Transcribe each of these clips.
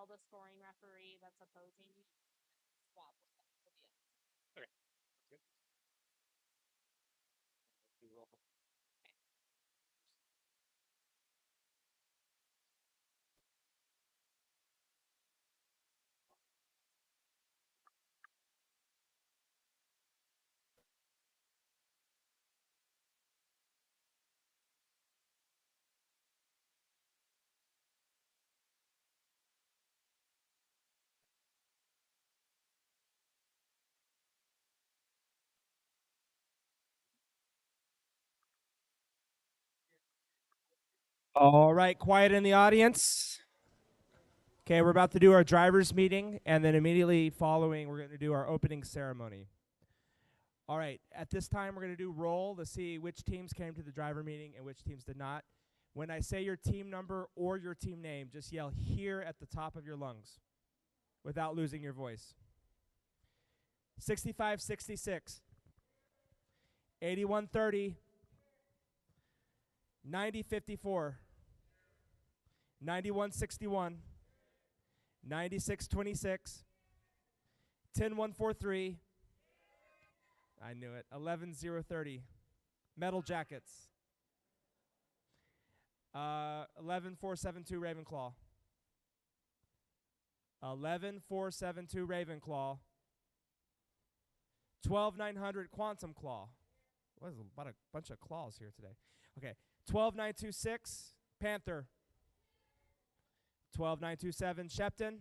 tell the scoring referee that's opposing you, swap with them for the end. Okay, that's good. Roll. All right, quiet in the audience. Okay, we're about to do our driver's meeting, and then immediately following, we're going to do our opening ceremony. All right, at this time, we're going to do roll to see which teams came to the driver meeting and which teams did not. When I say your team number or your team name, just yell here at the top of your lungs without losing your voice. 6566, 8130, 9054, 9161, 9626, 10143. I knew it. 11030. Metal Jackets. 11472 Ravenclaw. 11472 Ravenclaw. 12900 Quantum Claw. What is about a bunch of claws here today? Okay. 12926 Panther. 12927 Shepton.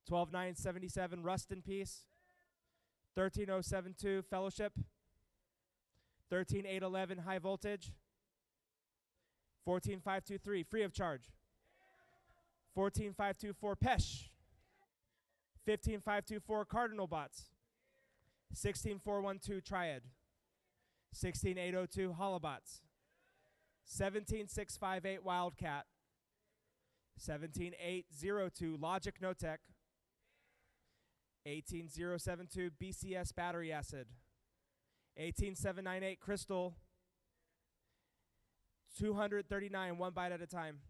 12977 Rust in Peace. 13072 Fellowship. 13811 High Voltage. 14523 Free of Charge. 14524 Pesh. 15524 Cardinal Bots. 16412 Triad. 16802 Holobots. 17658 Wildcat. 17802 Logic Notech. 18072 BCS Battery Acid. 18798 Crystal. 239 One Bite at a Time.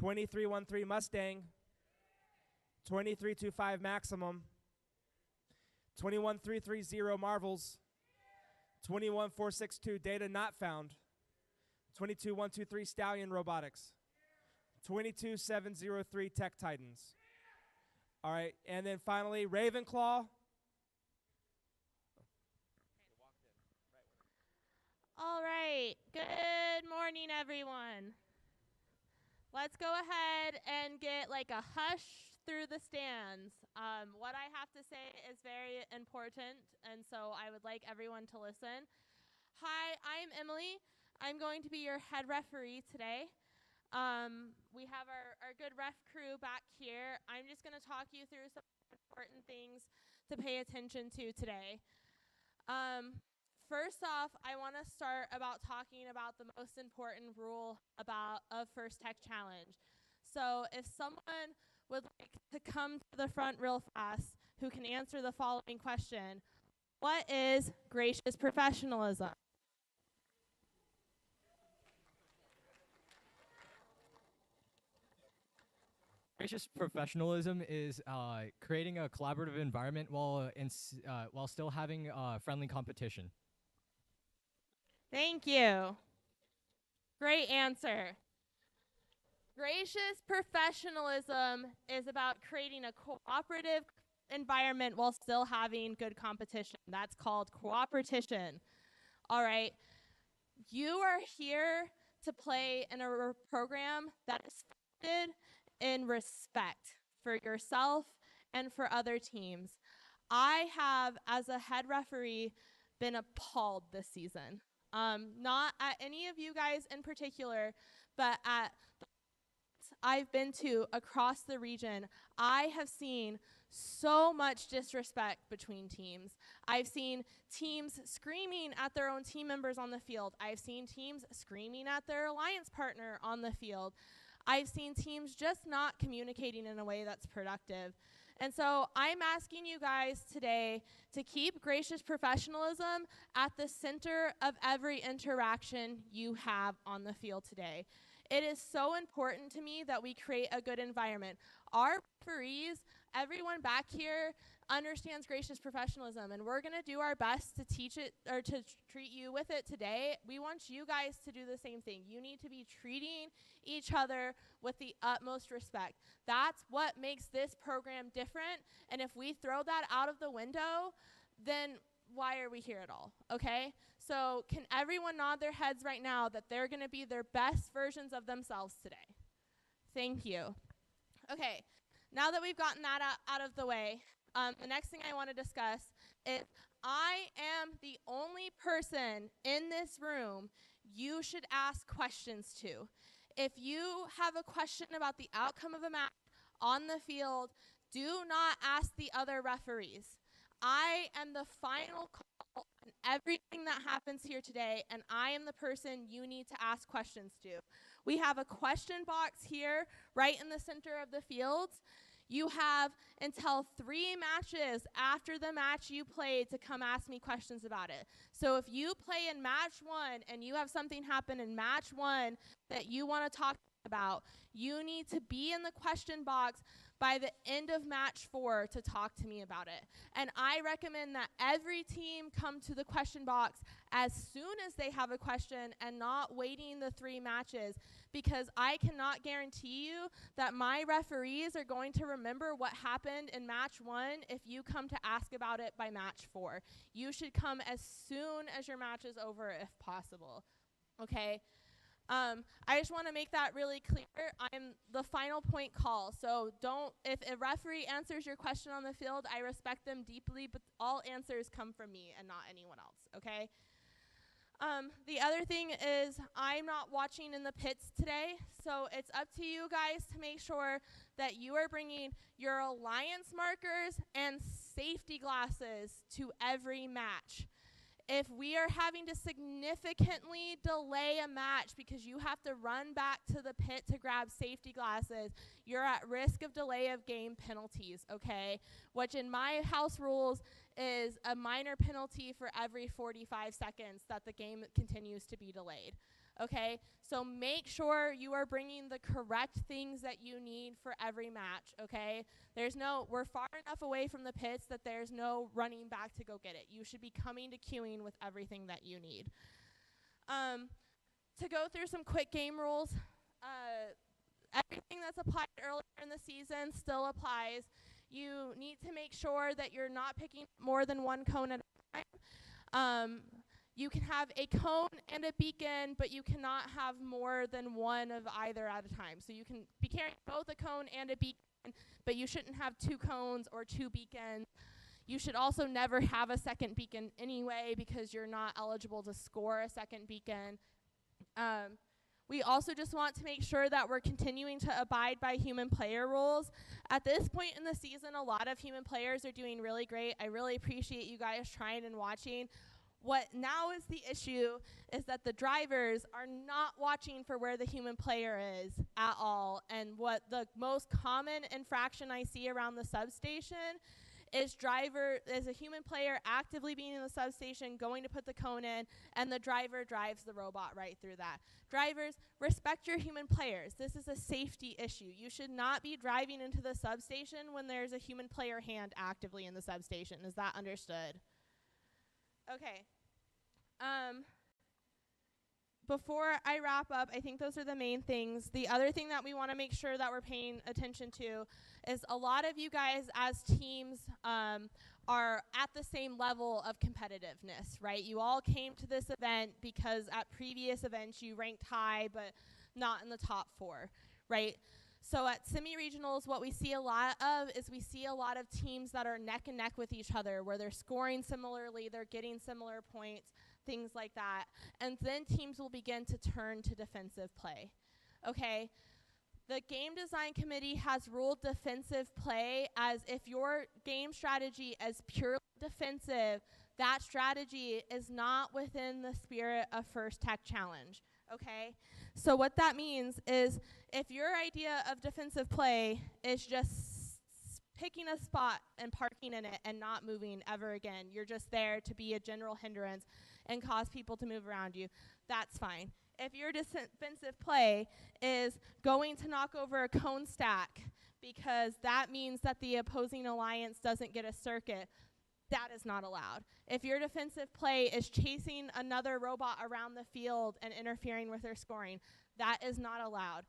2313 Mustang. 2325 Maximum. 21330 Marvels. 21462 Data Not Found. 22123 Stallion Robotics. 22703 Tech Titans. All right, and then finally Ravenclaw. All right. Good morning, everyone. Let's go ahead and get like a hush through the stands. What I have to say is very important, and so I would like everyone to listen. Hi, I'm Emily. I'm going to be your head referee today. We have our good ref crew back here. I'm just going to talk you through some important things to pay attention to today. First off, I want to start about talking about the most important rule of First Tech Challenge. So if someone would like to come to the front real fast who can answer the following question: what is gracious professionalism? Gracious professionalism is creating a collaborative environment while still having friendly competition. Thank you. Great answer. Gracious professionalism is about creating a cooperative environment while still having good competition. That's called cooperation. All right. You are here to play in a program that is founded in respect for yourself and for other teams. I have, as a head referee, been appalled this season. Not at any of you guys in particular, but at I've been to across the region, I have seen so much disrespect between teams. I've seen teams screaming at their own team members on the field. I've seen teams screaming at their alliance partner on the field. I've seen teams just not communicating in a way that's productive. And so I'm asking you guys today to keep gracious professionalism at the center of every interaction you have on the field today. It is so important to me that we create a good environment. Our referees, everyone back here understands gracious professionalism, and we're going to do our best to teach it or to treat you with it today. We want you guys to do the same thing. You need to be treating each other with the utmost respect. That's what makes this program different, and if we throw that out of the window, then why are we here at all, okay? So can everyone nod their heads right now that they're going to be their best versions of themselves today? Thank you. Okay, now that we've gotten that out of the way, the next thing I want to discuss is I am the only person in this room you should ask questions to. If you have a question about the outcome of a match on the field, do not ask the other referees. I am the final call on everything that happens here today, and I am the person you need to ask questions to. We have a question box here right in the center of the fields. You have until 3 matches after the match you played to come ask me questions about it. So if you play in match 1 and you have something happen in match 1 that you want to talk about, you need to be in the question box by the end of match 4 to talk to me about it. And I recommend that every team come to the question box as soon as they have a question and not waiting the 3 matches, because I cannot guarantee you that my referees are going to remember what happened in match 1 if you come to ask about it by match 4. You should come as soon as your match is over if possible, okay? I just want to make that really clear. I'm the final point call, so if a referee answers your question on the field, I respect them deeply, but all answers come from me and not anyone else, okay? The other thing is I'm not watching in the pits today, so it's up to you guys to make sure that you are bringing your alliance markers and safety glasses to every match. If we are having to significantly delay a match because you have to run back to the pit to grab safety glasses, you're at risk of delay of game penalties, okay? Which in my house rules is a minor penalty for every 45 seconds that the game continues to be delayed, okay? So make sure you are bringing the correct things that you need for every match, okay? We're far enough away from the pits that there's no running back to go get it. You should be coming to queuing with everything that you need. To go through some quick game rules, everything that's applied earlier in the season still applies. You need to make sure that you're not picking more than 1 cone at a time. You can have a cone and a beacon, but you cannot have more than 1 of either at a time. So you can be carrying both a cone and a beacon, but you shouldn't have 2 cones or 2 beacons. You should also never have a second beacon anyway, because you're not eligible to score a second beacon. We also just want to make sure that we're continuing to abide by human player rules. At this point in the season, a lot of human players are doing really great. I really appreciate you guys trying and watching. What now is the issue is that the drivers are not watching for where the human player is at all. And what the most common infraction I see around the substation is a human player actively being in the substation, going to put the cone in, and the driver drives the robot right through that. Drivers, respect your human players. This is a safety issue. You should not be driving into the substation when there's a human player hand actively in the substation. Is that understood? Okay. Before I wrap up, I think those are the main things. The other thing that we want to make sure that we're paying attention to is a lot of you guys as teams are at the same level of competitiveness, right? You all came to this event because at previous events you ranked high but not in the top 4, right? So at semi-regionals, what we see a lot of is we see a lot of teams that are neck and neck with each other, where they're scoring similarly, they're getting similar points, things like that. And then teams will begin to turn to defensive play, okay? The game design committee has ruled defensive play as if your game strategy is purely defensive, that strategy is not within the spirit of First Tech Challenge, okay? So what that means is if your idea of defensive play is just picking a spot and parking in it and not moving ever again, you're just there to be a general hindrance and cause people to move around you, that's fine. if your defensive play is going to knock over a cone stack because that means that the opposing alliance doesn't get a circuit, that is not allowed. If your defensive play is chasing another robot around the field and interfering with their scoring, that is not allowed.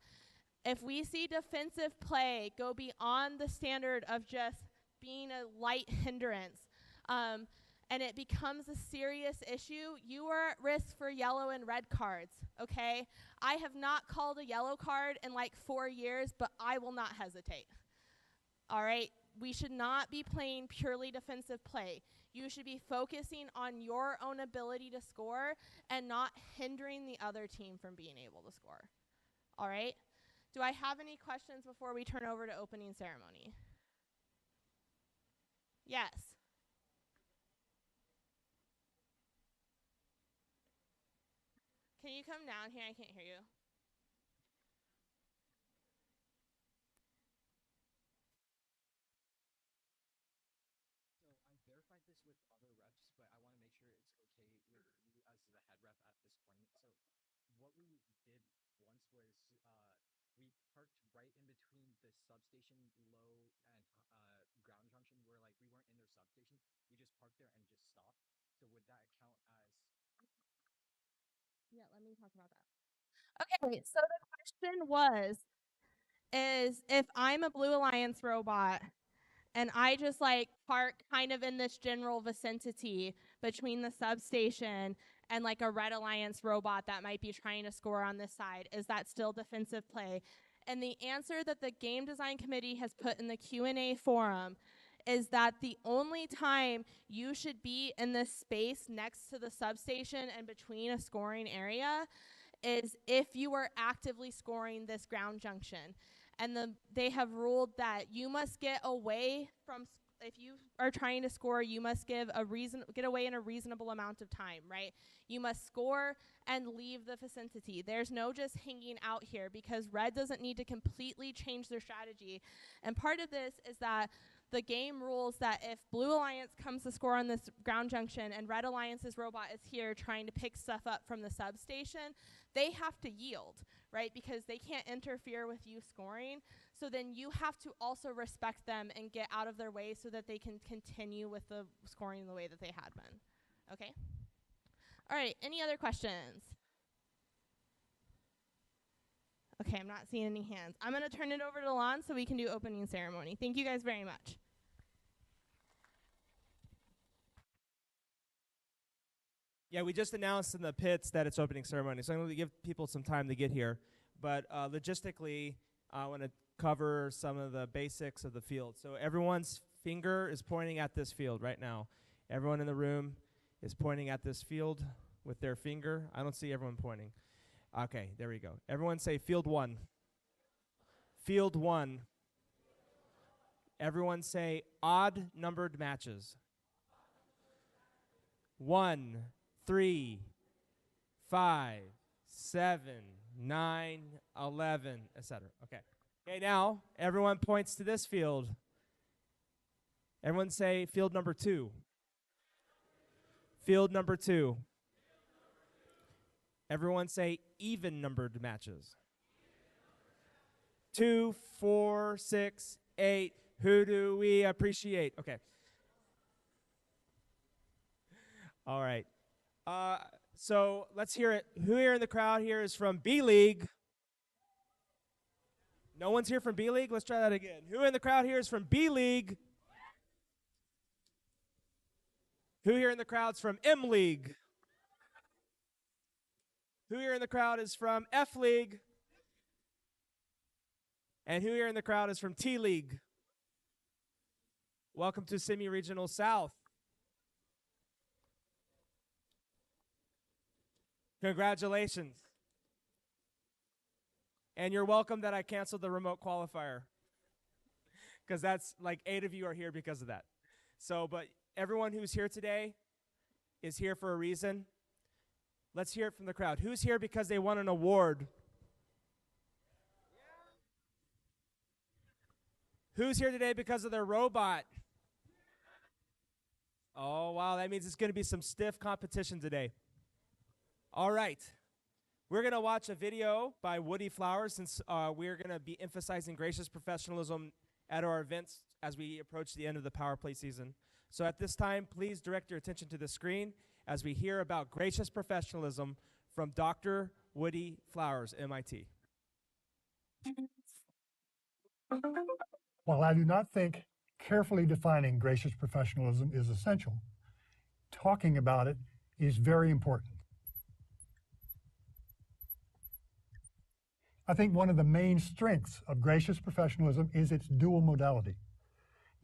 If we see defensive play go beyond the standard of just being a light hindrance, and it becomes a serious issue, you are at risk for yellow and red cards, okay? I have not called a yellow card in like 4 years, but I will not hesitate. All right? We should not be playing purely defensive play. You should be focusing on your own ability to score and not hindering the other team from being able to score. All right? Do I have any questions before we turn over to opening ceremony? Yes. Can you come down here? I can't hear you. So I verified this with other reps, but I want to make sure it's okay with you as the head rep at this point. So what we did once was we parked right in between the substation low and ground junction where like we weren't in their substation. We just parked there and just stopped. So would that count as... Yeah, let me talk about that. Okay, so the question is if I'm a Blue Alliance robot and I just like park kind of in this general vicinity between the substation and like a Red Alliance robot that might be trying to score on this side, is that still defensive play? And the answer that the game design committee has put in the Q&A forum is that the only time you should be in this space next to the substation and between a scoring area is if you are actively scoring this ground junction. And they have ruled that you must get away from, if you are trying to score, you must get away in a reasonable amount of time, right? You must score and leave the vicinity. There's no just hanging out here because Red doesn't need to completely change their strategy. And part of this is that the game rules that if Blue Alliance comes to score on this ground junction and Red Alliance's robot is here trying to pick stuff up from the substation, they have to yield, right? Because they can't interfere with you scoring. So then you have to also respect them and get out of their way so that they can continue with the scoring the way that they had been. Okay? All right, any other questions? Okay, I'm not seeing any hands. I'm going to turn it over to Lon so we can do opening ceremony. Thank you guys very much. Yeah, we just announced in the pits that it's opening ceremony, so I'm going to give people some time to get here. But logistically, I want to cover some of the basics of the field. So everyone's finger is pointing at this field right now. Everyone in the room is pointing at this field with their finger. I don't see everyone pointing. Okay, there we go. Everyone say field 1. Field 1. Everyone say odd numbered matches. 1, 3, 5, 7, 9, 11, etc. Okay. Okay, now everyone points to this field. Everyone say field number 2. Field number 2. Everyone say even numbered matches. 2, 4, 6, 8. Who do we appreciate? Okay. All right. So let's hear it. Who here in the crowd here is from B League? No one's here from B League? Let's try that again. Who in the crowd here is from B League? Who here in the crowd's from M League? Who here in the crowd is from F League? And who here in the crowd is from T League? Welcome to Semi-Regional South. Congratulations. And you're welcome that I canceled the remote qualifier, because that's like 8 of you are here because of that. So, but everyone who's here today is here for a reason. Let's hear it from the crowd. Who's here because they won an award? Who's here today because of their robot? Oh, wow, that means it's going to be some stiff competition today. All right. We're going to watch a video by Woody Flowers since we're going to be emphasizing gracious professionalism at our events as we approach the end of the power play season. So at this time, please direct your attention to the screen as we hear about gracious professionalism from Dr. Woody Flowers, MIT. While I do not think carefully defining gracious professionalism is essential, talking about it is very important. I think one of the main strengths of gracious professionalism is its dual modality.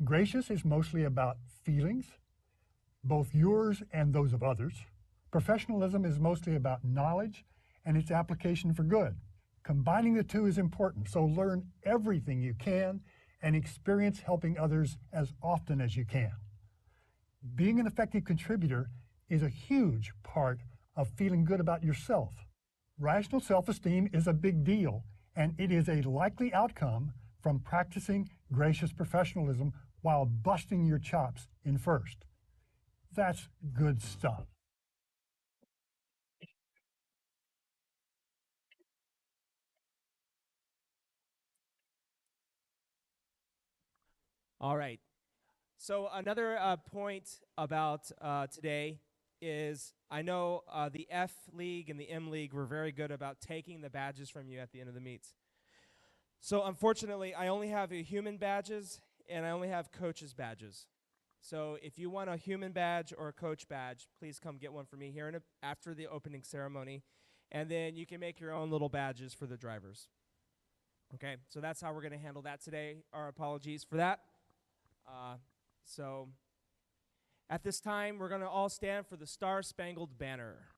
Gracious is mostly about feelings, both yours and those of others. Professionalism is mostly about knowledge and its application for good. Combining the two is important, so learn everything you can and experience helping others as often as you can. Being an effective contributor is a huge part of feeling good about yourself. Rational self-esteem is a big deal, and it is a likely outcome from practicing gracious professionalism while busting your chops in first. That's good stuff. All right. So another point about today is I know the F League and the M League were very good about taking the badges from you at the end of the meets. So unfortunately, I only have human badges and I only have coaches badges. So if you want a human badge or a coach badge, please come get one for me here after the opening ceremony. And then you can make your own little badges for the drivers. Okay, so that's how we're going to handle that today. Our apologies for that. So at this time, we're going to all stand for the Star-Spangled Banner.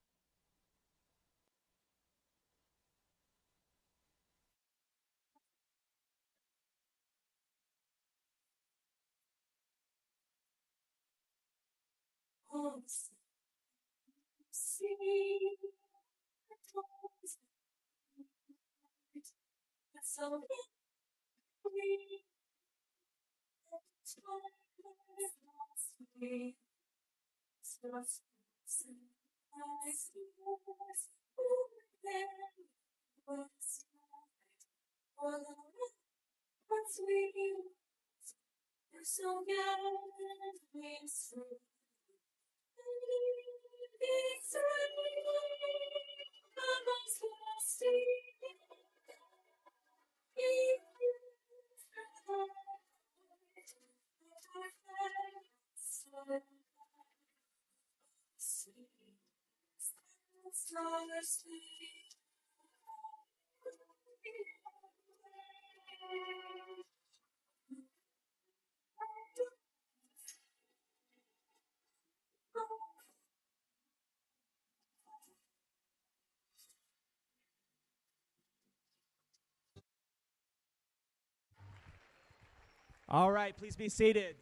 All right, please be seated.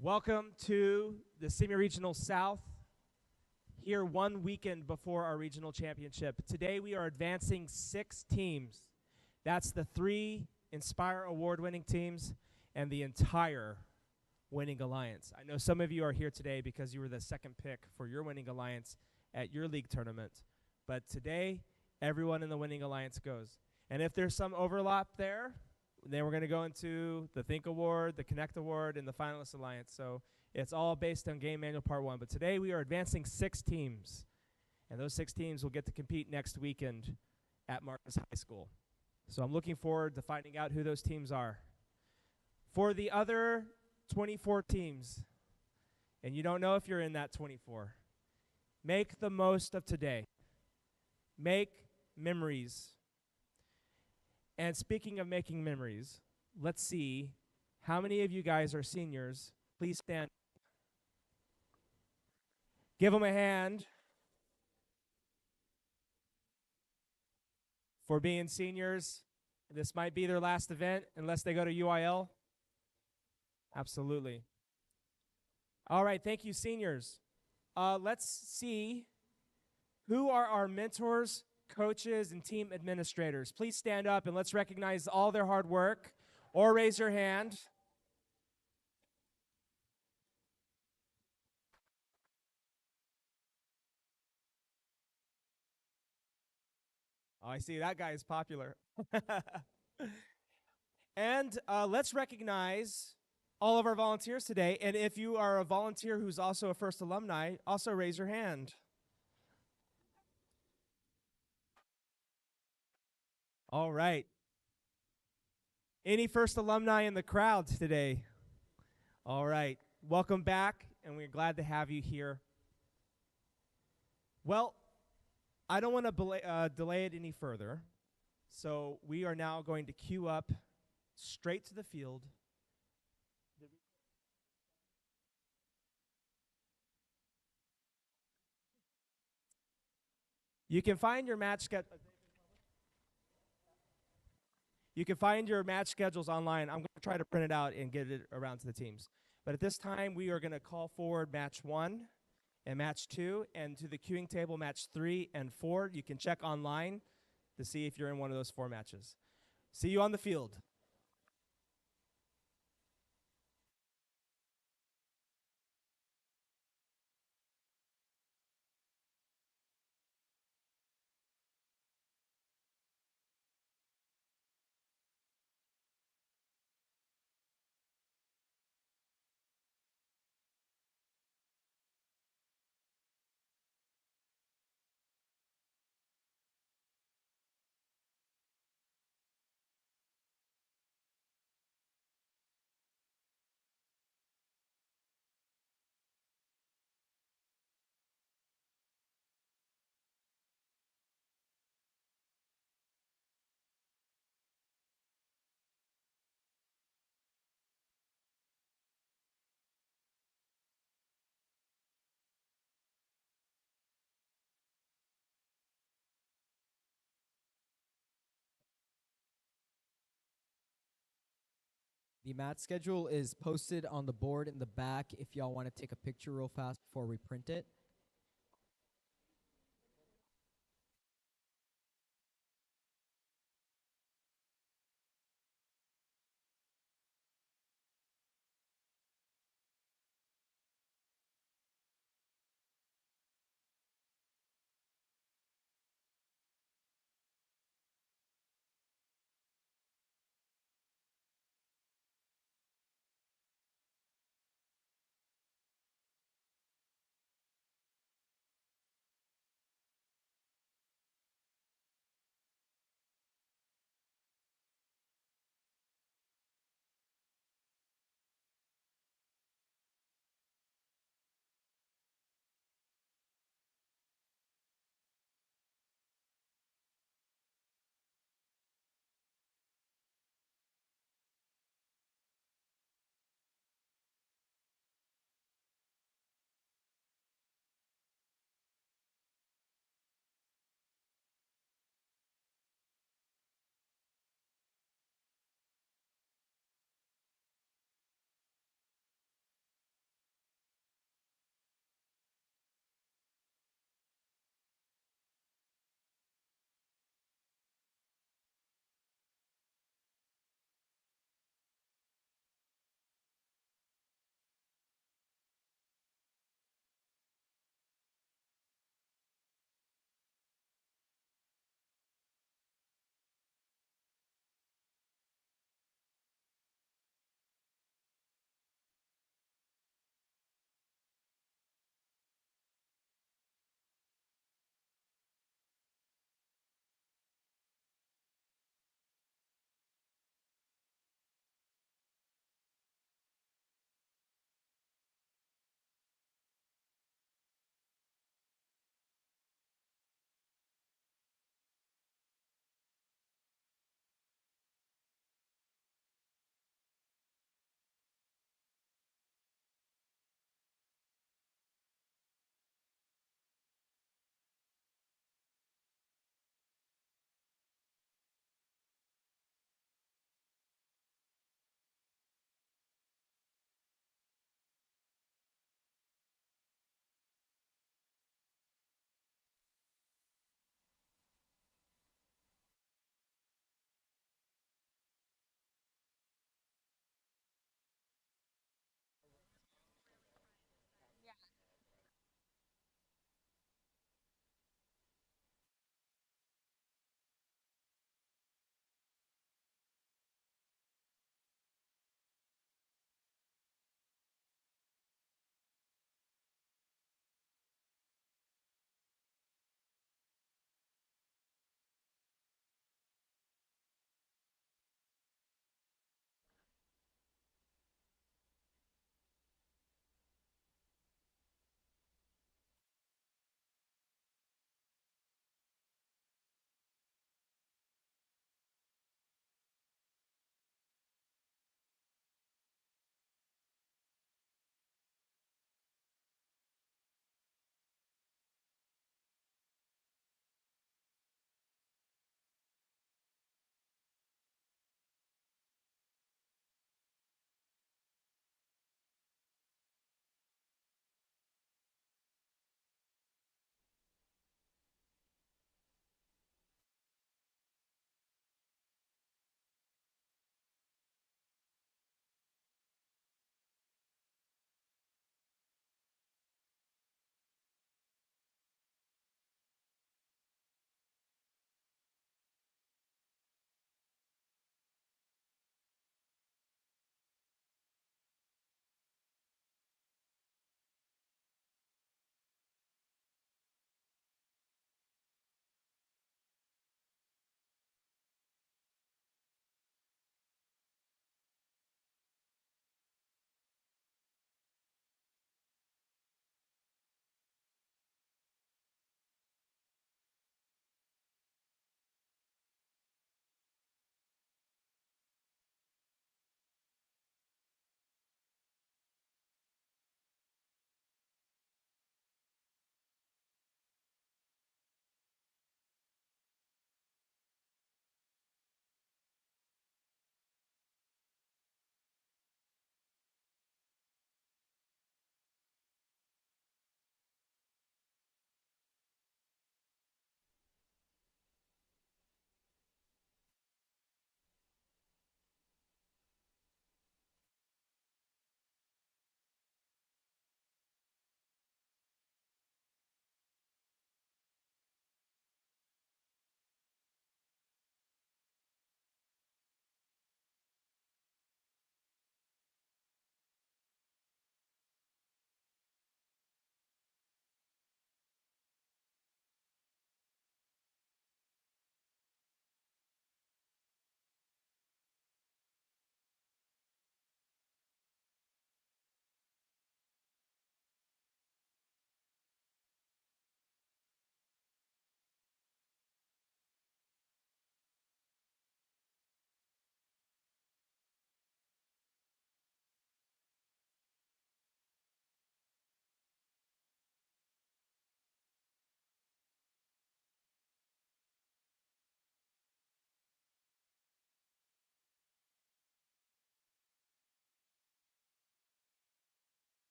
Welcome to the Semi-Regional South, here 1 weekend before our regional championship. Today we are advancing 6 teams. That's the 3 Inspire award-winning teams and the entire winning alliance. I know some of you are here today because you were the second pick for your winning alliance at your league tournament. But today, everyone in the winning alliance goes. And if there's some overlap there, then we're going to go into the Think Award, the Connect Award, and the Finalist Alliance. So it's all based on Game Manual Part 1. But today we are advancing 6 teams. And those 6 teams will get to compete next weekend at Marcus High School. So I'm looking forward to finding out who those teams are. For the other 24 teams, and you don't know if you're in that 24, make the most of today. Make memories. And speaking of making memories, let's see how many of you guys are seniors. Please stand. Give them a hand for being seniors. This might be their last event unless they go to UIL. Absolutely. All right, thank you, seniors. Let's see who are our mentors, coaches, and team administrators. Please stand up and let's recognize all their hard work, or raise your hand. Oh, I see. That guy is popular. And let's recognize all of our volunteers today. And if you are a volunteer who's also a first alumni, also raise your hand. All right. Any first alumni in the crowd today? All right. Welcome back, and we're glad to have you here. Well, I don't want to delay it any further. So we are now going to queue up straight to the field. You can find your match schedules online. I'm going to try to print it out and get it around to the teams. But at this time, we are going to call forward match 1 and match 2, and to the queuing table match 3 and 4. You can check online to see if you're in one of those 4 matches. See you on the field. The match schedule is posted on the board in the back if y'all want to take a picture real fast before we print it.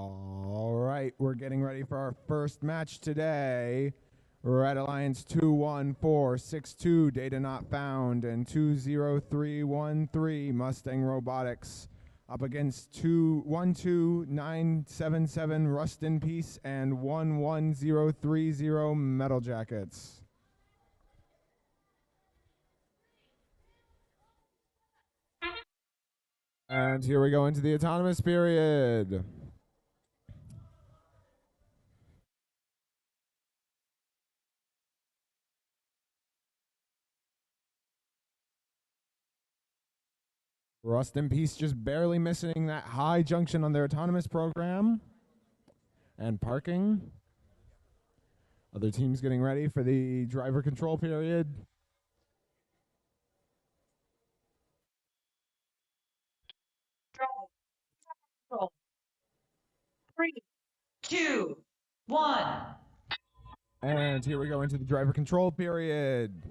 All right, we're getting ready for our first match today. Red Alliance 21462, data not found, and 20313 Mustang Robotics up against 12977 Rust in Peace and 11030 Metal Jackets. And here we go into the autonomous period. Rust in Peace just barely missing that high junction on their autonomous program. And parking. Other teams getting ready for the driver control period. Control. 3, 2, 1. And here we go into the driver control period.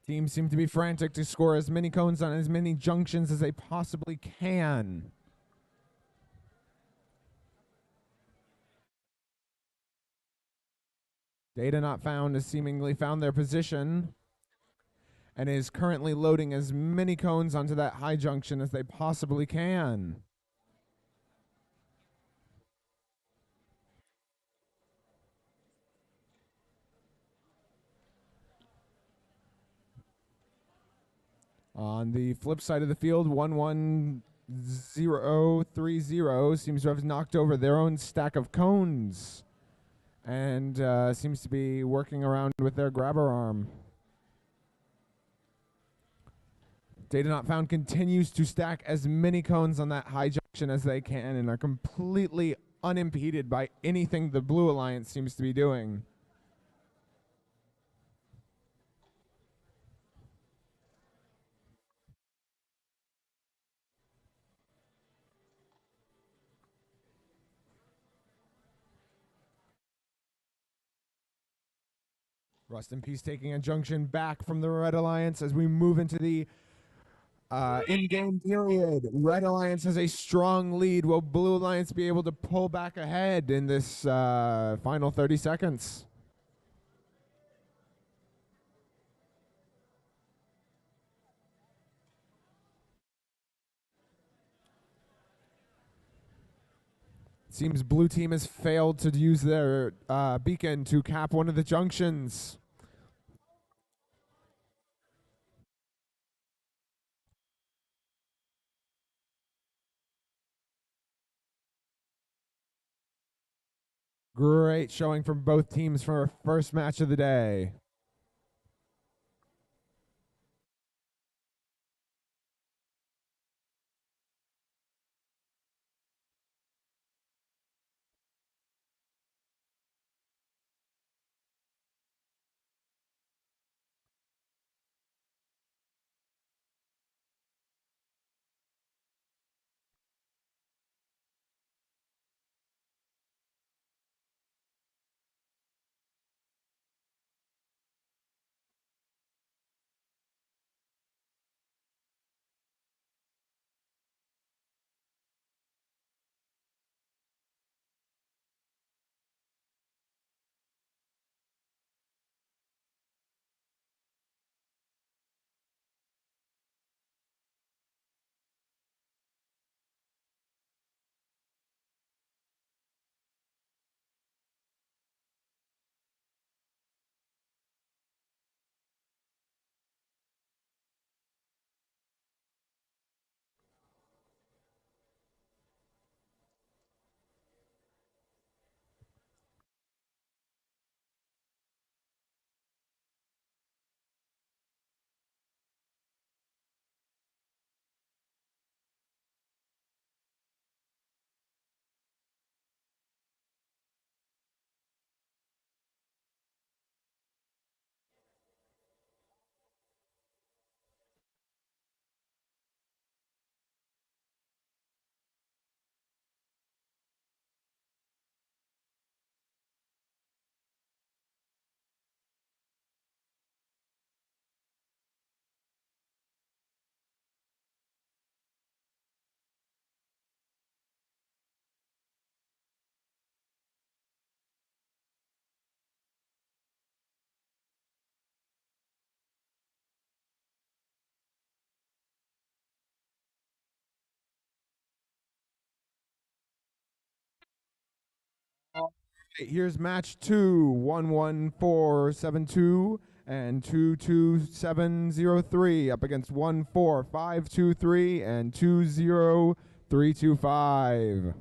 Teams seem to be frantic to score as many cones on as many junctions as they possibly can. Data not found has seemingly found their position and is currently loading as many cones onto that high junction as they possibly can. On the flip side of the field, 11030 seems to have knocked over their own stack of cones and seems to be working around with their grabber arm. Data not found continues to stack as many cones on that high junction as they can and are completely unimpeded by anything the Blue Alliance seems to be doing. Rust in Peace taking a junction back from the Red Alliance as we move into the in-game period. Red Alliance has a strong lead. Will Blue Alliance be able to pull back ahead in this final 30 seconds? Seems Blue Team has failed to use their beacon to cap one of the junctions. Great showing from both teams for our first match of the day. Here's match 2, 11472 and 22703 up against 14523 and 20325.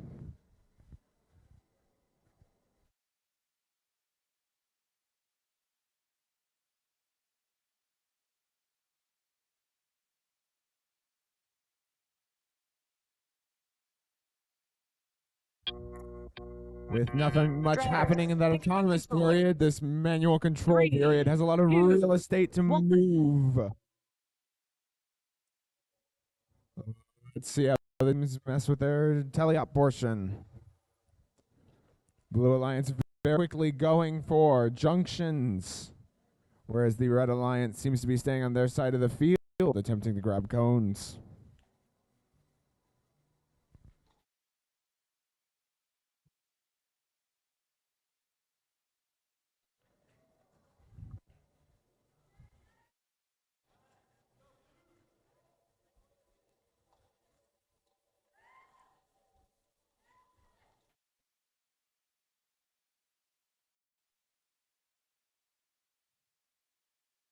With nothing much happening in that autonomous period, this manual control period has a lot of real estate to move. Let's see how they mess with their teleop portion. Blue Alliance very quickly going for junctions, whereas the Red Alliance seems to be staying on their side of the field, attempting to grab cones.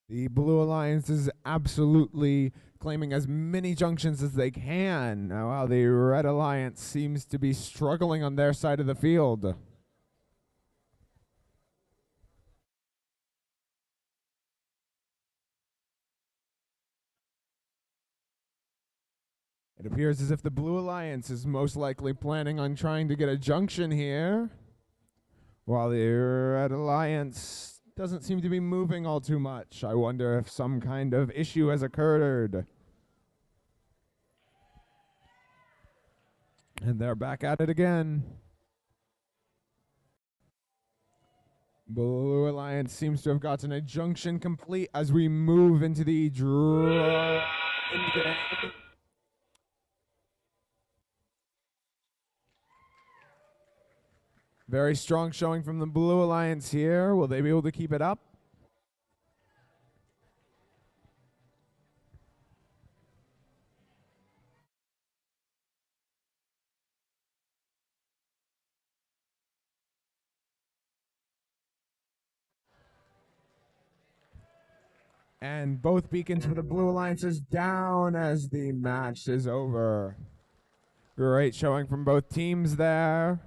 The Blue Alliance is absolutely claiming as many junctions as they can, while the Red Alliance seems to be struggling on their side of the field. It appears as if the Blue Alliance is most likely planning on trying to get a junction here, while the Red Alliance doesn't seem to be moving all too much. I wonder if some kind of issue has occurred. And they're back at it again. Blue Alliance seems to have gotten a junction complete as we move into the draw. Very strong showing from the Blue Alliance here. Will they be able to keep it up? And both beacons for the Blue Alliance is down as the match is over. Great showing from both teams there.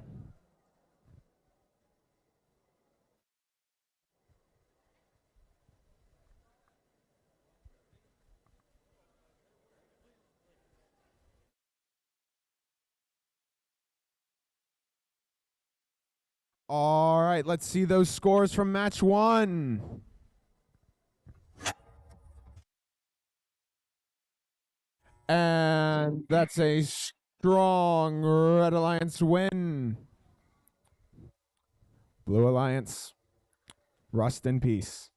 All right, let's see those scores from match 1. And that's a strong Red Alliance win. Blue Alliance, rest in peace.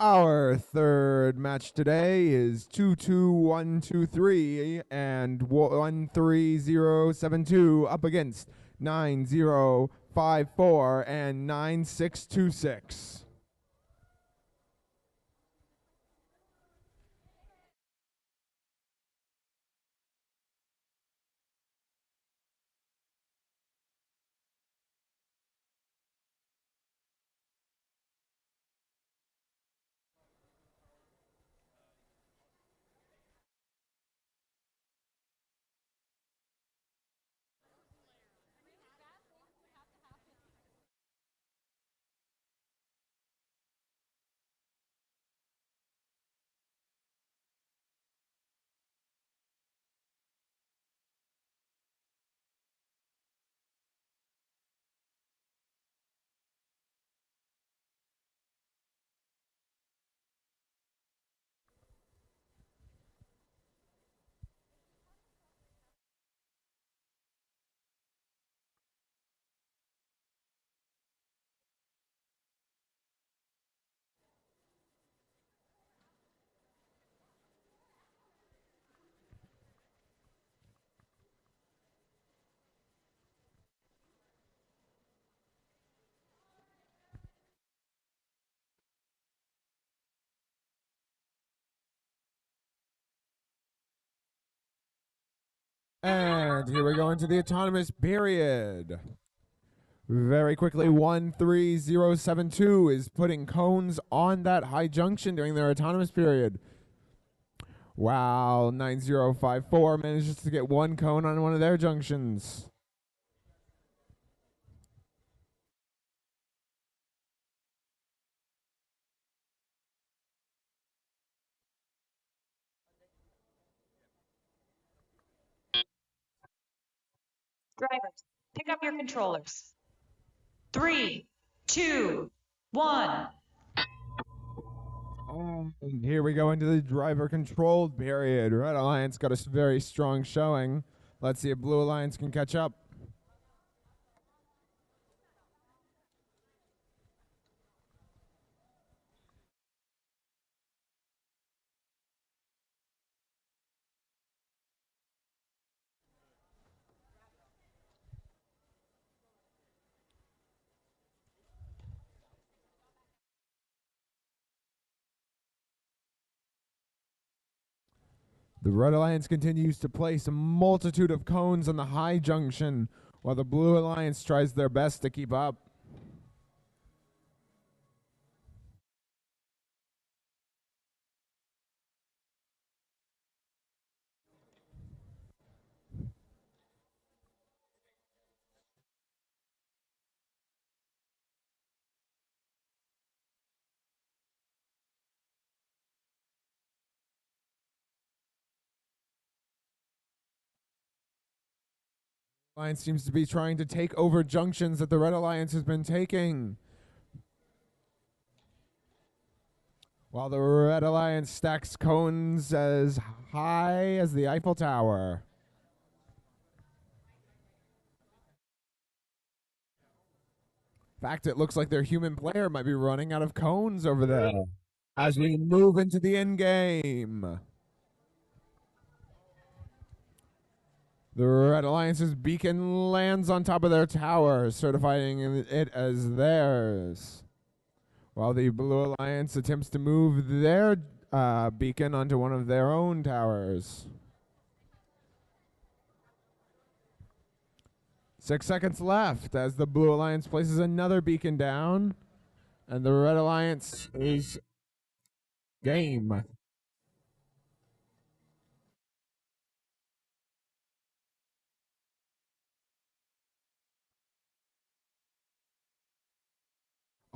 Our third match today is 22123 and 13072 up against 9054 and 9626. And here we go into the autonomous period. Very quickly, 13072 is putting cones on that high junction during their autonomous period. Wow, 9054 manages to get one cone on one of their junctions. Drivers, pick up your controllers. 3, 2, 1. And here we go into the driver-controlled period. Red Alliance got a very strong showing. Let's see if Blue Alliance can catch up. The Red Alliance continues to place a multitude of cones on the high junction, while the Blue Alliance tries their best to keep up. Alliance seems to be trying to take over junctions that the Red Alliance has been taking, while the Red Alliance stacks cones as high as the Eiffel Tower. In fact, it looks like their human player might be running out of cones over there as we move into the end game. The Red Alliance's beacon lands on top of their tower, certifying it as theirs, while the Blue Alliance attempts to move their beacon onto one of their own towers. 6 seconds left as the Blue Alliance places another beacon down, and the Red Alliance is game.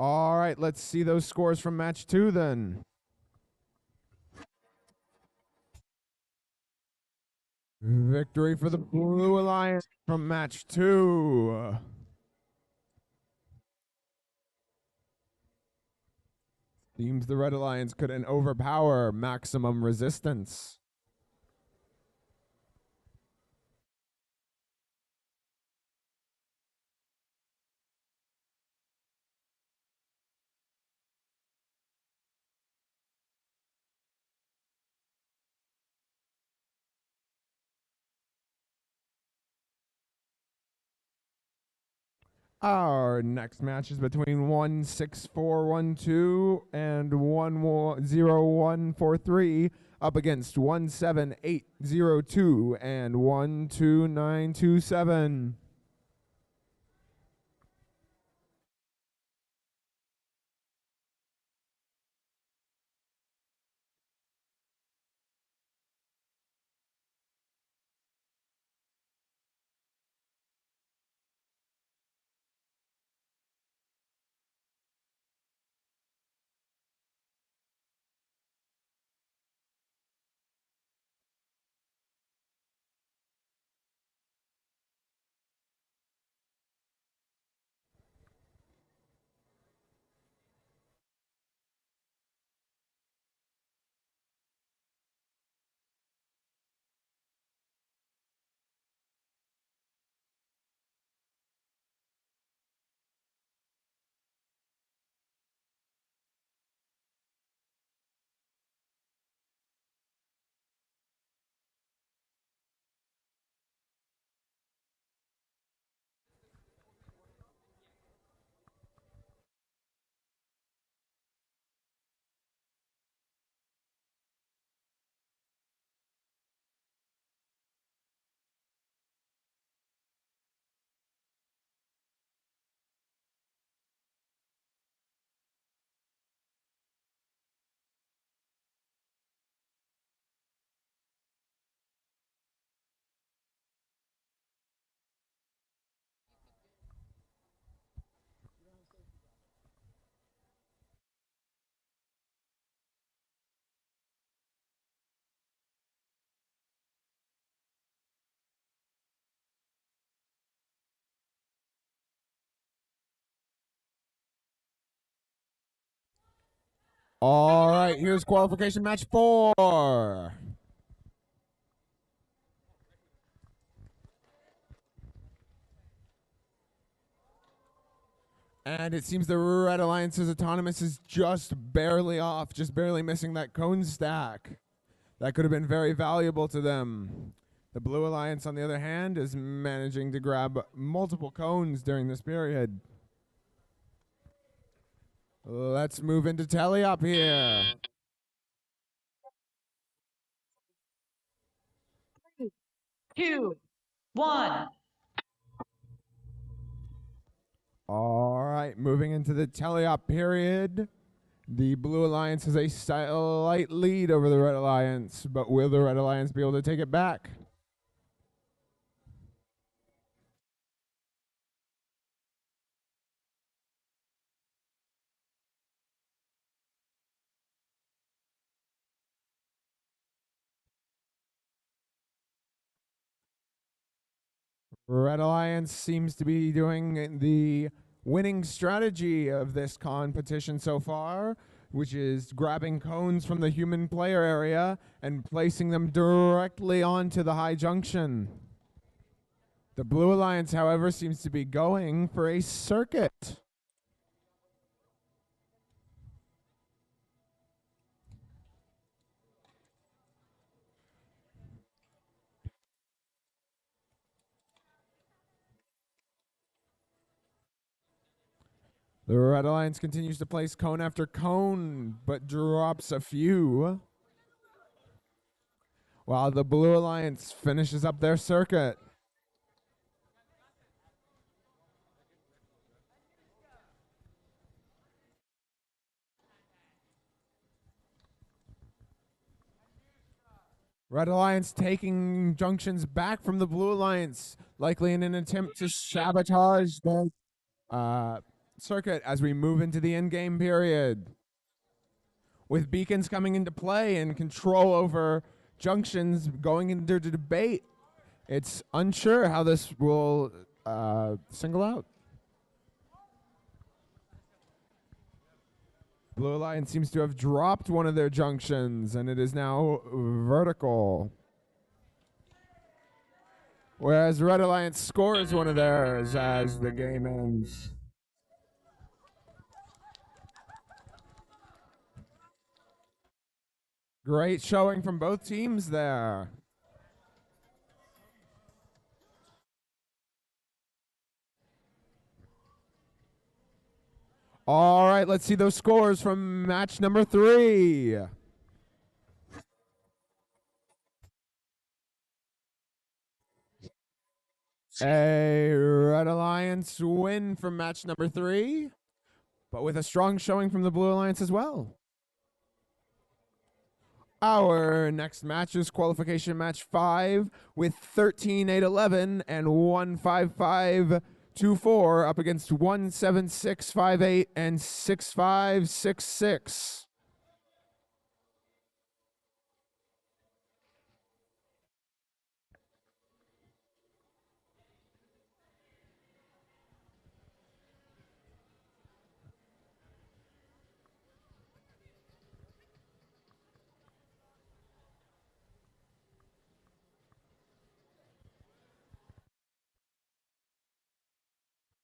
All right, let's see those scores from match 2 then. Victory for the Blue Alliance from match 2. Seems the Red Alliance couldn't overpower maximum resistance. Our next match is between 16412 and 10143 up against 17802 and 12927. All right, here's qualification match 4. And it seems the Red Alliance's autonomous is just barely off, just barely missing that cone stack. That could have been very valuable to them. The Blue Alliance, on the other hand, is managing to grab multiple cones during this period. Let's move into teleop here. 2, 1. All right, moving into the teleop period. The Blue Alliance has a slight lead over the Red Alliance, but will the Red Alliance be able to take it back? Red Alliance seems to be doing the winning strategy of this competition so far, which is grabbing cones from the human player area and placing them directly onto the high junction. The Blue Alliance, however, seems to be going for a circuit. The Red Alliance continues to place cone after cone, but drops a few, while the Blue Alliance finishes up their circuit. Red Alliance taking junctions back from the Blue Alliance, likely in an attempt to sabotage the circuit as we move into the end-game period. With beacons coming into play and control over junctions going into debate, it's unsure how this will single out. Blue Alliance seems to have dropped one of their junctions, and it is now vertical. Whereas Red Alliance scores one of theirs as the game ends. Great showing from both teams there. All right, let's see those scores from match number 3. A Red Alliance win from match number 3, but with a strong showing from the Blue Alliance as well. Our next match is qualification match 5 with 13-8-11 and 155-24 up against 176-58 and 65-66.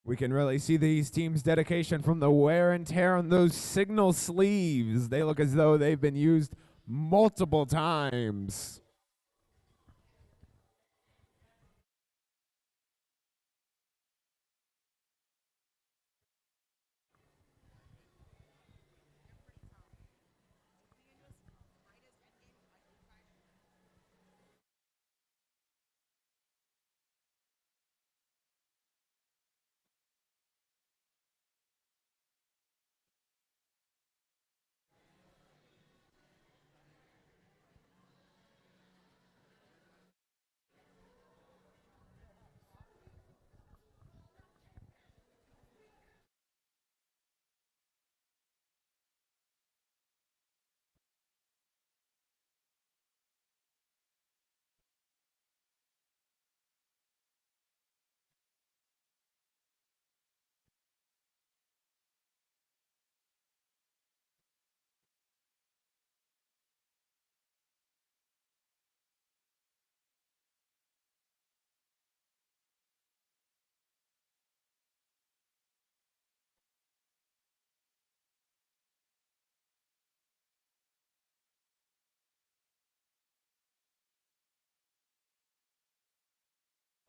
We can really see these teams' dedication from the wear and tear on those signal sleeves. They look as though they've been used multiple times.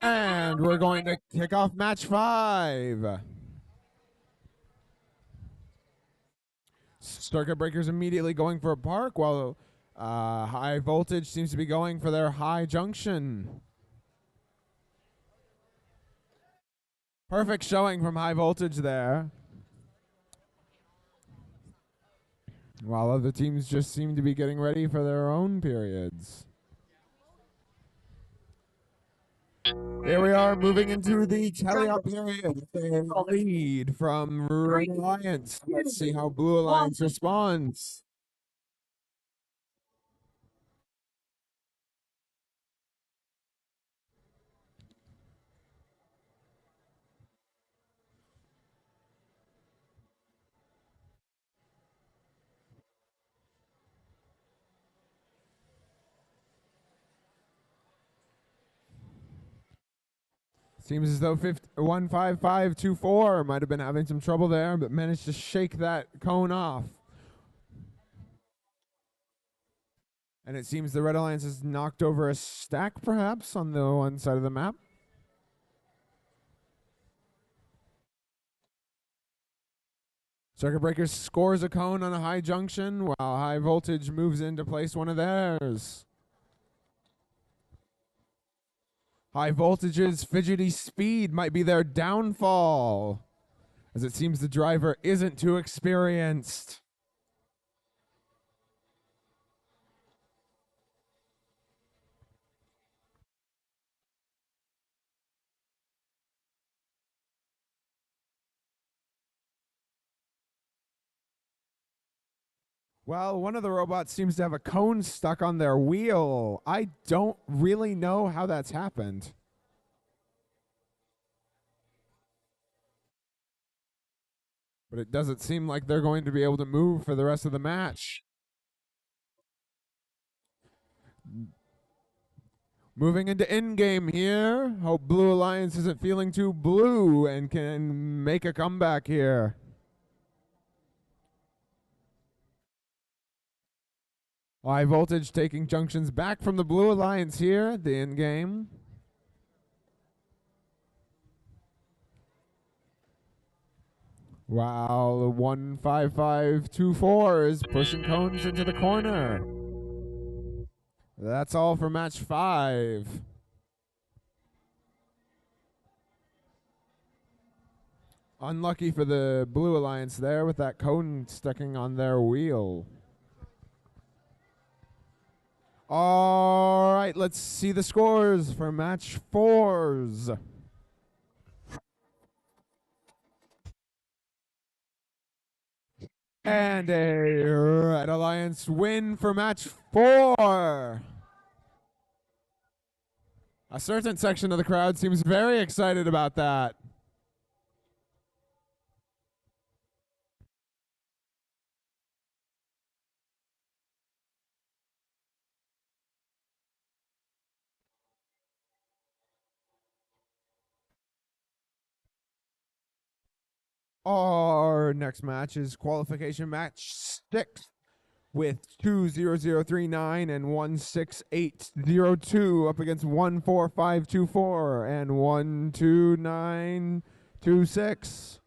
And we're going to kick off match 5. Circuit breakers immediately going for a park, while high voltage seems to be going for their high junction. Perfect showing from high voltage there. While other teams just seem to be getting ready for their own periods. Here we are moving into the tally-up period. A lead from Red Alliance. Let's see how Blue Alliance responds. Seems as though 15524 might have been having some trouble there, but managed to shake that cone off. And it seems the Red Alliance has knocked over a stack, perhaps, on the one side of the map. Circuit Breakers scores a cone on a high junction, while High Voltage moves in to place one of theirs. High Voltage's fidgety speed might be their downfall, as it seems the driver isn't too experienced. Well, one of the robots seems to have a cone stuck on their wheel. I don't really know how that's happened. But it doesn't seem like they're going to be able to move for the rest of the match. Moving into in-game here. Hope Blue Alliance isn't feeling too blue and can make a comeback here. High Voltage taking junctions back from the Blue Alliance here at the in-game. While 15524 is pushing cones into the corner. That's all for match 5. Unlucky for the Blue Alliance there with that cone sticking on their wheel. All right, let's see the scores for match 4s. And a Red Alliance win for match 4. A certain section of the crowd seems very excited about that. Our next match is qualification match 6 with 20039 and 16802 up against 14524 and 12926.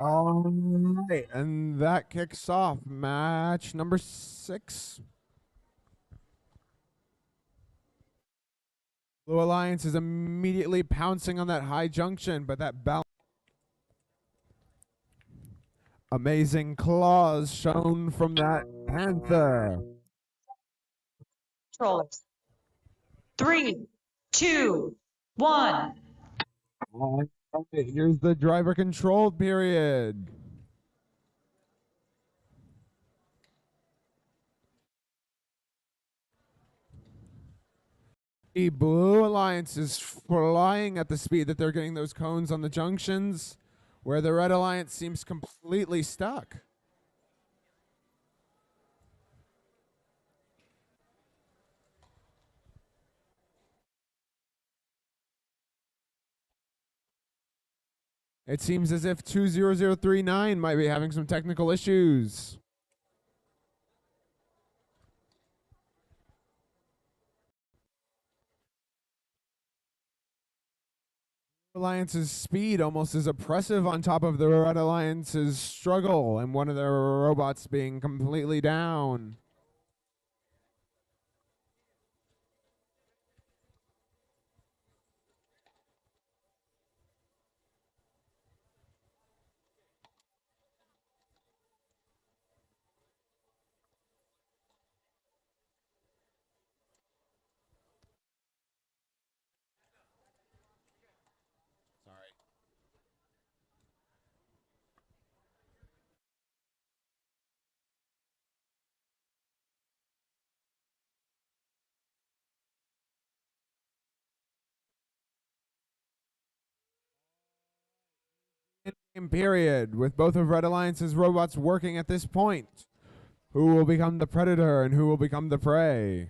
All right, and that kicks off match number 6. Blue Alliance is immediately pouncing on that high junction, but that balance. Amazing claws shown from that Panther. Controllers. 3, 2, 1. All right, here's the driver control period. The Blue Alliance is flying at the speed that they're getting those cones on the junctions, where the Red Alliance seems completely stuck. It seems as if 20039 might be having some technical issues. Alliance's speed almost is oppressive on top of the Red Alliance's struggle and one of their robots being completely down. In period, with both of Red Alliance's robots working at this point. Who will become the predator and who will become the prey?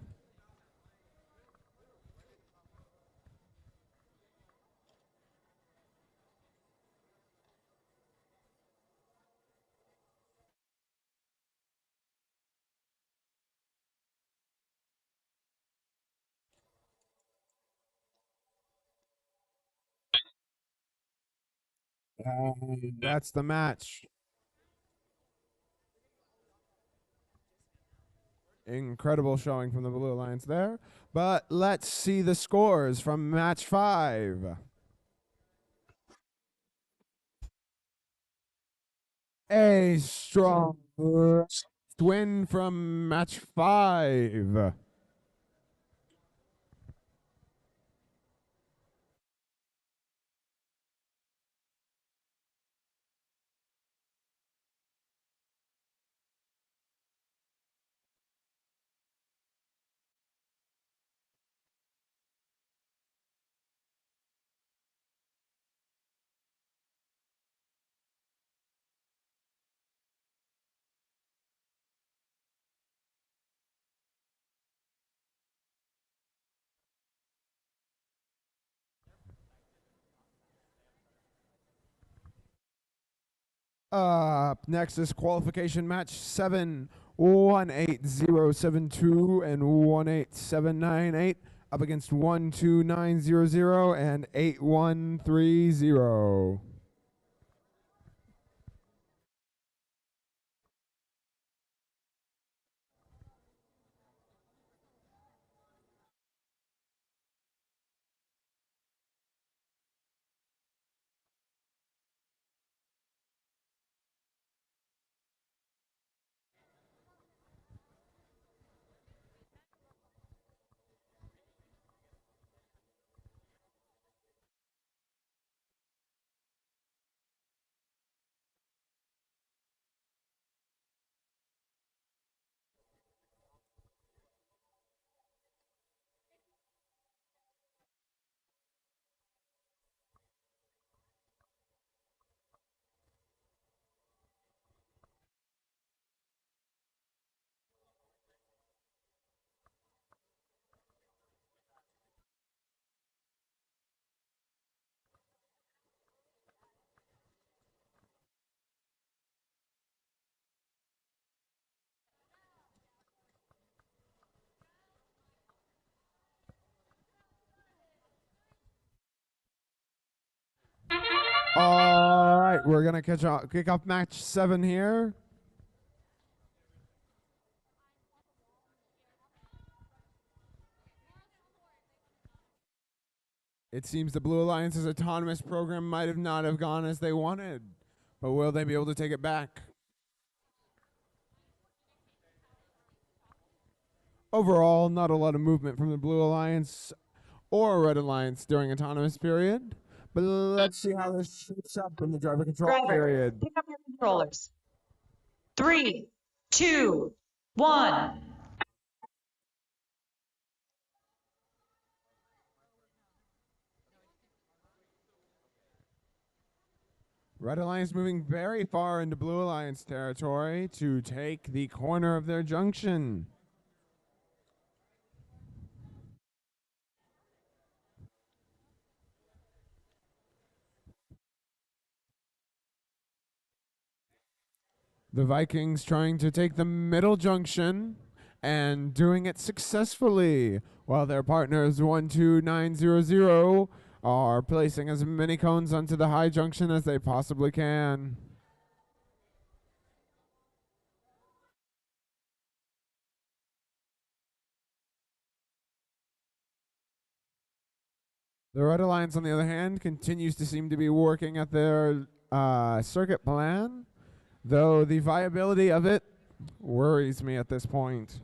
And that's the match. Incredible showing from the Blue Alliance there. But let's see the scores from match 5. A strong win from match 5. Up next is qualification match 7, 18072 and 18798 up against 12900 and 8130. All right, we're gonna kick off match 7 here. It seems the Blue Alliance's autonomous program might have not have gone as they wanted, but will they be able to take it back? Overall, not a lot of movement from the Blue Alliance or Red Alliance during autonomous period, but let's see how this shapes up in the driver control Driver, period. pick up your controllers. 3, 2, 1. Red Alliance moving very far into Blue Alliance territory to take the corner of their junction. The Vikings trying to take the middle junction and doing it successfully, while their partners 12900 are placing as many cones onto the high junction as they possibly can. The Red Alliance, on the other hand, continues to seem to be working at their circuit plan, though the viability of it worries me at this point.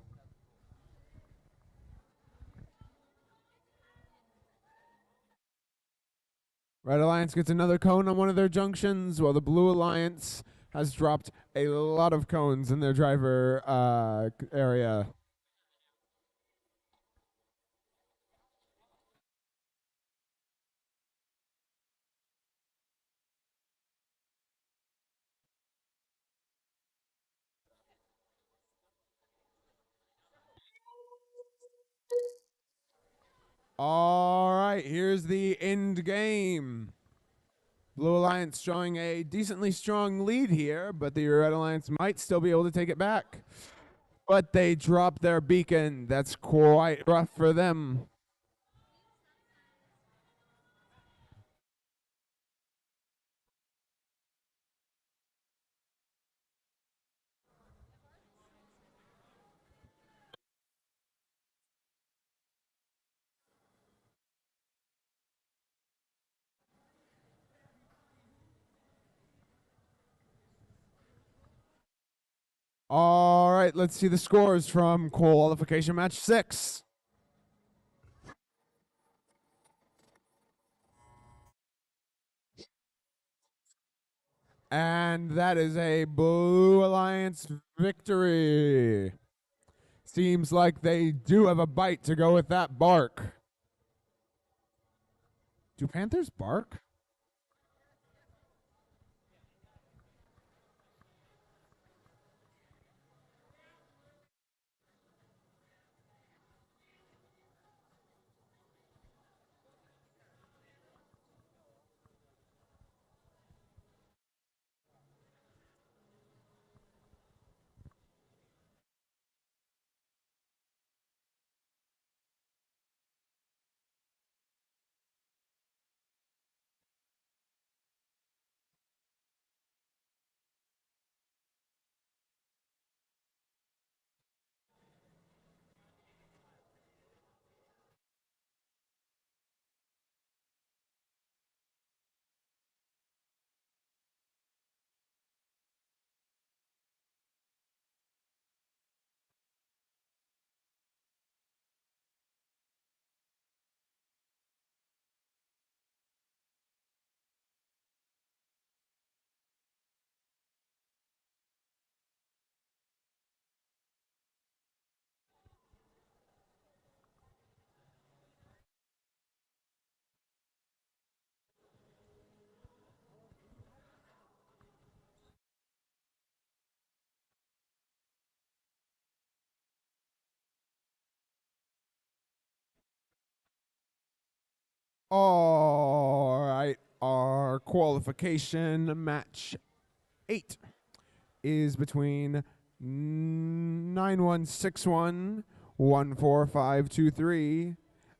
Red Alliance gets another cone on one of their junctions, while the Blue Alliance has dropped a lot of cones in their driver area. All right, here's the end game. Blue Alliance showing a decently strong lead here, but the Red Alliance might still be able to take it back. But they drop their beacon. That's quite rough for them. All right, let's see the scores from qualification match 6. And that is a Blue Alliance victory. Seems like they do have a bite to go with that bark. Do panthers bark? All right, our qualification match 8 is between 9161 14523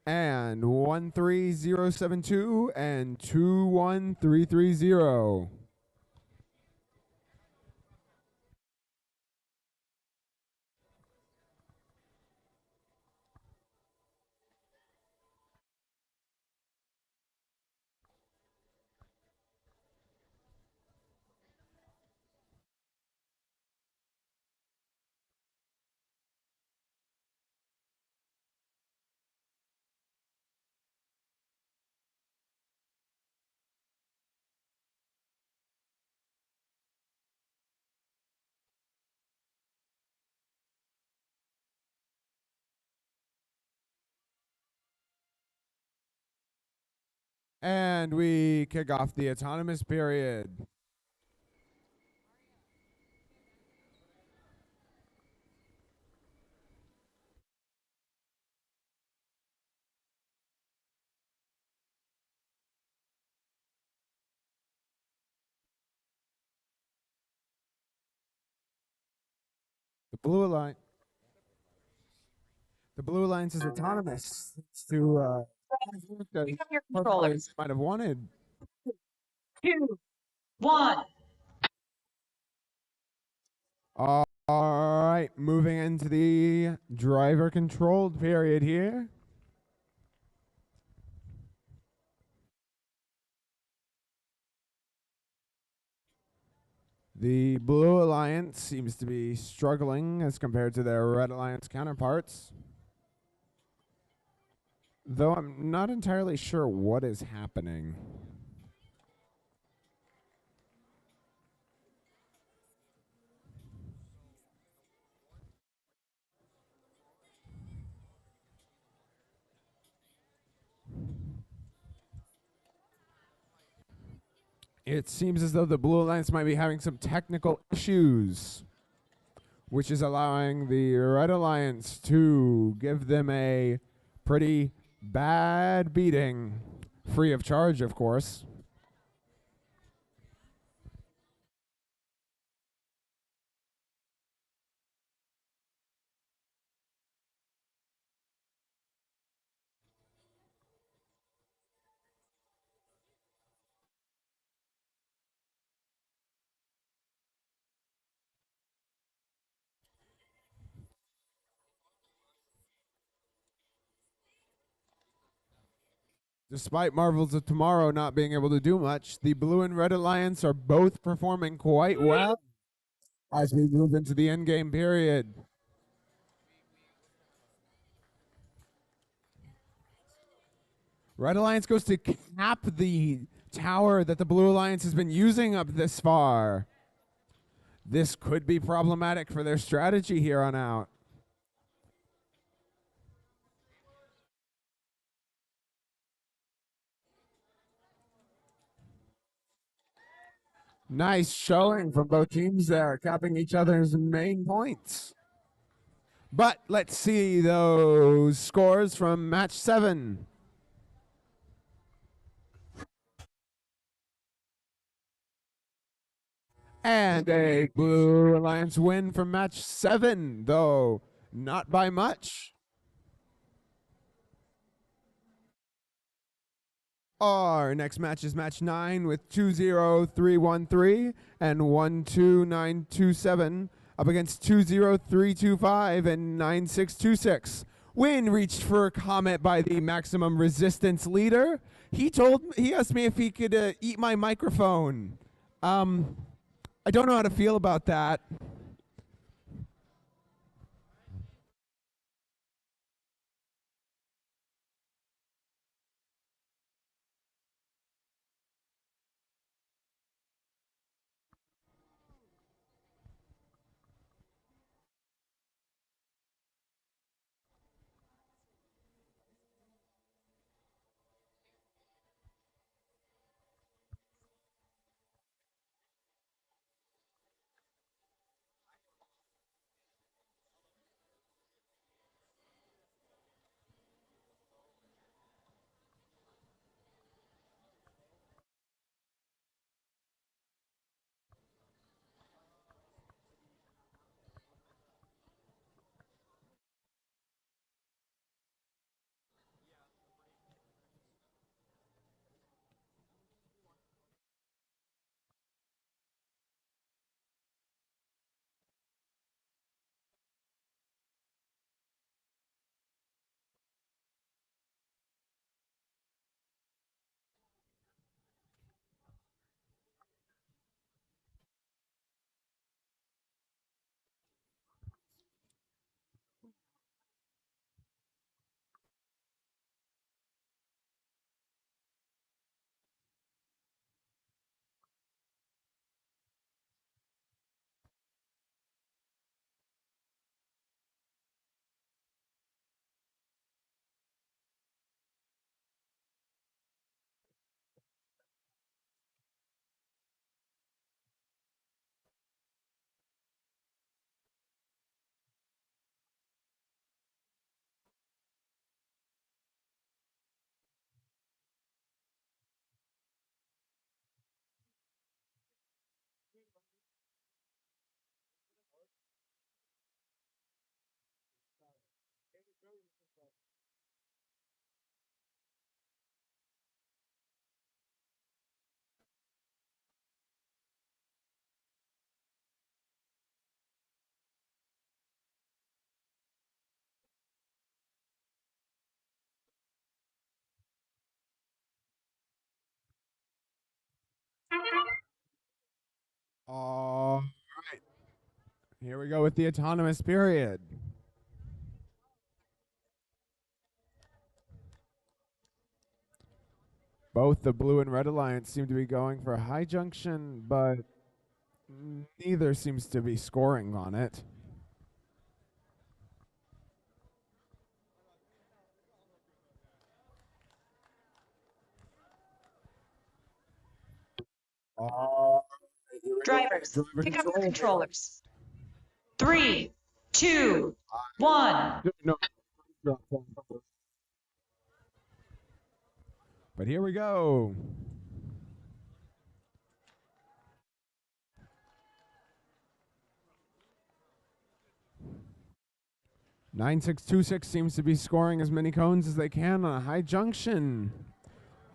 and 13072 and 21330. And we kick off the autonomous period. The Blue Alliance. The Blue Alliance is autonomous. It's to Pick up your controllers. might have wanted. 2, 1. All right, moving into the driver controlled period here. The Blue Alliance seems to be struggling as compared to their Red Alliance counterparts. Though I'm not entirely sure what is happening. It seems as though the Blue Alliance might be having some technical issues, which is allowing the Red Alliance to give them a pretty bad beating, free of charge, of course. Despite Marvels of Tomorrow not being able to do much, the Blue and Red Alliance are both performing quite well as we move into the endgame period. Red Alliance goes to cap the tower that the Blue Alliance has been using up this far. This could be problematic for their strategy here on out. Nice showing from both teams there, capping each other's main points. But let's see those scores from match 7. And a Blue Alliance win from match 7, though not by much. Our next match is match 9 with 20313 and 12927 up against 20325 and 9626. Win reached for a comment by the maximum resistance leader. He asked me if he could eat my microphone. I don't know how to feel about that. All right. Here we go with the autonomous period. Both the blue and red alliance seem to be going for a high junction, but neither seems to be scoring on it. Drivers, pick up your controllers. 3, 2, 1. But here we go. (9626) seems to be scoring as many cones as they can on a high junction.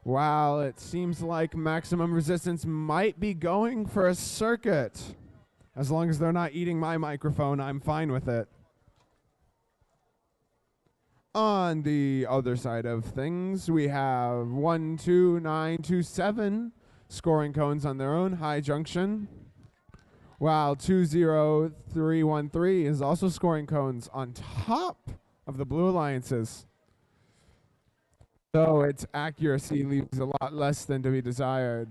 While it seems like maximum resistance might be going for a circuit. As long as they're not eating my microphone, I'm fine with it. On the other side of things, we have 12927 scoring cones on their own high junction, while 20313 is also scoring cones on top of the blue alliances. So its accuracy leaves a lot less than to be desired.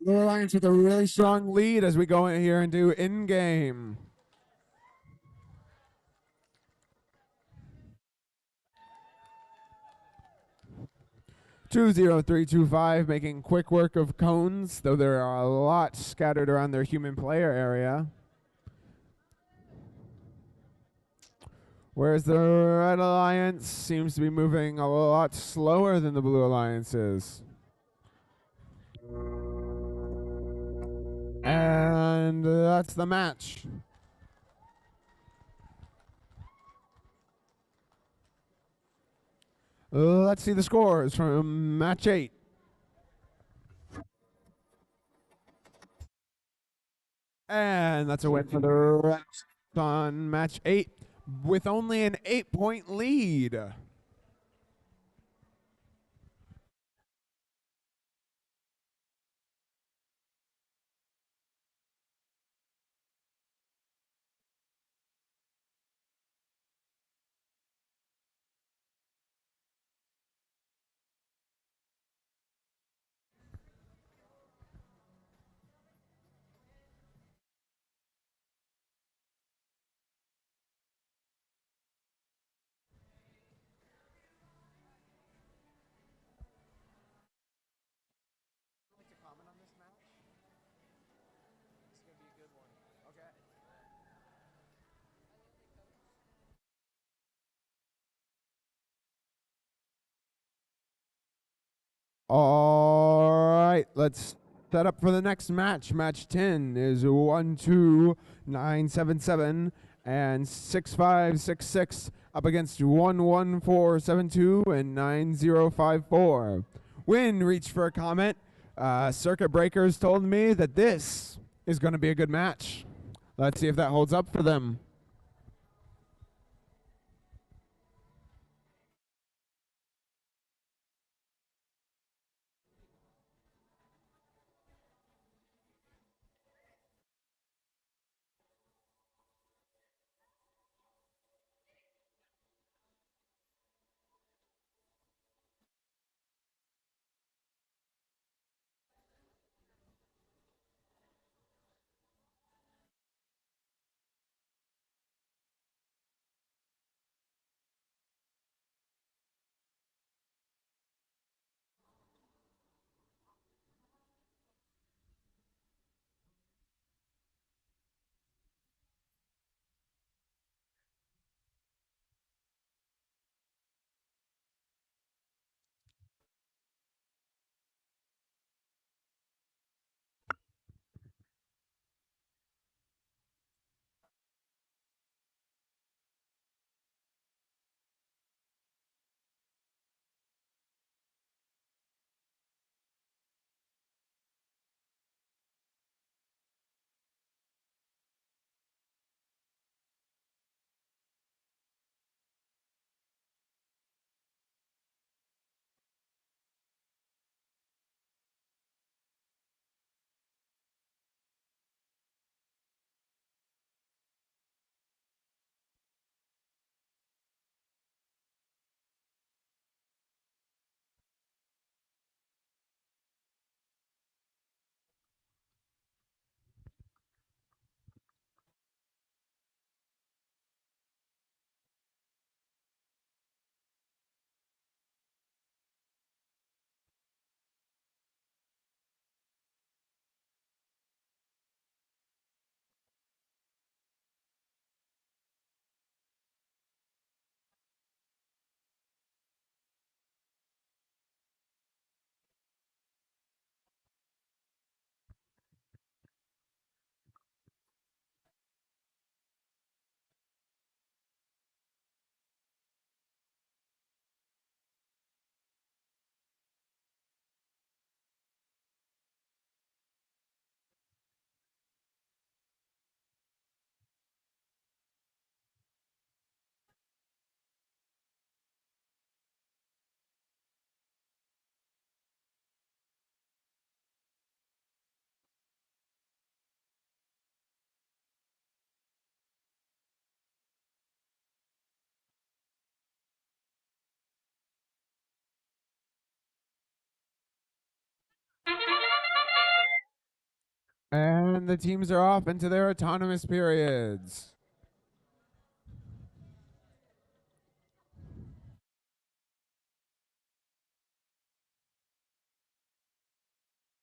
Blue Alliance with a really strong lead as we go in here and do in-game. (20325) making quick work of cones, though there are a lot scattered around their human player area. Whereas the Red Alliance seems to be moving a lot slower than the Blue Alliance is. And that's the match. Let's see the scores from match 8. And that's a win for the Reds on match 8 with only an 8-point lead. All right, let's set up for the next match. Match 10 is 12977 and 6566 up against 11472 and 9054. Win reached for a comment. Circuit Breakers told me that this is going to be a good match. Let's see if that holds up for them. And the teams are off into their autonomous periods.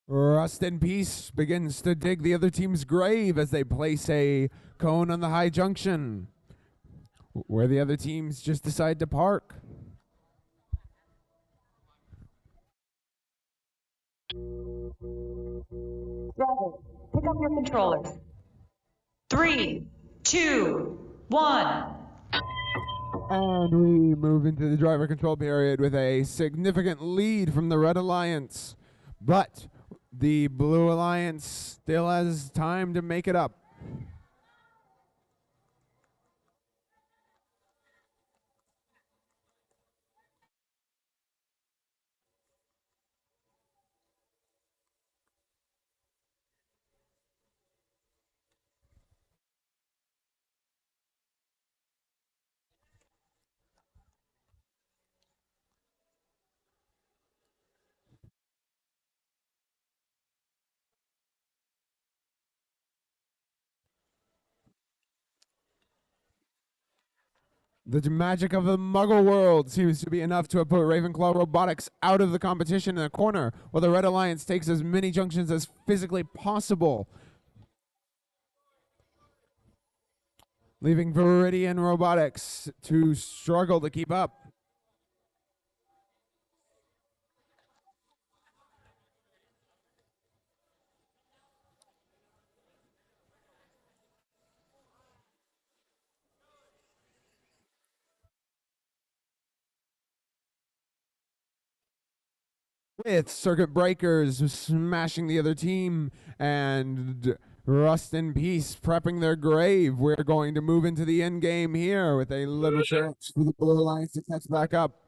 Rust in Peace begins to dig the other team's grave as they place a cone on the high junction, where the other teams just decide to park. Driver, pick up your controllers. 3, 2, 1. And we move into the driver control period with a significant lead from the Red Alliance. But the Blue Alliance still has time to make it up. The magic of the Muggle world seems to be enough to have put Ravenclaw Robotics out of the competition in a corner, while the Red Alliance takes as many junctions as physically possible, leaving Viridian Robotics to struggle to keep up. With circuit breakers smashing the other team and Rust in Peace prepping their grave, we're going to move into the end game here with a little chance for the Blue Alliance to catch back up.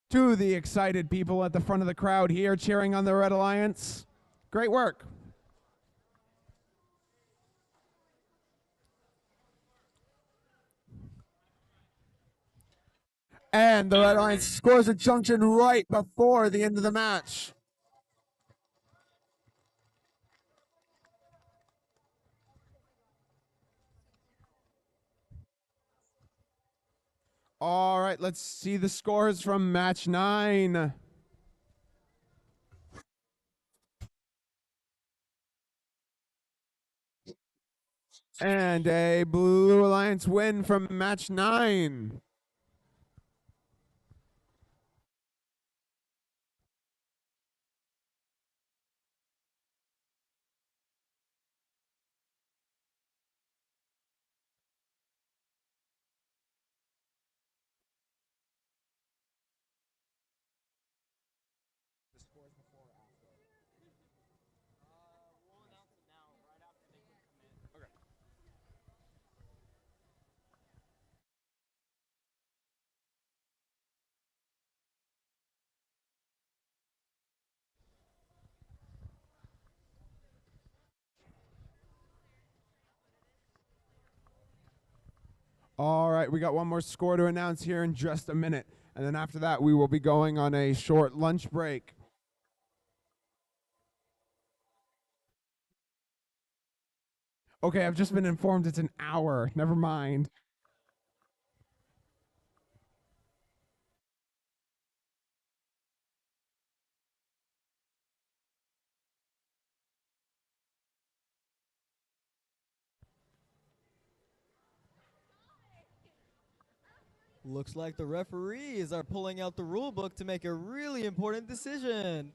To the excited people at the front of the crowd here cheering on the Red Alliance, great work. And the Red Alliance scores a junction right before the end of the match. All right, let's see the scores from match 9. And a Blue Alliance win from match 9. All right, we got one more score to announce here in just a minute. And then after that, we will be going on a short lunch break. Okay, I've just been informed it's an hour. Never mind. Looks like the referees are pulling out the rule book to make a really important decision.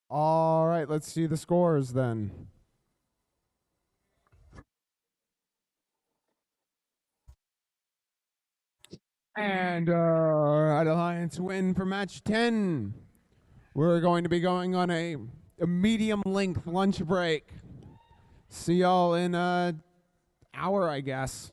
All right, let's see the scores then. And Red Alliance win for match 10. We're going to be going on a medium length lunch break. See y'all in an hour, I guess.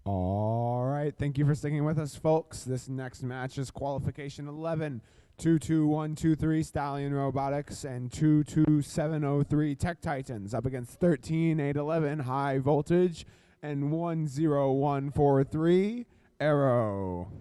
All right, thank you for sticking with us, folks. This next match is Qualification 11, 22123 Stallion Robotics and 22703 Tech Titans up against 13811 High Voltage and 10143 Arrow.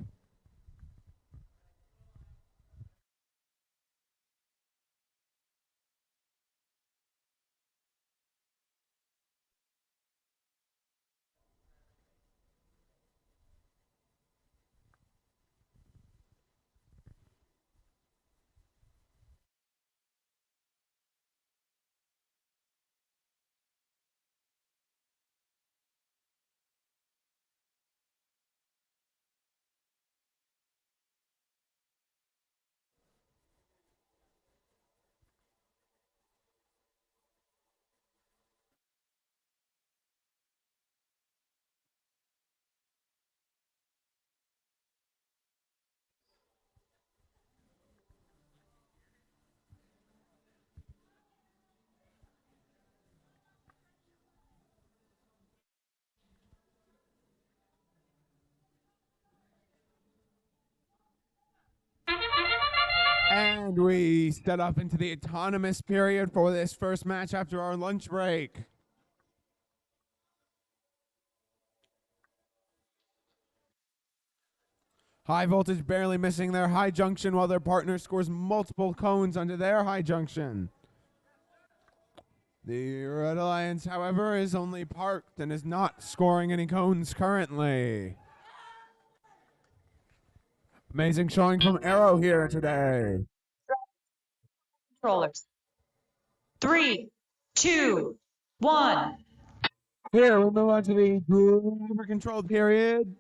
And we set up into the autonomous period for this first match after our lunch break. High Voltage barely missing their high junction while their partner scores multiple cones onto their high junction. The Red Alliance, however, is only parked and is not scoring any cones currently. Amazing showing from Arrow here today. Controllers. 3, 2, 1. Here, we'll move on to the driver controlled period.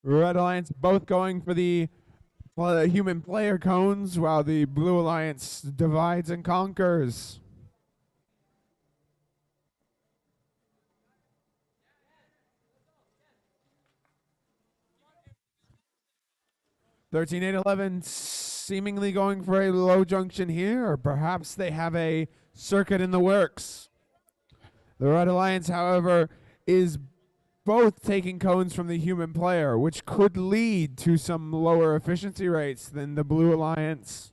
Red Alliance both going for the human player cones, while the Blue Alliance divides and conquers. $13,811 seemingly going for a low junction here, or perhaps they have a circuit in the works. The Red Alliance, however, is both taking cones from the human player, which could lead to some lower efficiency rates than the Blue Alliance.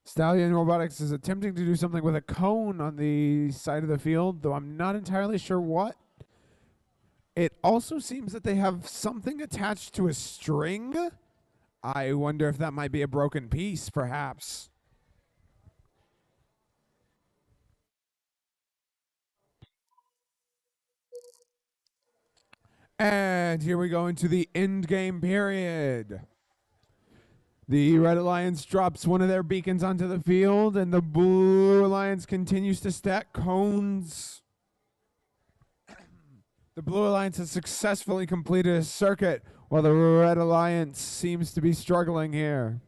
Stallion Robotics is attempting to do something with a cone on the side of the field, though I'm not entirely sure what. It also seems that they have something attached to a string. I wonder if that might be a broken piece, perhaps. And here we go into the end game period. The Red Alliance drops one of their beacons onto the field, and the Blue Alliance continues to stack cones. The Blue Alliance has successfully completed a circuit, while the Red Alliance seems to be struggling here.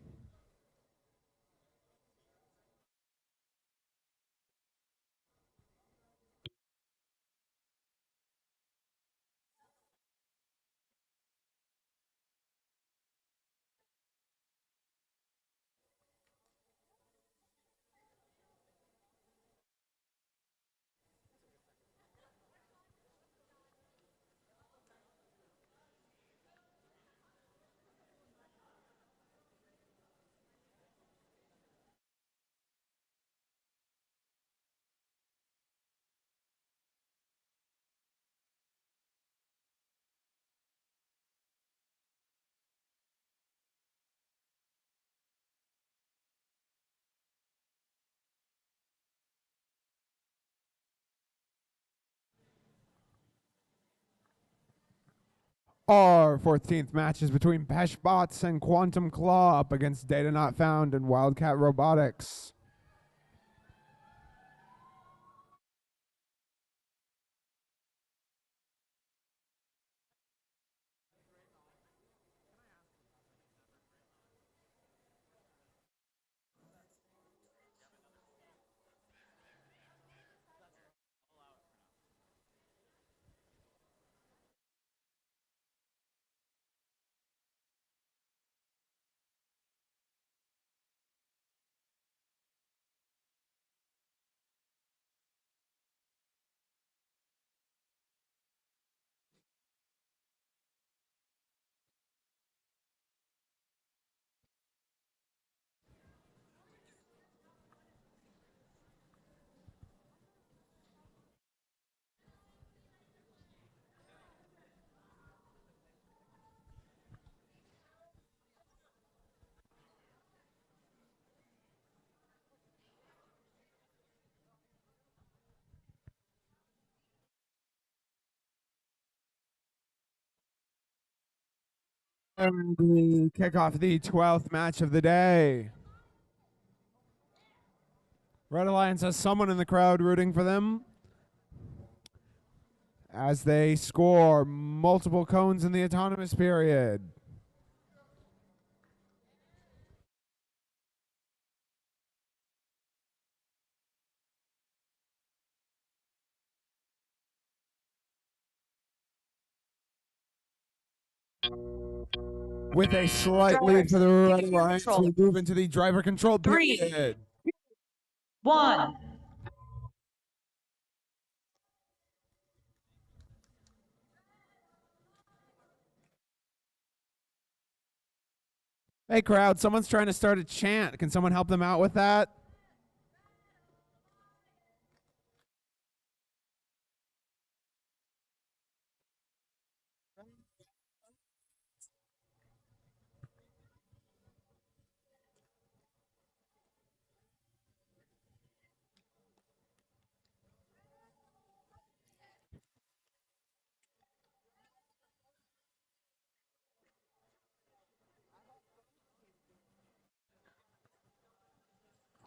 Our 14th match is between Peshbots and Quantum Claw up against Data Not Found and Wildcat Robotics. And we kick off the 12th match of the day. Red Alliance has someone in the crowd rooting for them as they score multiple cones in the autonomous period. With a slight lead for the Red Alliance, we move into the driver control period. 3, 1. Hey crowd, someone's trying to start a chant. Can someone help them out with that?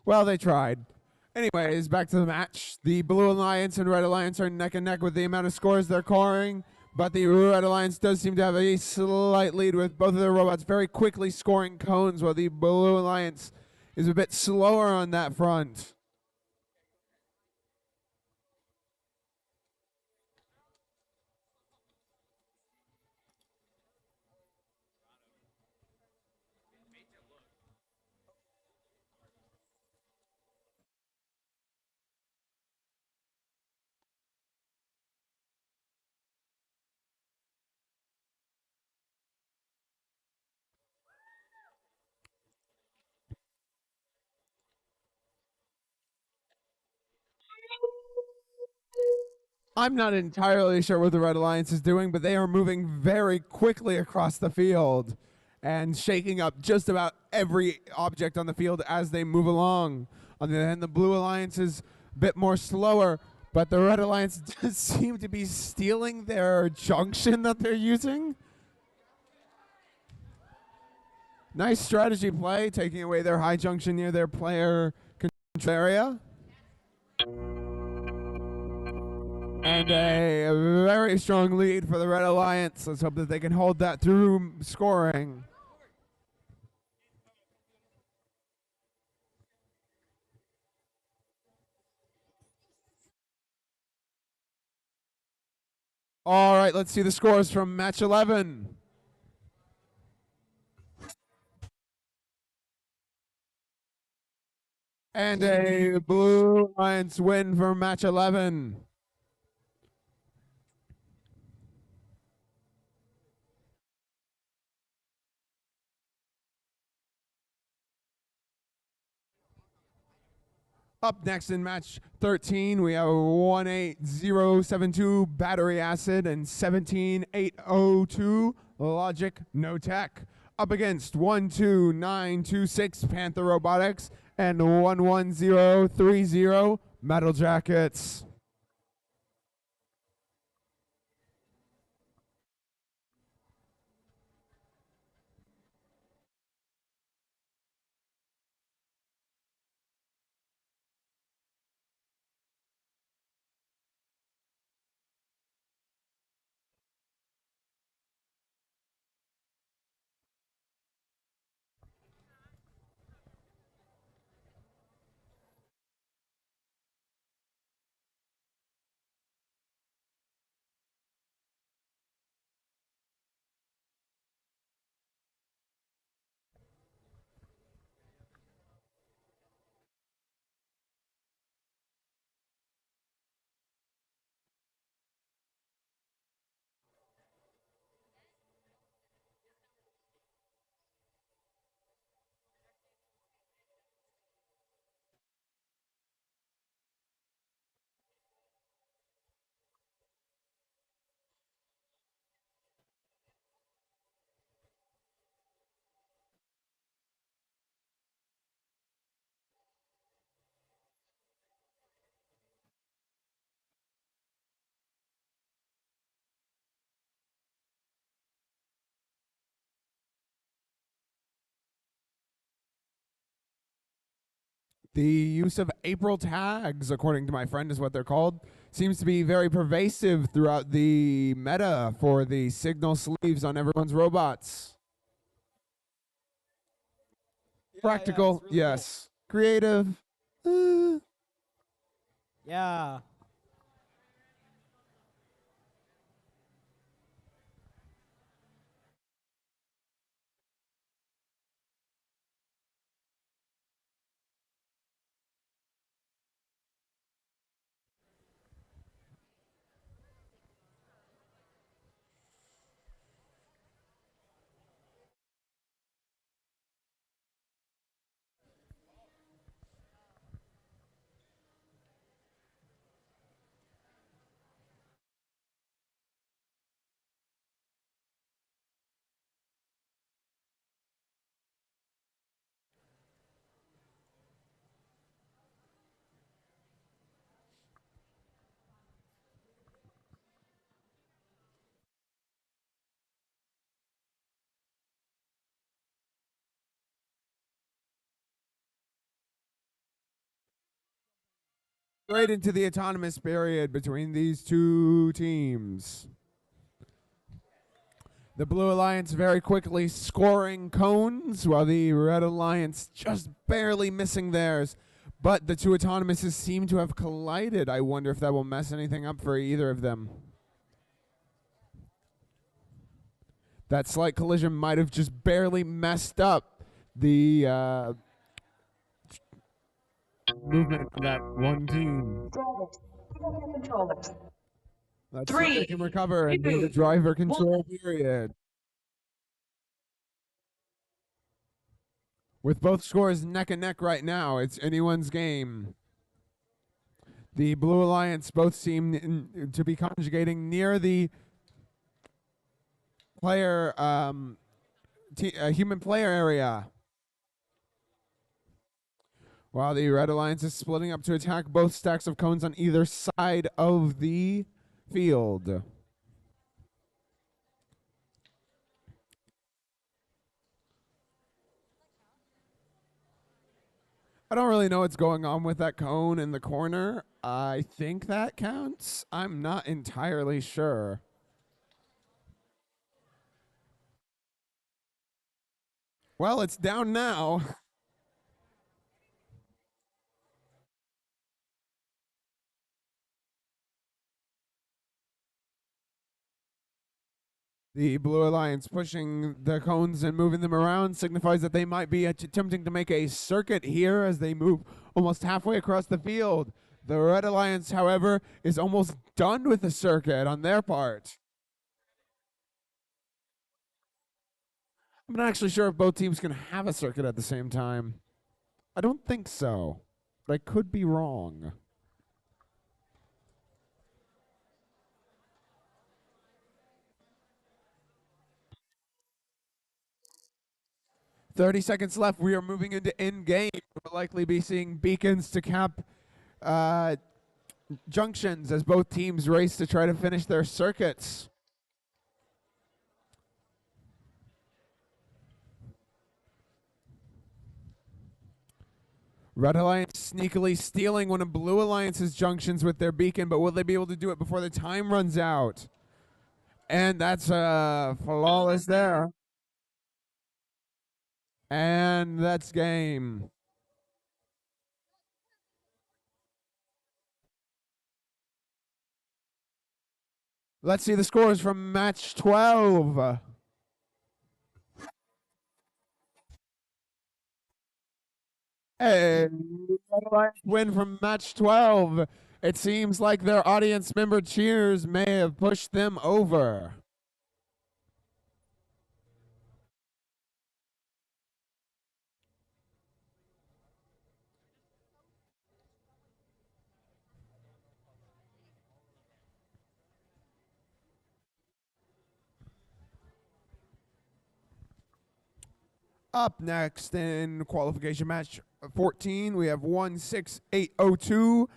Well, they tried. Anyways, back to the match. The Blue Alliance and Red Alliance are neck and neck with the amount of scores they're scoring, but the Red Alliance does seem to have a slight lead with both of their robots very quickly scoring cones, while the Blue Alliance is a bit slower on that front. I'm not entirely sure what the Red Alliance is doing, but they are moving very quickly across the field and shaking up just about every object on the field as they move along. On the other hand, the Blue Alliance is a bit more slower, but the Red Alliance does seem to be stealing their junction that they're using. Nice strategy play, taking away their high junction near their player control area. And a very strong lead for the Red Alliance. Let's hope that they can hold that through scoring. All right, let's see the scores from match 11. And a Blue Alliance win for match 11. Up next in match 13, we have 18072 Battery Acid and 17802 Logic No Tech. Up against 12926 Panther Robotics and 11030 Metal Jackets. The use of April tags, according to my friend, is what they're called, seems to be very pervasive throughout the meta for the signal sleeves on everyone's robots. Practical, really yes. Creative, Yeah. straight into the autonomous period between these two teams. The Blue Alliance very quickly scoring cones, while the Red Alliance just barely missing theirs. But the two autonomouses seem to have collided. I wonder if that will mess anything up for either of them. That slight collision might have just barely messed up the movement of that one team. Let's see if they can recover and do the driver control period. With both scores neck and neck right now, it's anyone's game. The Blue Alliance both seem to be conjugating near the player, human player area, while the Red Alliance is splitting up to attack both stacks of cones on either side of the field. I don't really know what's going on with that cone in the corner. I think that counts. I'm not entirely sure. Well, it's down now. The Blue Alliance pushing the cones and moving them around signifies that they might be attempting to make a circuit here as they move almost halfway across the field. The Red Alliance, however, is almost done with the circuit on their part. I'm not actually sure if both teams can have a circuit at the same time. I don't think so, but I could be wrong. $30 left. We are moving into in-game. We'll likely be seeing beacons to cap junctions as both teams race to try to finish their circuits. Red Alliance sneakily stealing one of Blue Alliance's junctions with their beacon, but will they be able to do it before the time runs out? And that's flawless there. And that's game. Let's see the scores from match 12. Hey, win from match 12. It seems like their audience member cheers may have pushed them over. Up next in qualification match 14, we have 16802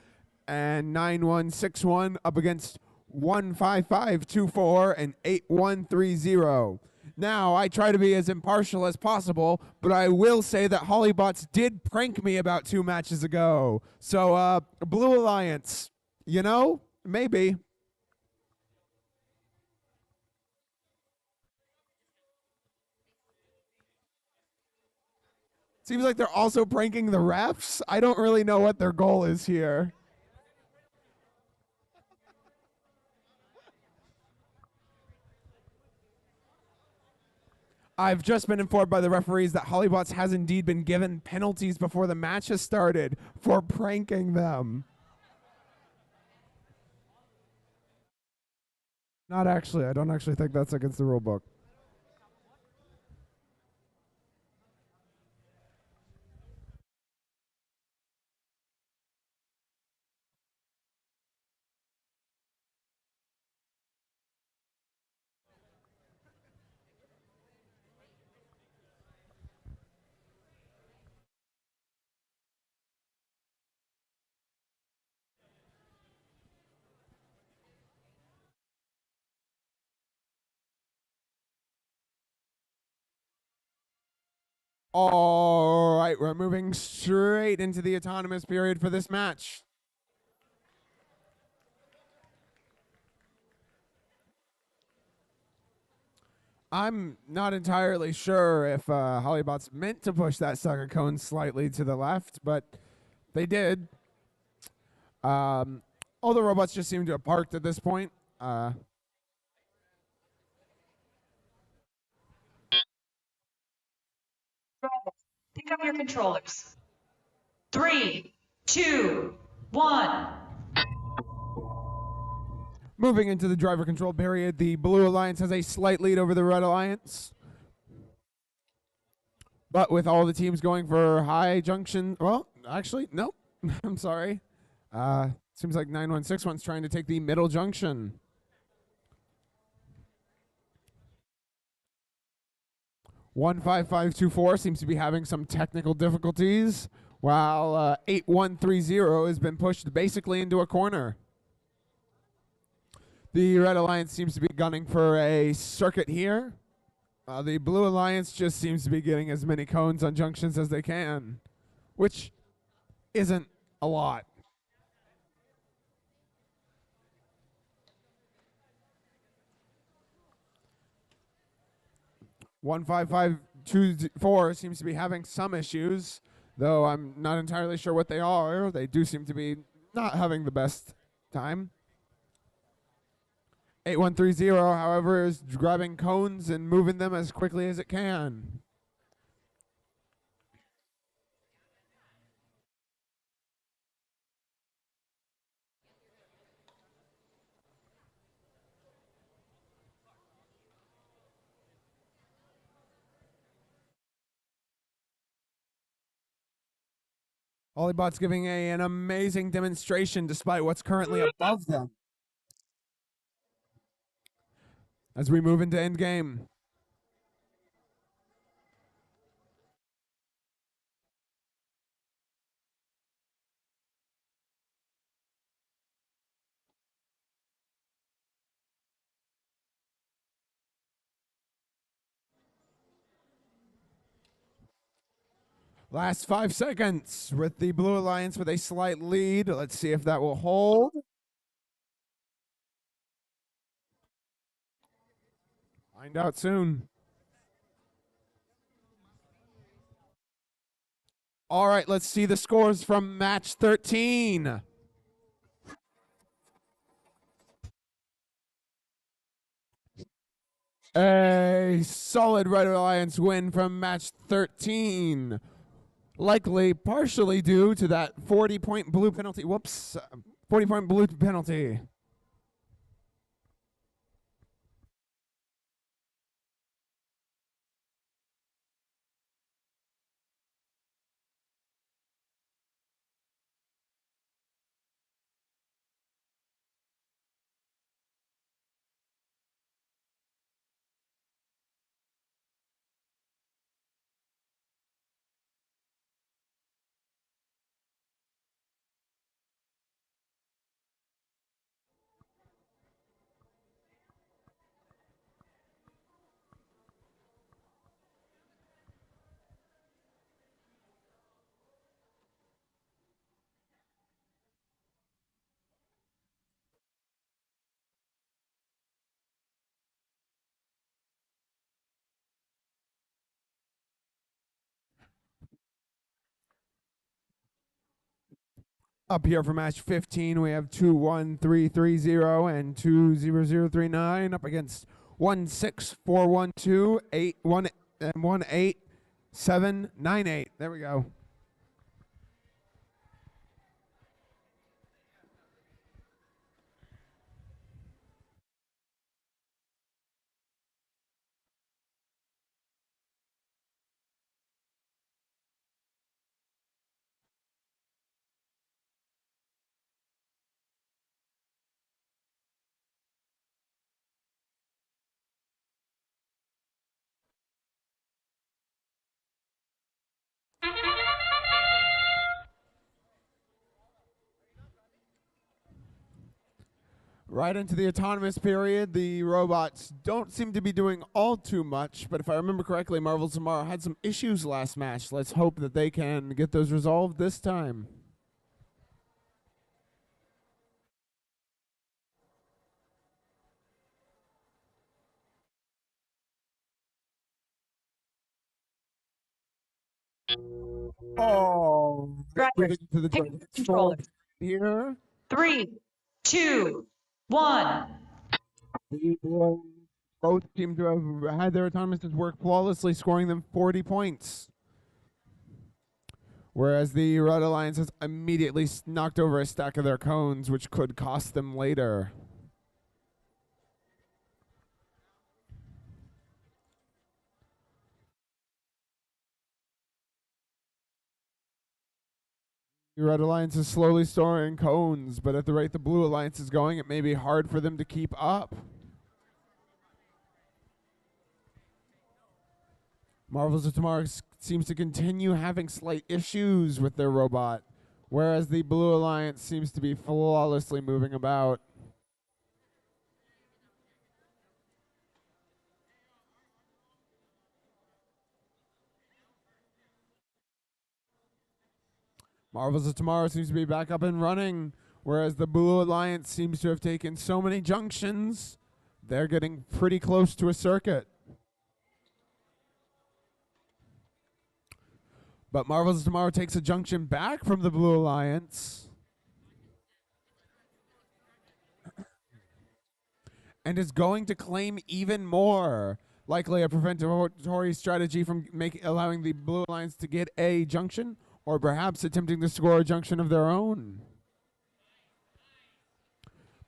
and 9161 up against 15524 and 8130. Now, I try to be as impartial as possible, but I will say that Hollybots did prank me about 2 matches ago. So, Blue Alliance, you know, maybe. Seems like they're also pranking the refs. I don't really know what their goal is here. I've just been informed by the referees that Hollybots has indeed been given penalties before the match has started for pranking them. Not actually. I don't actually think that's against the rule book. All right, we're moving straight into the autonomous period for this match. I'm not entirely sure if Hollybots meant to push that sucker cone slightly to the left, but they did. All the robots just seem to have parked at this point. Pick up your controllers. 3, 2, 1. Moving into the driver control period, the Blue Alliance has a slight lead over the Red Alliance. But with all the teams going for high junction, well, actually, nope. I'm sorry. Seems like 9161's trying to take the middle junction. (15524) seems to be having some technical difficulties, while 8130 has been pushed basically into a corner. The Red Alliance seems to be gunning for a circuit here. The Blue Alliance just seems to be getting as many cones on junctions as they can, which isn't a lot. (15524) seems to be having some issues, though I'm not entirely sure what they are. They do seem to be not having the best time. 8130, however, is grabbing cones and moving them as quickly as it can. Hollybot's giving an amazing demonstration despite what's currently above them. As we move into endgame. Last 5 seconds with the Blue Alliance with a slight lead. Let's see if that will hold. Find out soon. All right, let's see the scores from match 13. A solid Red Alliance win from match 13. Likely partially due to that 40-point blue penalty. Whoops. 40-point blue penalty. Up here for match 15, we have 21330 and 20039 up against 16412, 81 and 18798. There we go. Right into the autonomous period, the robots don't seem to be doing all too much, but if I remember correctly, Marvel Tomorrow had some issues last match. Let's hope that they can get those resolved this time. Oh, Drivers, to the pick controllers. here. 3, 2, 1. Both seem to have had their autonomous work flawlessly, scoring them 40 points. Whereas the Red Alliance has immediately knocked over a stack of their cones, which could cost them later. The Red Alliance is slowly storing cones, but at the rate the Blue Alliance is going, it may be hard for them to keep up. Marvels of Tomorrow seems to continue having slight issues with their robot, whereas the Blue Alliance seems to be flawlessly moving about. Marvels of Tomorrow seems to be back up and running, whereas the Blue Alliance seems to have taken so many junctions, they're getting pretty close to a circuit. But Marvels of Tomorrow takes a junction back from the Blue Alliance and is going to claim even more. Likely a preventatory strategy from allowing the Blue Alliance to get a junction, or perhaps attempting to score a junction of their own.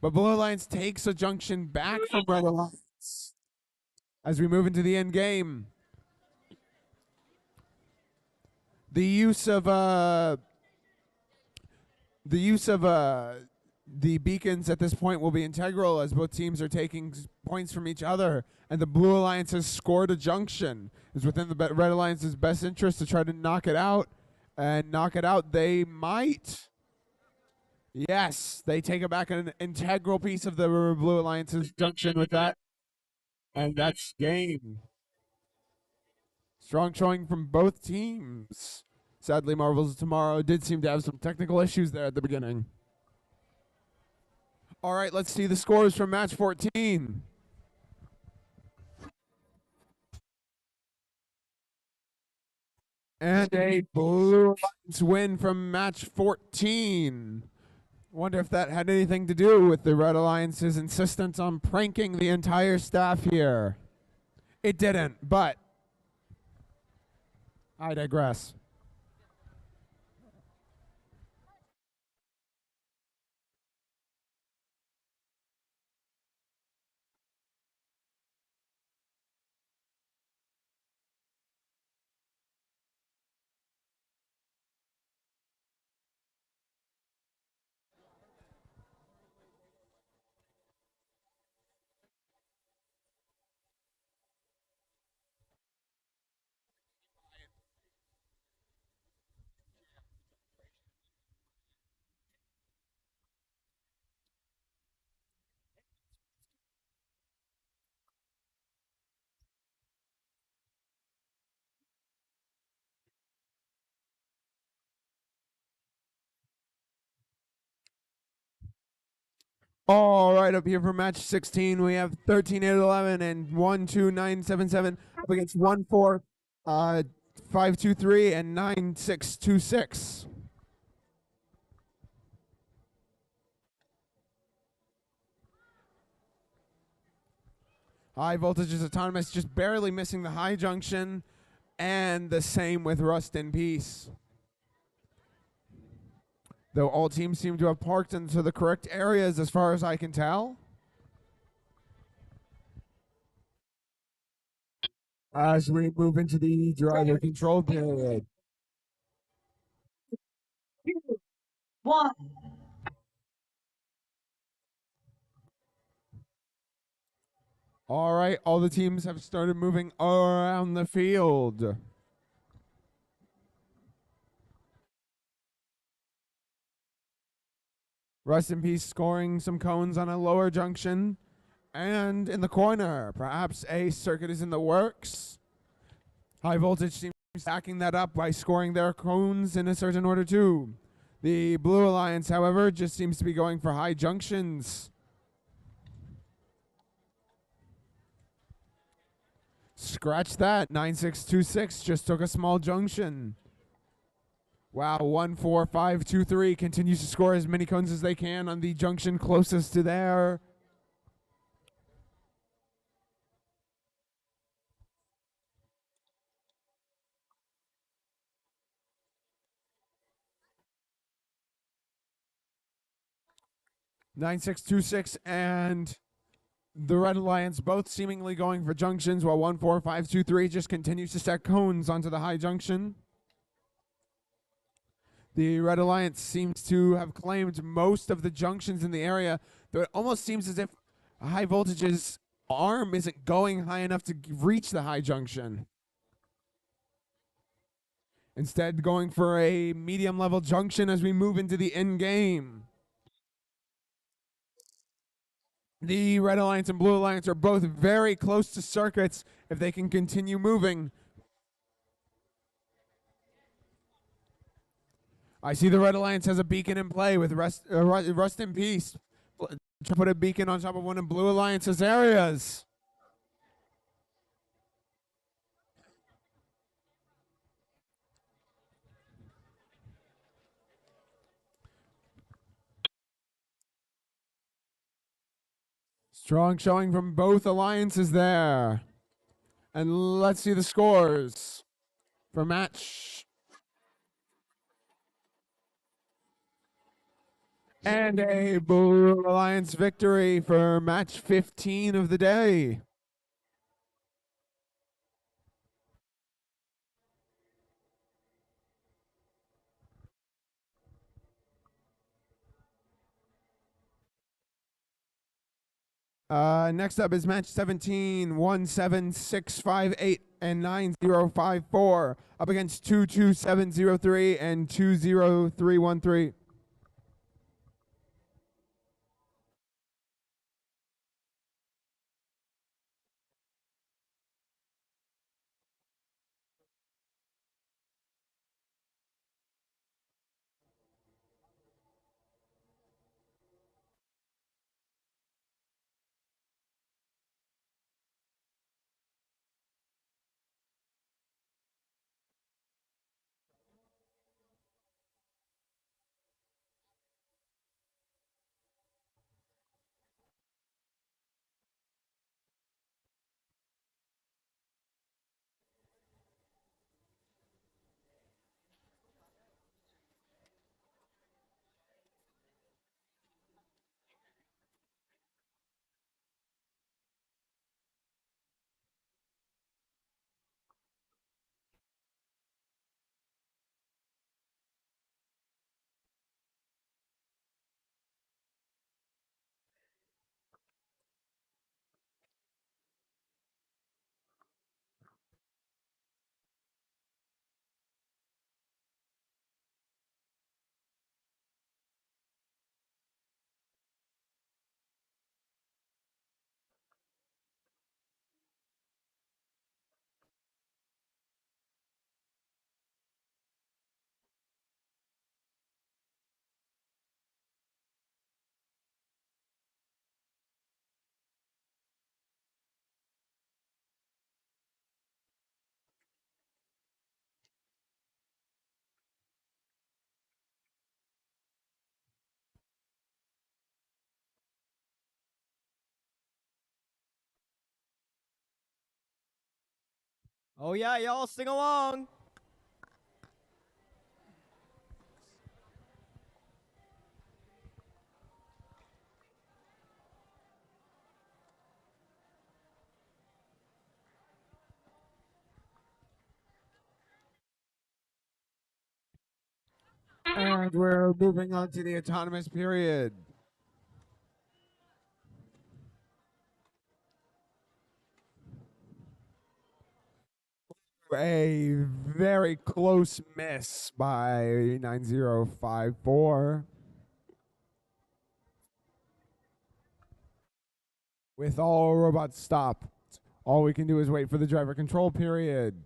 But Blue Alliance takes a junction back from Red Alliance as we move into the end game. The use of the beacons at this point will be integral, as both teams are taking points from each other, and the Blue Alliance has scored a junction. It's within the Red Alliance's best interest to try to knock it out, and knock it out they might. Yes, they take it back an integral piece of the Blue Alliance's junction with that, and that's game. Strong showing from both teams. Sadly, Marvels of Tomorrow did seem to have some technical issues there at the beginning. All right, let's see the scores from match 14. And a Blue Alliance win from match 14. Wonder if that had anything to do with the Red Alliance's insistence on pranking the entire staff here. It didn't, but I digress. All right, up here for match 16, we have 13-8-11 and 1-2-9-7-7 up against 1-4-5-2-3 and 9-6-2-6. High voltage is autonomous, just barely missing the high junction, and the same with Rust in Peace. Though all teams seem to have parked into the correct areas as far as I can tell. As we move into the driver control period. 1. All right, all the teams have started moving around the field. Rust in Peace scoring some cones on a lower junction. And in the corner, perhaps a circuit is in the works. High voltage seems stacking that up by scoring their cones in a certain order too. The Blue Alliance, however, just seems to be going for high junctions. Scratch that. 9626 just took a small junction. Wow, 14523 continues to score as many cones as they can on the junction closest to there. (9626) and the Red Alliance both seemingly going for junctions, while 14523 just continues to stack cones onto the high junction. The Red Alliance seems to have claimed most of the junctions in the area, though it almost seems as if High Voltage's arm isn't going high enough to reach the high junction. Instead, going for a medium level junction as we move into the end game. The Red Alliance and Blue Alliance are both very close to circuits if they can continue moving. I see the Red Alliance has a beacon in play with Rust in Peace. To put a beacon on top of one of Blue Alliance's areas. Strong showing from both alliances there. And let's see the scores for match. And a Blue Alliance victory for match 15 of the day. Next up is match 17, 17658 and 9054 up against 22703 and 20313. Oh yeah, y'all sing along. And we're moving on to the autonomous period. A very close miss by 9054. With all robots stopped, all we can do is wait for the driver control period.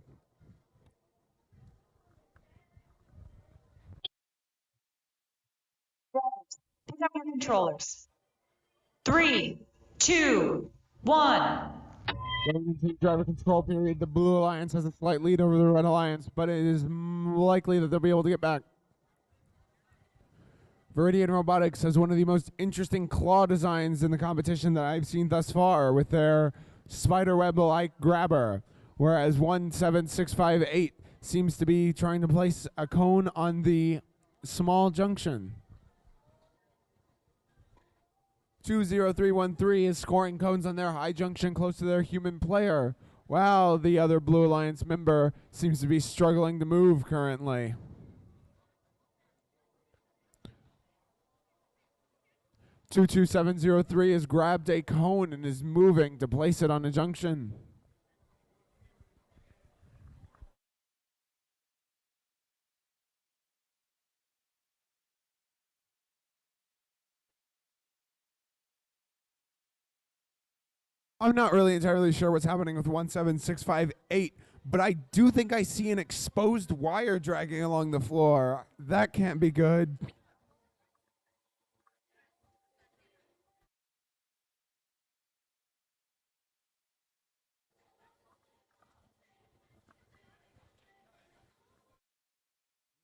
Pick up your controllers. 3, 2, 1. Going into the driver control period, the Blue Alliance has a slight lead over the Red Alliance, but it is likely that they'll be able to get back. Viridian Robotics has one of the most interesting claw designs in the competition that I've seen thus far with their spiderweb-like grabber, whereas 17658 seems to be trying to place a cone on the small junction. 20313 is scoring cones on their high junction close to their human player, while the other Blue Alliance member seems to be struggling to move currently. 22703 has grabbed a cone and is moving to place it on a junction. I'm not really entirely sure what's happening with 17658, but I do think I see an exposed wire dragging along the floor. That can't be good.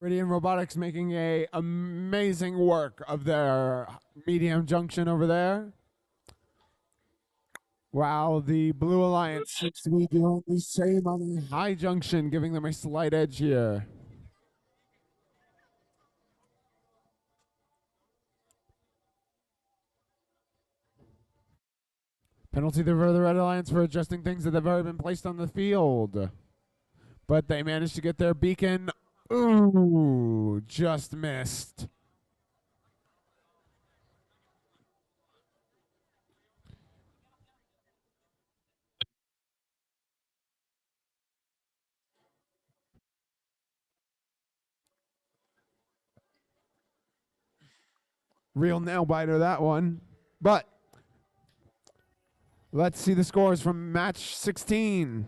Viridian Robotics making a amazing work of their medium junction over there. Wow, the Blue Alliance seems to be doing the same on the high junction, giving them a slight edge here. Penalty for the Red Alliance for adjusting things that have already been placed on the field. But they managed to get their beacon. Ooh, just missed. Real nail biter, that one. But let's see the scores from match 16.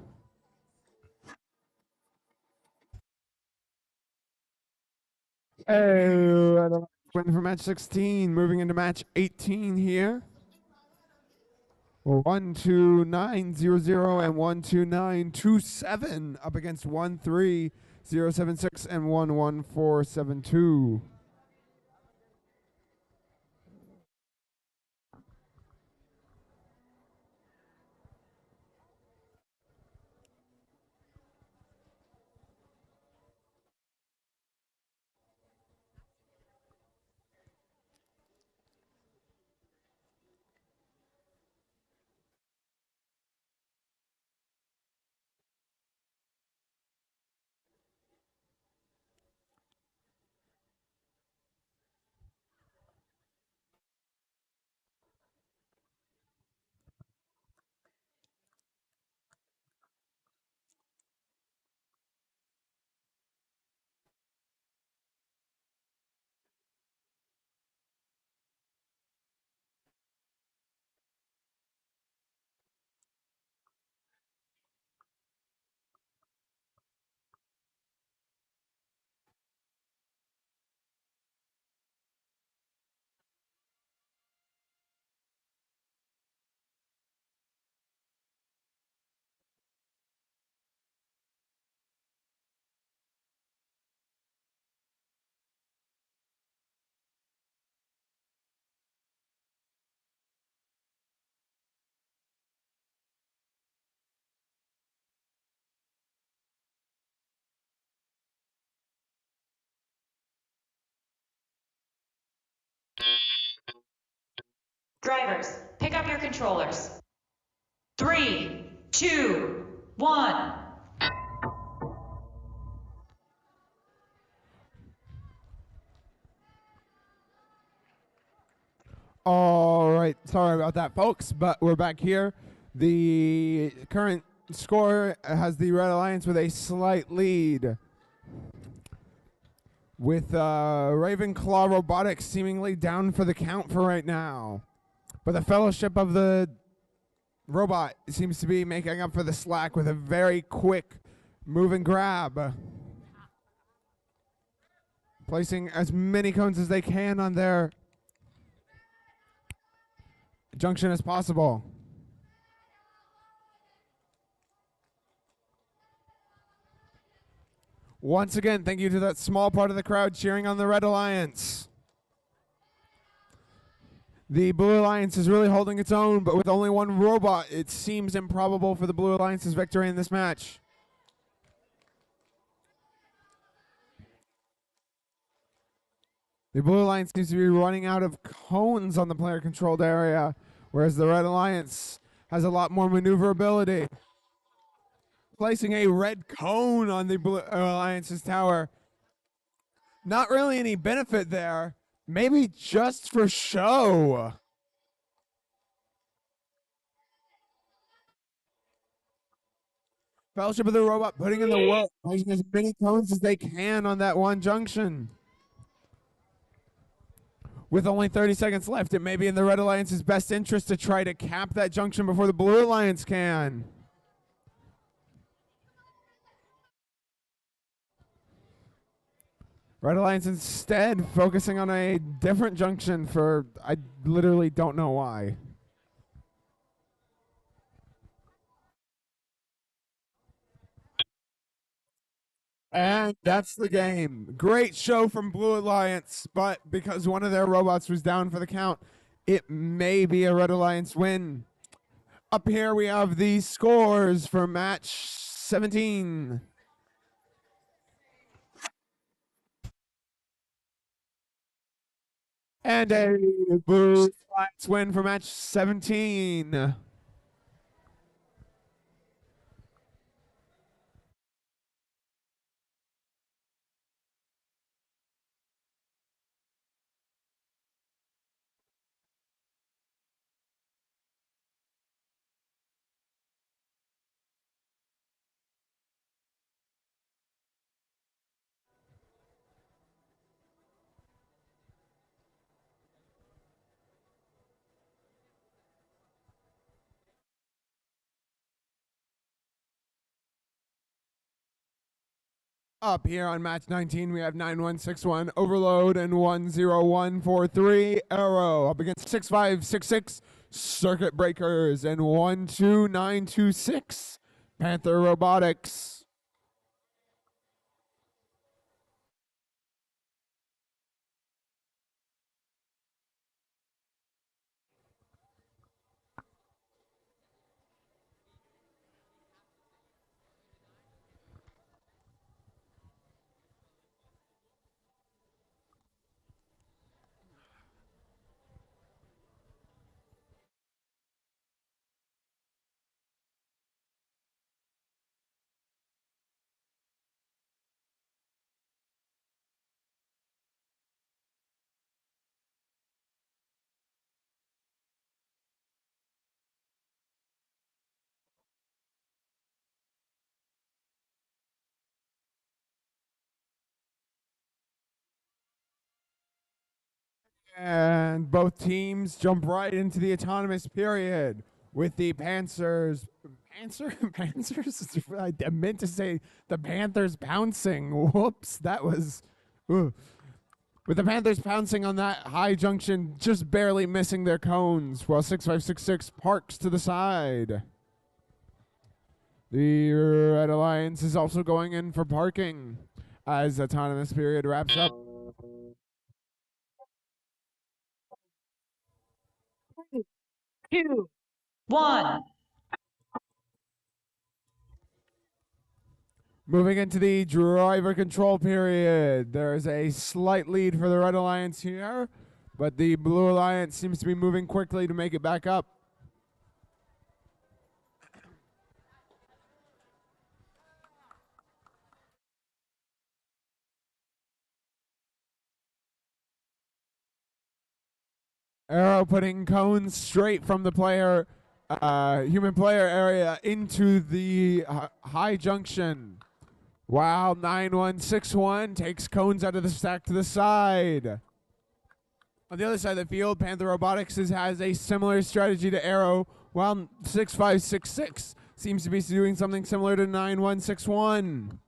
Hey, win for match 16. Moving into match 18 here. 12900 and 12927 up against 13076 and 11472. Drivers, pick up your controllers. 3, 2, 1. All right, sorry about that, folks, but we're back here. The current score has the Red Alliance with a slight lead, with Ravenclaw Robotics seemingly down for the count for right now. But the Fellowship of the Robot seems to be making up for the slack with a very quick move and grab, placing as many cones as they can on their junction as possible. Once again, thank you to that small part of the crowd cheering on the Red Alliance. The Blue Alliance is really holding its own, but with only one robot, it seems improbable for the Blue Alliance's victory in this match. The Blue Alliance seems to be running out of cones on the player-controlled area, whereas the Red Alliance has a lot more maneuverability. Placing a red cone on the Blue Alliance's tower. Not really any benefit there. Maybe just for show. Fellowship of the Robot putting in the work, placing as many cones as they can on that one junction. With only 30 seconds left, it may be in the Red Alliance's best interest to try to cap that junction before the Blue Alliance can. Red Alliance instead focusing on a different junction for, I literally don't know why. And that's the game. Great show from Blue Alliance, but because one of their robots was down for the count, it may be a Red Alliance win. Up here we have the scores for match 17. And a Blue Alliance win for match 17. Up here on match 19, we have 9161 Overload and 10143 Arrow up against 6566 Circuit Breakers and 12926 Panther Robotics. And both teams jump right into the autonomous period with the Panthers. Panthers? I meant to say the Panthers pouncing. Whoops, that was. With the Panthers pouncing on that high junction, just barely missing their cones, while 6566 parks to the side. The Red Alliance is also going in for parking as autonomous period wraps up. 2, 1. Moving into the driver control period, there's a slight lead for the Red Alliance here, but the Blue Alliance seems to be moving quickly to make it back up. Arrow putting cones straight from the player, human player area into the high junction. Wow, 9161 takes cones out of the stack to the side. On the other side of the field, Panther Robotics has a similar strategy to Arrow, while 6566 seems to be doing something similar to 9161.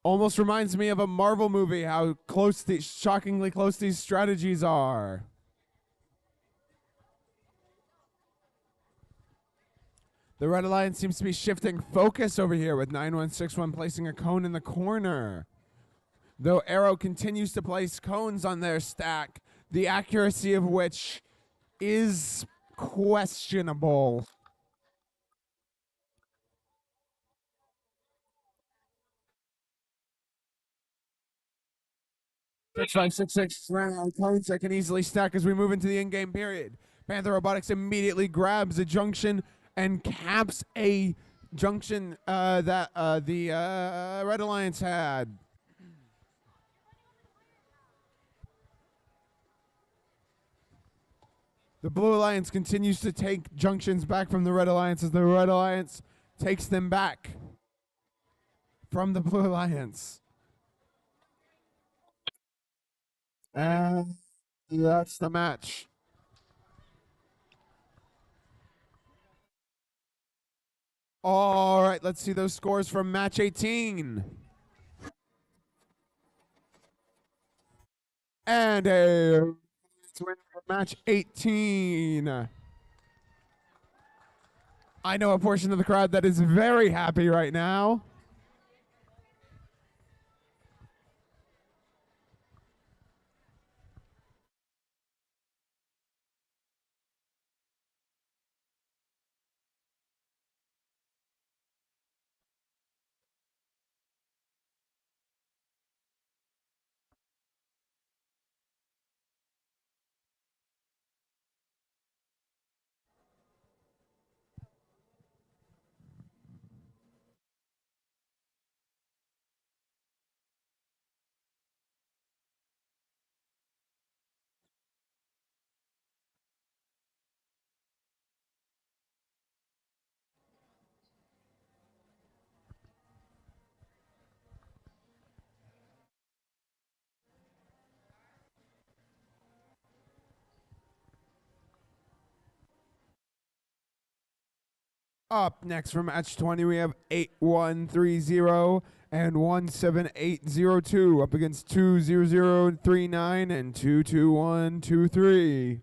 Almost reminds me of a Marvel movie, how close shockingly close these strategies are. The Red Alliance seems to be shifting focus over here with 9161 placing a cone in the corner. Though Arrow continues to place cones on their stack, the accuracy of which is questionable. Six five six six cones that can easily stack as we move into the in-game period. Panther Robotics immediately grabs a junction and caps a junction that the Red Alliance had. The Blue Alliance continues to take junctions back from the Red Alliance as the Red Alliance takes them back from the Blue Alliance. And that's the match. All right, let's see those scores from match 18. And a win for match 18. I know a portion of the crowd that is very happy right now. Up next for match 20, we have 8130 and 17802 up against 20039 and 22123.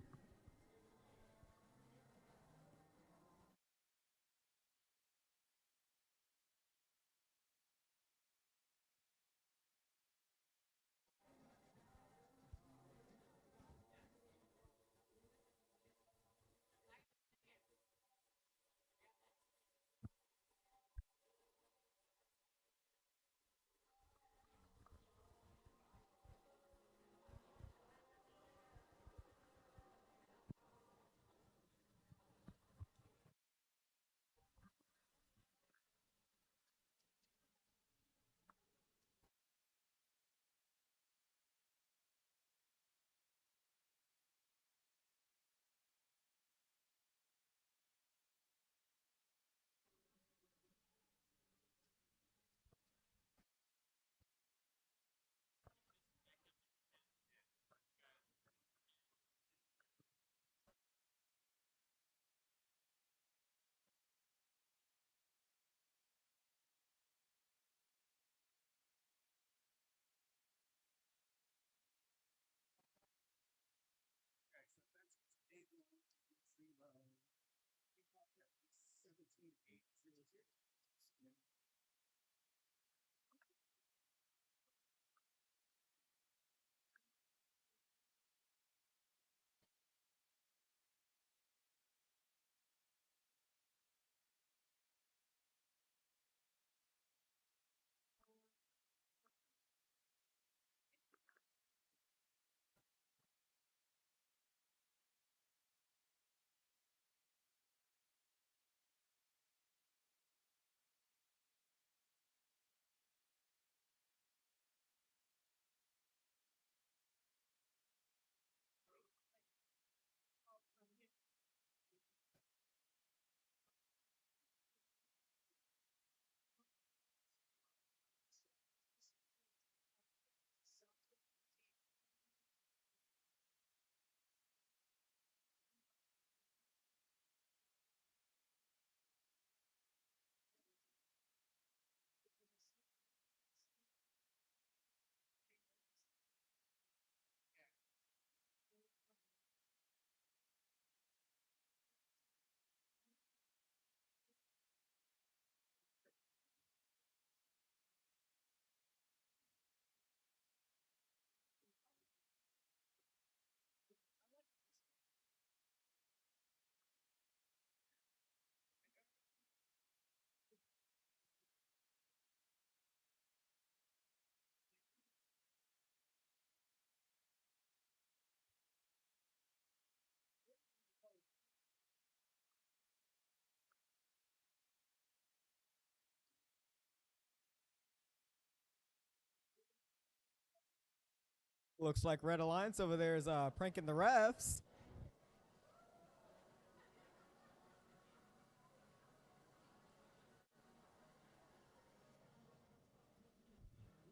Looks like Red Alliance over there is pranking the refs.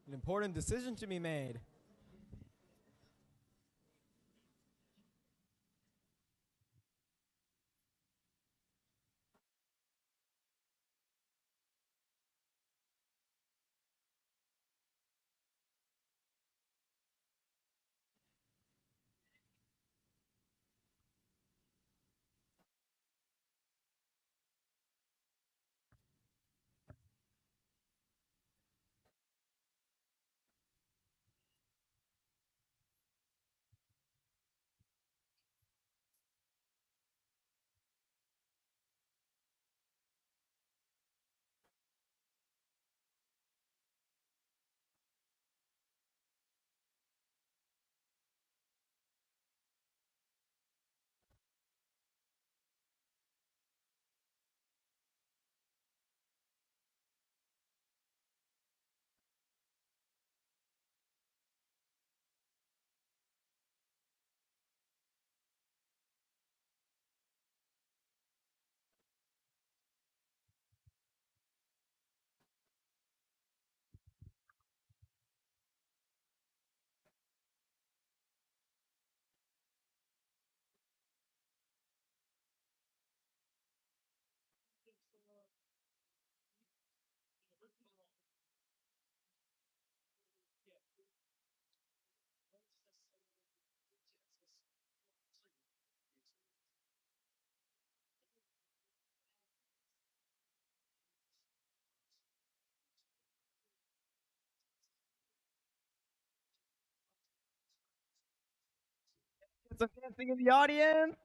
An important decision to be made. Get some dancing in the audience.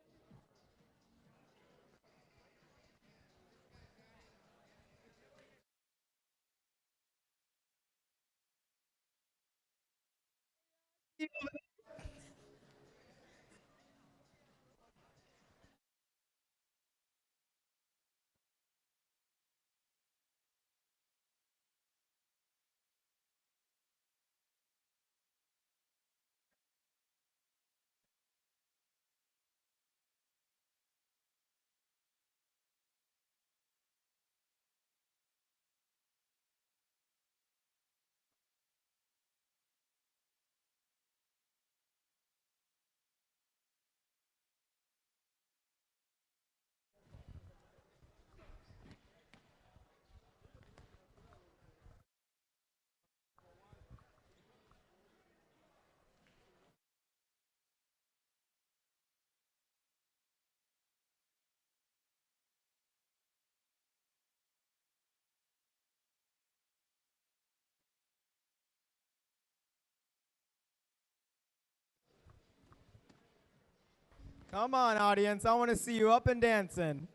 Come on, audience. I want to see you up and dancing.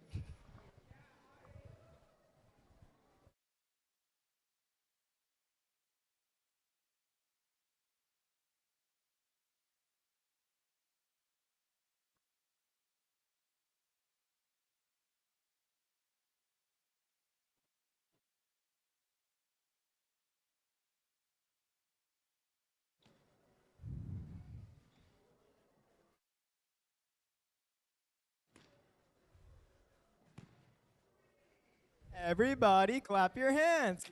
Everybody clap your hands.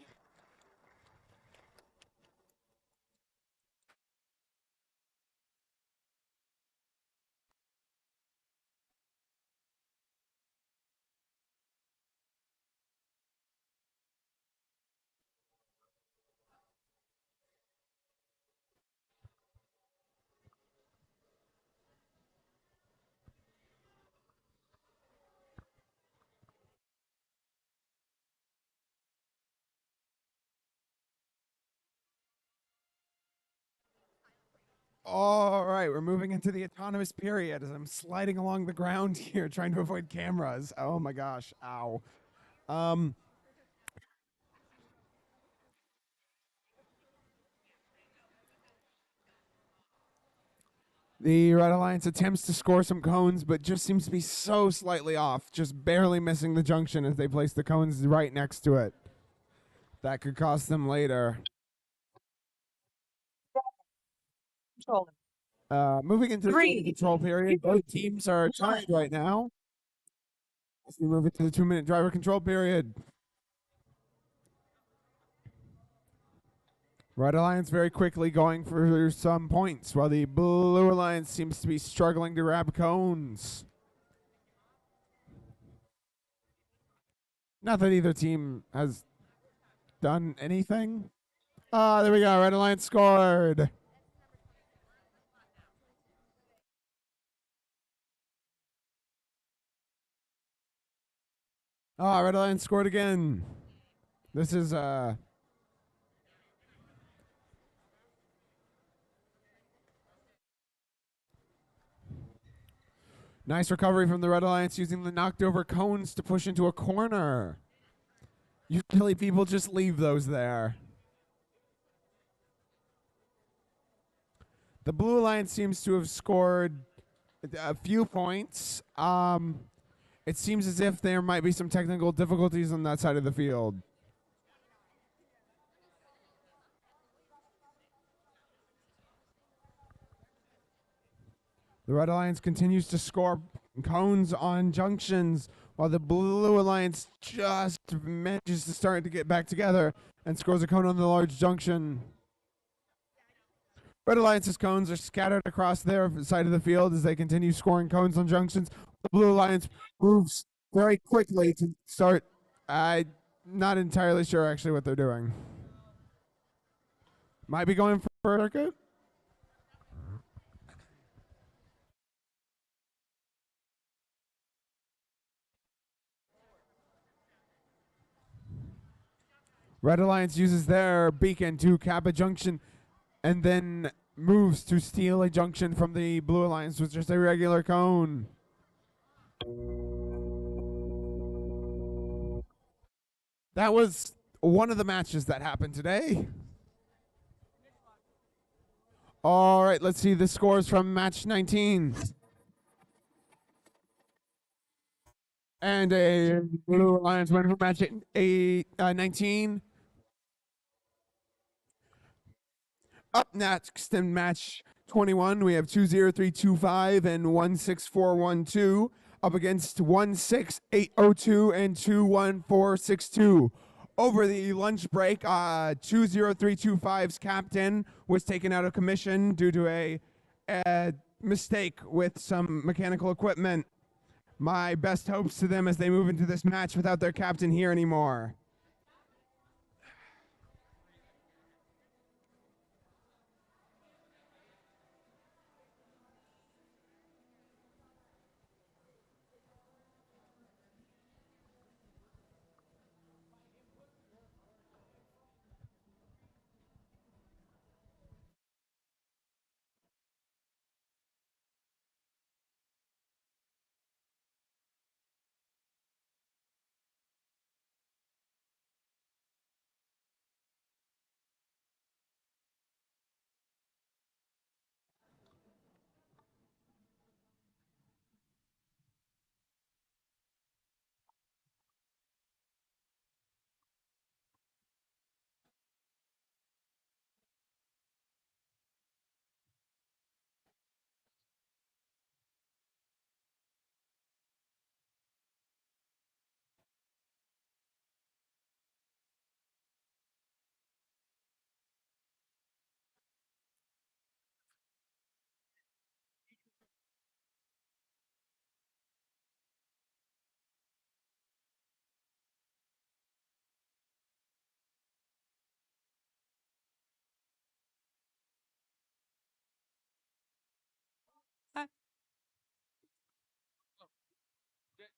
All right, we're moving into the autonomous period as I'm sliding along the ground here, trying to avoid cameras. Oh my gosh, ow. Um, the Red Alliance attempts to score some cones, but just seems to be so slightly off, just barely missing the junction as they place the cones right next to it. That could cost them later. Moving into the Three. control period, both teams are tied right now. As we move into the 2-minute driver control period. Red Alliance very quickly going for some points, while the Blue Alliance seems to be struggling to grab cones. Not that either team has done anything. There we go. Red Alliance scored. Red Alliance scored again. This is nice recovery from the Red Alliance using the knocked over cones to push into a corner. Usually people just leave those there. The Blue Alliance seems to have scored a few points. It seems as if there might be some technical difficulties on that side of the field. The Red Alliance continues to score cones on junctions, while the Blue Alliance just manages to start to get back together and scores a cone on the large junction. Red Alliance's cones are scattered across their side of the field as they continue scoring cones on junctions. The Blue Alliance moves very quickly to start. I'm not entirely sure actually what they're doing. Might be going for a circuit. Red Alliance uses their beacon to cap a junction and then moves to steal a junction from the Blue Alliance with just a regular cone. That was one of the matches that happened today. All right, let's see the scores from match 19. And a Blue Alliance win for match 19. Up next in match 21, we have 20325 and 16412 up against 16802 and 21462. Over the lunch break, 20325's captain was taken out of commission due to a mistake with some mechanical equipment. My best hopes to them as they move into this match without their captain here anymore.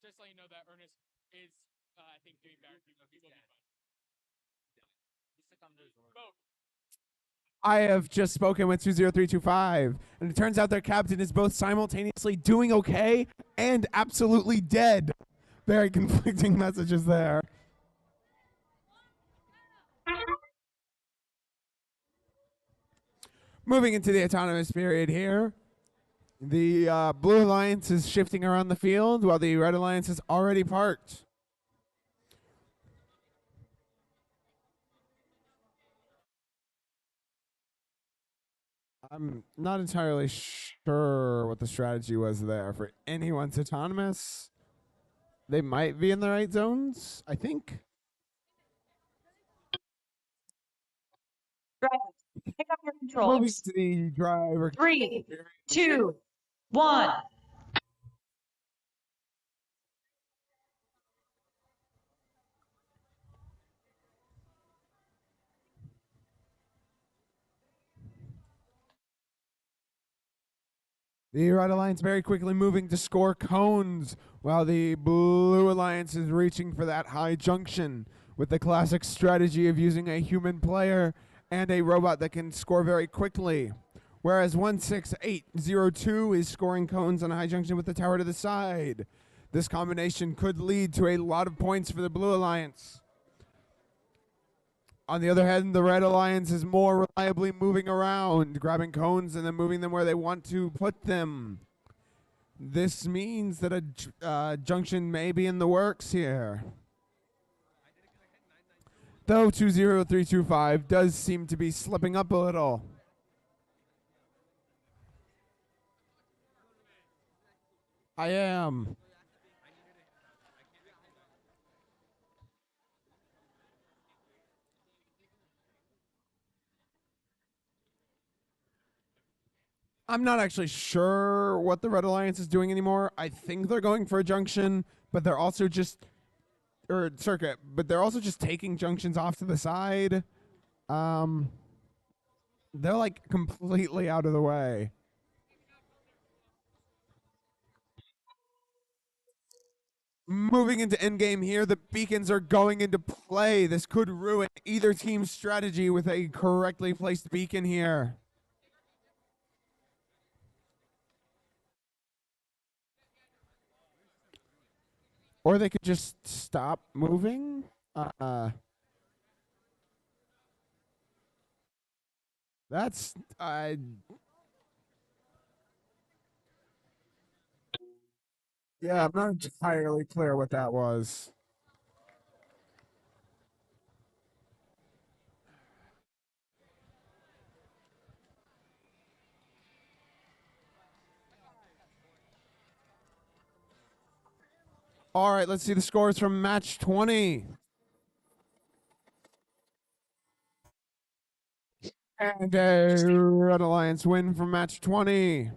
Just so you know that Ernest is, I think, doing better. He will be fine. I have just spoken with 20325, and it turns out their captain is both simultaneously doing okay and absolutely dead. Very conflicting messages there. Moving into the autonomous period here. The Blue Alliance is shifting around the field while the Red Alliance is already parked. I'm not entirely sure what the strategy was there. For anyone's autonomous, they might be in the right zones, I think. Pick up your Moving controllers. to the driver. 3, 2, 1. The Red Alliance very quickly moving to score cones, while the Blue Alliance is reaching for that high junction with the classic strategy of using a human player and a robot that can score very quickly. Whereas 16802 is scoring cones on a high junction with the tower to the side. This combination could lead to a lot of points for the Blue Alliance. On the other hand, the Red Alliance is more reliably moving around, grabbing cones and then moving them where they want to put them. This means that a junction may be in the works here. Though 20325 does seem to be slipping up a little. I am. I'm not actually sure what the Red Alliance is doing anymore. I think they're going for a junction, but they're also just or circuit, but they're also just taking junctions off to the side. They're like completely out of the way. Moving into endgame here, the beacons are going into play. This could ruin either team's strategy with a correctly placed beacon here. Or they could just stop moving. That's yeah, I'm not entirely clear what that was. All right, let's see the scores from match 20. And a Red Alliance win from match 20.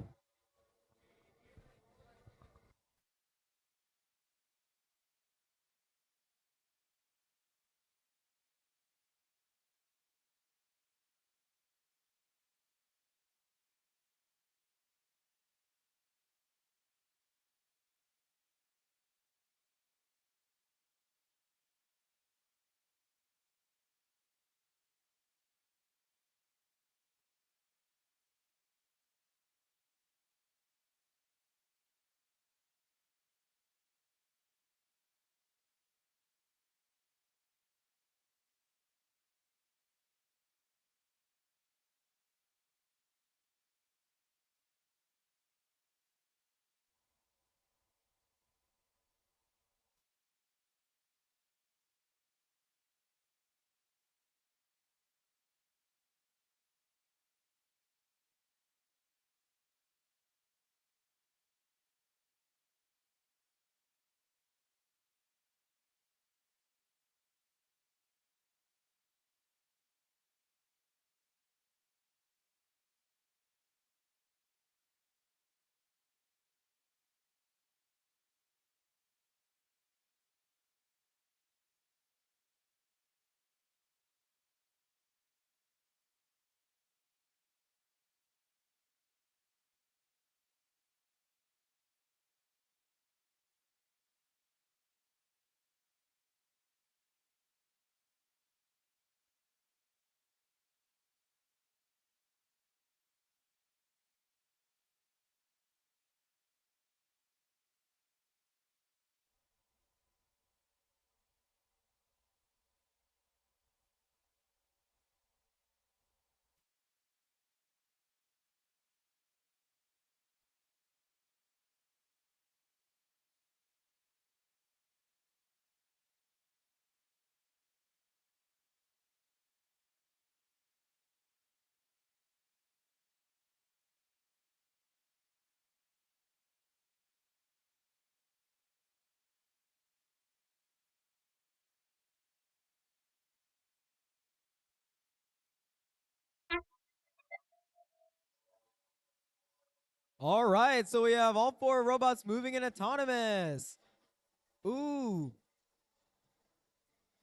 All right, so we have all 4 robots moving in autonomous. Ooh.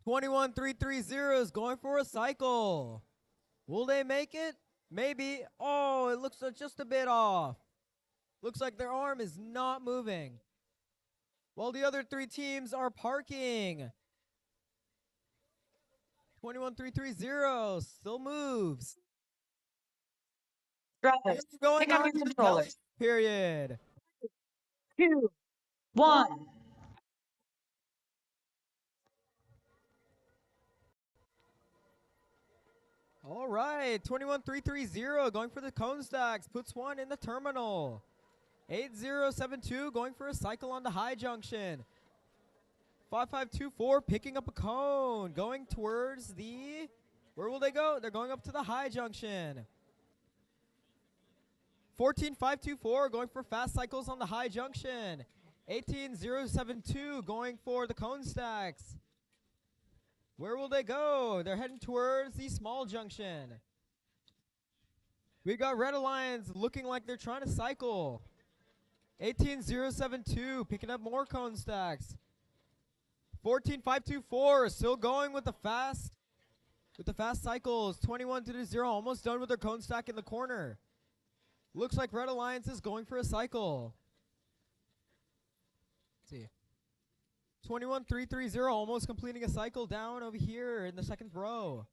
21330 is going for a cycle. Will they make it? Maybe. Oh, it looks just a bit off. Looks like their arm is not moving. While the other 3 teams are parking. 21330 still moves. Drivers, Going pick up on your to the controllers. period. 2, 1. All right, 21330 going for the cone stacks, puts one in the terminal. 8072 going for a cycle on the high junction. 5524 picking up a cone, going towards the, where will they go? They're going up to the high junction. 14524 going for fast cycles on the high junction. 18072 going for the cone stacks. Where will they go? They're heading towards the small junction. We got Red Alliance looking like they're trying to cycle. 18072 picking up more cone stacks. 14524 still going with the fast cycles. 2120 almost done with their cone stack in the corner. Looks like Red Alliance is going for a cycle. Let's see. 21330 almost completing a cycle down over here in the second row.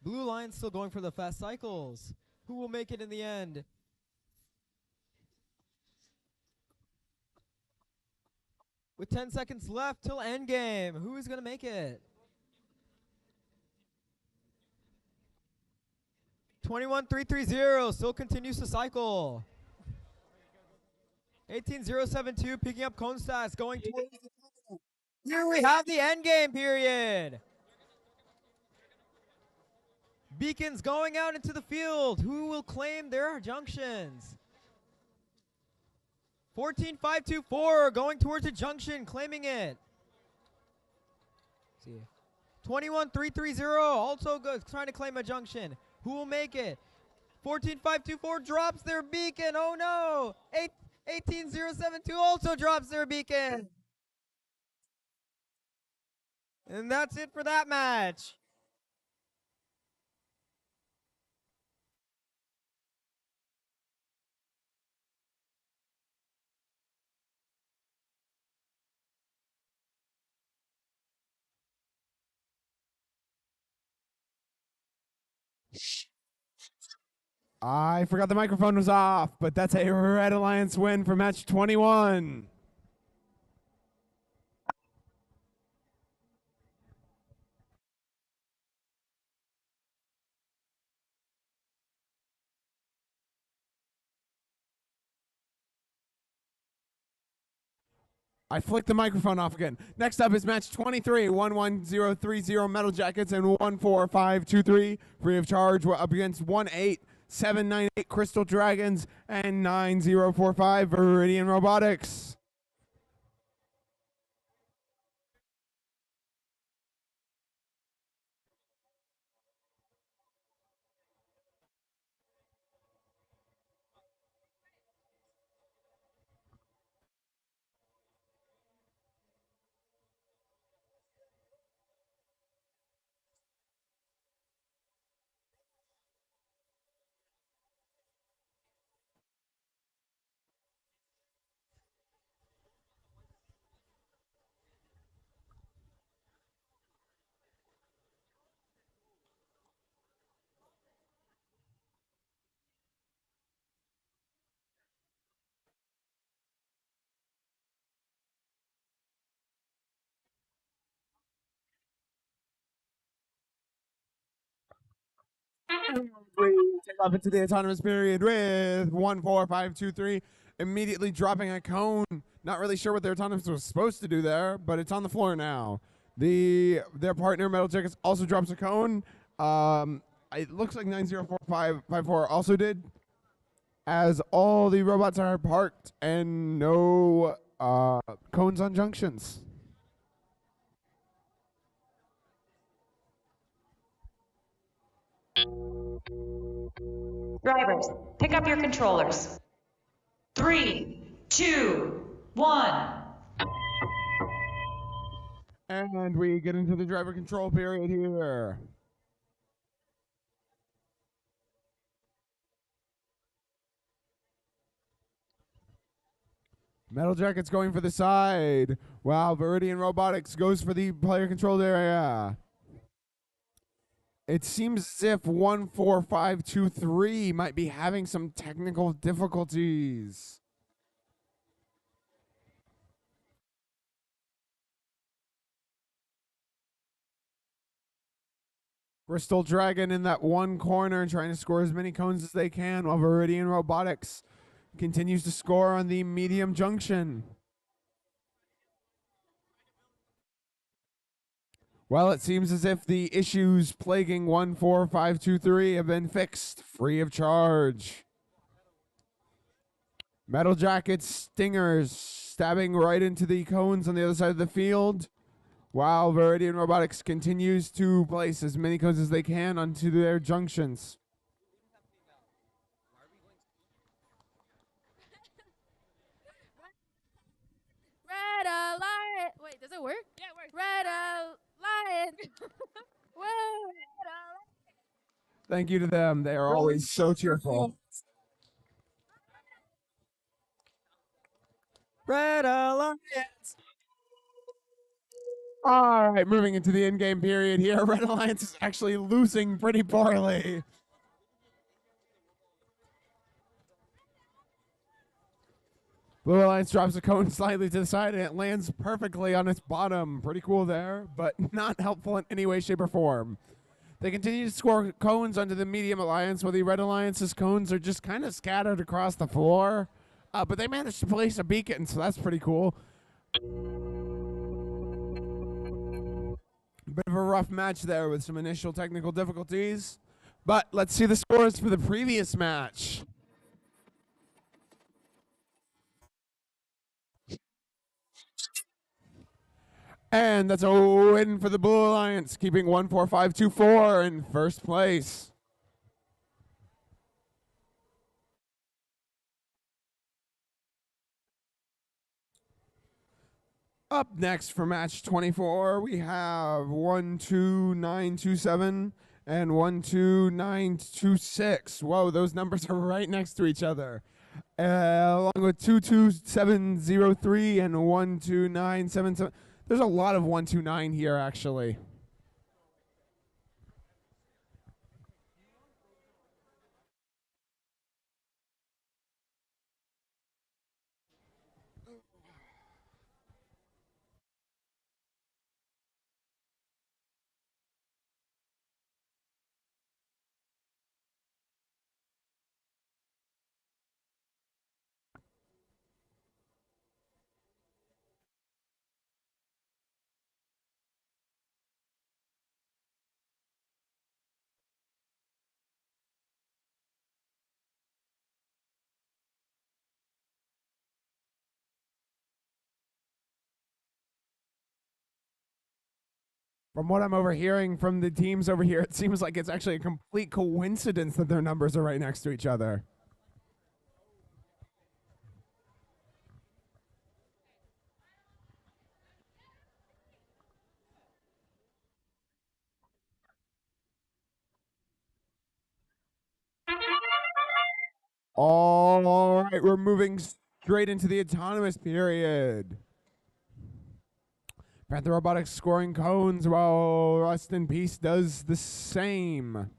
Blue Alliance still going for the fast cycles. Who will make it in the end? With 10 seconds left till endgame, who is going to make it? 21330 still continues to cycle. 18072 picking up cone stats, going towards the terminal. Here we have the endgame period. Beacons going out into the field. Who will claim their junctions? 14524 going towards the junction, claiming it. Let's see. 21330 also trying to claim a junction. Who will make it? 14524 drops their beacon. Oh no! 18072 also drops their beacon. And that's it for that match. I forgot the microphone was off, but that's a Red Alliance win for match 21. I flicked the microphone off again. Next up is match 23, 11030 Metal Jackets and 14523 free of charge. We're up against 18798 Crystal Dragons and 9045 Viridian Robotics. We take off into the autonomous period with 14523 immediately dropping a cone. Not really sure what their autonomous was supposed to do there, but it's on the floor now. Their partner Metal Jackets also drops a cone. It looks like 904554 also did, as all the robots are parked and no cones on junctions. Drivers, pick up your controllers. 3, 2, 1. And we get into the driver control period here. Metal Jacket's going for the side, while Viridian Robotics goes for the player controlled area. It seems as if 14523 might be having some technical difficulties. Crystal Dragon in that one corner trying to score as many cones as they can, while Viridian Robotics continues to score on the medium junction. Well, it seems as if the issues plaguing 14523 have been fixed free of charge. Metal Jacket's Stingers stabbing right into the cones on the other side of the field, while Viridian Robotics continues to place as many cones as they can onto their junctions. Red Alliance. Wait, does it work? Yeah, it works. Red Alliance. Woo! Red Alliance. Thank you to them. They are always so cheerful. Red Alliance. All right, moving into the in-game period here. Red Alliance is actually losing pretty poorly. Blue Alliance drops a cone slightly to the side, and it lands perfectly on its bottom. Pretty cool there, but not helpful in any way, shape, or form. They continue to score cones onto the Medium Alliance, while the Red Alliance's cones are just kind of scattered across the floor. But they managed to place a beacon, so that's pretty cool. Bit of a rough match there with some initial technical difficulties. But let's see the scores for the previous match. And that's a win for the Blue Alliance, keeping 14524 in first place. Up next for match 24, we have 12927 and 12926. Whoa, those numbers are right next to each other. Along with 22703 and 12977. There's a lot of 129 here, actually. From what I'm overhearing from the teams over here, it seems like it's actually a complete coincidence that their numbers are right next to each other. All right, we're moving straight into the autonomous period. Panther Robotics scoring cones while Rust in Peace does the same.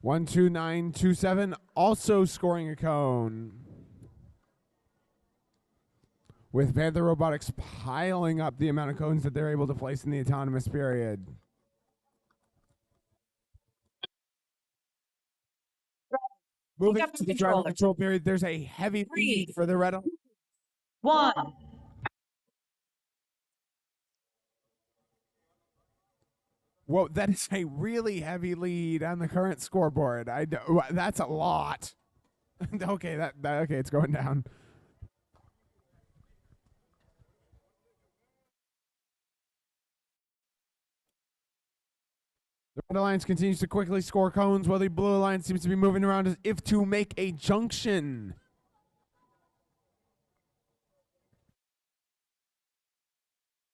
12927 also scoring a cone, with Panther Robotics piling up the amount of cones that they're able to place in the autonomous period. Moving to the driver control period, there's a heavy lead for the Red Alliance. 1. Whoa, that is a really heavy lead on the current scoreboard. That's a lot. Okay, okay, it's going down. The Red Alliance continues to quickly score cones while the Blue Alliance seems to be moving around as if to make a junction.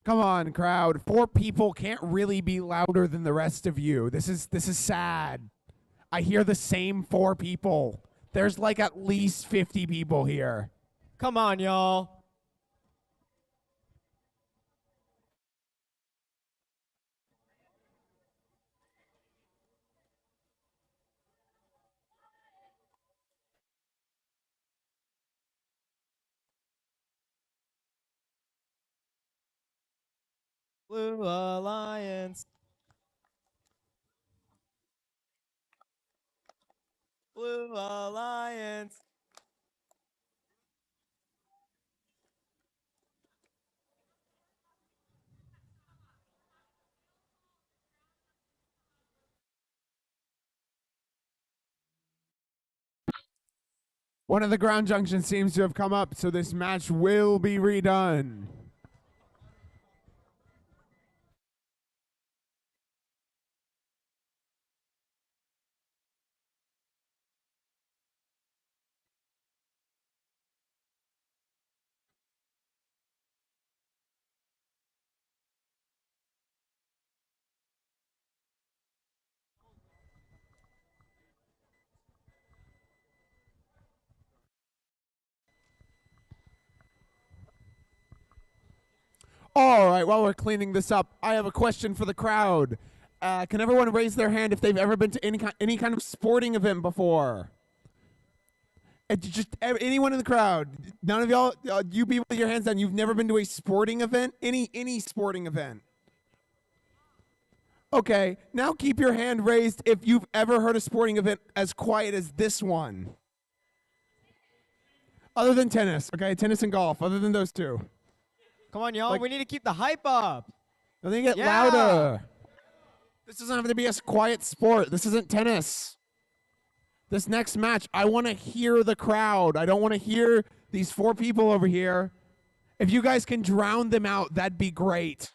Come on, crowd. 4 people can't really be louder than the rest of you. This is sad. I hear the same 4 people. There's like at least 50 people here. Come on, y'all. Blue Alliance. Blue Alliance. One of the ground junctions seems to have come up, so this match will be redone. All right, while we're cleaning this up, I have a question for the crowd. Can everyone raise their hand if they've ever been to any kind of sporting event before? Just anyone in the crowd. None of y'all, you people with your hands down, you've never been to a sporting event? Any sporting event? Okay, now keep your hand raised if you've ever heard a sporting event as quiet as this one. Other than tennis, okay? Tennis and golf, other than those 2. Come on, y'all. Like- We need to keep the hype up. Now they get Yeah. louder. This doesn't have to be a quiet sport. This isn't tennis. This next match, I want to hear the crowd. I don't want to hear these 4 people over here. If you guys can drown them out, that'd be great.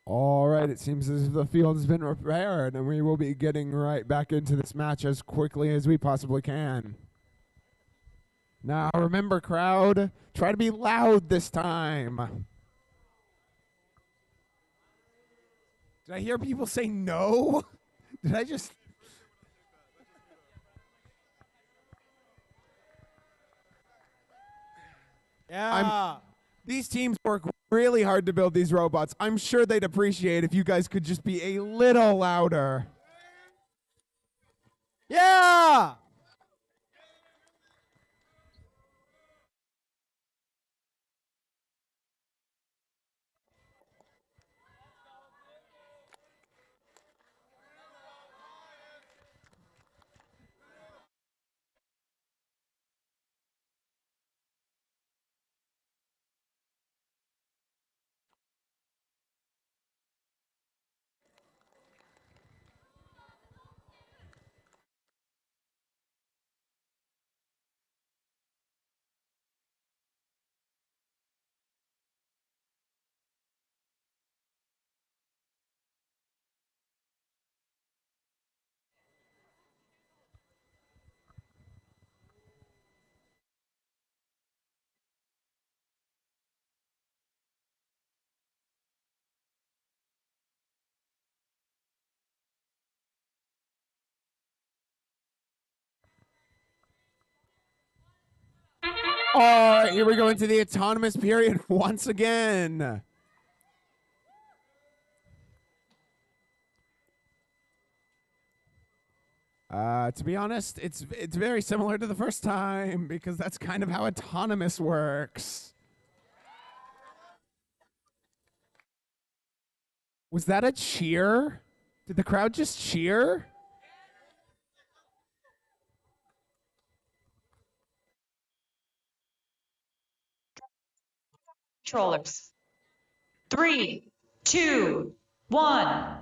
All right, it seems as if the field has been repaired, and we will be getting right back into this match as quickly as we possibly can. Now, remember, crowd, try to be loud this time. Did I hear people say no? Did I just... Yeah. These teams work really hard to build these robots. I'm sure they'd appreciate if you guys could just be a little louder. Yeah. All right, here we go into the autonomous period once again. To be honest, it's very similar to the first time because that's kind of how autonomous works. Was that a cheer? Did the crowd just cheer? Controllers. 3, 2, 1.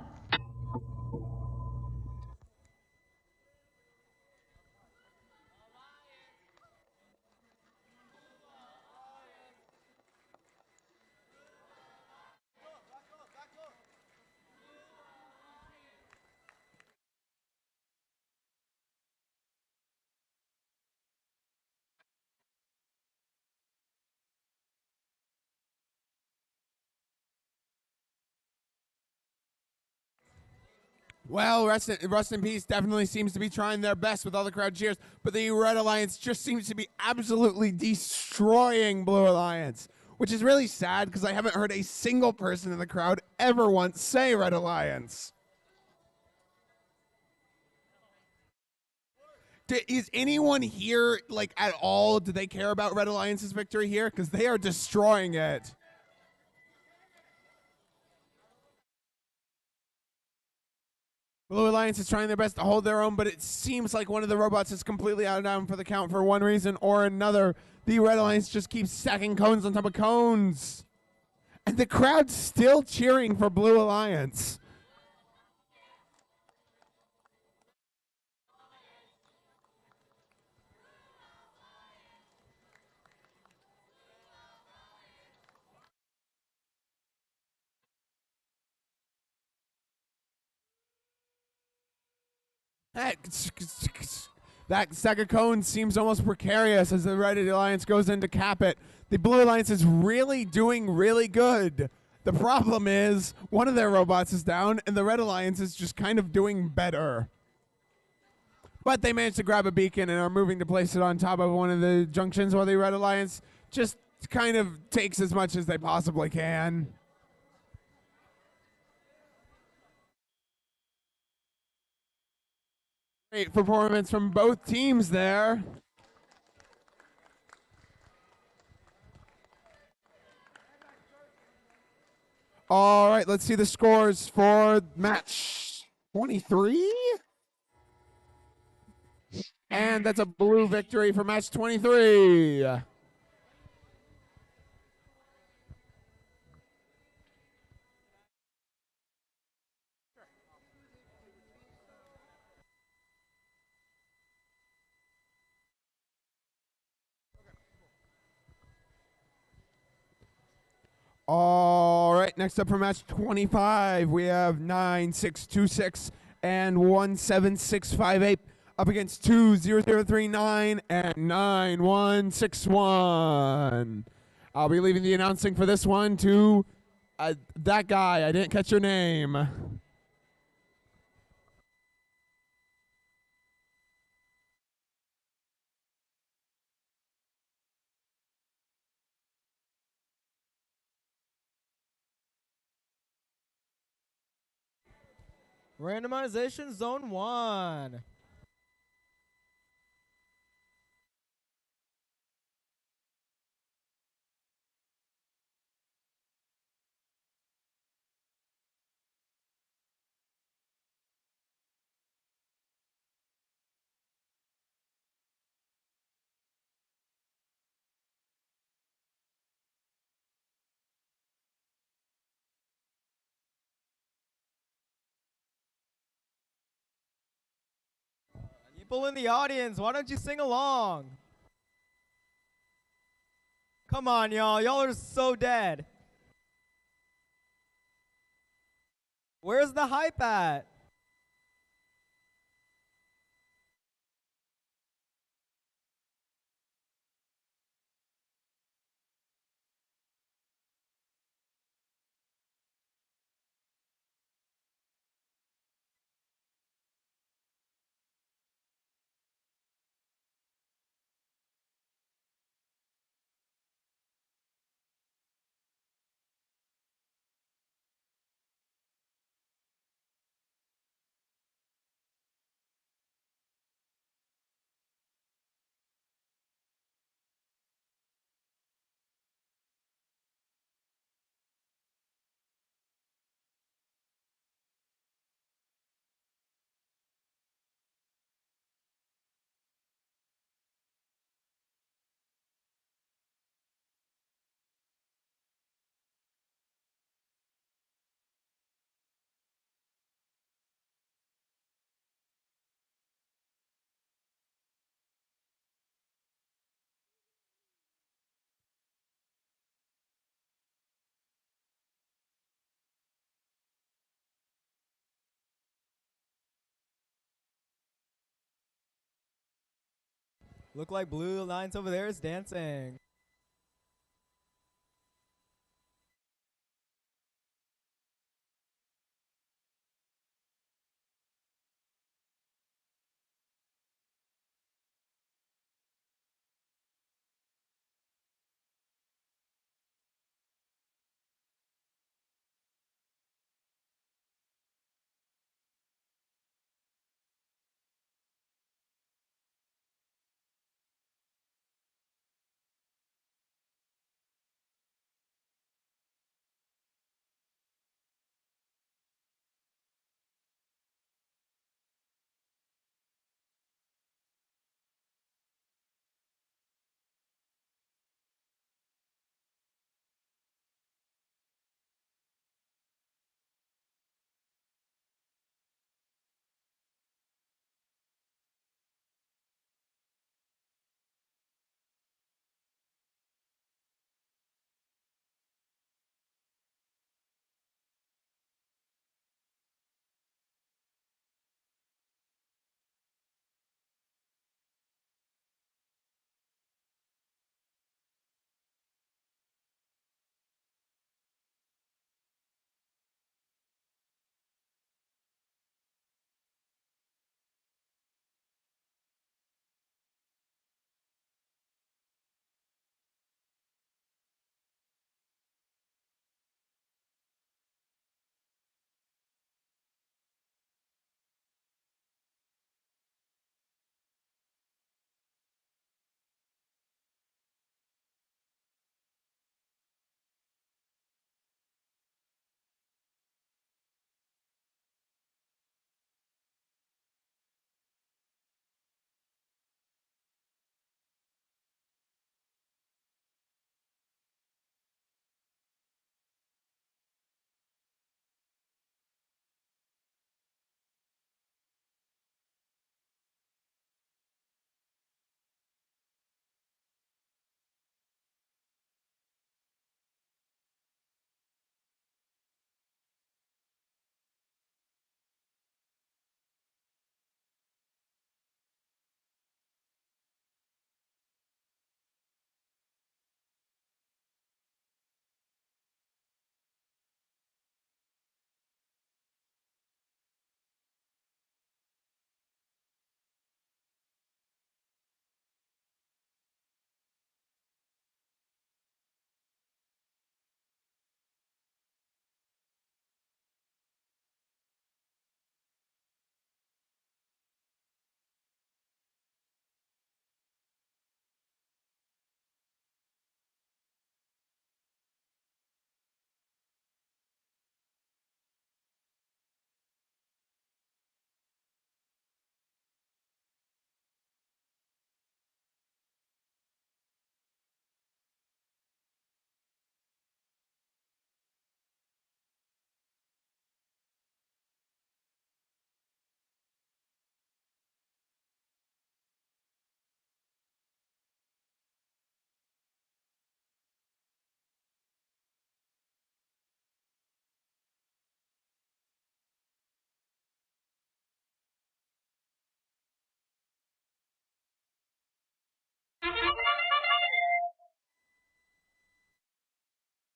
Well, Rust in Peace definitely seems to be trying their best with all the crowd cheers, but the Red Alliance just seems to be absolutely destroying Blue Alliance, which is really sad because I haven't heard a single person in the crowd ever once say Red Alliance. Is anyone here, like, at all, do they care about Red Alliance's victory here? Because they are destroying it. Blue Alliance is trying their best to hold their own, but it seems like one of the robots is completely out of down for the count for one reason or another. The Red Alliance just keeps stacking cones on top of cones. And the crowd's still cheering for Blue Alliance. That stack of cones seems almost precarious as the Red Alliance goes in to cap it. The Blue Alliance is really doing really good. The problem is one of their robots is down and the Red Alliance is just kind of doing better. But they managed to grab a beacon and are moving to place it on top of one of the junctions while the Red Alliance just kind of takes as much as they possibly can. Great performance from both teams there. All right, let's see the scores for match 23. And that's a blue victory for match 23. All right, next up for match 25, we have 9626 and 17658 up against 20039 and 9161. I'll be leaving the announcing for this one to that guy. I didn't catch your name. Randomization Zone 1. People in the audience, why don't you sing along? Come on, y'all. Y'all are so dead. Where's the hype at? Look like Blue Alliance over there is dancing.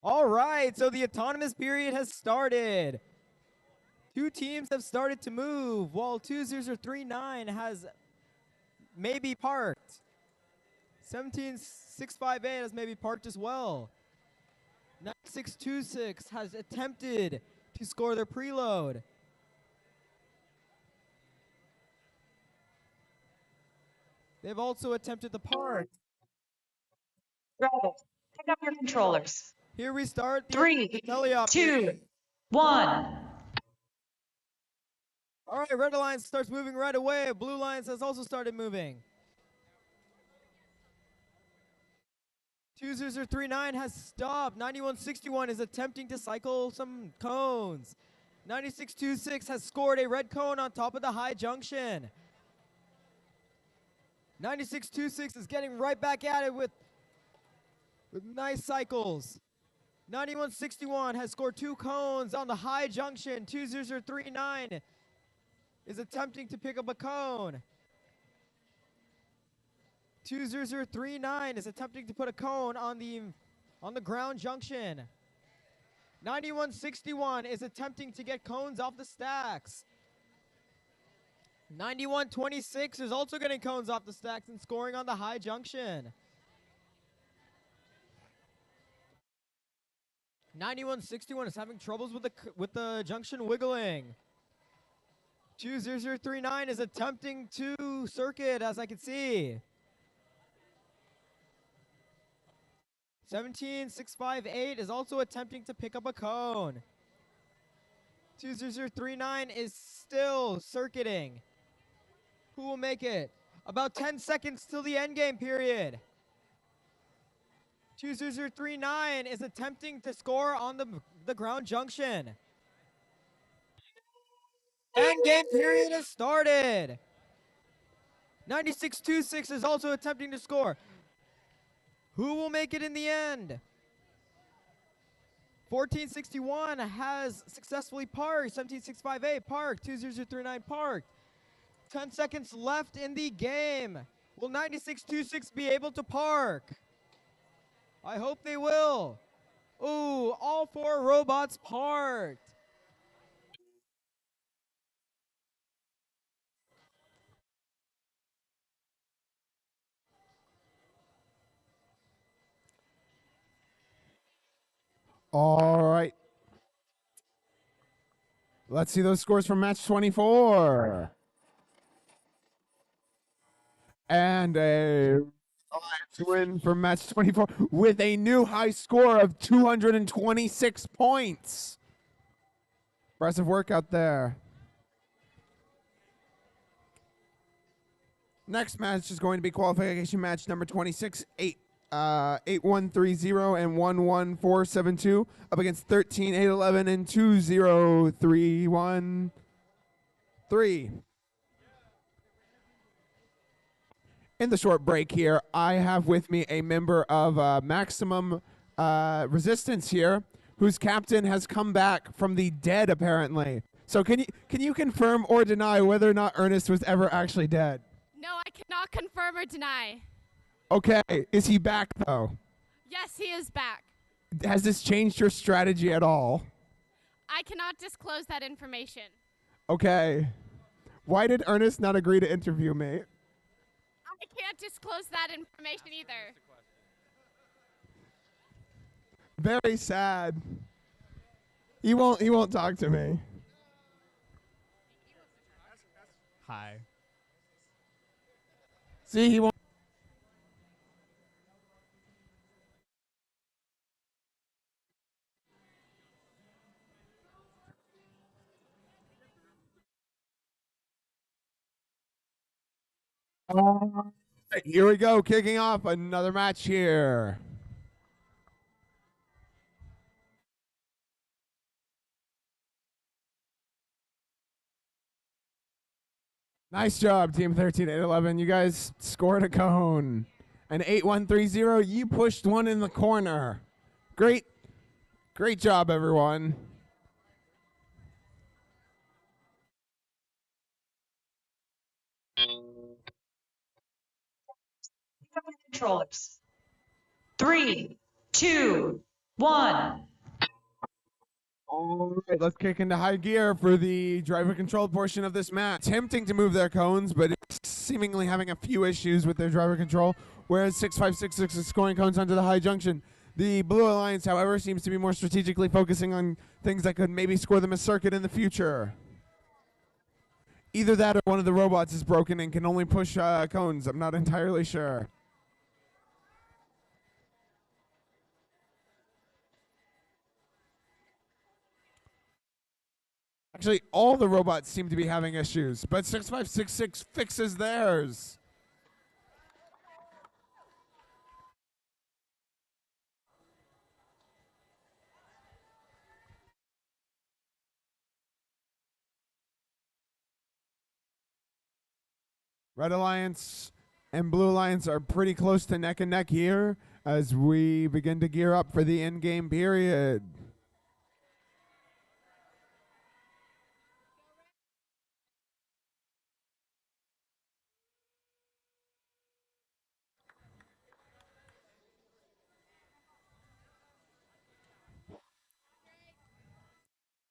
All right, so the autonomous period has started. Two teams have started to move, while 20039 has maybe parked. 17658 has maybe parked as well. 9626 has attempted to score their preload. They've also attempted to park. Drivers, pick up your controllers. Here we start. 3, teleopter. 2, 1. All right, Red Alliance starts moving right away. Blue Alliance has also started moving. 20039 has stopped. 9161 is attempting to cycle some cones. 9626 has scored a red cone on top of the high junction. 9626 is getting right back at it with nice cycles. 9161 has scored 2 cones on the high junction. 20039 is attempting to pick up a cone. 20039 is attempting to put a cone on the ground junction. 9161 is attempting to get cones off the stacks. 9126 is also getting cones off the stacks and scoring on the high junction. 9161 is having troubles with the junction wiggling. 20039 is attempting to circuit, as I can see. 17658 is also attempting to pick up a cone. 20039 is still circuiting. Who will make it? About 10 seconds till the end game period. 20039 is attempting to score on the ground junction. End game period has started. 9626 is also attempting to score. Who will make it in the end? 1461 has successfully parked. 17658 parked. 20039 parked. 10 seconds left in the game. Will 9626 be able to park? I hope they will. Ooh, all 4 robots parked. All right. Let's see those scores from match 24. And a win for match 24 with a new high score of 226 points. Impressive work out there. Next match is going to be qualification match number 26, 8130 and 11472 up against 13811 and 20313. In the short break here, I have with me a member of Maximum Resistance here, whose captain has come back from the dead apparently. So can you confirm or deny whether or not Ernest was ever actually dead? No, I cannot confirm or deny. Okay, is he back though? Yes, he is back. Has this changed your strategy at all? I cannot disclose that information. Okay. Why did Ernest not agree to interview me? I can't disclose that information either. Very sad. He won't talk to me. Hi. See, he won't. Here we go, kicking off another match here. Nice job, Team 13-811. You guys scored a cone. An 8-1-3-0. You pushed one in the corner. Great job, everyone. Controllers. 3, 2, 1. All right, let's kick into high gear for the driver control portion of this match. Attempting to move their cones, but seemingly having a few issues with their driver control, whereas 6566 is scoring cones onto the high junction. The Blue Alliance, however, seems to be more strategically focusing on things that could maybe score them a circuit in the future. Either that or one of the robots is broken and can only push cones. I'm not entirely sure. Actually, all the robots seem to be having issues, but 6566 fixes theirs. Red Alliance and Blue Alliance are pretty close to neck and neck here as we begin to gear up for the in-game period.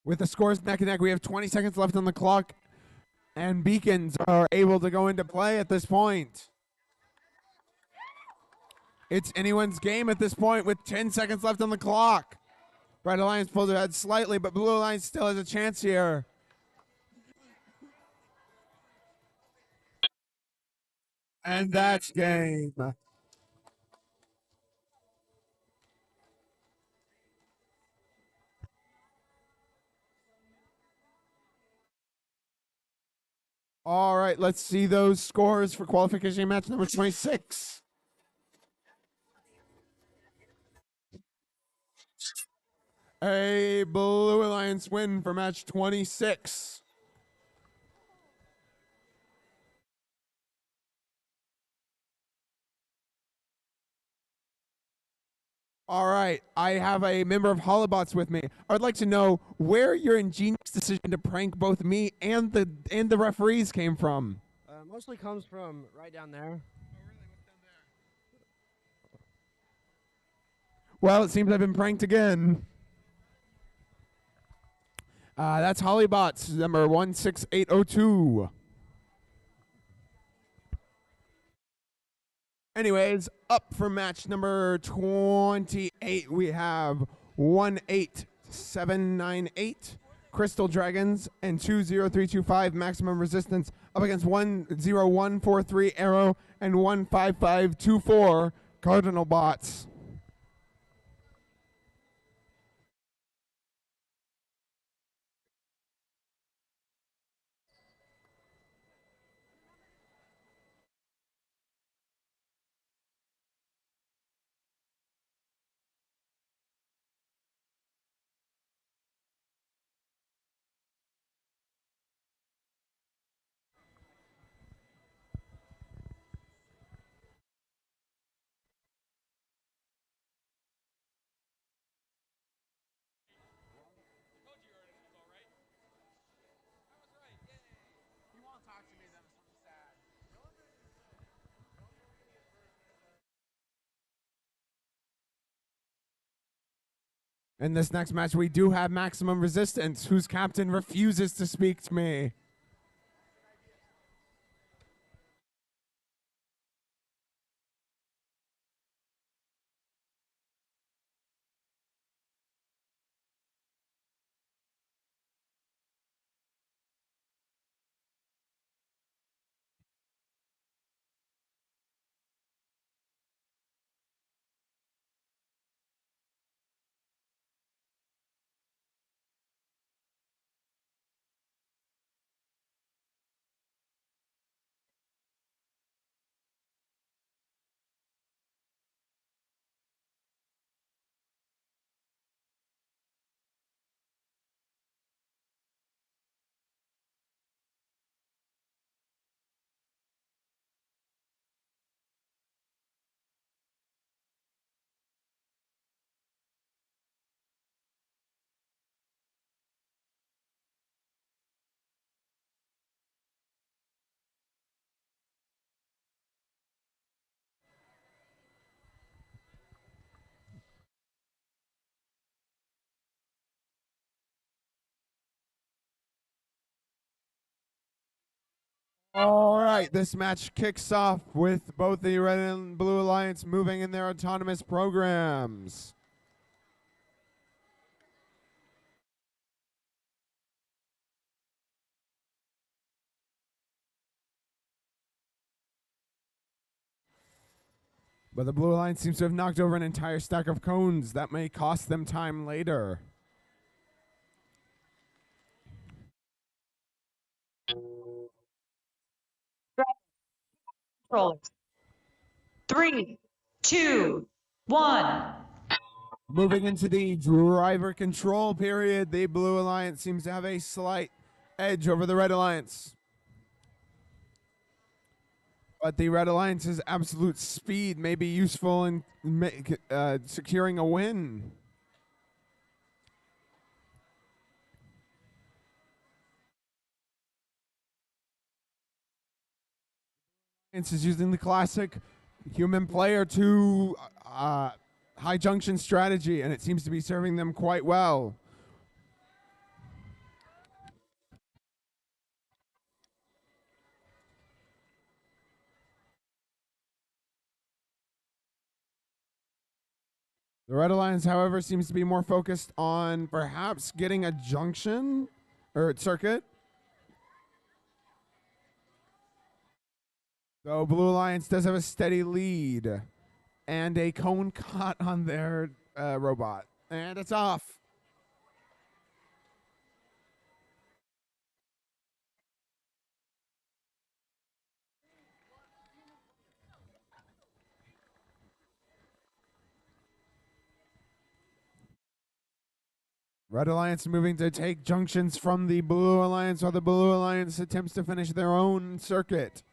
With the scores neck and neck, we have 20 seconds left on the clock, and beacons are able to go into play at this point. It's anyone's game at this point with 10 seconds left on the clock. Red Alliance pulls ahead slightly, but Blue Alliance still has a chance here. And that's game. All right, let's see those scores for qualification match number 26. A Blue Alliance win for match 26. All right, I have a member of Hollybots with me. I would like to know where your ingenious decision to prank both me and the referees came from. Mostly comes from right down there. Well, it seems I've been pranked again. That's Hollybots, number 16802. Anyways, up for match number 28, we have 18798 Crystal Dragons and 20325 Maximum Resistance up against 10143 Arrow and 15524 Cardinal Bots. In this next match, we do have Maximum Resistance, whose captain refuses to speak to me. All right, this match kicks off with both the Red and Blue Alliance moving in their autonomous programs. But the Blue Alliance seems to have knocked over an entire stack of cones. That may cost them time later. Controllers. 3, 2, 1. Moving into the driver control period, the Blue Alliance seems to have a slight edge over the Red Alliance. But the Red Alliance's absolute speed may be useful in securing a win. Is using the classic human player to high junction strategy, and it seems to be serving them quite well. The Red Alliance, however, seems to be more focused on perhaps getting a junction or circuit. Though Blue Alliance does have a steady lead and a cone caught on their robot. And it's off. Red Alliance moving to take junctions from the Blue Alliance while the Blue Alliance attempts to finish their own circuit.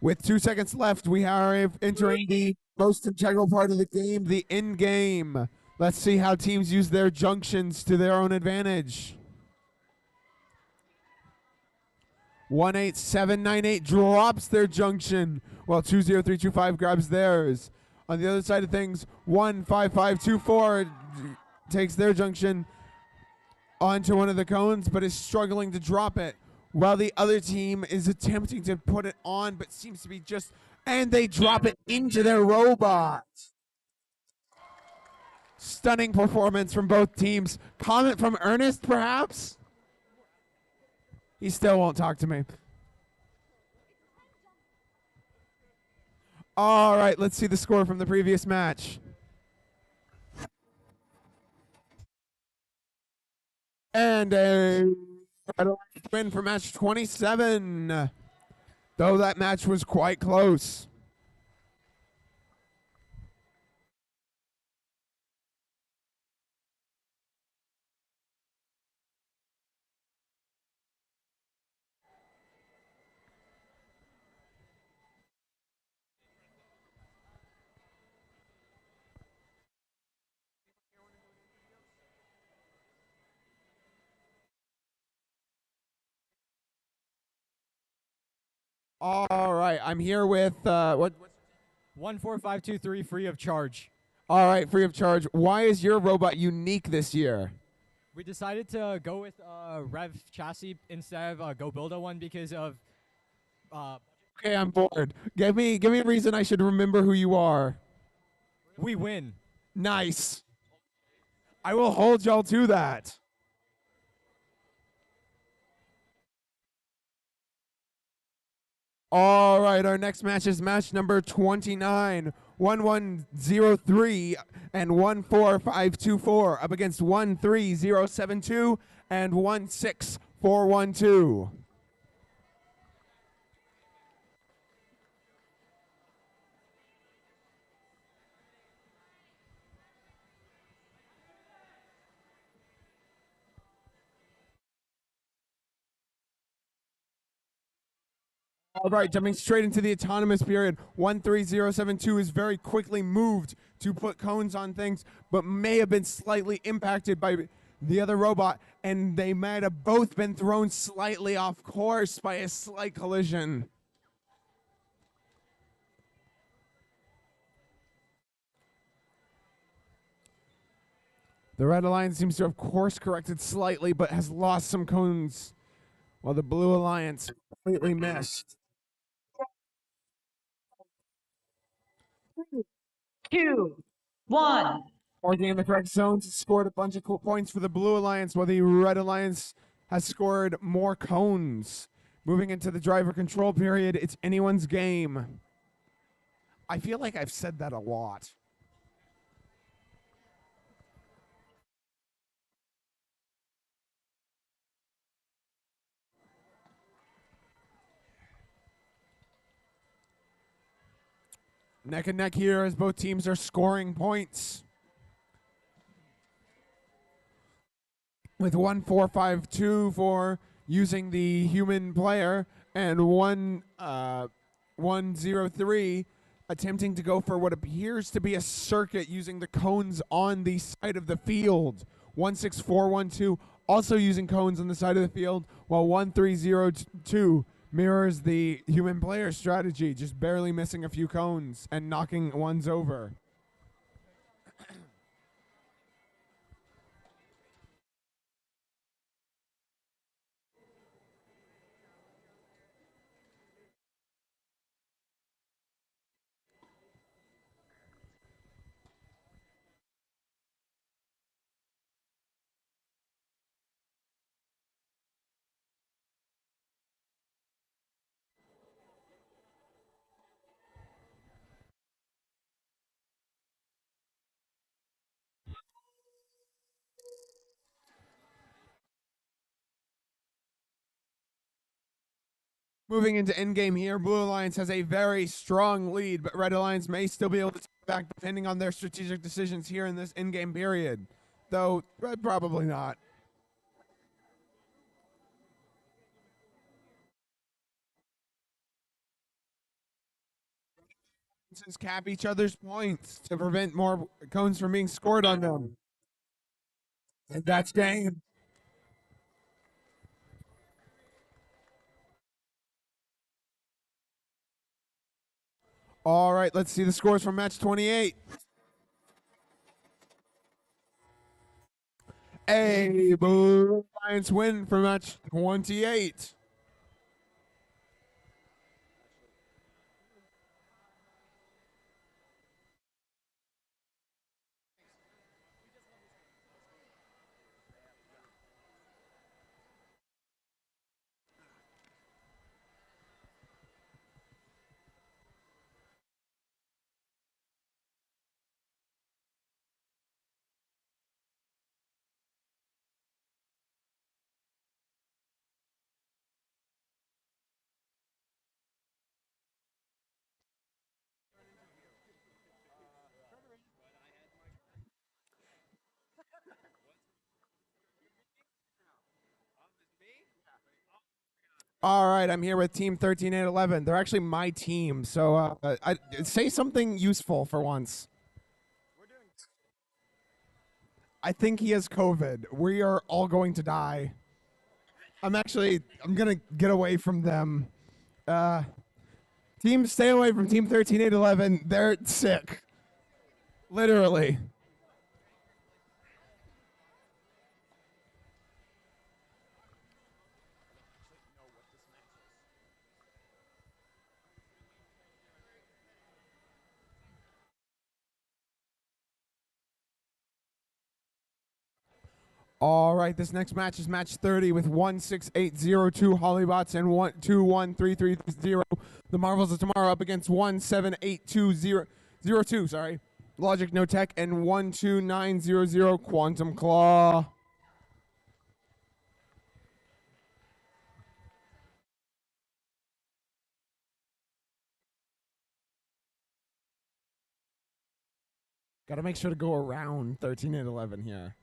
With 2 seconds left, we are entering the most integral part of the game, the end game. Let's see how teams use their junctions to their own advantage. 18798 drops their junction, while 20325 grabs theirs. On the other side of things, 15524 takes their junction onto one of the cones, but is struggling to drop it, while the other team is attempting to put it on, but seems to be just, and they drop it into their robot. Stunning performance from both teams. Comment from Ernest, perhaps? He still won't talk to me. All right, let's see the score from the previous match. And a win for match 27, though that match was quite close. All right, I'm here with what? 14523 free of charge. All right, free of charge. Why is your robot unique this year? We decided to go with Rev chassis instead of Go Builda one because of. Okay, I'm bored. Give me a reason I should remember who you are. We win. Nice. I will hold y'all to that. All right, our next match is match number 29. 1103 and 14524 up against 13072 and 16412. All right, jumping straight into the autonomous period. 13072 is very quickly moved to put cones on things, but may have been slightly impacted by the other robot, and they might have both been thrown slightly off course by a slight collision. The Red Alliance seems to have course corrected slightly, but has lost some cones, while the Blue Alliance completely missed. 2, 1. Working in the correct zones, scored a bunch of cool points for the Blue Alliance, while the Red Alliance has scored more cones. Moving into the driver control period, it's anyone's game. I feel like I've said that a lot. Neck and neck here as both teams are scoring points. With 14524 for using the human player and 103 attempting to go for what appears to be a circuit using the cones on the side of the field. 16412 also using cones on the side of the field, while 1302 mirrors the human player strategy, just barely missing a few cones and knocking ones over. Moving into endgame here, Blue Alliance has a very strong lead, but Red Alliance may still be able to take back depending on their strategic decisions here in this endgame period. Though, probably not. Cap each other's points to prevent more cones from being scored on them. And that's game. All right, let's see the scores from match 28. A Blue Alliance win for match 28. All right, I'm here with Team 13811. They're actually my team, so say something useful for once. I think he has COVID. We are all going to die. I'm gonna get away from them. Team, stay away from Team 13811. They're sick. Literally. All right, this next match is match 30 with 16802 Hollybots and 121330. The Marvels of Tomorrow up against 178202, sorry. Logic No Tech and 12900 Quantum Claw. Got to make sure to go around 13 and 11 here.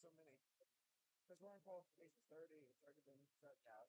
So many. Because we're on qualification 30, it's already been set out.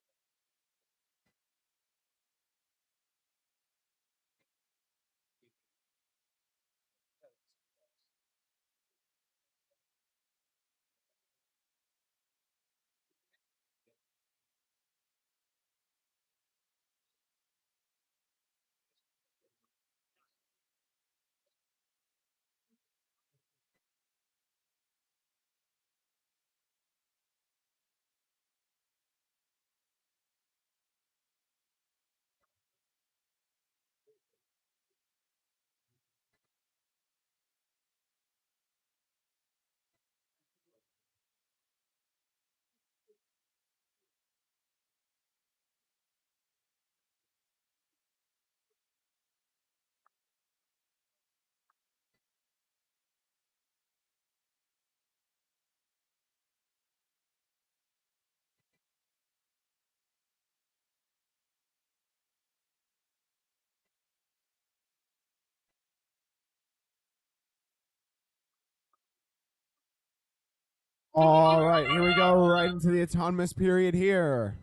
All right, here we go, right into the autonomous period here.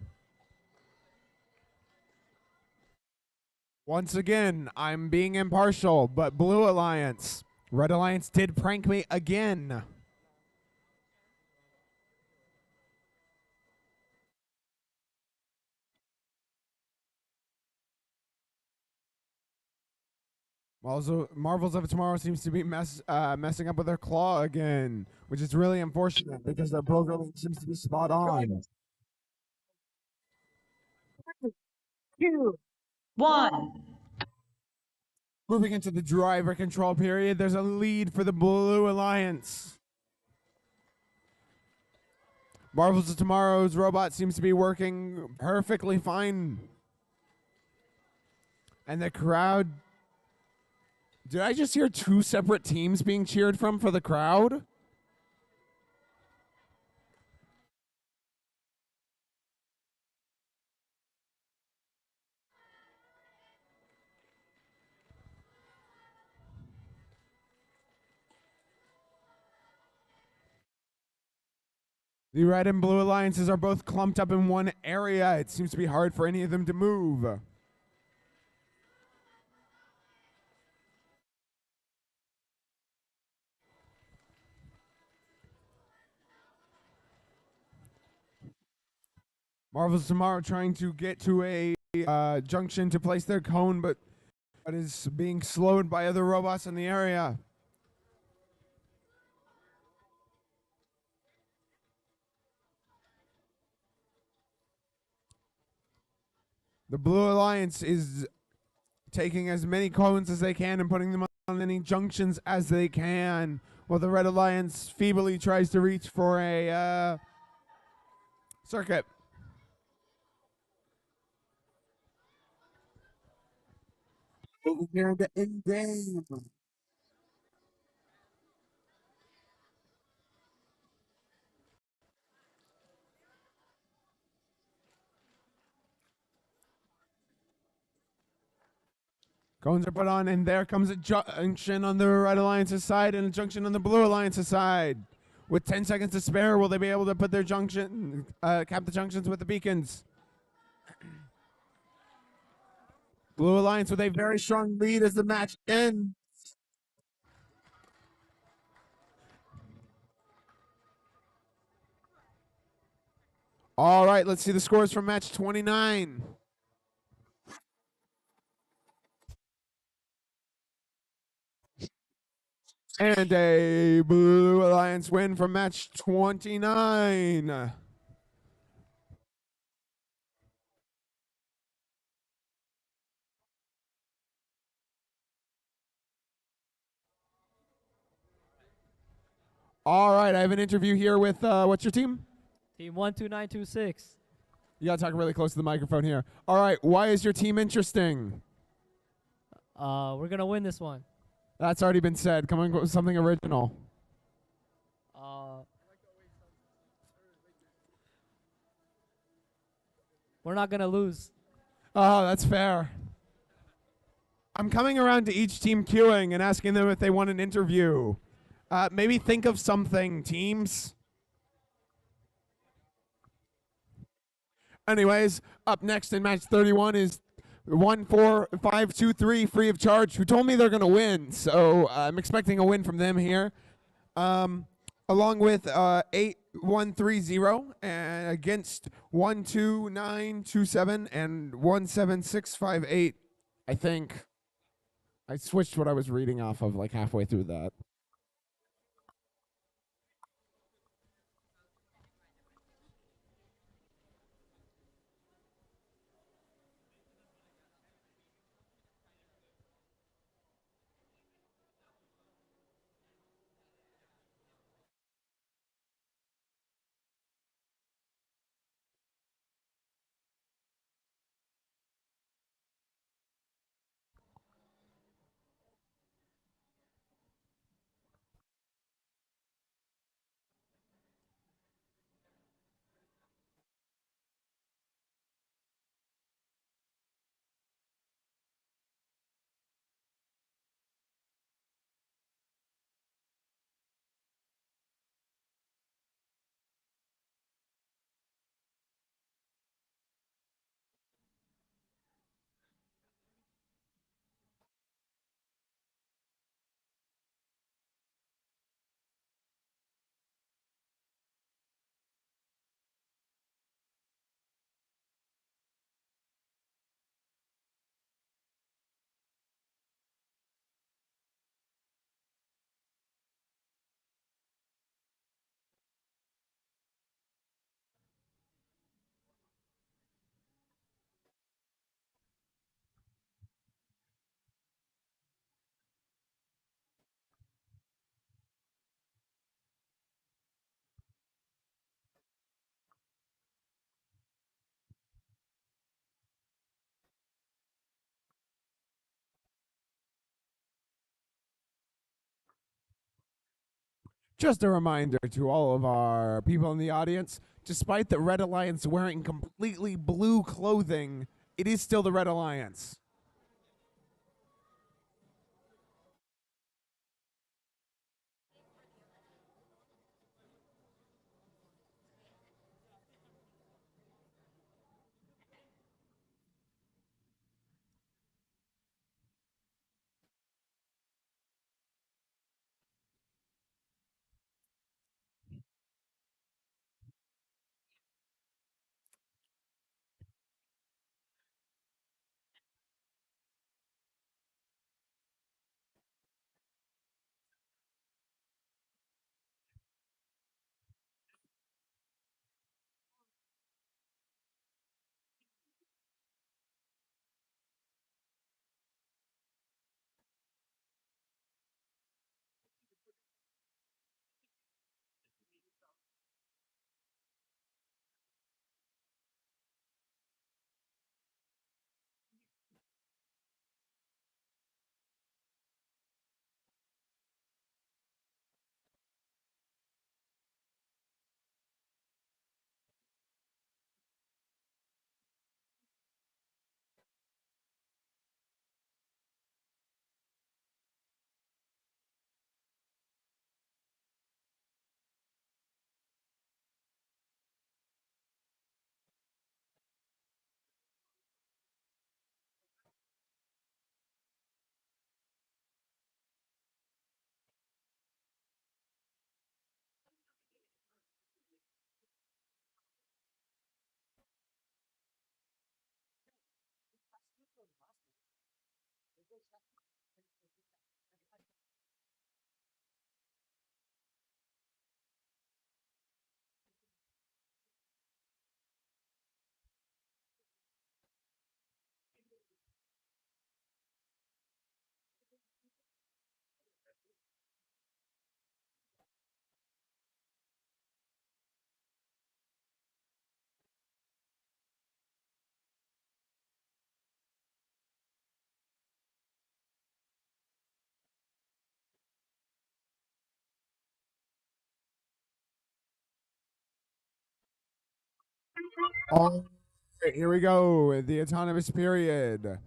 Once again, I'm being impartial, but Blue Alliance. Red Alliance did prank me again. Marvels of Tomorrow seems to be messing up with their claw again, which is really unfortunate because their programming seems to be spot on. 2, 1. Moving into the driver control period, there's a lead for the Blue Alliance. Marvels of Tomorrow's robot seems to be working perfectly fine. And the crowd... Did I just hear two separate teams being cheered from for the crowd? The Red and Blue Alliances are both clumped up in one area. It seems to be hard for any of them to move. Marvels Tomorrow trying to get to a junction to place their cone, but is being slowed by other robots in the area. The Blue Alliance is taking as many cones as they can and putting them on any junctions as they can, while the Red Alliance feebly tries to reach for a circuit. Here in the in-game. Cones are put on, and there comes a junction on the Red Alliance's side and a junction on the Blue Alliance's side. With 10 seconds to spare, will they be able to put their junction, cap the junctions with the beacons? Blue Alliance with a very strong lead as the match ends. All right, let's see the scores from match 29. And a Blue Alliance win from match 29. All right, I have an interview here with, what's your team? Team 12926. You gotta talk really close to the microphone here. All right, why is your team interesting? We're gonna win this one. That's already been said. Come on with something original. We're not gonna lose. Oh, that's fair. I'm coming around to each team queuing and asking them if they want an interview. Maybe think of something, teams. Anyways, up next in match 31 is 14523 free of charge, who told me they're going to win. So I'm expecting a win from them here. Along with 8130 and against 12927 and 17658, I think. I switched what I was reading off of like halfway through that. Just a reminder to all of our people in the audience, despite the Red Alliance wearing completely blue clothing, it is still the Red Alliance. All right, here we go. The autonomous period.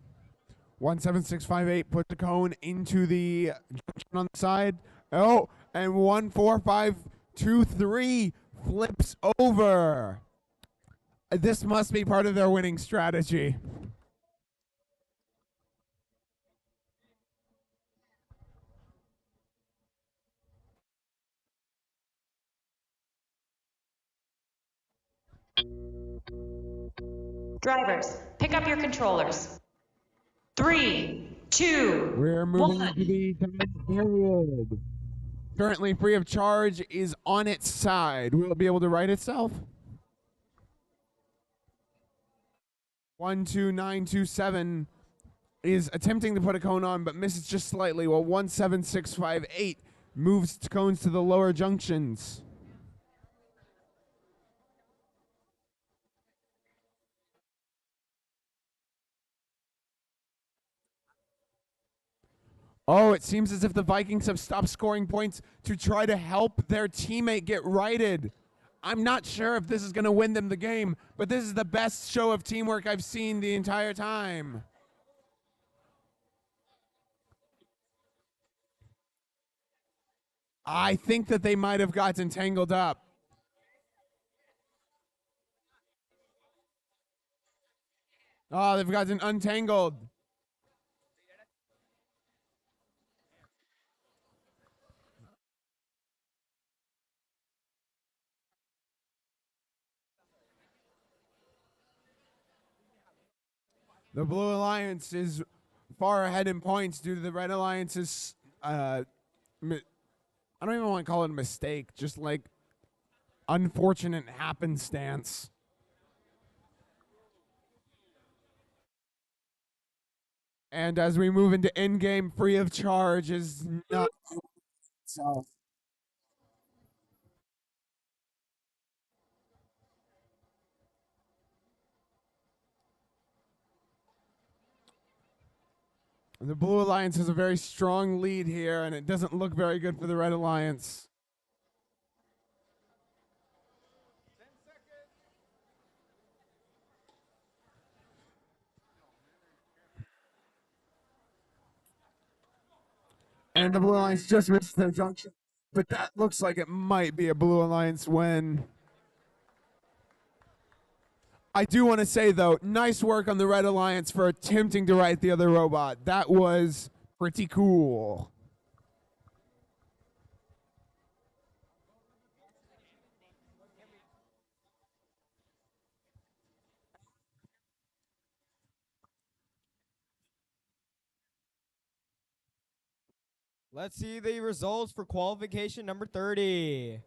17658 put the cone into the junction on the side. Oh, and 14523 flips over. This must be part of their winning strategy. Drivers, pick up your controllers. 3, 2, We're moving 1. into the period. Currently free of charge is on its side. Will it be able to right itself? 12927 is attempting to put a cone on, but misses just slightly, while 17658 moves cones to the lower junctions. Oh, it seems as if the Vikings have stopped scoring points to try to help their teammate get righted. I'm not sure if this is going to win them the game, but this is the best show of teamwork I've seen the entire time. I think that they might have gotten tangled up. Oh, they've gotten untangled. The Blue Alliance is far ahead in points due to the Red Alliance's, I don't even want to call it a mistake, just like unfortunate happenstance. And as we move into in-game, free of charge is not itself. The Blue Alliance has a very strong lead here, and it doesn't look very good for the Red Alliance. And the Blue Alliance just missed their junction. But that looks like it might be a Blue Alliance win. I do want to say, though, nice work on the Red Alliance for attempting to right the other robot. That was pretty cool. Let's see the results for qualification number 30.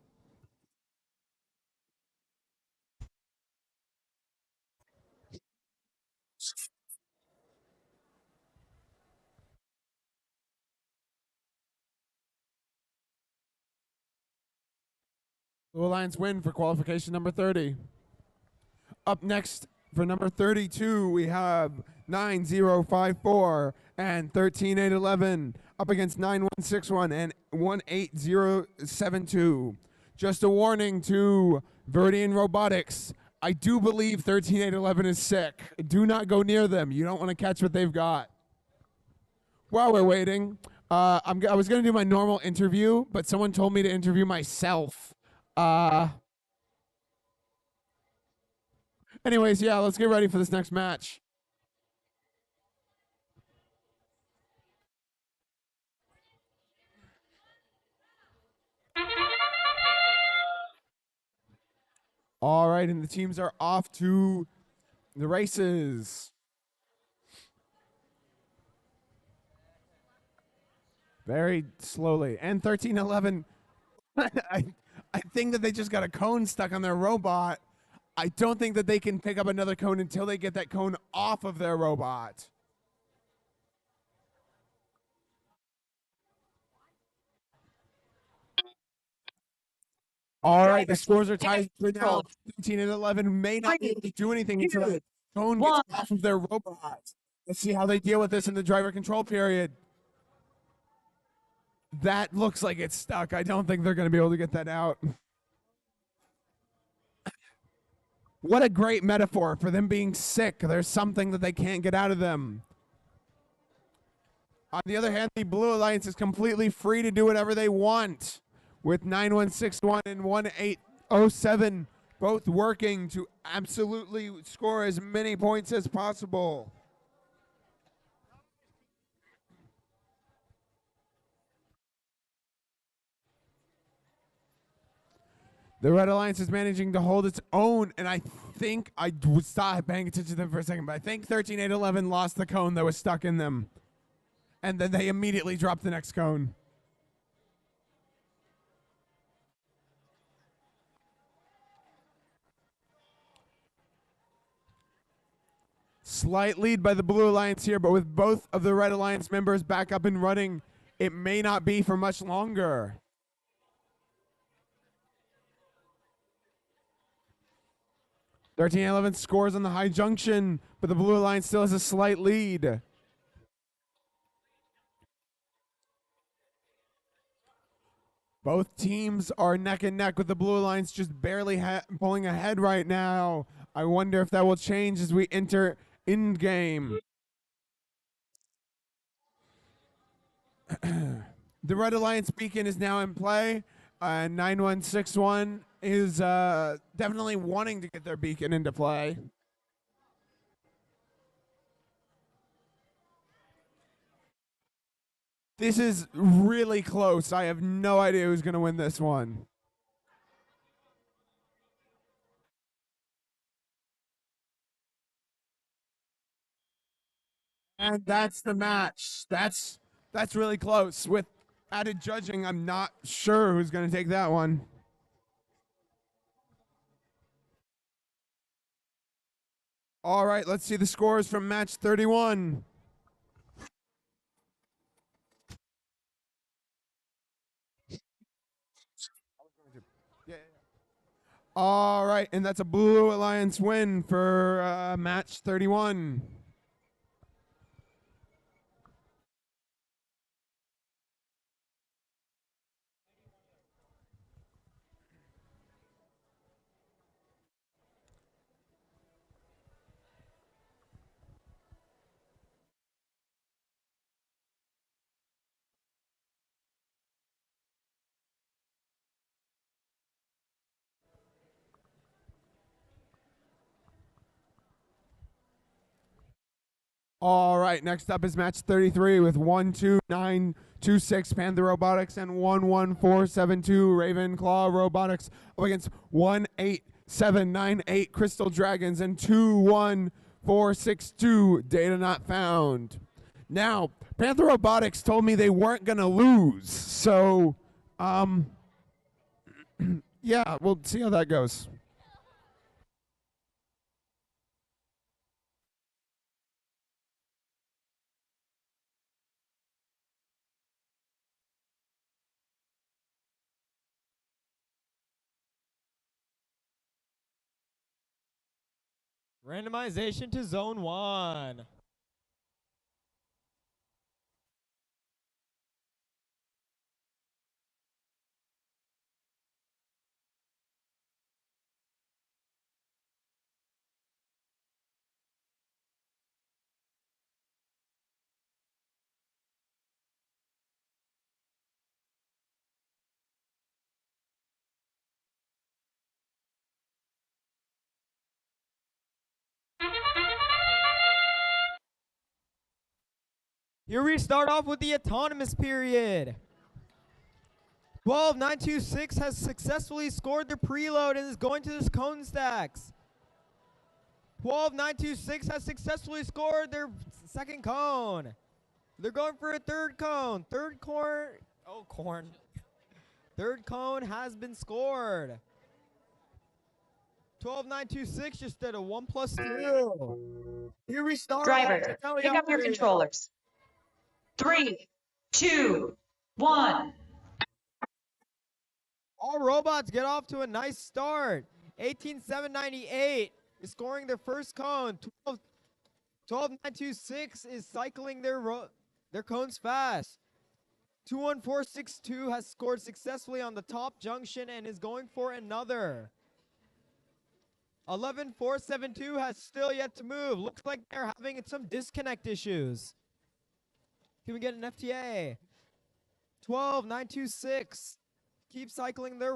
Blue Alliance win for qualification number 30. Up next for number 32, we have 9054 and 13811 up against 9161 and 18072. Just a warning to Verdian Robotics. I do believe 13811 is sick. Do not go near them. You don't want to catch what they've got. While we're waiting, I was going to do my normal interview, but someone told me to interview myself. Anyways, yeah, let's get ready for this next match. All right, and the teams are off to the races. Very slowly. And 1311, I think that they just got a cone stuck on their robot. I don't think that they can pick up another cone until they get that cone off of their robot. All right, the scores are tied for now. 13 and 11 may not be able to do anything until the cone gets off of their robot. Let's see how they deal with this in the driver control period. That looks like it's stuck. I don't think they're going to be able to get that out. What a great metaphor for them being sick. There's something that they can't get out of them. On the other hand, the Blue Alliance is completely free to do whatever they want, with 9161 and 1807 both working to absolutely score as many points as possible. The Red Alliance is managing to hold its own, and I think I was stop paying attention to them for a second, but I think 13811 lost the cone that was stuck in them. And then they immediately dropped the next cone. Slight lead by the Blue Alliance here, but with both of the Red Alliance members back up and running, it may not be for much longer. 1311 scores on the high junction, but the Blue Alliance still has a slight lead. Both teams are neck and neck, with the Blue Alliance just barely pulling ahead right now. I wonder if that will change as we enter end game. The Red Alliance beacon is now in play. 9161 is definitely wanting to get their beacon into play. This is really close. I have no idea who's going to win this one. And that's the match. That's really close. With added judging, I'm not sure who's going to take that one. All right, let's see the scores from match 31. All right, and that's a Blue Alliance win for match 31. All right, next up is match 33 with 12926 Panther Robotics and 11472 Ravenclaw Robotics up against 18798 Crystal Dragons and 21462 Data Not Found. Now, Panther Robotics told me they weren't going to lose, so yeah, we'll see how that goes. Randomization to zone 1. Here we start off with the autonomous period. 12926 has successfully scored their preload and is going to this cone stacks. 12926 has successfully scored their second cone. They're going for a third cone. Third cone has been scored. 12926 just did a 1+2. Here we start. Driver, pick up your controllers. 3, 2, 1. All robots get off to a nice start. 18798 is scoring their first cone. 12926 is cycling their cones fast. 21462 has scored successfully on the top junction and is going for another. 11472 has still yet to move. Looks like they're having some disconnect issues. Can we get an FTA? 12926 keep cycling their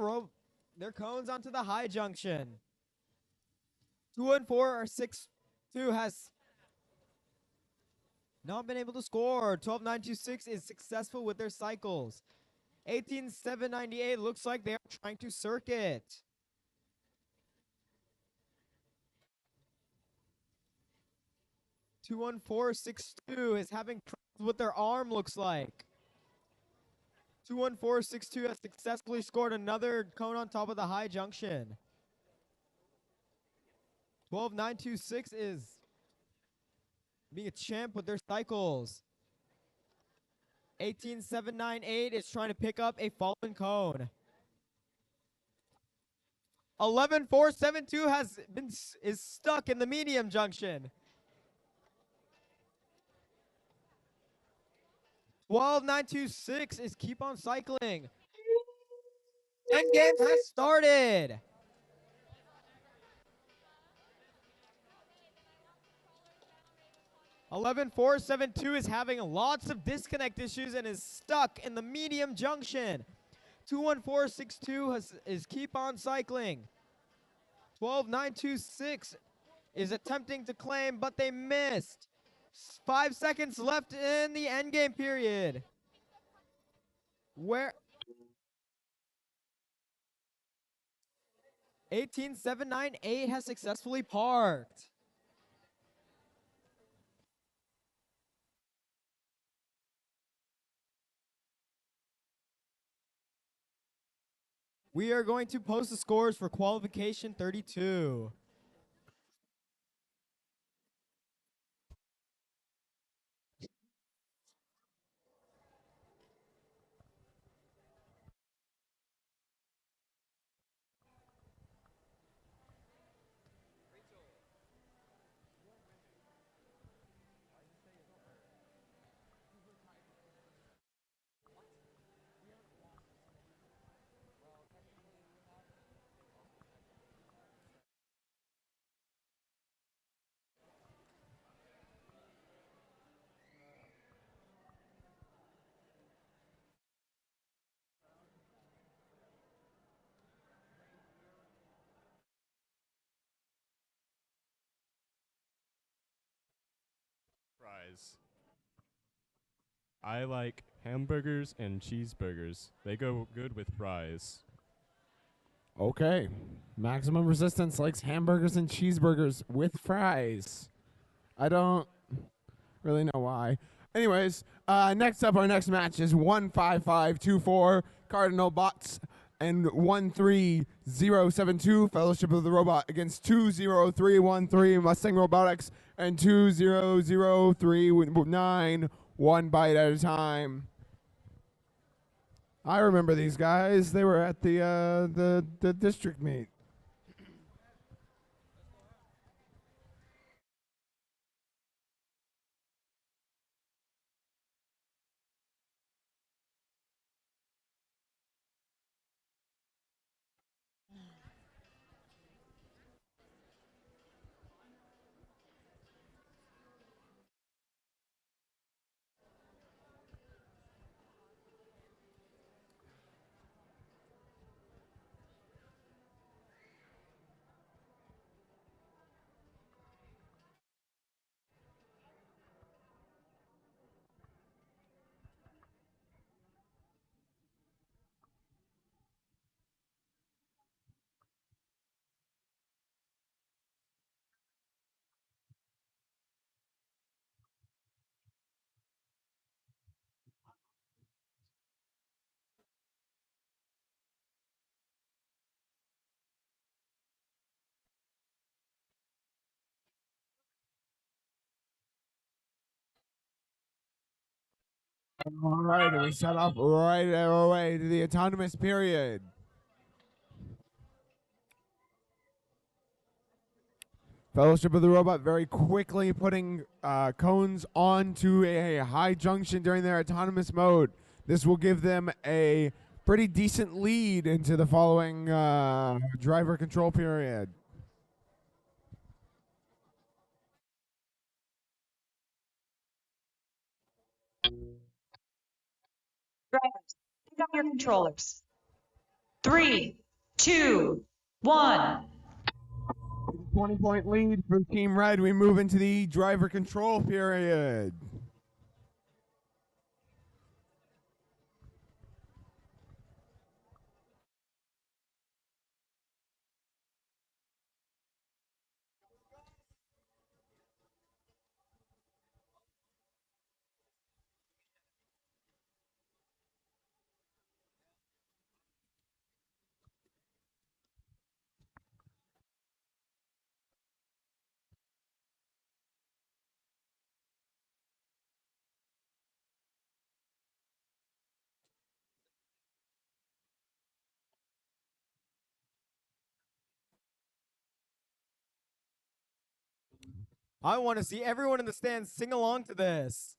cones onto the high junction. 21462 has not been able to score. 12926 is successful with their cycles. 18798 looks like they are trying to circuit. 21462 is having trouble with their arm, looks like. 21462 has successfully scored another cone on top of the high junction. 12926 is being a champ with their cycles. 18798 is trying to pick up a fallen cone. 11472 is stuck in the medium junction. 12926 is keep on cycling. Endgame has started. (11472) is having lots of disconnect issues and is stuck in the medium junction. 21462 is keep on cycling. 12926 is attempting to claim, but they missed. 5 seconds left in the endgame period. Where 18798 has successfully parked. We are going to post the scores for qualification 32. fries. I like hamburgers and cheeseburgers. They go good with fries. Okay. Maximum Resistance likes hamburgers and cheeseburgers with fries. I don't really know why. Anyways, next up, our next match is 15524 Cardinal Bots and 13072 Fellowship of the Robot against 20313 Mustang Robotics and 20039 one bite at a time. I remember these guys. They were at the district meet. All right, and we set off right away to the autonomous period. Fellowship of the Robot very quickly putting cones onto a high junction during their autonomous mode. This will give them a pretty decent lead into the following driver control period. Drivers, pick up your controllers. 3, 2, 1. 20-point lead for Team Red. We move into the driver control period. I want to see everyone in the stands sing along to this.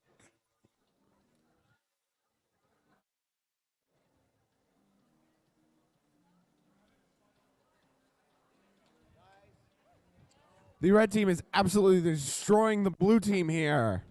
The red team is absolutely destroying the blue team here.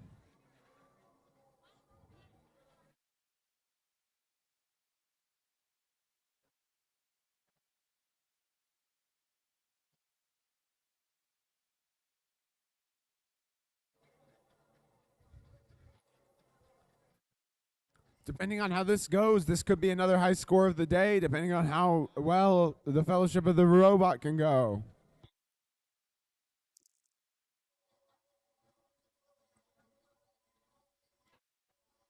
Depending on how this goes, this could be another high score of the day, depending on how well the Fellowship of the Robot can go.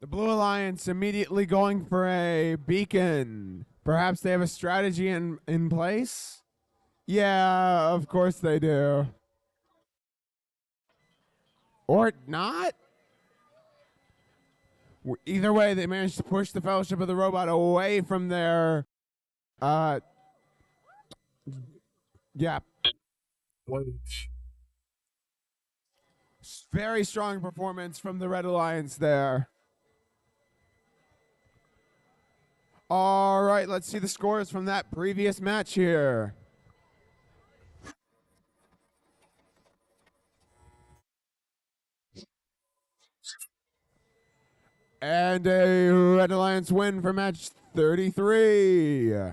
The Blue Alliance immediately going for a beacon. Perhaps they have a strategy in place? Yeah, of course they do. Or not? Either way, they managed to push the Fellowship of the Robot away from their, yeah. Very strong performance from the Red Alliance there. All right, let's see the scores from that previous match here. And a Red Alliance win for match 33.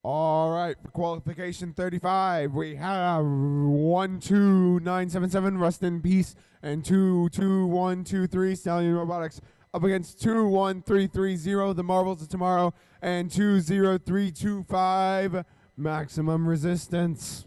All right, for qualification 35, we have 12977 Rust in Peace and 22123 Stallion Robotics up against 21330 The Marvels of Tomorrow and 20325 Maximum Resistance.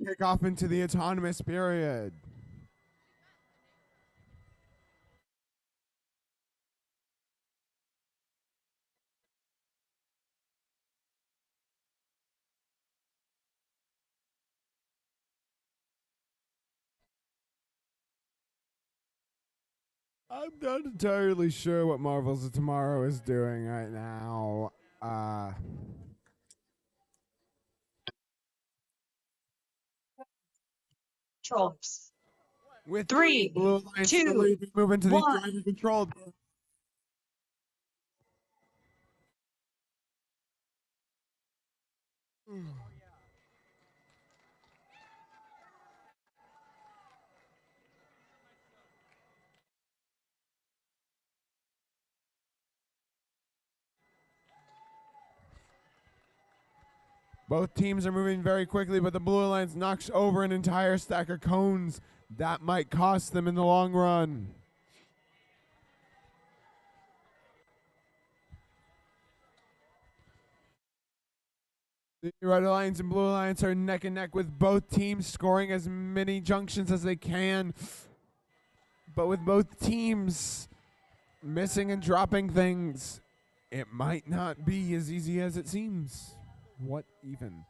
Kick off into the autonomous period. I'm not entirely sure what Marvels of Tomorrow is doing right now. Controllers. With 3, Blue Alliance 2, move into the 1. driver controlled. Both teams are moving very quickly, but the Blue Alliance knocks over an entire stack of cones. That might cost them in the long run. The Red Alliance and Blue Alliance are neck and neck with both teams scoring as many junctions as they can. But with both teams missing and dropping things, it might not be as easy as it seems. What even?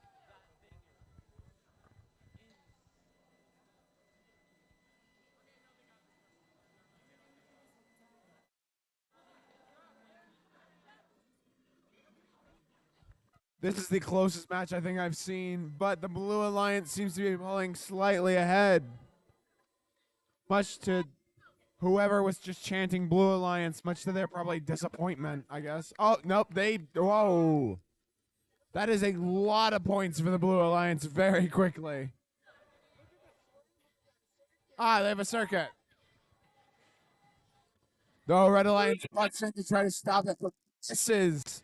This is the closest match I think I've seen, but the Blue Alliance seems to be pulling slightly ahead. Much to whoever was just chanting Blue Alliance, much to their probably disappointment, I guess. Oh, nope, whoa. That is a lot of points for the Blue Alliance very quickly. They have a circuit. The Red Alliance butts in to try to stop it, but misses.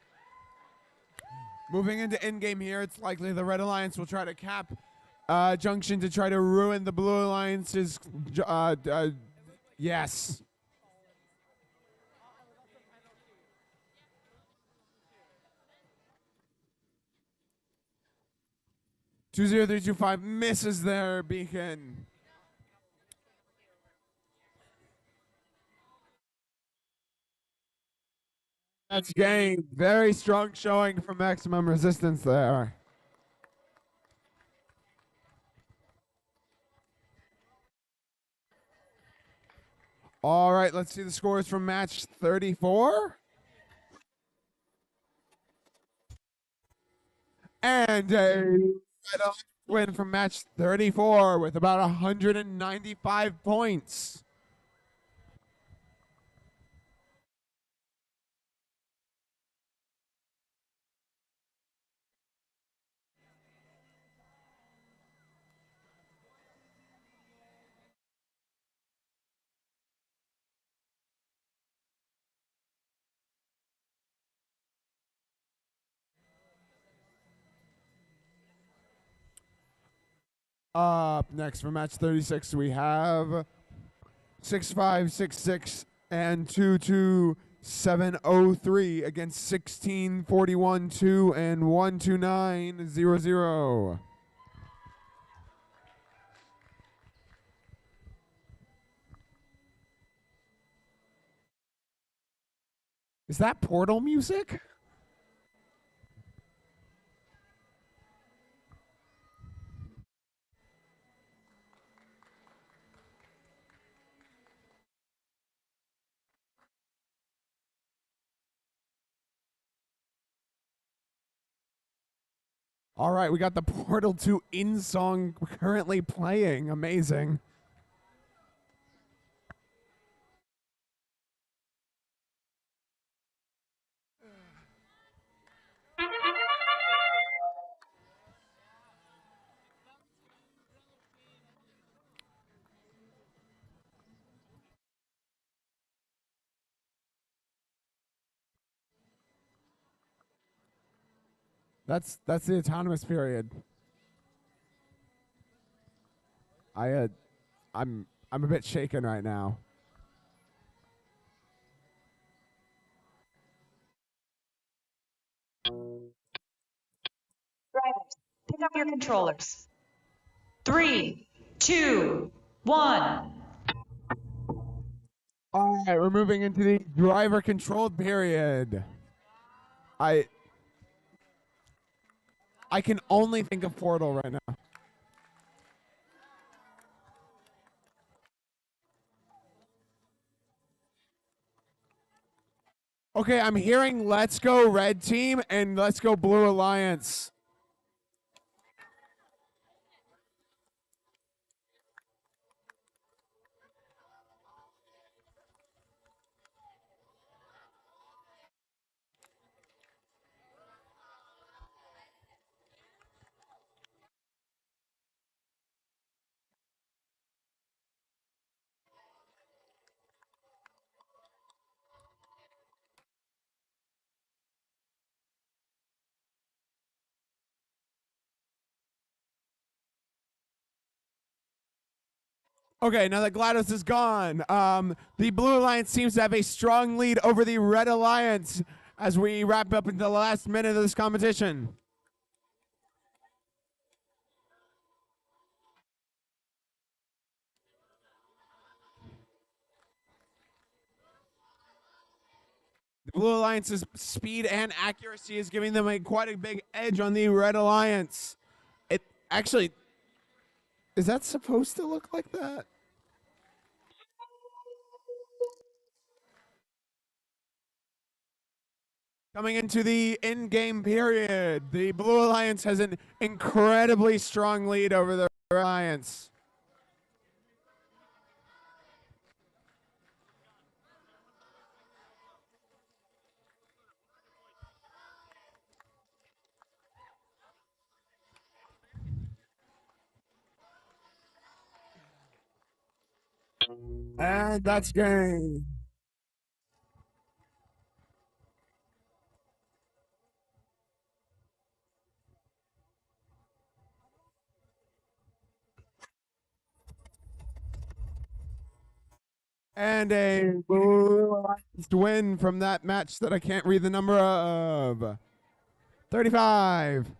Moving into in-game here, it's likely the Red Alliance will try to cap junction to try to ruin the Blue Alliance's. Yes. (20325) misses their beacon. That's game. Very strong showing from Maximum Resistance there. All right, let's see the scores from match 34. And a win from match 34 with about 195 points. Up next for match 36, we have 6566 and 22703 against 1641-2 and 12900. Is that Portal music? All right, we got the Portal 2 in song currently playing. Amazing. That's the autonomous period. I'm a bit shaken right now. Drivers, pick up your controllers. 3, 2, 1. All right, we're moving into the driver controlled period. I can only think of Portal right now. Okay, I'm hearing Let's Go Red Team and Let's Go Blue Alliance. Okay, now that GLaDOS is gone, the Blue Alliance seems to have a strong lead over the Red Alliance as we wrap up into the last minute of this competition. The Blue Alliance's speed and accuracy is giving them quite a big edge on the Red Alliance. It actually, is that supposed to look like that? Coming into the in-game period, the Blue Alliance has an incredibly strong lead over the Red Alliance. And that's game. And a Blue Alliance win from that match that I can't read the number of. 35.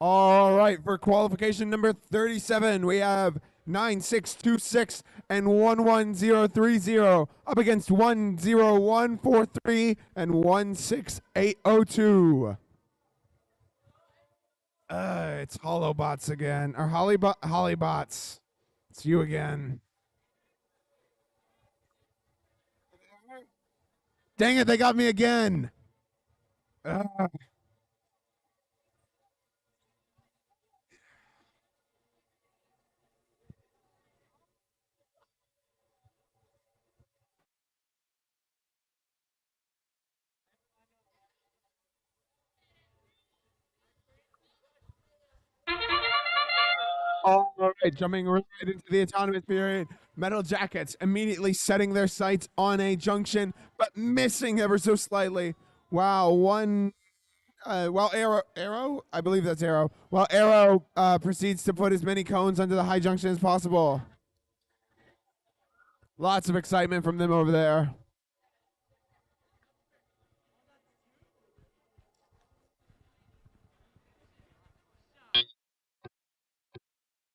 All right, for qualification number 37, we have 9626 and 11030 up against 10143 and 16802. It's Holobots again, or Hollybots. It's you again. Dang it, they got me again. All right, jumping right into the autonomous period. Metal Jackets immediately setting their sights on a junction, but missing ever so slightly. Wow, while Arrow, I believe that's Arrow. While Arrow proceeds to put as many cones under the high junction as possible. Lots of excitement from them over there.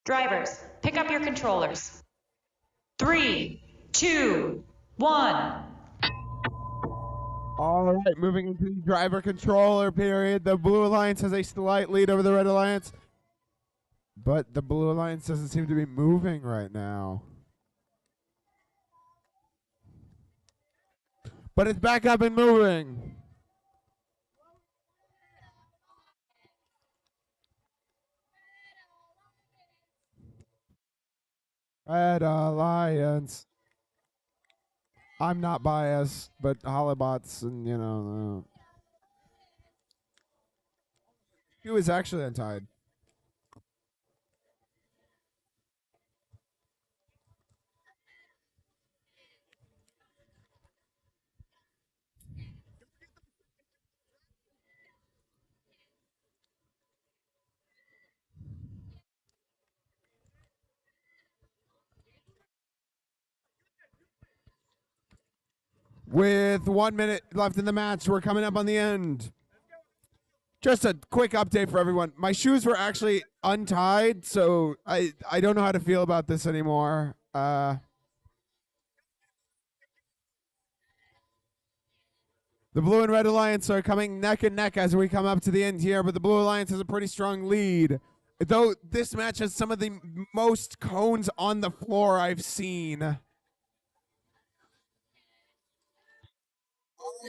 Drivers, pick up your controllers. 3, 2, 1. All right, moving into the driver controller period. The Blue Alliance has a slight lead over the Red Alliance, but the Blue Alliance doesn't seem to be moving right now. But it's back up and moving. Red Alliance. I'm not biased, but Hollybots and, you know. He was actually untied. With 1 minute left in the match, we're coming up on the end. Just a quick update for everyone. My shoes were actually untied, so I don't know how to feel about this anymore. The Blue and Red Alliance are coming neck and neck as we come up to the end here, but the Blue Alliance has a pretty strong lead. Though this match has some of the most cones on the floor I've seen.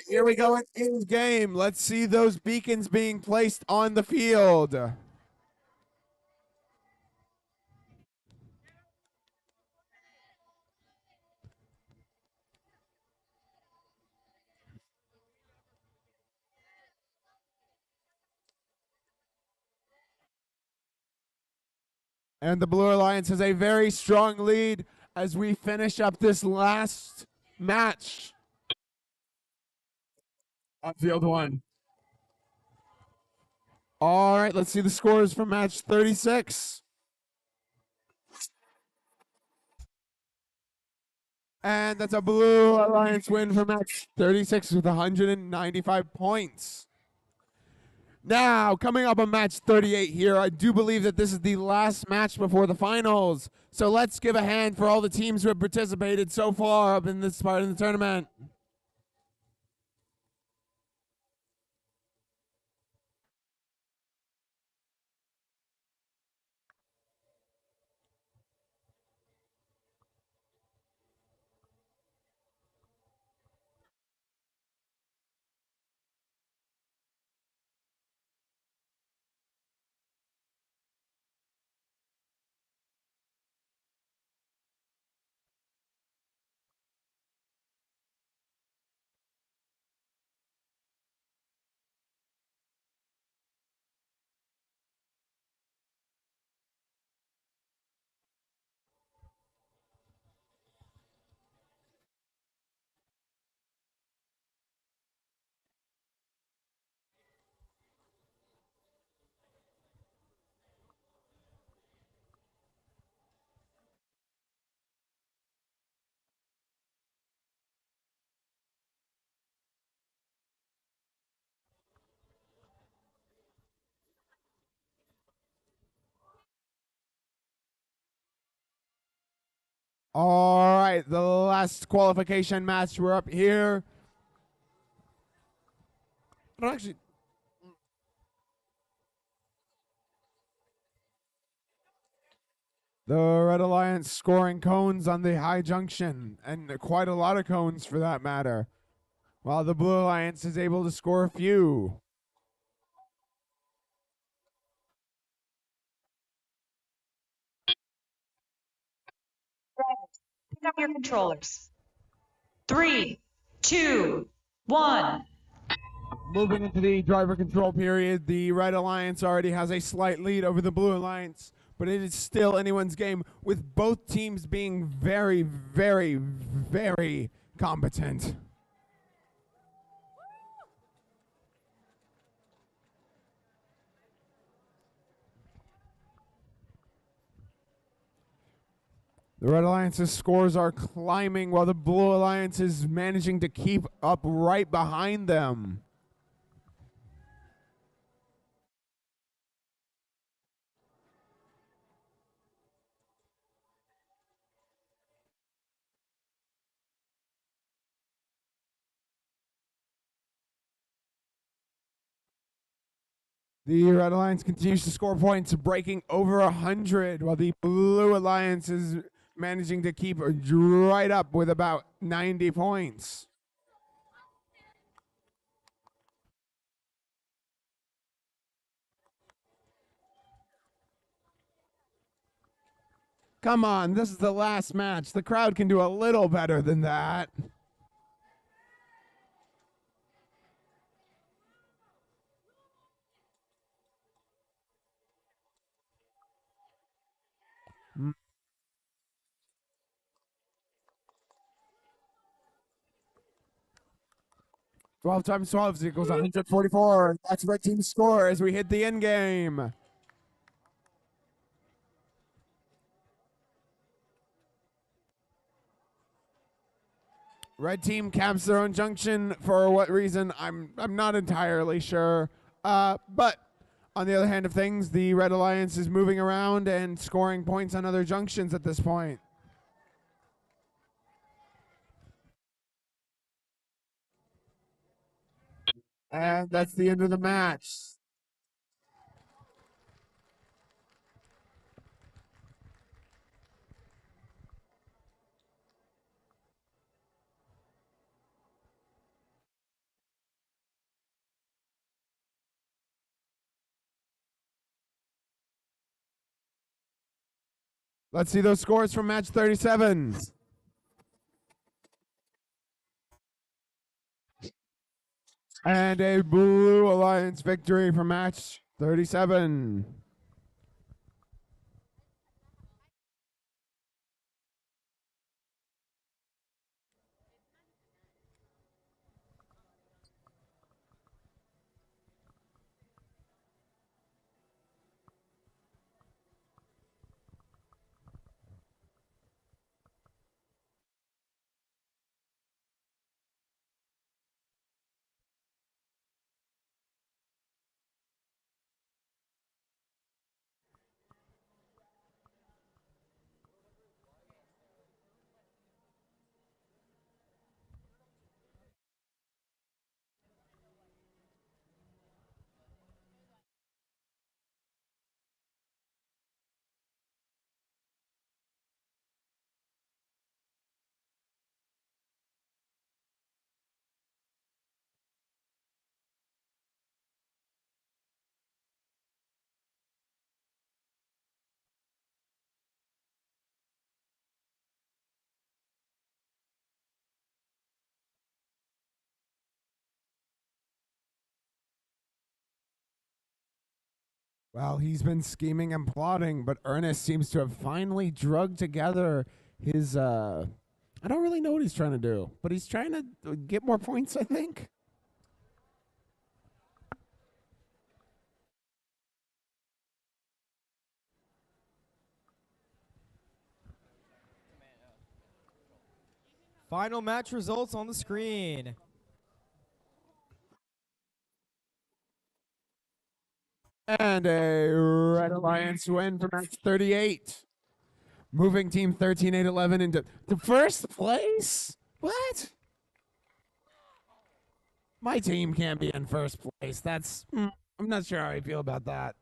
Here we go in game. Let's see those beacons being placed on the field. And the Blue Alliance has a very strong lead as we finish up this last match on field one. All right, let's see the scores from match 36. And that's a Blue Alliance win for match 36 with 195 points. Now, coming up on match 38 here, I do believe that this is the last match before the finals. So let's give a hand for all the teams who have participated so far up in this part of the tournament. All right, the last qualification match. We're up here. I don't actually. The Red Alliance scoring cones on the high junction, and quite a lot of cones for that matter, while the Blue Alliance is able to score a few. Pick up your controllers. 3, 2, 1. Moving into the driver control period, the Red Alliance already has a slight lead over the Blue Alliance, but it is still anyone's game, with both teams being very, very, very competent. The Red Alliance's scores are climbing while the Blue Alliance is managing to keep up right behind them. The Red Alliance continues to score points, breaking over 100, while the Blue Alliance is managing to keep right up with about 90 points. Come on, this is the last match. The crowd can do a little better than that. Mm. 12 times 12 equals 144. That's red team's score as we hit the end game. Red team caps their own junction. For what reason, I'm not entirely sure. But on the other hand of things, the Red Alliance is moving around and scoring points on other junctions at this point. And that's the end of the match. Let's see those scores from match 37. And a Blue Alliance victory for match 37. Well, he's been scheming and plotting, but Ernest seems to have finally drugged together his, I don't really know what he's trying to do, but he's trying to get more points, I think. Final match results on the screen. And a Red Alliance win for match 38. moving team 13-8-11 into to first place. What? My team can't be in first place. That's I'm not sure how I feel about that.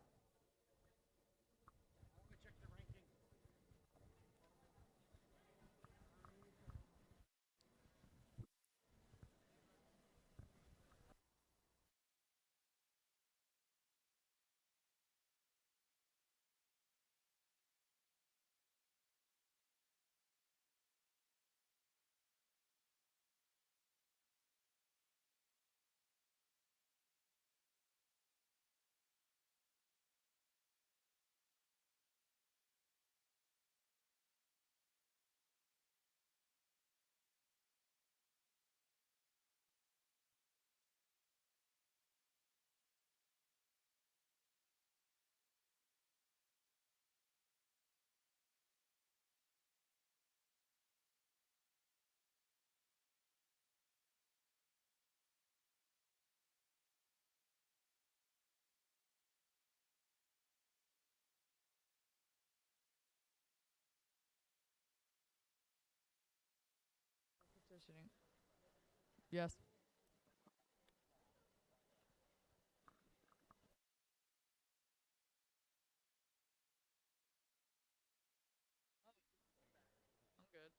Yes. I'm good.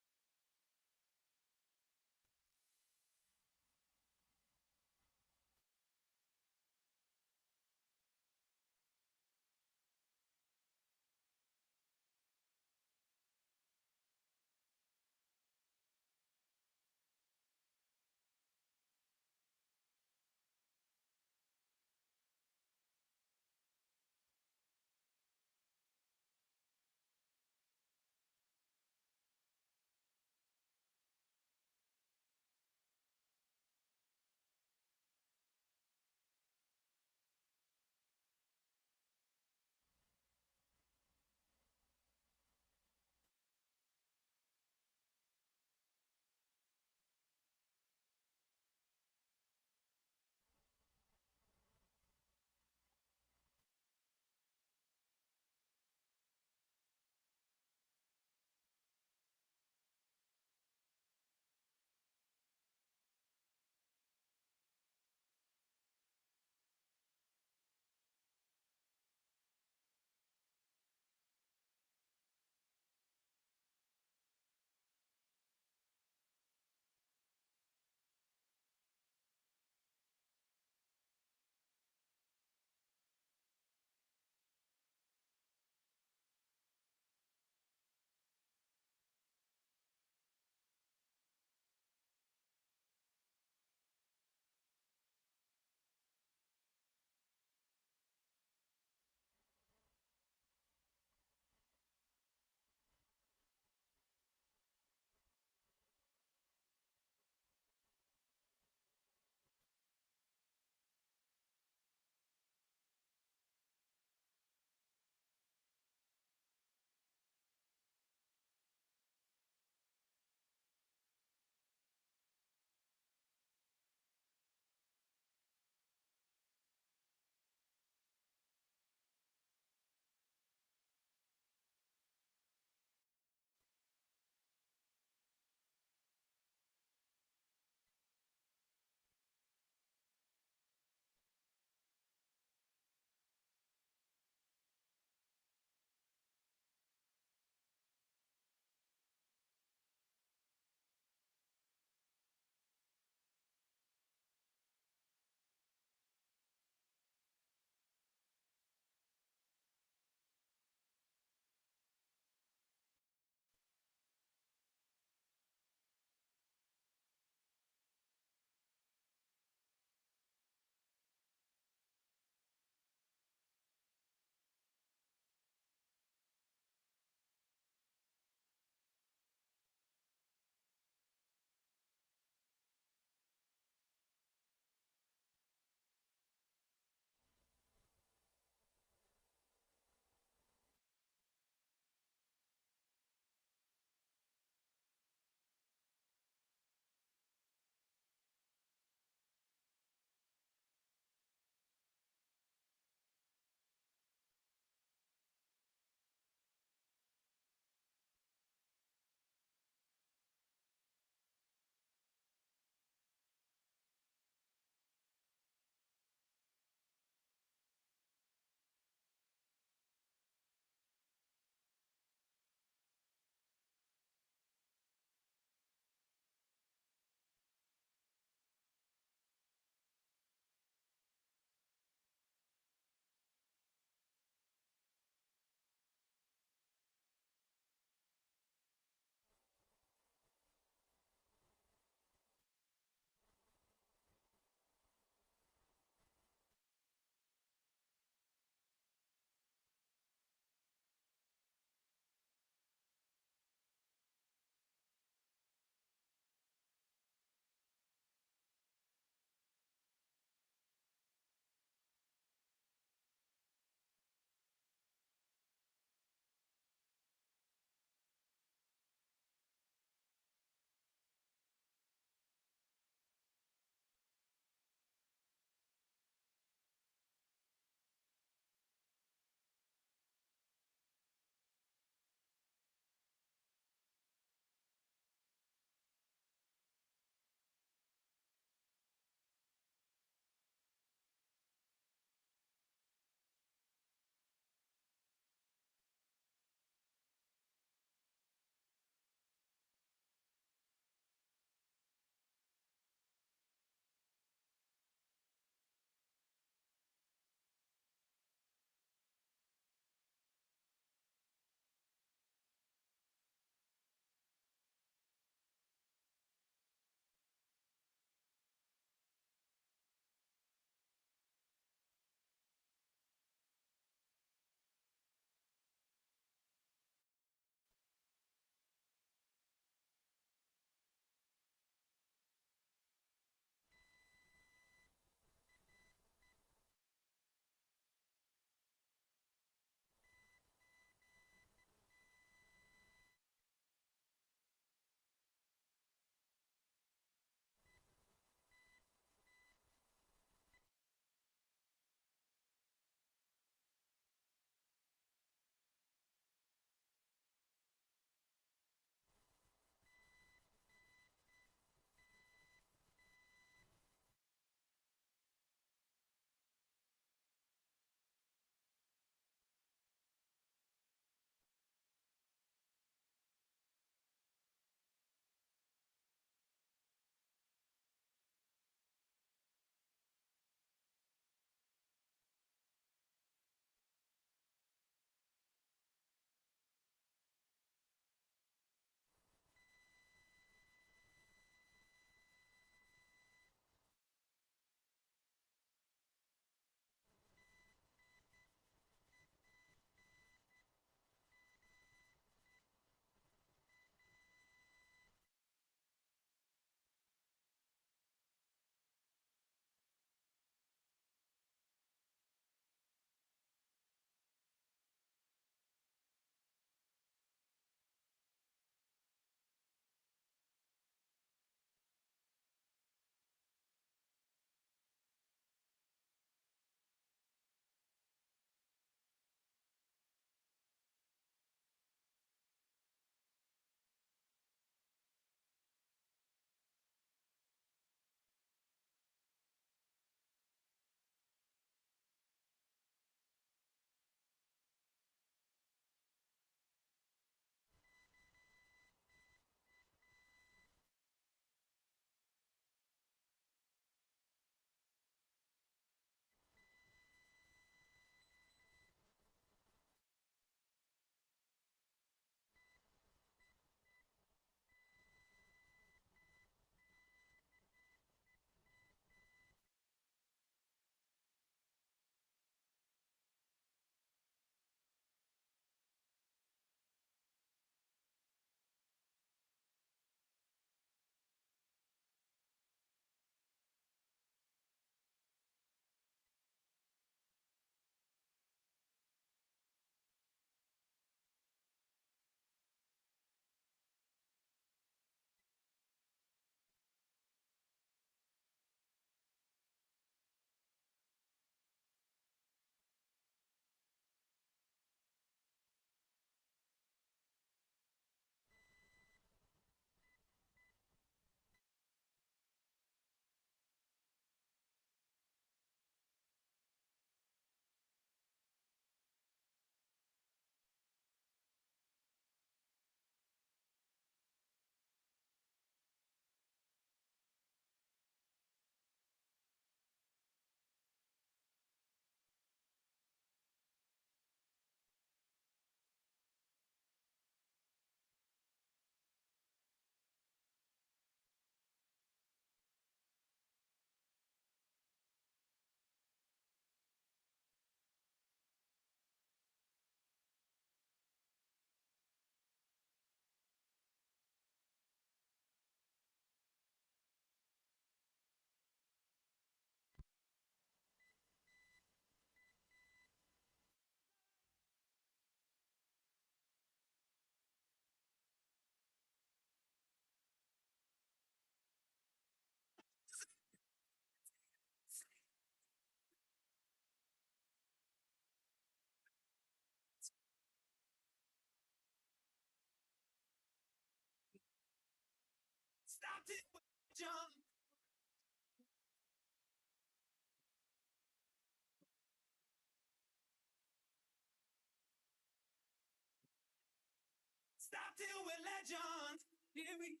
Stop till we're legends. Here we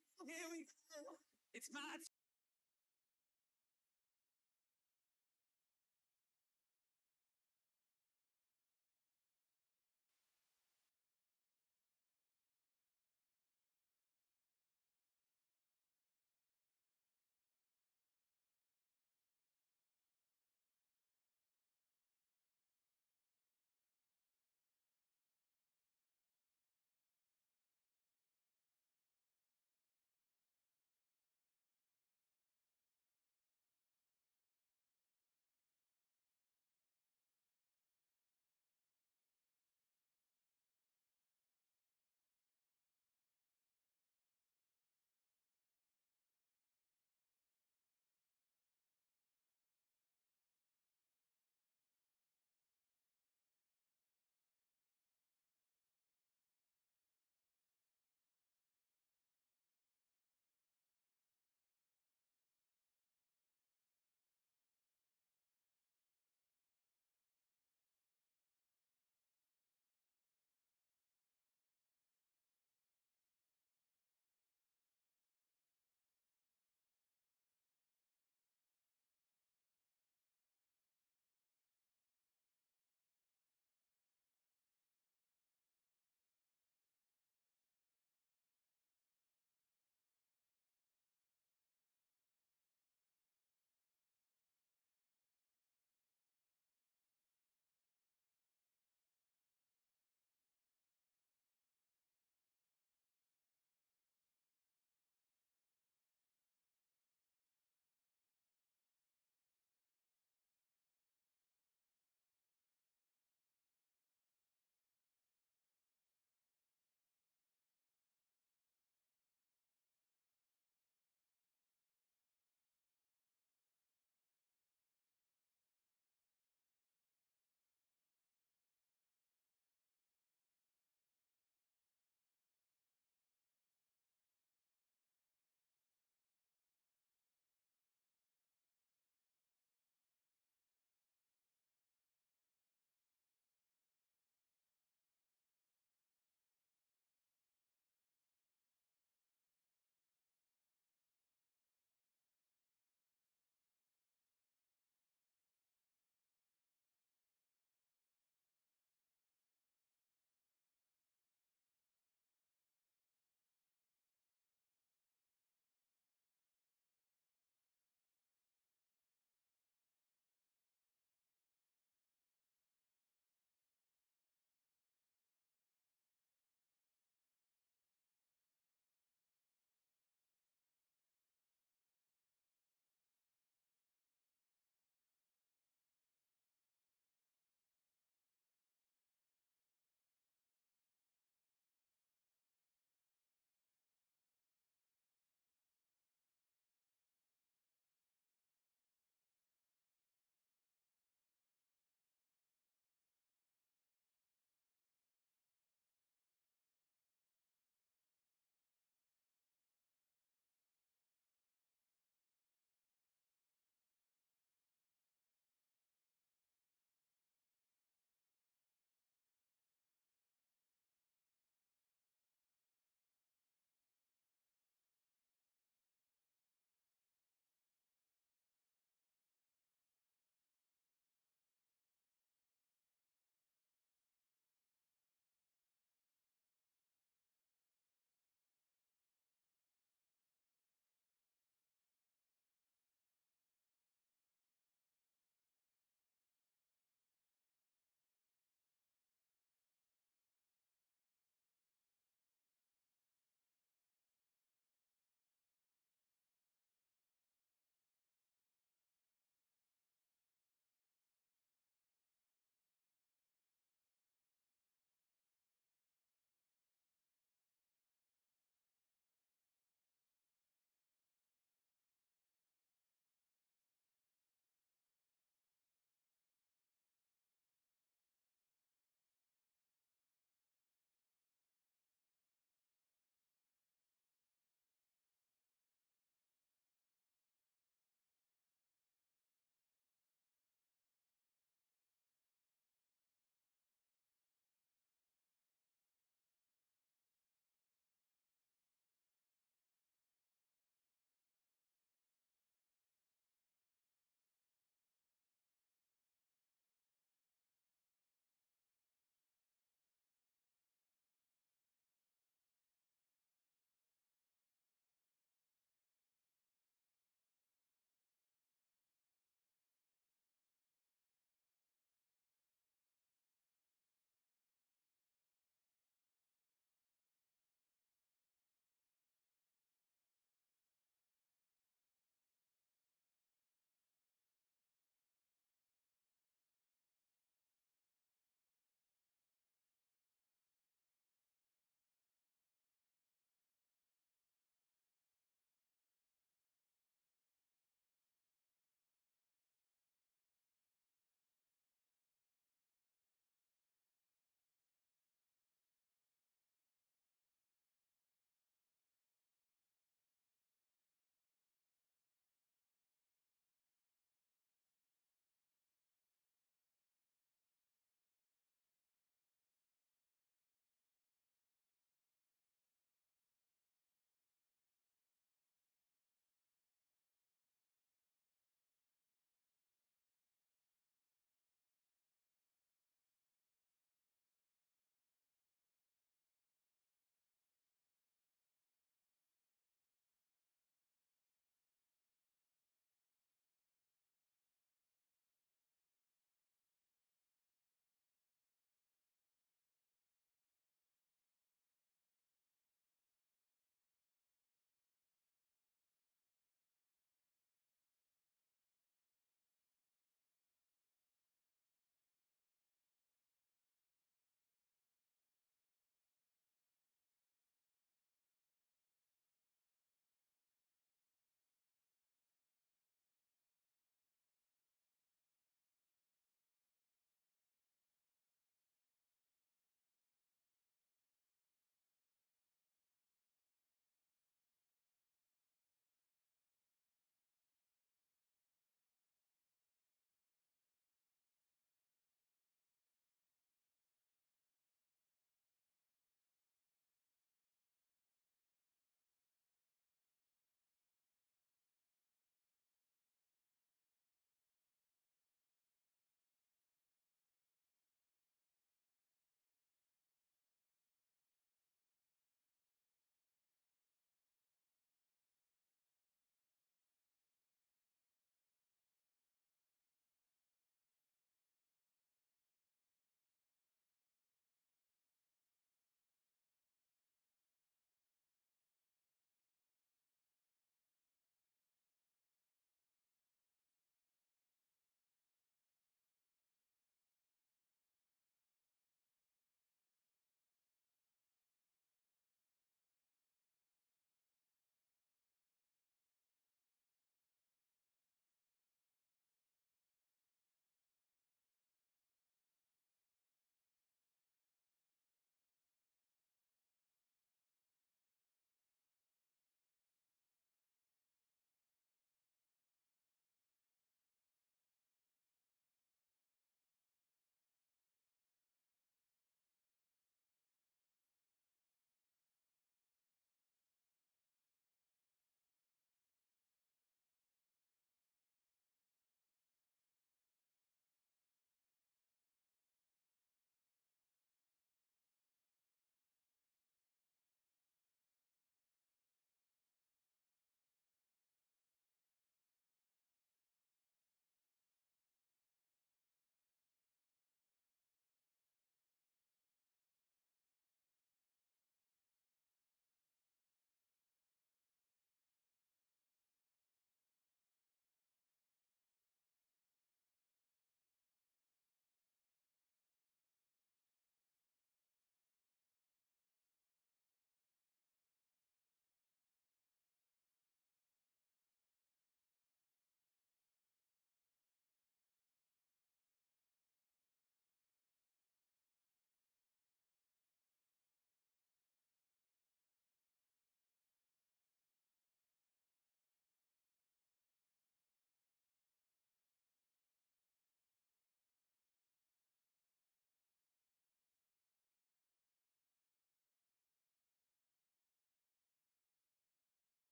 go. It's my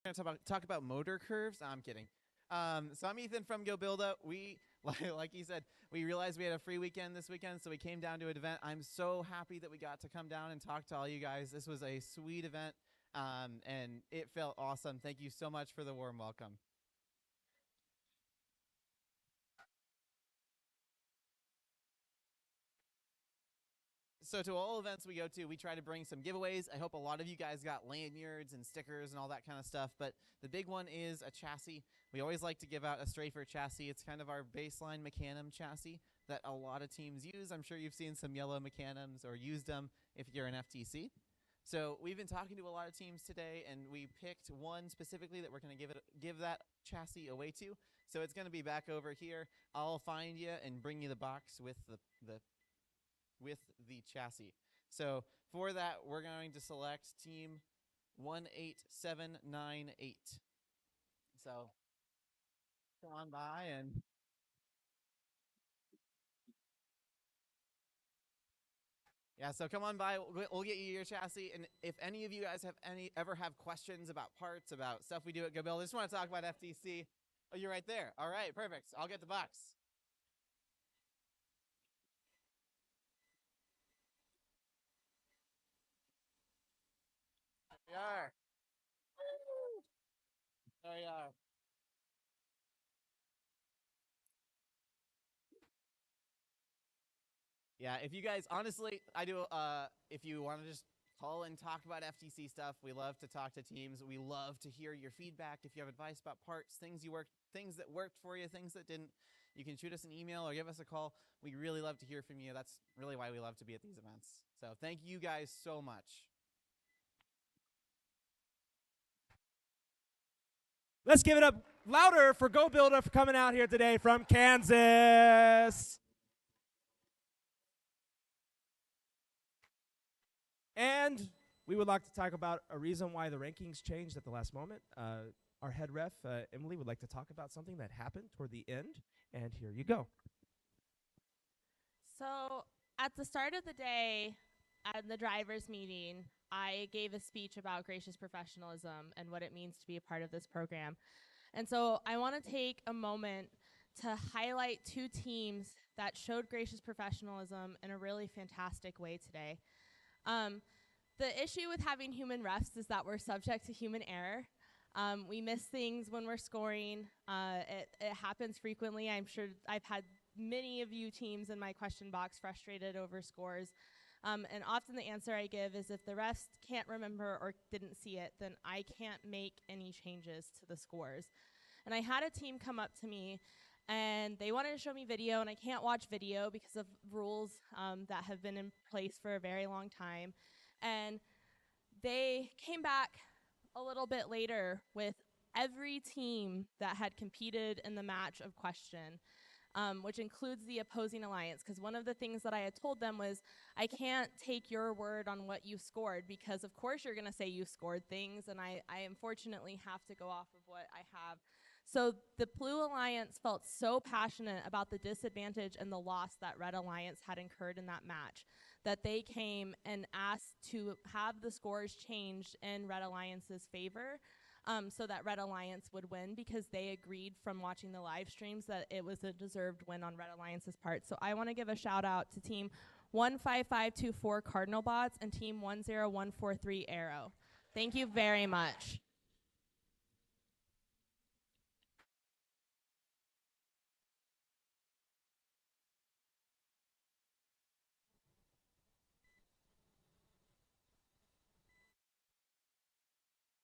We're gonna talk about motor curves. I'm kidding. So I'm Ethan from Go Builda. We, like he said, we realized we had a free weekend this weekend, so we came down to an event. I'm so happy that we got to come down and talk to all you guys. This was a sweet event, and it felt awesome. Thank you so much for the warm welcome. So to all events we go to, we try to bring some giveaways. I hope a lot of you guys got lanyards and stickers and all that kind of stuff, but the big one is a chassis. We always like to give out a Strafer chassis. It's kind of our baseline Mecanum chassis that a lot of teams use. I'm sure you've seen some yellow Mecanums or used them if you're an FTC. So we've been talking to a lot of teams today, and we picked one specifically that we're going to give that chassis away to. So it's going to be back over here. I'll find you and bring you the box with the chassis. So for that, we're going to select team 18798. So come on by and yeah, so come on by. We'll get you your chassis. And if any of you guys ever have questions about parts, about stuff we do at Go Build, I just want to talk about FTC. Oh, you're right there. All right, perfect. I'll get the box. There we are. There we are. Yeah, if you guys, honestly, if you want to just call and talk about FTC stuff, we love to talk to teams. We love to hear your feedback. If you have advice about parts, things that worked for you, things that didn't, you can shoot us an email or give us a call. We really love to hear from you. That's really why we love to be at these events. So thank you guys so much. Let's give it up louder for Go Builda for coming out here today from Kansas. And we would like to talk about a reason why the rankings changed at the last moment. Our head ref, Emily, would like to talk about something that happened toward the end. And here you go. So at the start of the day, at the drivers' meeting, I gave a speech about gracious professionalism and what it means to be a part of this program. And so I want to take a moment to highlight two teams that showed gracious professionalism in a really fantastic way today. The issue with having human refs is that we're subject to human error. We miss things when we're scoring. It happens frequently. I'm sure I've had many of you teams in my question box frustrated over scores. And often the answer I give is if the refs can't remember or didn't see it, then I can't make any changes to the scores. And I had a team come up to me and they wanted to show me video, and I can't watch video because of rules that have been in place for a very long time. And they came back a little bit later with every team that had competed in the match of question, which includes the opposing alliance, because one of the things that I had told them was, I can't take your word on what you scored, because of course you're going to say you scored things, and I unfortunately have to go off of what I have. So the Blue Alliance felt so passionate about the disadvantage and the loss that Red Alliance had incurred in that match that they came and asked to have the scores changed in Red Alliance's favor, so that Red Alliance would win, because they agreed from watching the live streams that it was a deserved win on Red Alliance's part. So I want to give a shout out to team 15524 Cardinal Bots and team 10143 Arrow. Thank you very much.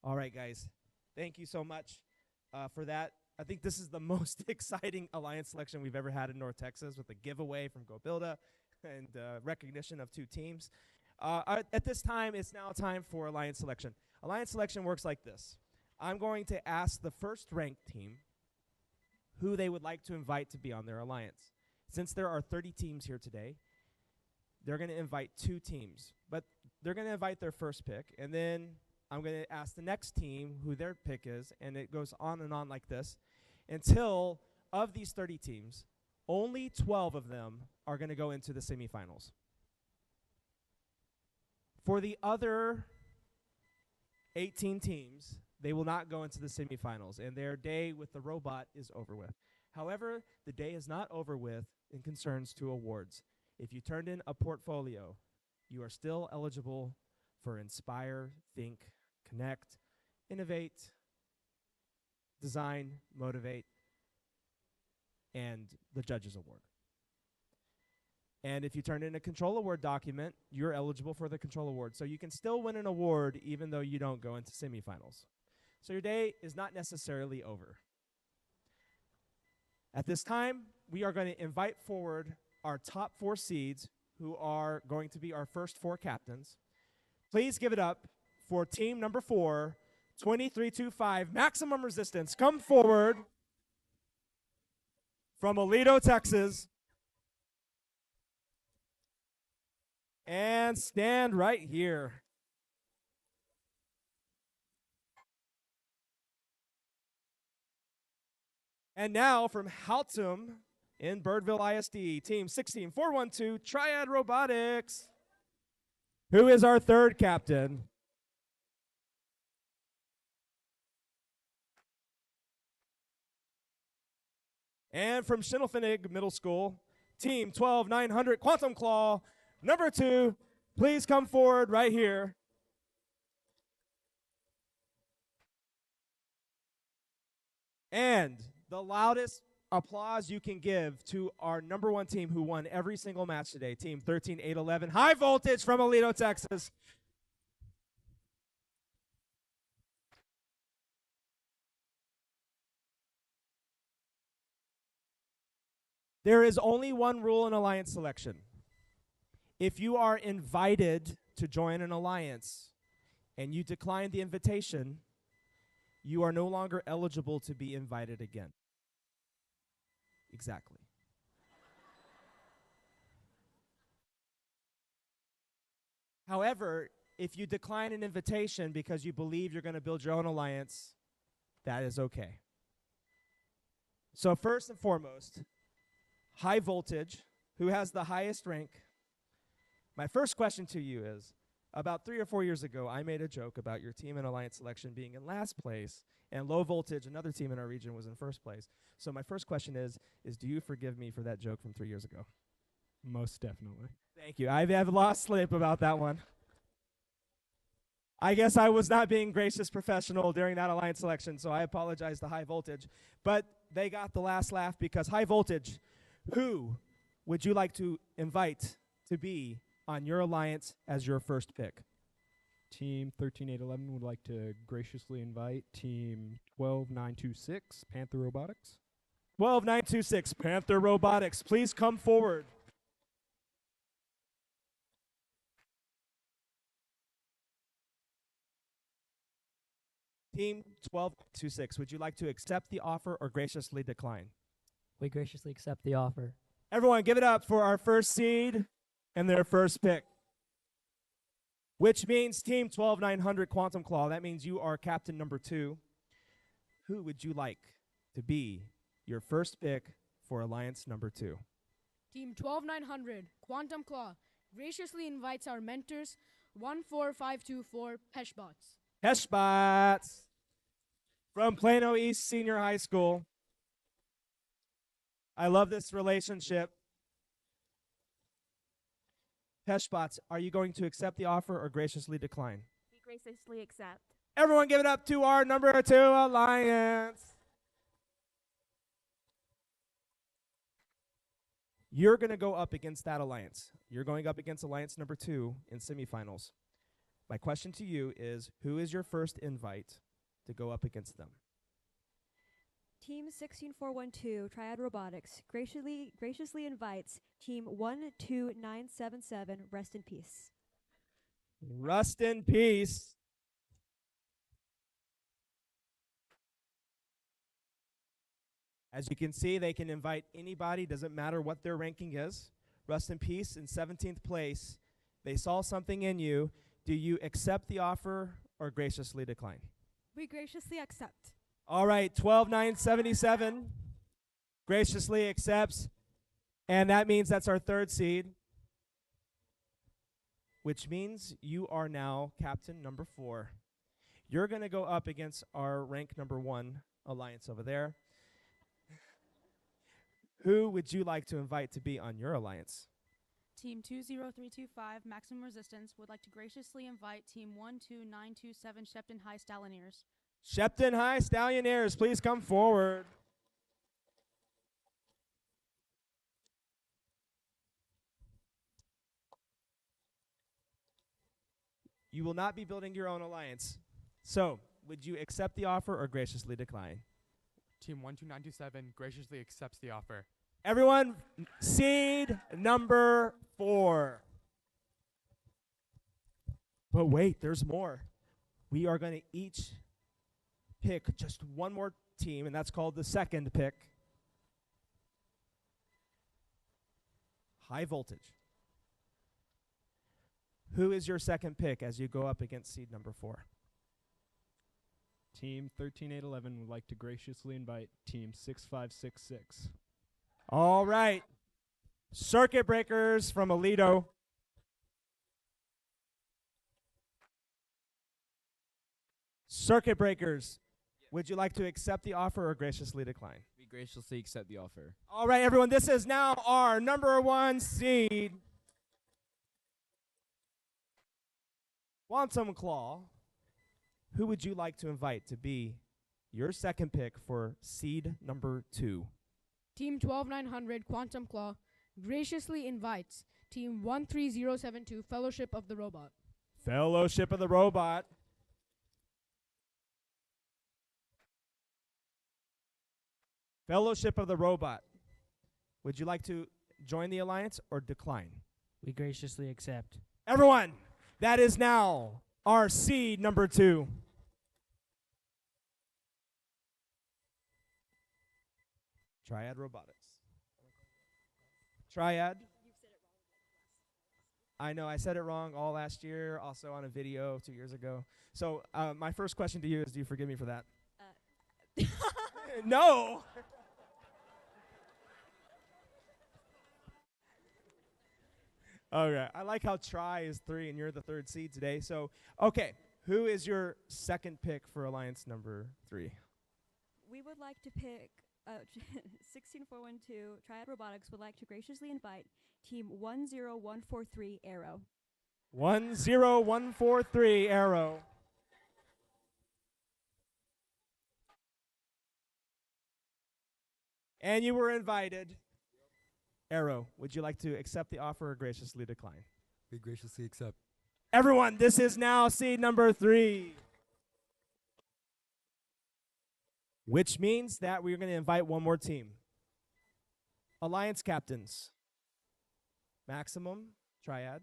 All right, guys. Thank you so much for that. I think this is the most exciting alliance selection we've ever had in North Texas, with a giveaway from Go Builda and recognition of two teams. At this time, it's now time for alliance selection. Alliance selection works like this. I'm going to ask the first ranked team who they would like to invite to be on their alliance. Since there are 30 teams here today, they're going to invite two teams, but they're going to invite their first pick, and then I'm going to ask the next team who their pick is, and it goes on and on like this until, of these 30 teams, only 12 of them are going to go into the semifinals. For the other 18 teams, they will not go into the semifinals, and their day with the robot is over with. However, the day is not over with in concerns to awards. If you turned in a portfolio, you are still eligible for Inspire, Think, Connect, Innovate, Design, Motivate, and the Judges Award. And if you turn in a Control Award document, you're eligible for the Control Award. So you can still win an award even though you don't go into semifinals. So your day is not necessarily over. At this time, we are going to invite forward our top 4 seeds who are going to be our first 4 captains. Please give it up for team number 4, 2325 Maximum Resistance. Come forward from Aledo, Texas. And stand right here. And now from Haltom in Birdville ISD, team 16412 Triad Robotics. Who is our third captain? And from Schimmelpfennig Middle School, team 12900 Quantum Claw, number 2, please come forward right here. And the loudest applause you can give to our number 1 team who won every single match today, team 13811 High Voltage from Aledo, Texas. There is only one rule in alliance selection. If you are invited to join an alliance and you decline the invitation, you are no longer eligible to be invited again. Exactly. However, if you decline an invitation because you believe you're going to build your own alliance, that is okay. So first and foremost, High Voltage, who has the highest rank. My first question to you is, about 3 or 4 years ago, I made a joke about your team in alliance selection being in last place, and Low Voltage, another team in our region, was in first place. So my first question is do you forgive me for that joke from 3 years ago? Most definitely. Thank you. I have lost sleep about that one. I guess I was not being gracious professional during that alliance selection, so I apologize to High Voltage. But they got the last laugh because High Voltage, who would you like to invite to be on your alliance as your first pick? Team 13811 would like to graciously invite Team 12926 Panther Robotics. 12926 Panther Robotics, please come forward. Team 1226, would you like to accept the offer or graciously decline? We graciously accept the offer. Everyone, give it up for our first seed and their first pick, which means Team 12900 Quantum Claw. That means you are captain number 2. Who would you like to be your first pick for alliance number 2? Team 12900 Quantum Claw graciously invites our mentors 14524 Peshbots. Peshbots from Plano East Senior High School. I love this relationship. Peshbots, are you going to accept the offer or graciously decline? We graciously accept. Everyone give it up to our number 2 alliance. You're going to go up against that alliance. You're going up against alliance number 2 in semifinals. My question to you is, who is your first invite to go up against them? Team 16412 Triad Robotics graciously invites Team 12977 Rest in Peace. Rest in peace. As you can see, they can invite anybody, doesn't matter what their ranking is. Rest in peace in 17th place. They saw something in you. Do you accept the offer or graciously decline? We graciously accept. All right, 12977 graciously accepts, and that means that's our third seed, which means you are now captain number 4. You're going to go up against our rank number 1 alliance over there. Who would you like to invite to be on your alliance? Team 20325 Maximum Resistance would like to graciously invite Team 12927 Shepton High Stallioniers. Shepton High Stallioniers, please come forward. You will not be building your own alliance. So, would you accept the offer or graciously decline? Team 12927 graciously accepts the offer. Everyone, seed number 4. But wait, there's more. We are going to each pick just one more team, and that's called the second pick. High voltage. Who is your second pick as you go up against seed number 4? Team 13811 would like to graciously invite Team 6566. All right. Circuit breakers from Alito. Circuit breakers, would you like to accept the offer or graciously decline? We graciously accept the offer. All right, everyone, this is now our number 1 seed. Quantum Claw, who would you like to invite to be your second pick for seed number 2? Team 12900 Quantum Claw graciously invites Team 13072 Fellowship of the Robot. Fellowship of the Robot. Fellowship of the Robot. Would you like to join the alliance or decline? We graciously accept. Everyone, that is now our seed number 2. Triad Robotics. Triad. I know, I said it wrong all last year, also on a video 2 years ago. So my first question to you is, do you forgive me for that? No! Okay, I like how Tri is 3 and you're the 3rd seed today. So, okay, who is your second pick for alliance number 3? We would like to pick 16412 Triad Robotics would like to graciously invite Team 10143 Arrow. 10143 Arrow. And you were invited. Arrow, would you like to accept the offer or graciously decline? We graciously accept. Everyone, this is now seed number 3. Which means that we're going to invite one more team. Alliance captains. Maximum, Triad.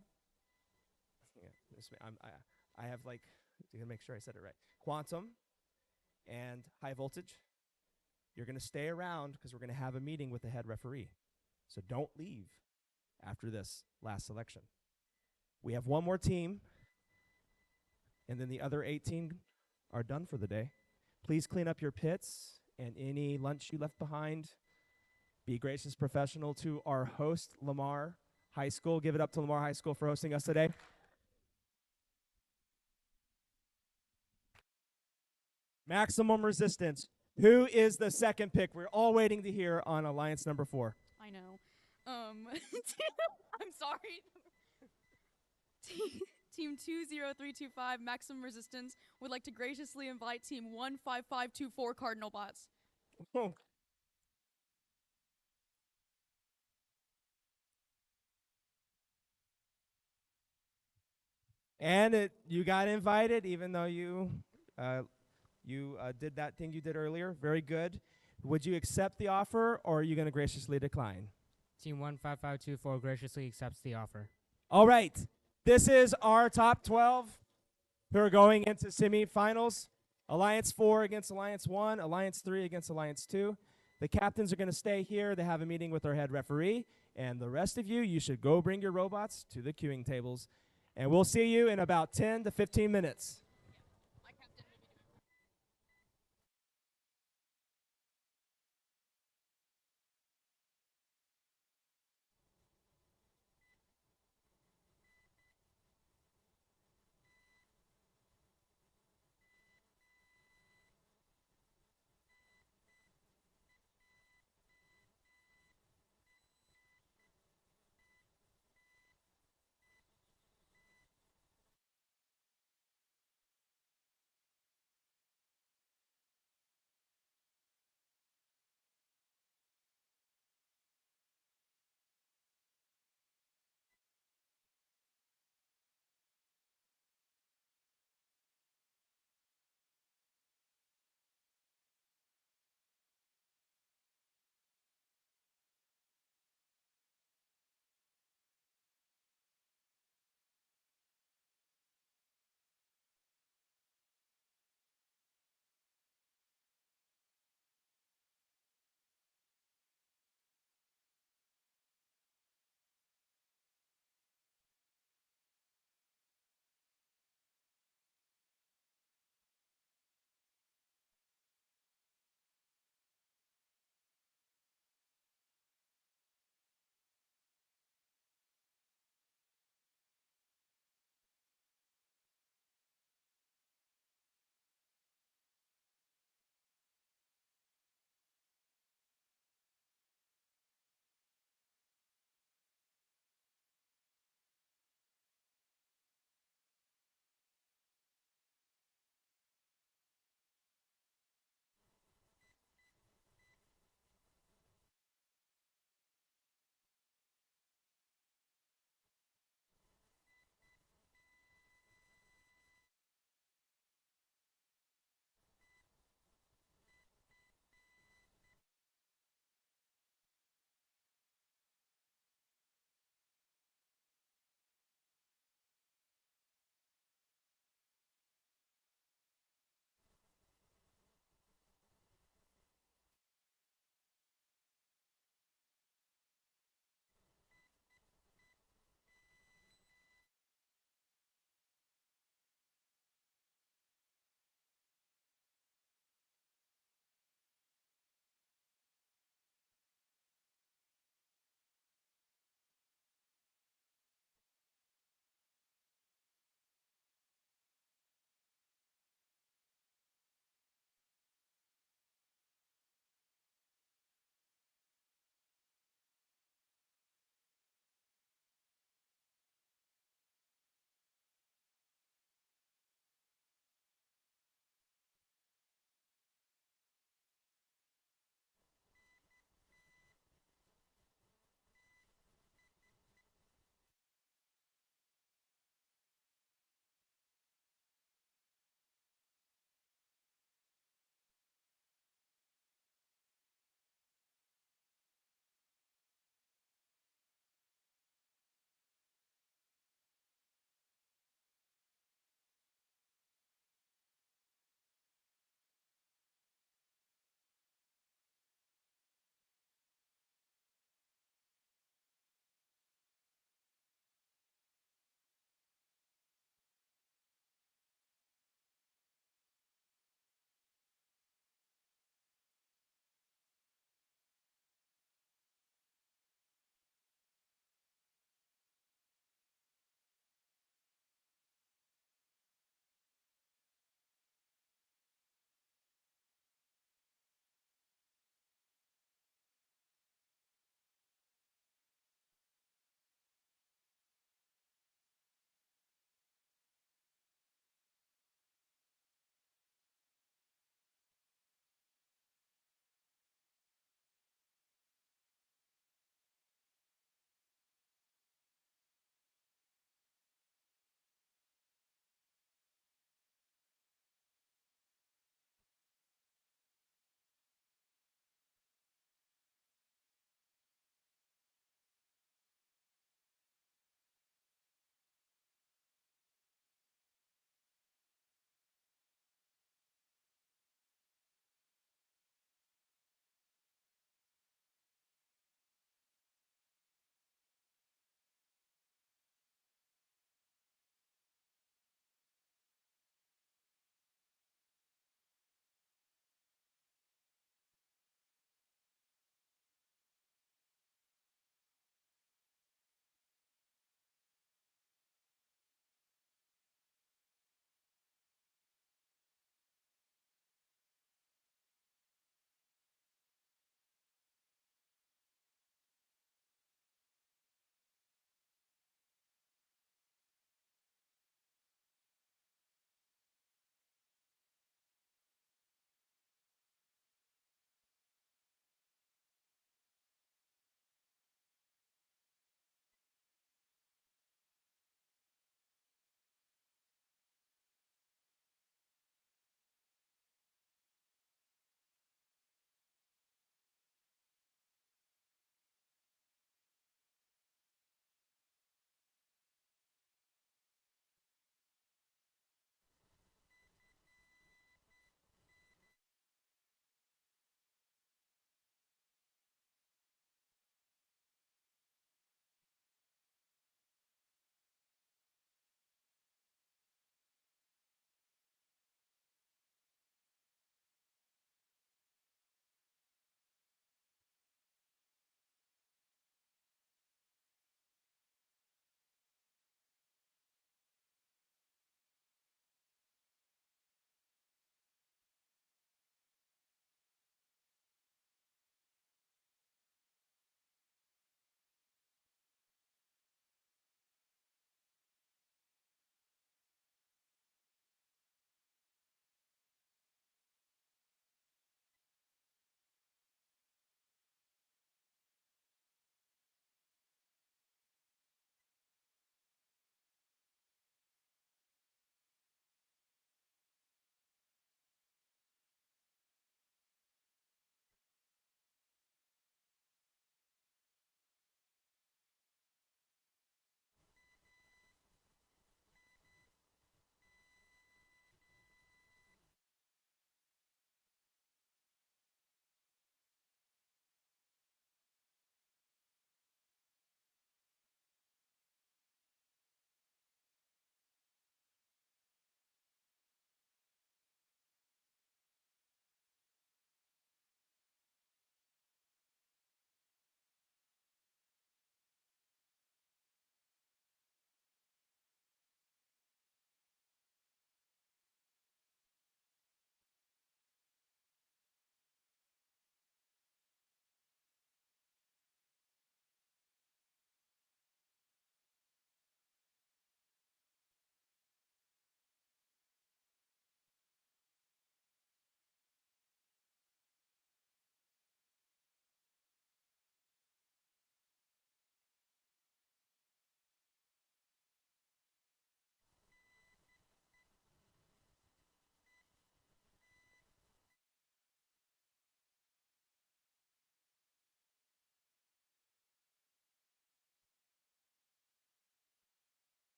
Yeah, I have like, to make sure I said it right. Quantum and high voltage. You're going to stay around because we're going to have a meeting with the head referee. So don't leave after this last selection. We have one more team, and then the other 18 are done for the day. Please clean up your pits and any lunch you left behind. Be gracious professional to our host, Lamar High School. Give it up to Lamar High School for hosting us today. Maximum Resistance. Who is the second pick? We're all waiting to hear on alliance number 4. I know. I'm sorry. Team 20325 Maximum Resistance would like to graciously invite Team 15524 Cardinal Bots. Oh. And you got invited, even though you did that thing you did earlier. Very good. Would you accept the offer, or are you going to graciously decline? Team 15524 graciously accepts the offer. All right. This is our top 12 who are going into semifinals. Alliance 4 against Alliance 1, Alliance 3 against Alliance 2. The captains are going to stay here. They have a meeting with our head referee. And the rest of you, you should go bring your robots to the queuing tables. And we'll see you in about 10 to 15 minutes.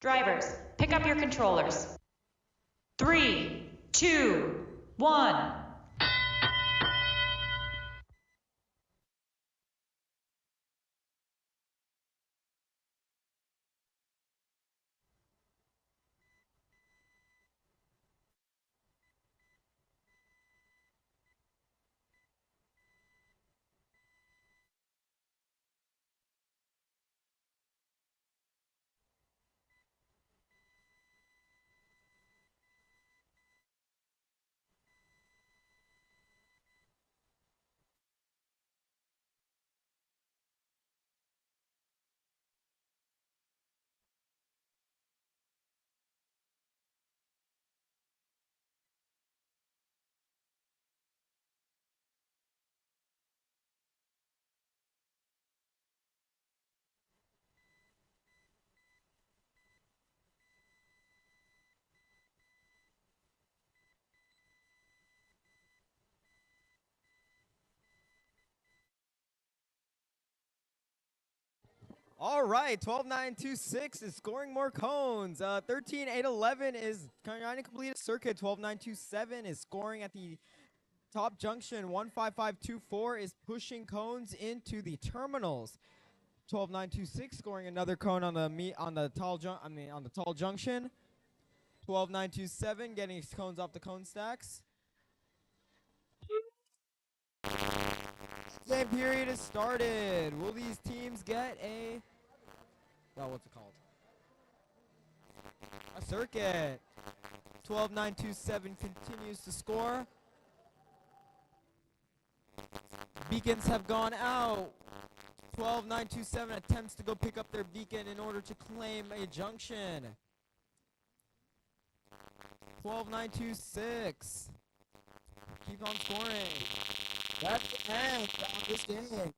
Drivers, pick up your controllers. 3, 2, 1. All right, 12.926 is scoring more cones. 13.811 is trying to complete a circuit. 12.927 is scoring at the top junction. 15524 is pushing cones into the terminals. 12.926 scoring another cone on the tall junction. 12.927 getting his cones off the cone stacks. Game period has started. Will these teams get a what's it called? A circuit. 12.927 continues to score. Beacons have gone out. 12.927 attempts to go pick up their beacon in order to claim a junction. 12.926. Keep on scoring. That's the end of this game.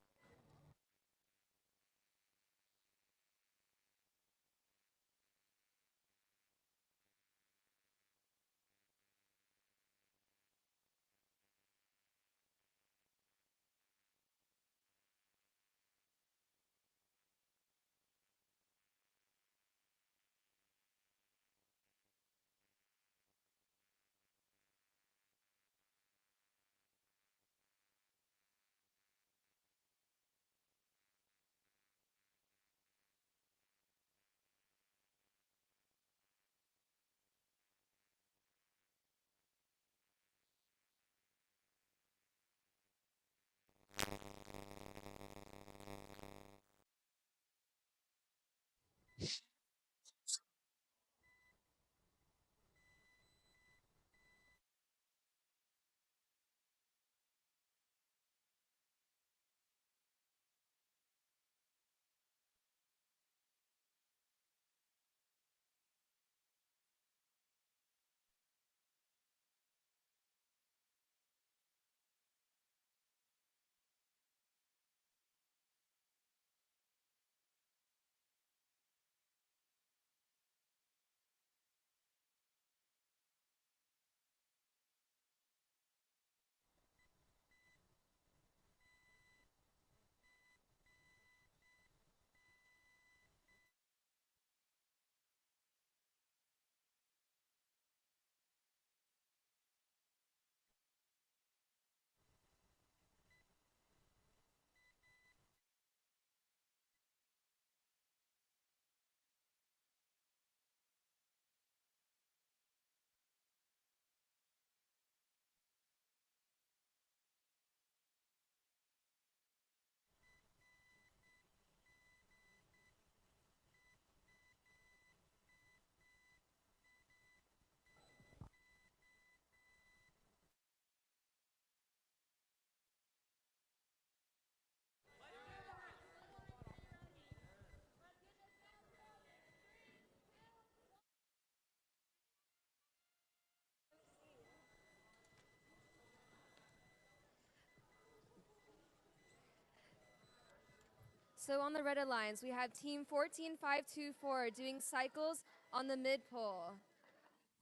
So on the Red Alliance, we have team 14524 doing cycles on the mid pole.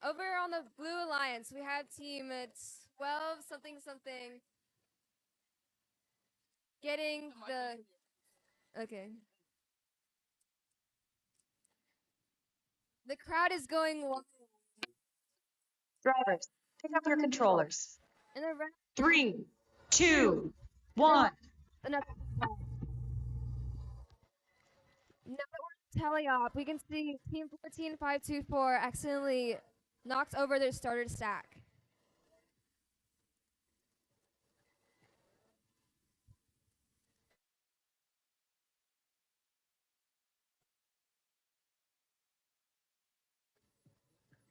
Over on the Blue Alliance, we have team 12 something something getting the okay. The crowd is going wild. Drivers, pick up your controllers. In the red, 3, 2, 1. another. Now that we're tele-op, we can see Team 14524 accidentally knocked over their starter stack.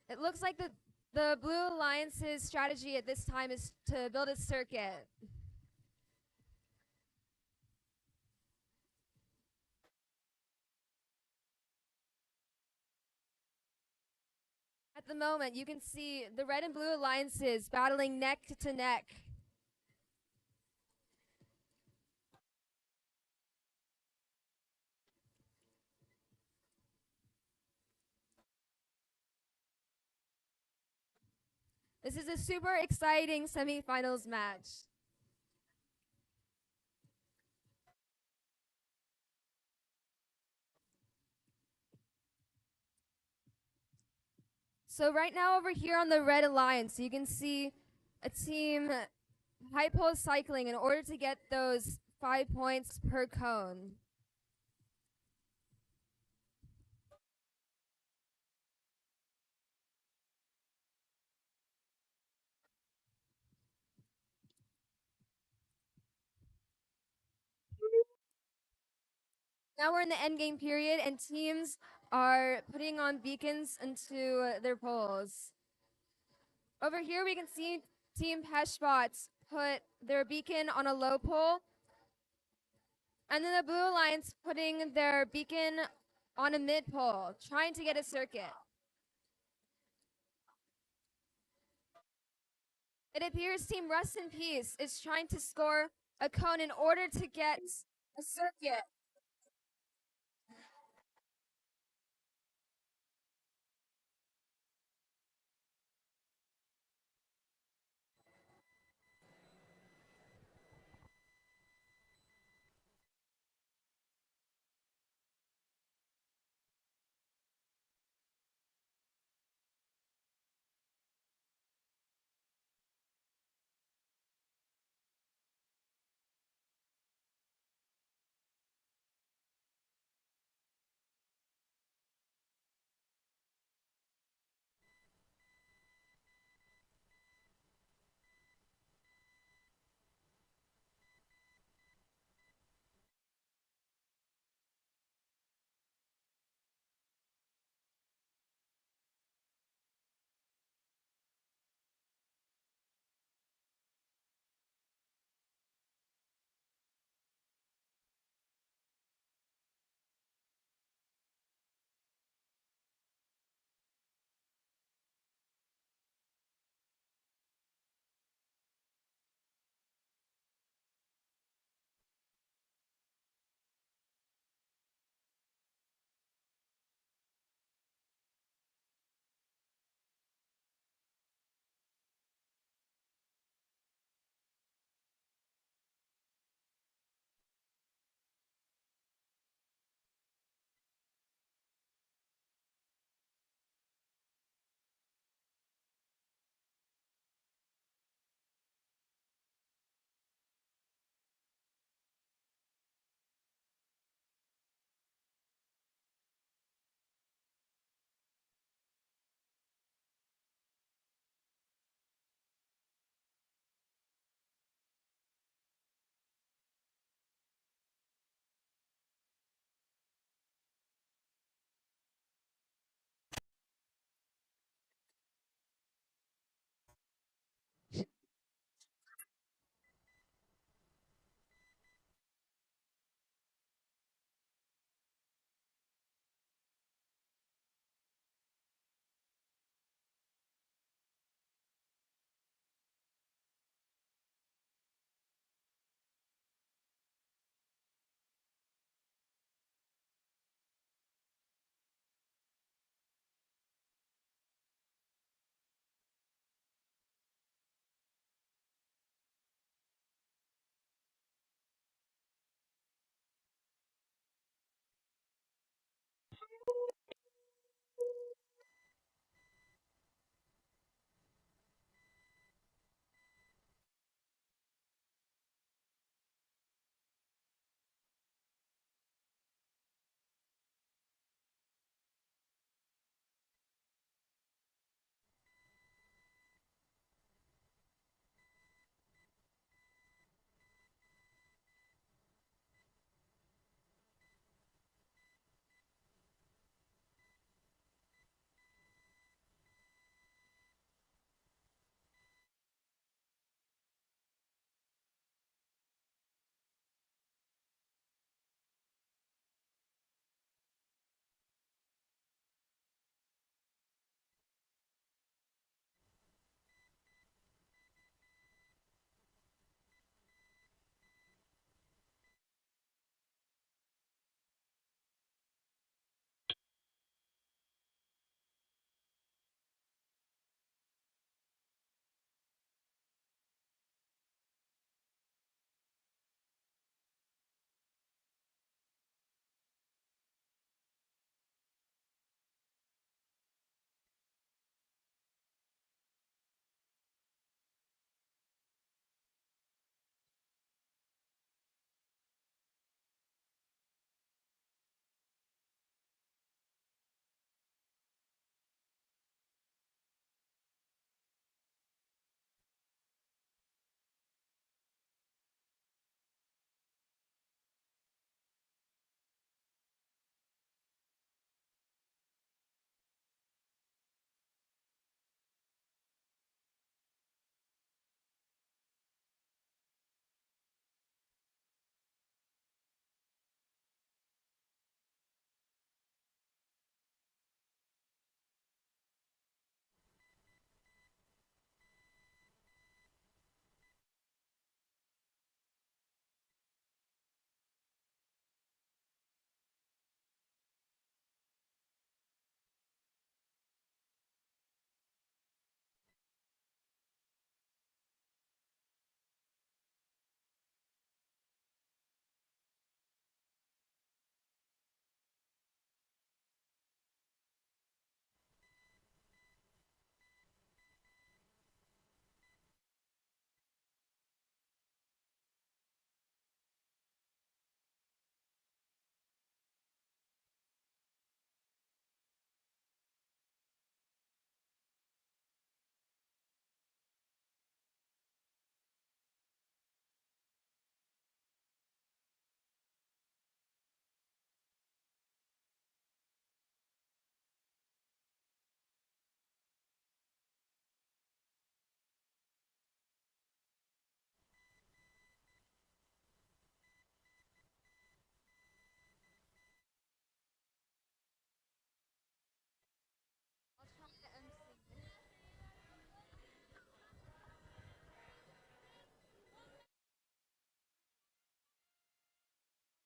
It looks like the Blue Alliance's strategy at this time is to build a circuit. At the moment, you can see the Red and Blue Alliances battling neck to neck. This is a super exciting semifinals match. So right now over here on the Red Alliance, you can see a team high pole cycling in order to get those 5 points per cone. Now we're in the end game period and teams are putting on beacons into their poles. Over here we can see Team Peshbots put their beacon on a low pole, and then the Blue Alliance putting their beacon on a mid pole, trying to get a circuit. It appears Team Rust in Peace is trying to score a cone in order to get a circuit.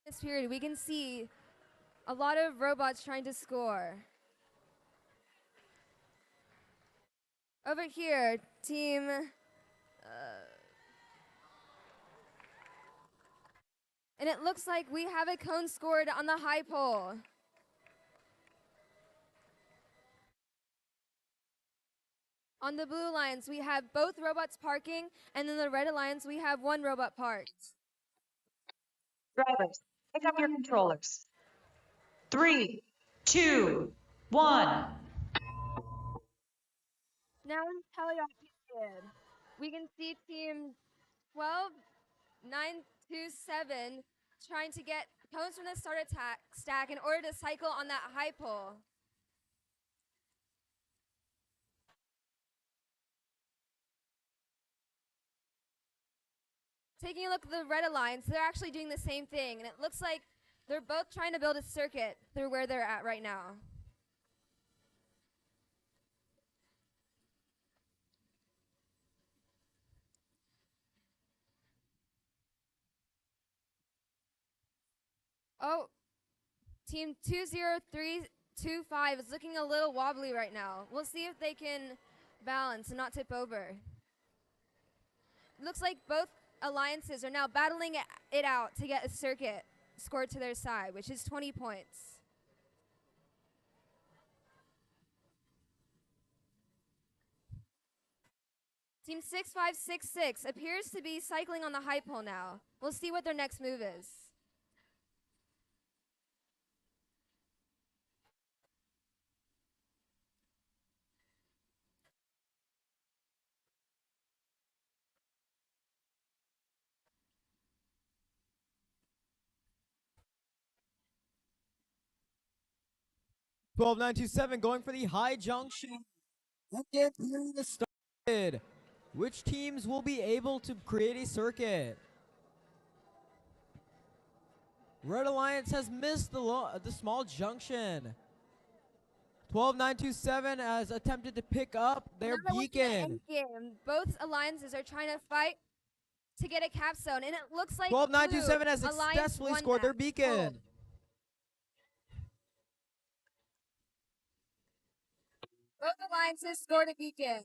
This period, we can see a lot of robots trying to score. Over here, team. And it looks like we have a cone scored on the high pole. On the blue alliance, we have both robots parking, and then the red alliance, we have one robot parked. Drivers, pick up your controllers. 3, 2, 1. Now in teleop period, we can see team 12927 trying to get cones from the start attack stack in order to cycle on that high pole. Taking a look at the red alliance, they're actually doing the same thing, and it looks like they're both trying to build a circuit through where they're at right now. Oh, team 20325 is looking a little wobbly right now. We'll see if they can balance and not tip over. Looks like both alliances are now battling it out to get a circuit scored to their side, which is 20 points. Team 6566 appears to be cycling on the high pole now. We'll see what their next move is. Twelve nine two seven going for the high junction. Second period started. Which teams will be able to create a circuit? Red Alliance has missed the small junction. 12927 has attempted to pick up their Now we're beacon. endgame. Both alliances are trying to fight to get a capstone, and it looks like 12927 has Blue Alliance successfully won scored their that. beacon. Both alliances scored a beacon.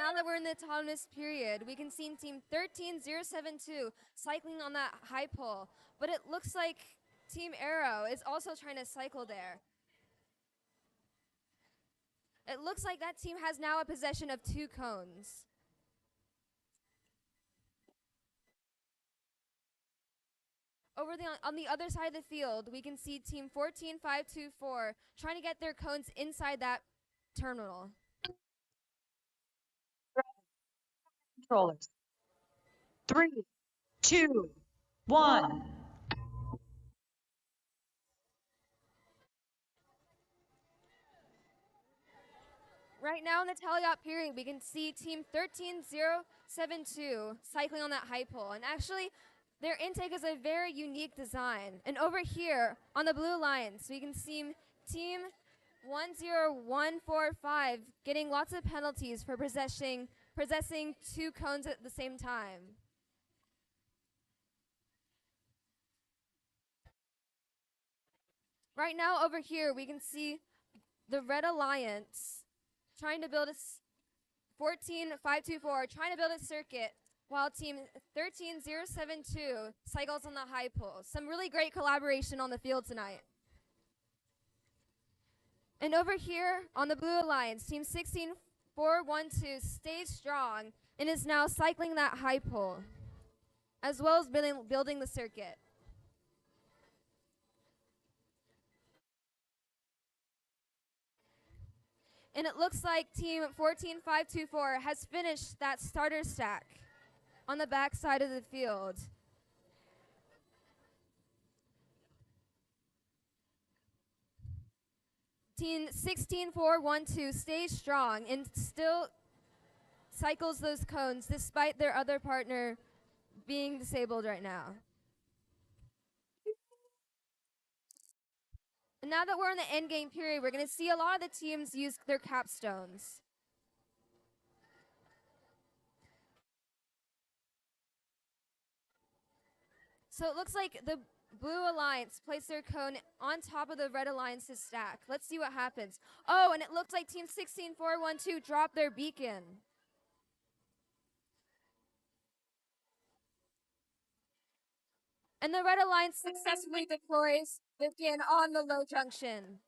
now that we're in the autonomous period, we can see Team 13072 cycling on that high pole. But it looks like Team Arrow is also trying to cycle there. It looks like that team has now a possession of 2 cones. On the other side of the field, we can see Team 14524 trying to get their cones inside that terminal. Controllers. 3, 2, 1. Right now in the teleop period, we can see Team 13072 cycling on that high pole. And actually, their intake is a very unique design. And over here on the Blue Alliance, we can see Team 10145 getting lots of penalties for possessing 2 cones at the same time. Right now over here, we can see the Red Alliance trying to build 14524 trying to build a circuit while Team 13072 cycles on the high pole. Some really great collaboration on the field tonight. And over here on the Blue Alliance, Team 16412 stays strong and is now cycling that high pole, as well as building the circuit. And it looks like Team 14524 has finished that starter stack on the back side of the field. Team 16412 stays strong and still cycles those cones despite their other partner being disabled right now. And now that we're in the end game period, we're going to see a lot of the teams use their capstones. So it looks like the Blue Alliance placed their cone on top of the Red Alliance's stack. Let's see what happens. Oh, and it looks like Team 16412 dropped their beacon. And the Red Alliance successfully deploys beacon on the low junction.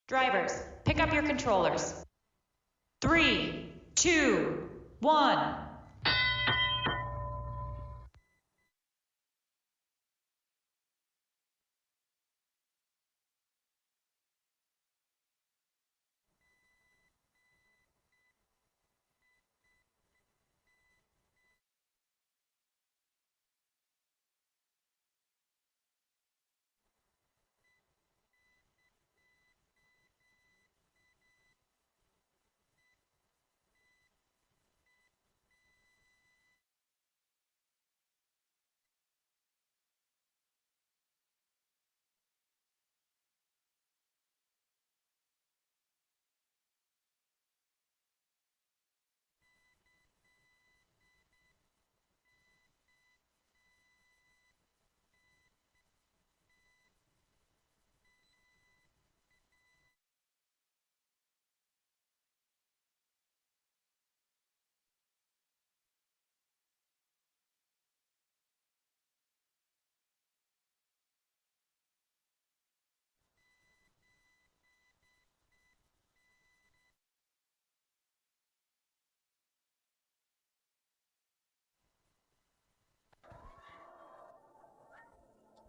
Drivers, pick up your controllers. 3, 2, 1.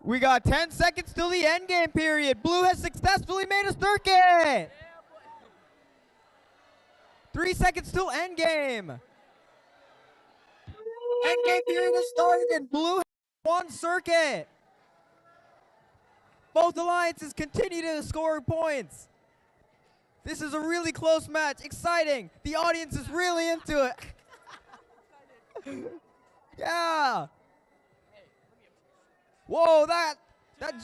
We got 10 seconds till the end game period. Blue has successfully made a circuit. 3 seconds till end game. End game period has started and Blue has one circuit. Both alliances continue to score points. This is a really close match. Exciting. The audience is really into it. Yeah. Whoa, that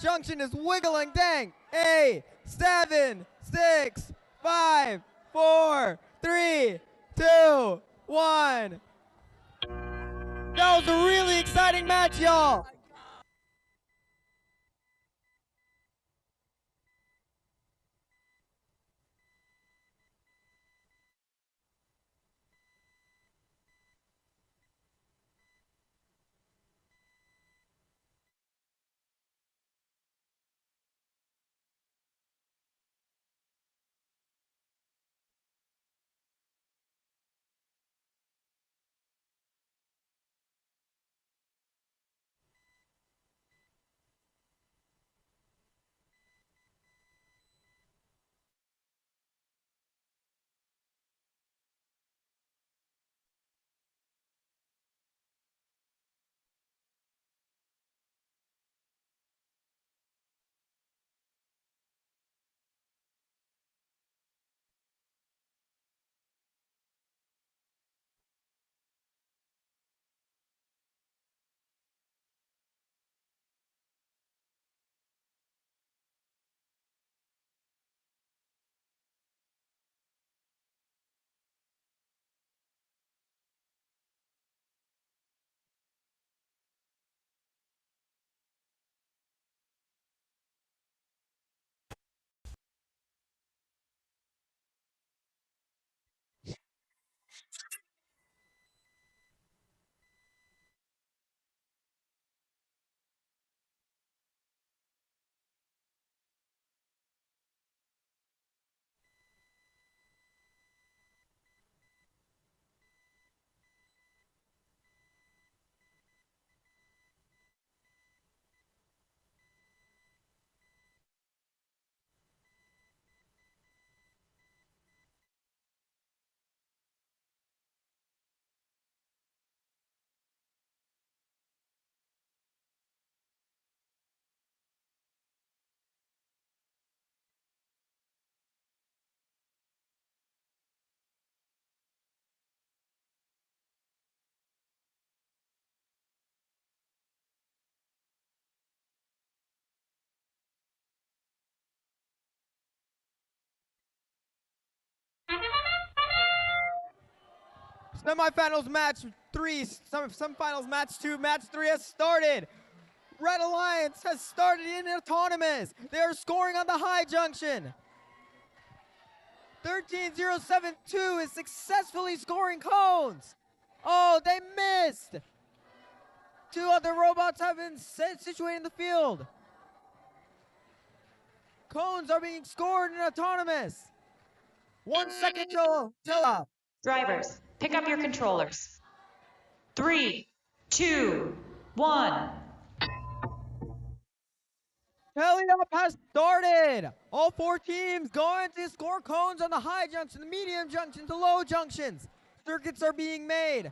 junction is wiggling. Dang. 8, 7, 6, 5, 4, 3, 2, 1. That was a really exciting match, y'all. Semifinals match 3, semifinals match 2, match 3 has started. Red Alliance has started in autonomous. They are scoring on the high junction. 13072 is successfully scoring cones. Oh, they missed. 2 other robots have been situated in the field. Cones are being scored in autonomous. 1 second till off. Drivers, pick up your controllers. 3, 2, 1. Belly up has started. All 4 teams going to score cones on the high junction, the medium junction, the low junctions. Circuits are being made.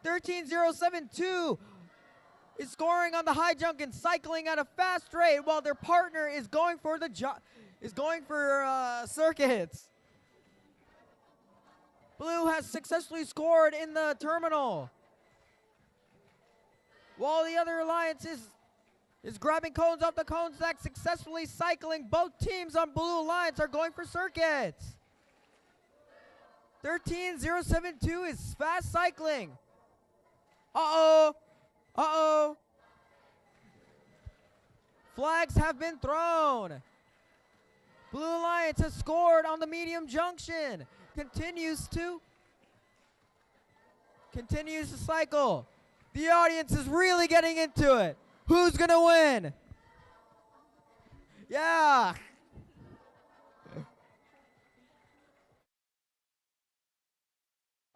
13072 is scoring on the high junction, cycling at a fast rate while their partner is going for circuits. Blue has successfully scored in the terminal, while the other alliance is grabbing cones off the cone stack, successfully cycling. Both teams on Blue Alliance are going for circuits. 13072 is fast cycling. Uh-oh. Uh-oh. Flags have been thrown. Blue Alliance has scored on the medium junction. Continues to cycle. The audience is really getting into it. Who's gonna win? Yeah.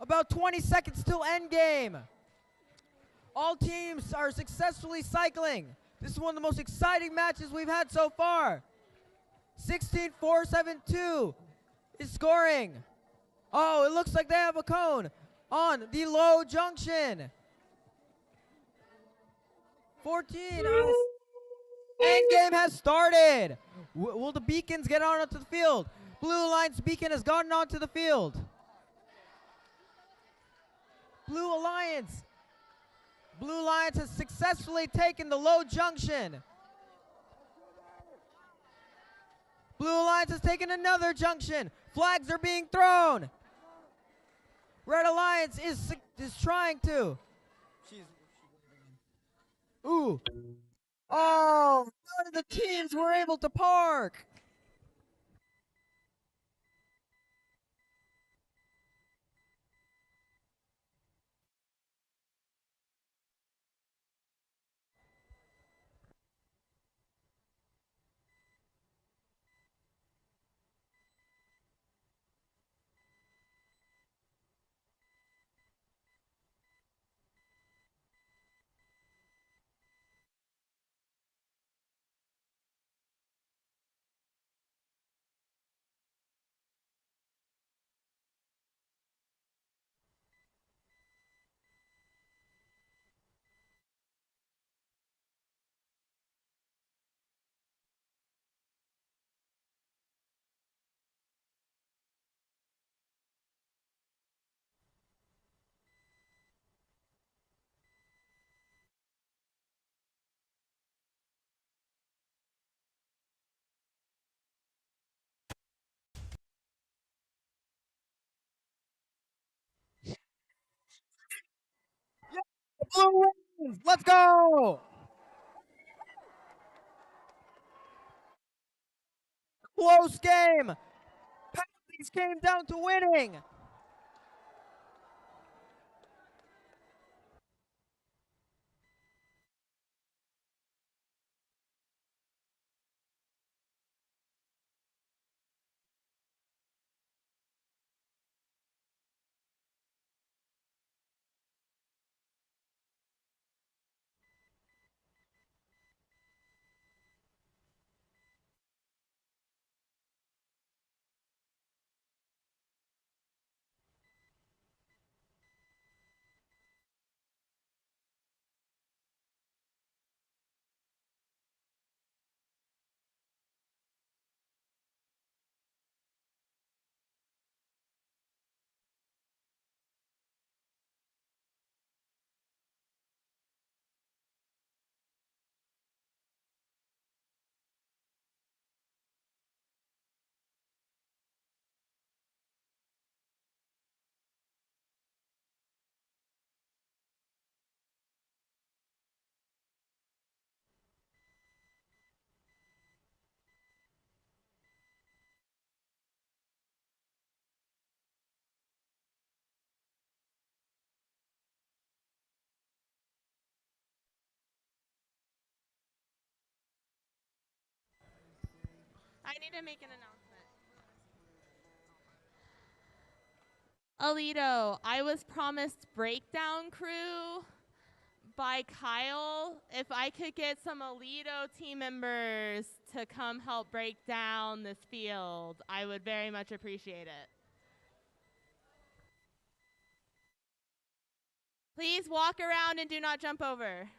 About 20 seconds till end game. All teams are successfully cycling. This is one of the most exciting matches we've had so far. 16472 is scoring. Oh, it looks like they have a cone on the low junction. 14. End game has started. Will the beacons get on onto the field? Blue Alliance beacon has gotten onto the field. Blue Alliance has successfully taken the low junction. Blue Alliance has taken another junction. Flags are being thrown. Red Alliance is trying to. Ooh. Oh, none of the teams were able to park. Blue wins. Let's go. Close game. Penalties came down to winning. I need to make an announcement. Alito, I was promised breakdown crew by Kyle. If I could get some Alito team members to come help break down this field, I would very much appreciate it. Please walk around and do not jump over.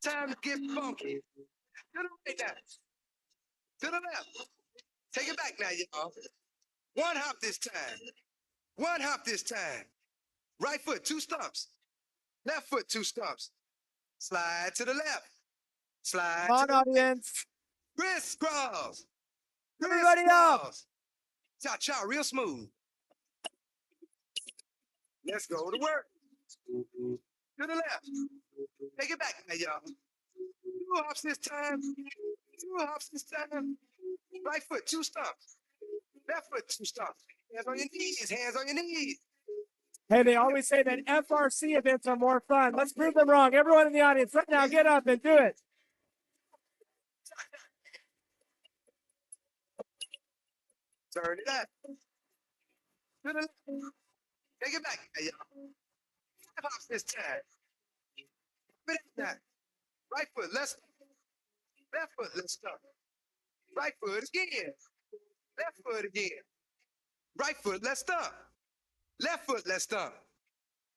Time to get funky. To the right now. To the left. Take it back now, y'all. One hop this time. One hop this time. Right foot, 2 stumps. Left foot, 2 stumps. Slide to the left. Slide Come to on, the right. audience. Crisscross. Everybody up. Crisscross. Cha-cha, real smooth. Let's go to work. To the left. Take it back now, y'all. 2 hops this time. 2 hops this time. Right foot, 2 stumps. Left foot, 2 stumps. Hands on your knees. Hands on your knees. Hey, they always say that FRC events are more fun. Let's prove them wrong. Everyone in the audience, right now, get up and do it. Turn it up. To the left. Take it back now, y'all. 5 hops this time. But now, right foot, let's stop. Left foot, let's stop. Right foot again. Left foot again. Right foot, let's stop. Left foot, let's stop.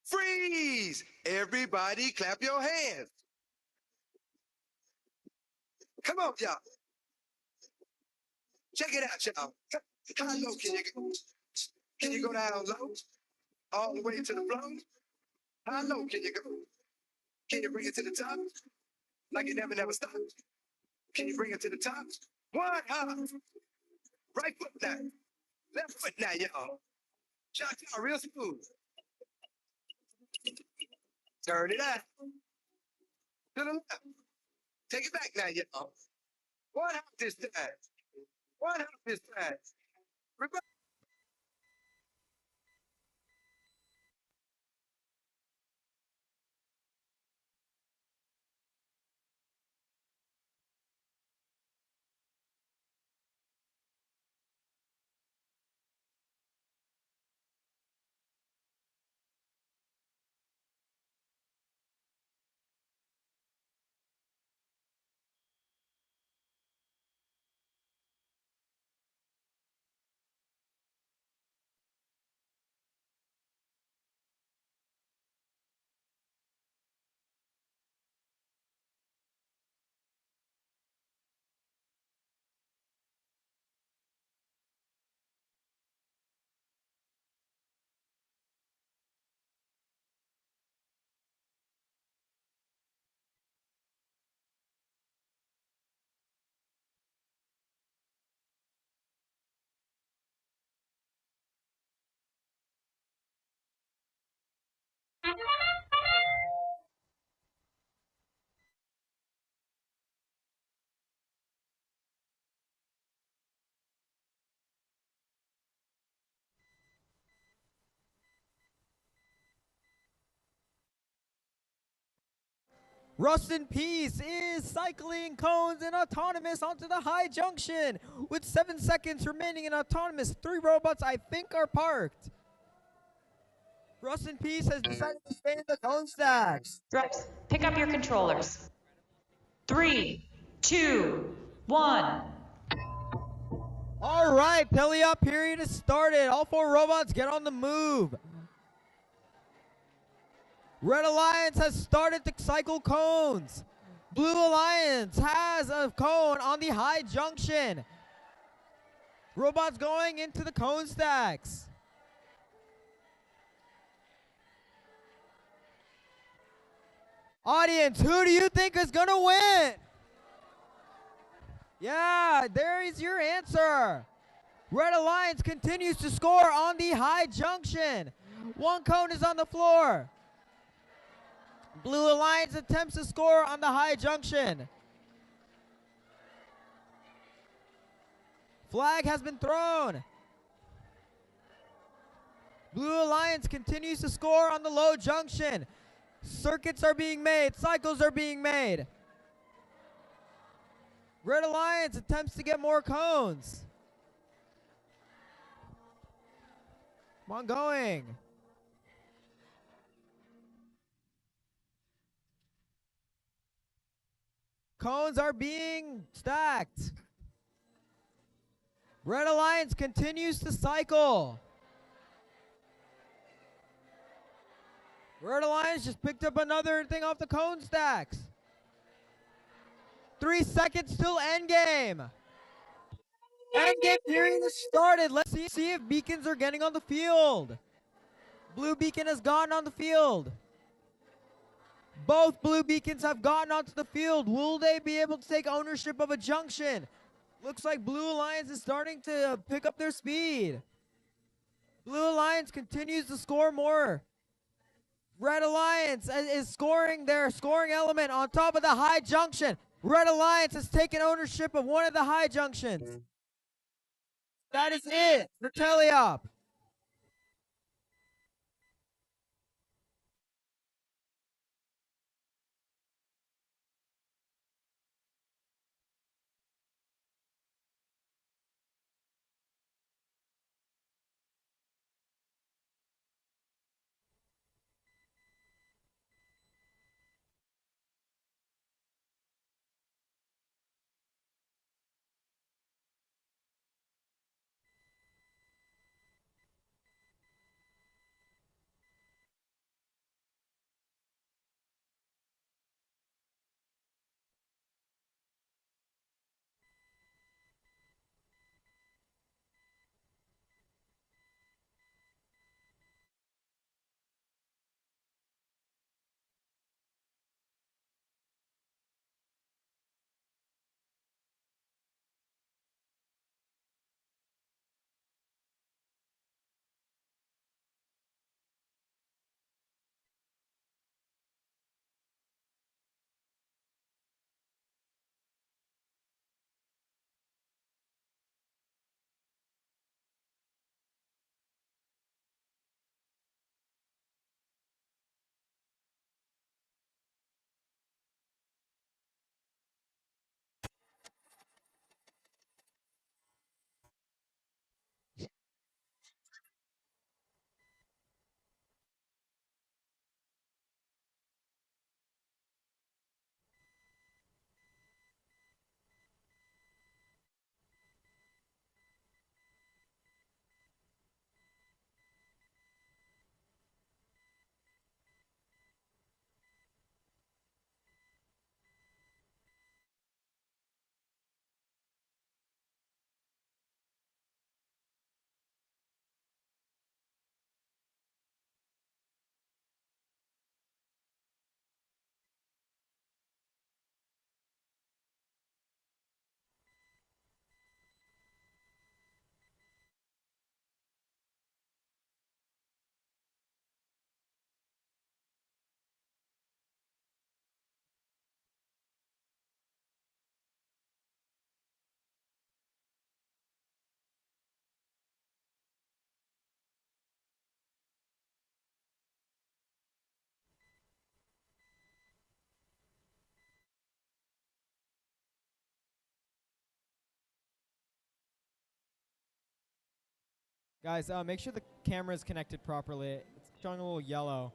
Freeze! Everybody clap your hands. Come on, y'all. Check it out, y'all. How low can you go? Can you go down low? All the way to the floor? How low can you go? Can you bring it to the top? Like it never stopped? Can you bring it to the top? One hop. Right foot now. Left foot now, y'all. Shot y'all real smooth. Turn it out. To the left. Take it back now, y'all. One hop this time. One hop this time. Remember. Rust in Peace is cycling cones and autonomous onto the high junction. With 7 seconds remaining in autonomous, 3 robots I think are parked. Rust in Peace has decided to stay in the cone stacks. Reps, pick up your controllers. 3, 2, 1. All right, teleop period is started. All 4 robots get on the move. Red Alliance has started to cycle cones. Blue Alliance has a cone on the high junction. Robots going into the cone stacks. Audience, who do you think is gonna win? Yeah, there is your answer. Red Alliance continues to score on the high junction. 1 cone is on the floor. Blue Alliance attempts to score on the high junction. Flag has been thrown. Blue Alliance continues to score on the low junction. Circuits are being made. Cycles are being made. Red Alliance attempts to get more cones. Come on, going. Cones are being stacked. Red Alliance continues to cycle. Red Alliance just picked up another thing off the cone stacks. 3 seconds till endgame. Endgame period has started. Let's see if beacons are getting on the field. Blue beacon has gotten on the field. Both blue beacons have gotten onto the field. Will they be able to take ownership of a junction? Looks like Blue Alliance is starting to pick up their speed. Blue Alliance continues to score more. Red Alliance is scoring their scoring element on top of the high junction. Red Alliance has taken ownership of one of the high junctions. That is it for teleop. Guys, make sure the camera is connected properly. It's showing a little yellow.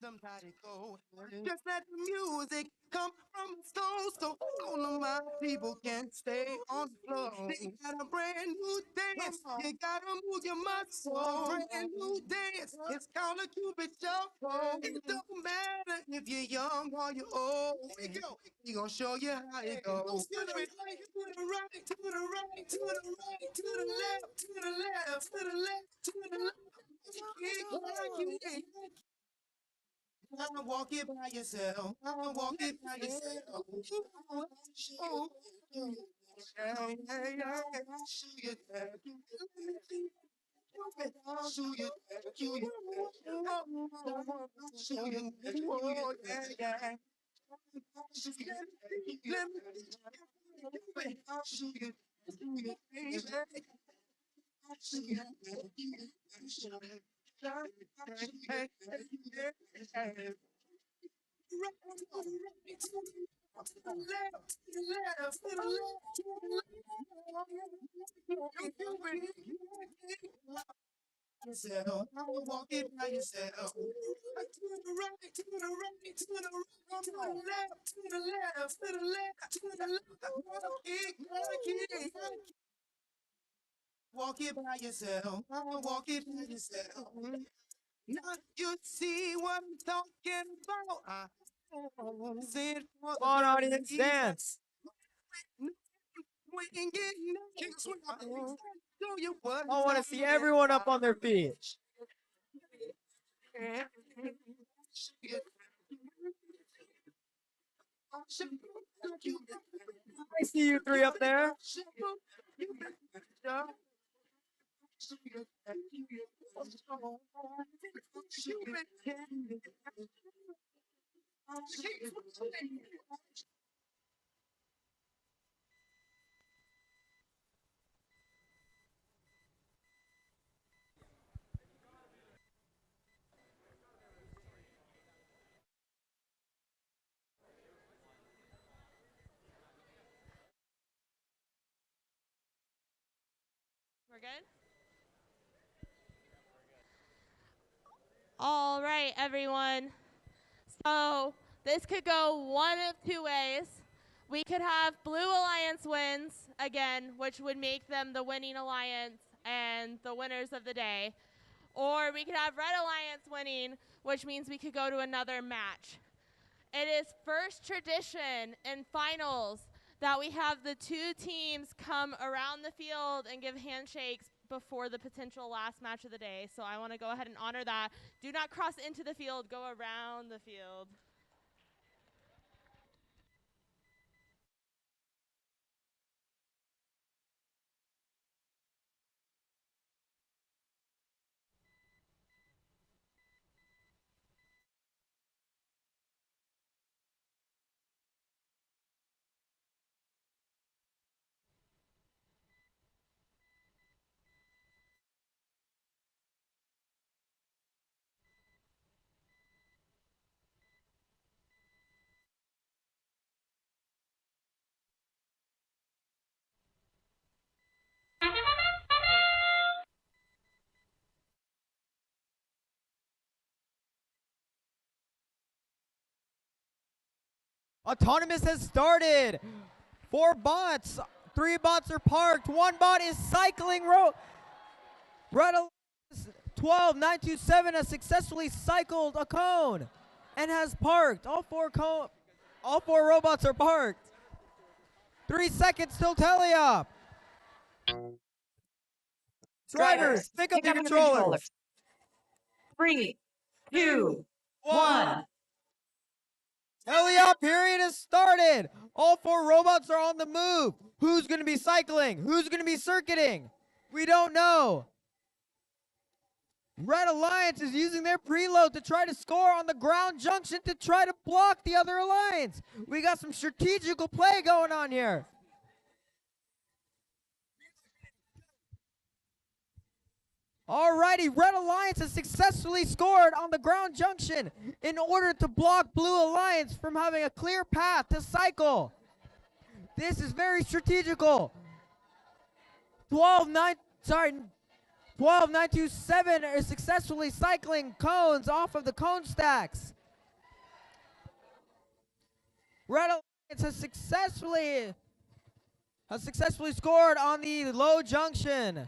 Somebody go. Just let the music come from the stove so all of my people can stay on the floor. They got a brand new dance. You gotta move your muscles. Brand new dance. It's called a Cupid shuffle. It don't matter if you're young or you're old. Here we go. We gonna show you how it goes. To the right, to the right, to the right, to the right, to the left, to the left, to the left, to the left. I walk it by yourself. I walk it by yourself. Oh, yeah, yeah. Show you that. Show you that. Show you that. Show you that. Oh, yeah, yeah. Show you that. Let me show you. Show you, baby. Show you that. Hey, hey, hey. Yourself, walk it by yourself. To the right, to the right, to the right, to the left, to the left, to the left, to the left. Walk it by yourself. Walk it by yourself. Now you see what I'm talking about. Sit for Come on, audience, dance. I want to see everyone up on their feet. I see you three up there. We're good? All right, everyone. So this could go one of two ways. We could have Blue Alliance wins again, which would make them the winning alliance and the winners of the day. Or we could have Red Alliance winning, which means we could go to another match. It is first tradition in finals that we have the two teams come around the field and give handshakes before the potential last match of the day. So I want to go ahead and honor that. Do not cross into the field, go around the field. Autonomous has started. 4 bots. 3 bots are parked. 1 bot is cycling. Red Alliance 12927 has successfully cycled a cone and has parked. All 4 robots are parked. 3 seconds till teleop. Drivers, pick up the controllers. 3, 2, 1. Teleop period has started. All 4 robots are on the move. Who's going to be cycling? Who's going to be circuiting? We don't know. Red Alliance is using their preload to try to score on the ground junction to try to block the other alliance. We got some strategical play going on here. Alrighty, Red Alliance has successfully scored on the ground junction in order to block Blue Alliance from having a clear path to cycle. This is very strategical. 12927 is successfully cycling cones off of the cone stacks. Red Alliance has successfully scored on the low junction.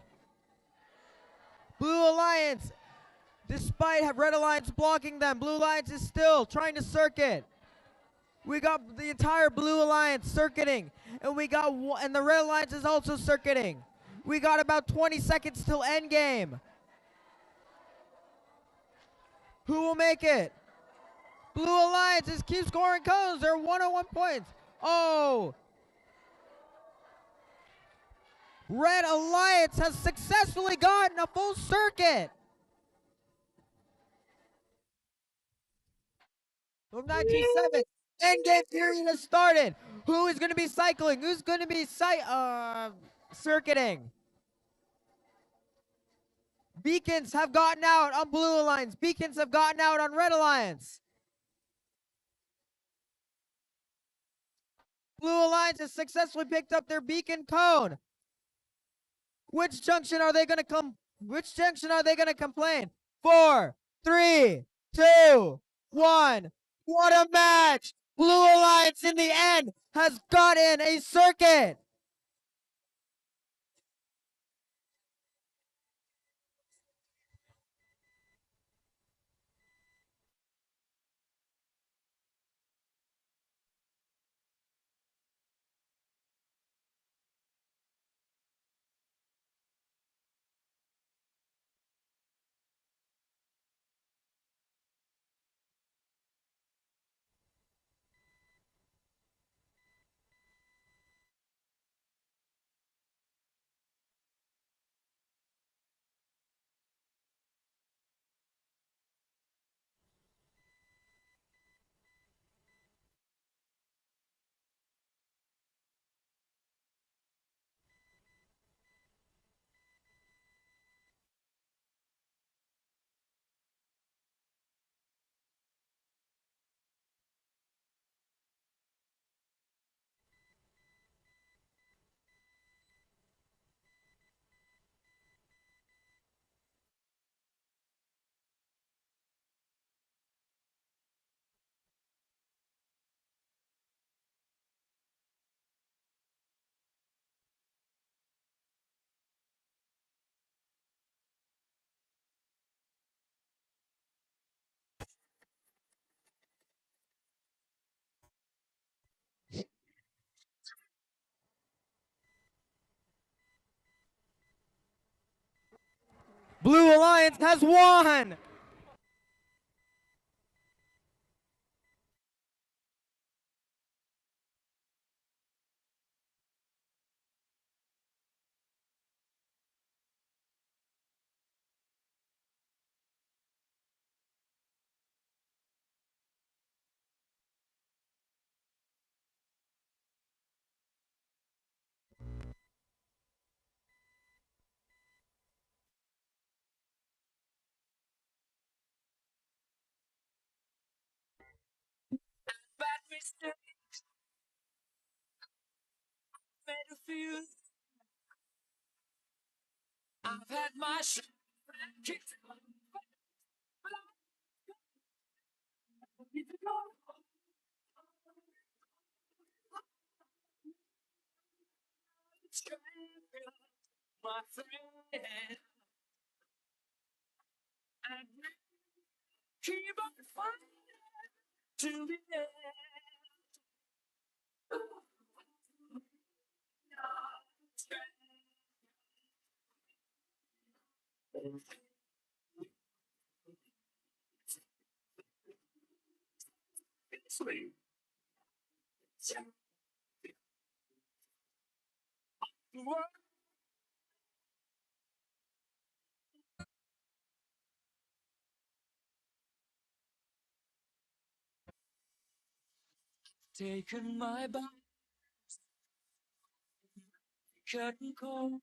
Blue Alliance, despite Red Alliance blocking them, Blue Alliance is still trying to circuit. We got the entire Blue Alliance circuiting, and the Red Alliance is also circuiting. We got about 20 seconds till endgame. Who will make it? Blue Alliance keeps scoring cones. They're 101 points. Oh! Red Alliance has successfully gotten a full circuit. 927. Endgame period has started. Who is going to be cycling? Who's going to be circuiting? Beacons have gotten out on Blue Alliance. Beacons have gotten out on Red Alliance. Blue Alliance has successfully picked up their beacon cone. Which junction are they going to complain? 4, 3, 2, 1. What a match! Blue Alliance in the end has gotten a circuit. Blue Alliance has won! Bad mistakes, made a few. I've had my share of kicks. My friend, and keep on fighting to the end. Sweet. Taken my back, curtain call,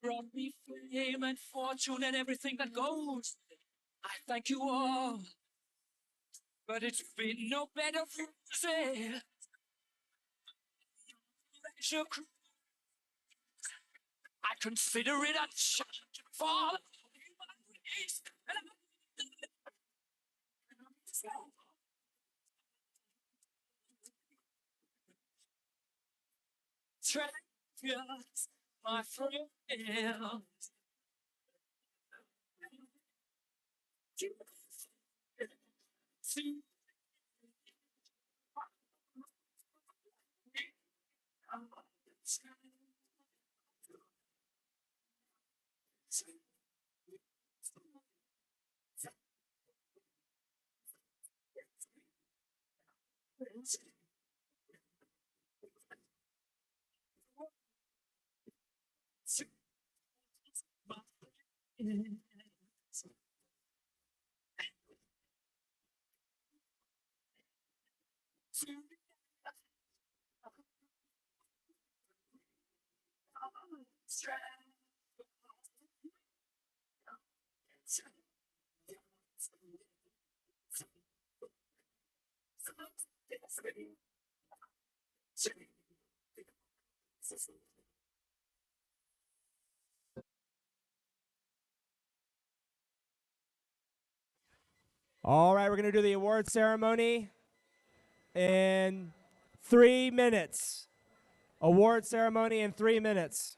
brought me fame and fortune and everything that goes. I thank you all, but it's been no bed of roses. Pleasure cruise. I consider it a challenge for human race. Champions, my friends. All right, we're going to do the award ceremony in 3 minutes. Award ceremony in 3 minutes.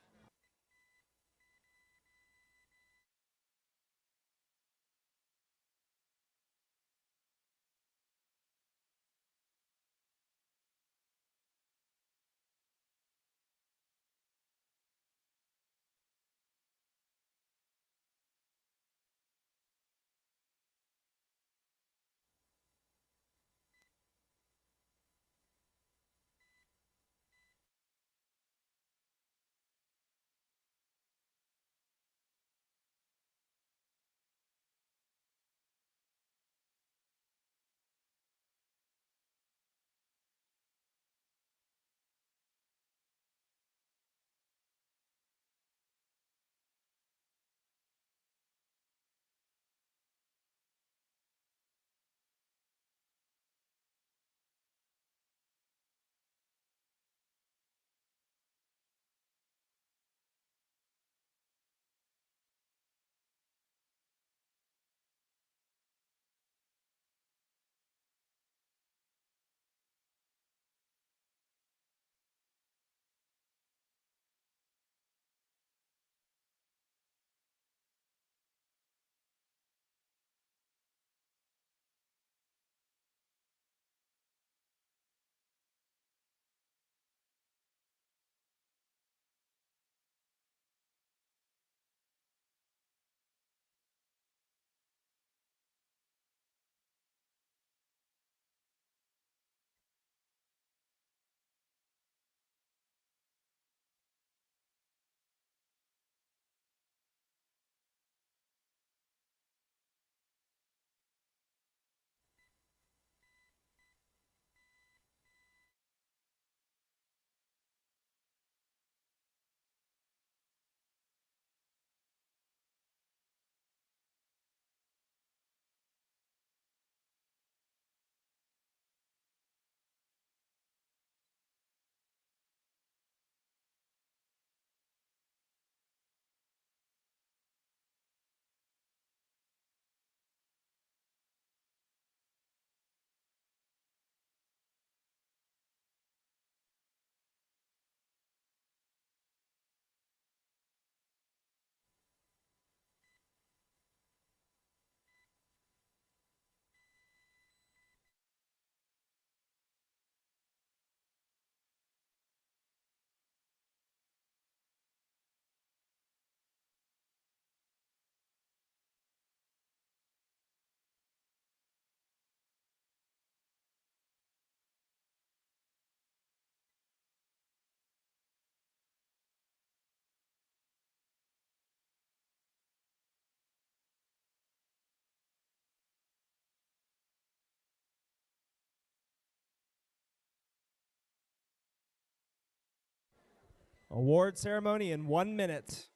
Award ceremony in 1 minute.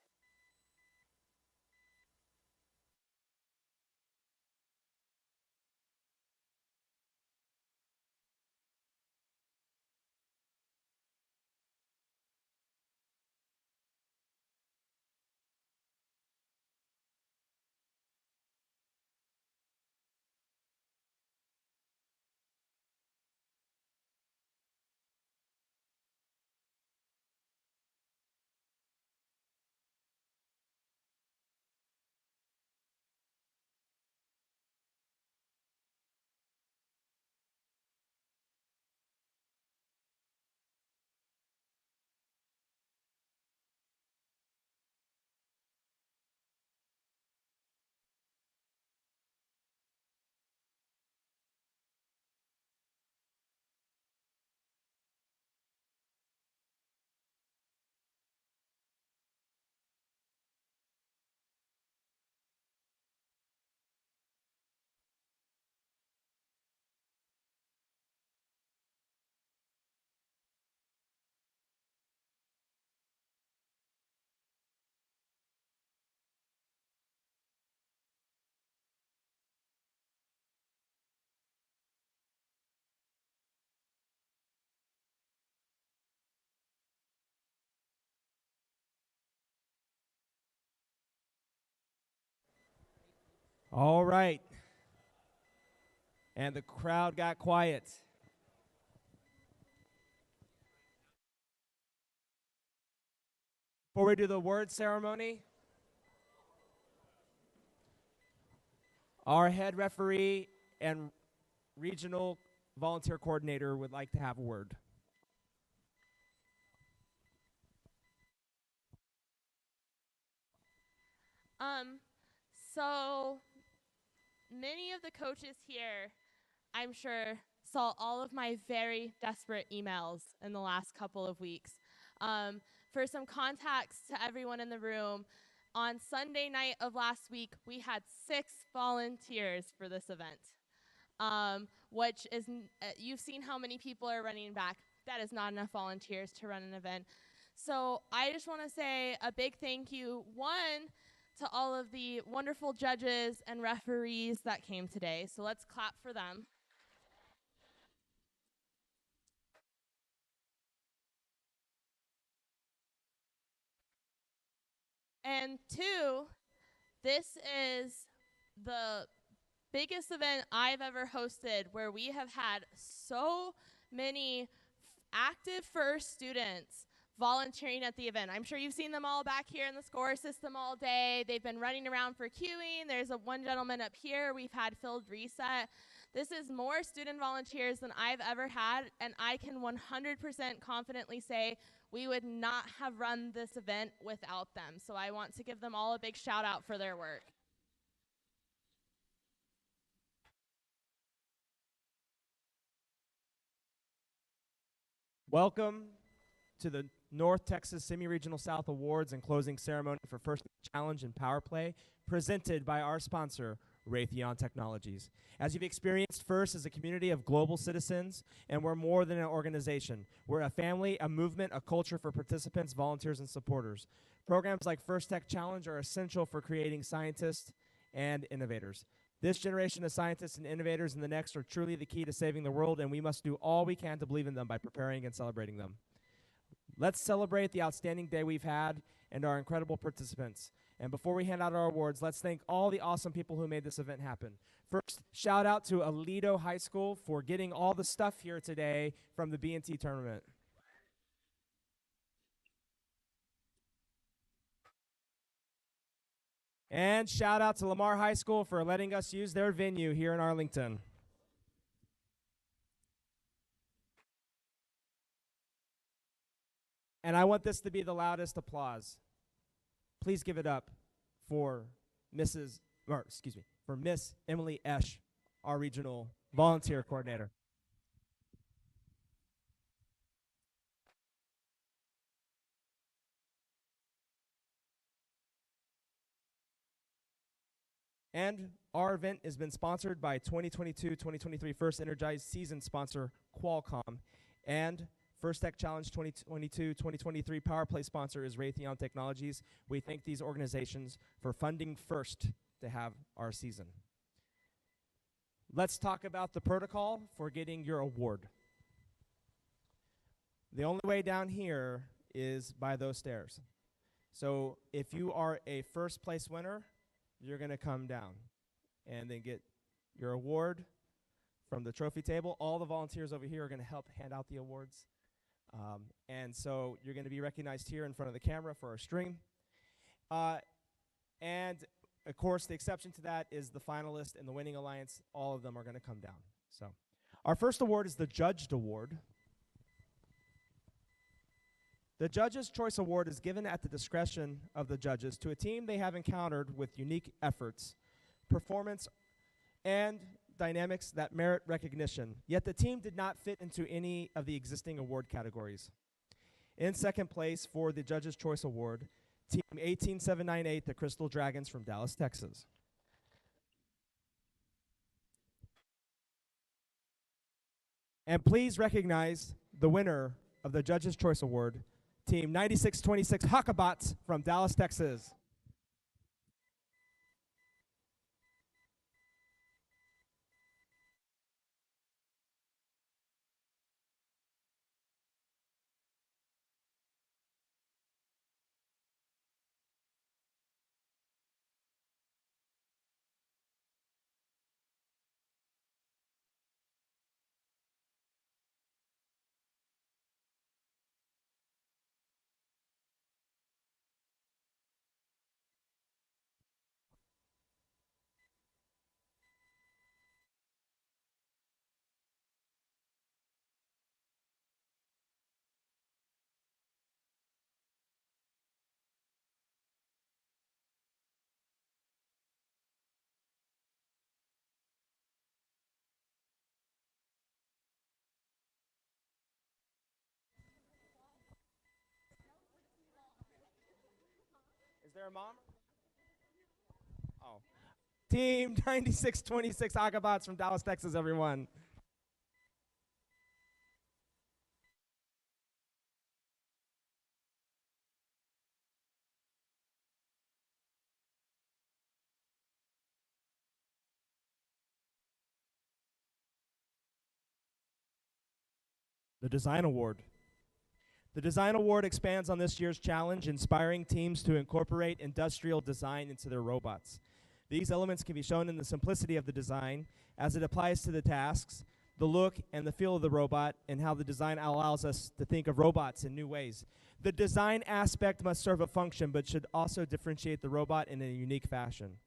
All right. And the crowd got quiet. Before we do the word ceremony, our head referee and regional volunteer coordinator would like to have a word. So many of the coaches here, I'm sure, saw all of my very desperate emails in the last couple of weeks. For some context to everyone in the room, on Sunday night of last week, we had 6 volunteers for this event, which is, you've seen how many people are running back. That is not enough volunteers to run an event. So I just want to say a big thank you, one, to all of the wonderful judges and referees that came today. So let's clap for them. And 2, this is the biggest event I've ever hosted where we have had so many active first students volunteering at the event. I'm sure you've seen them all back here in the score system all day. They've been running around for queuing. There's one gentleman up here. We've had filled reset. This is more student volunteers than I've ever had, and I can 100% confidently say we would not have run this event without them. So I want to give them all a big shout out for their work. Welcome to the North Texas Semi-Regional South Awards and closing ceremony for First Challenge and Power Play, presented by our sponsor, Raytheon Technologies. As you've experienced, FIRST is a community of global citizens, and we're more than an organization. We're a family, a movement, a culture for participants, volunteers, and supporters. Programs like First Tech Challenge are essential for creating scientists and innovators. This generation of scientists and innovators and the next are truly the key to saving the world, and we must do all we can to believe in them by preparing and celebrating them. Let's celebrate the outstanding day we've had and our incredible participants. And before we hand out our awards, let's thank all the awesome people who made this event happen. First, shout out to Aledo High School for getting all the stuff here today from the B&T tournament. And shout out to Lamar High School for letting us use their venue here in Arlington. And I want this to be the loudest applause. Please give it up for Miss Emily Esch, our regional volunteer coordinator. And our event has been sponsored by 2022-2023 First Energized season sponsor Qualcomm. And First Tech Challenge 2022-2023 Power Play sponsor is Raytheon Technologies. We thank these organizations for funding First to have our season. Let's talk about the protocol for getting your award. The only way down here is by those stairs. So if you are a first place winner, you're going to come down and then get your award from the trophy table. All the volunteers over here are going to help hand out the awards. And so you're going to be recognized here in front of the camera for our stream. And of course, the exception to that is the finalist and the winning alliance. All of them are going to come down. So our first award is the Judged Award. The Judge's Choice Award is given at the discretion of the judges to a team they have encountered with unique efforts, performance, and dynamics that merit recognition, yet the team did not fit into any of the existing award categories. In second place for the Judge's Choice Award, Team 18798, the Crystal Dragons from Dallas, Texas. And please recognize the winner of the Judge's Choice Award, Team 9626 Hawkabots from Dallas, Texas. Is there a mom? Oh. Team 9626 Hawkabots from Dallas, Texas, everyone. The Design Award. The Design Award expands on this year's challenge, inspiring teams to incorporate industrial design into their robots. These elements can be shown in the simplicity of the design as it applies to the tasks, the look and the feel of the robot, and how the design allows us to think of robots in new ways. The design aspect must serve a function, but should also differentiate the robot in a unique fashion.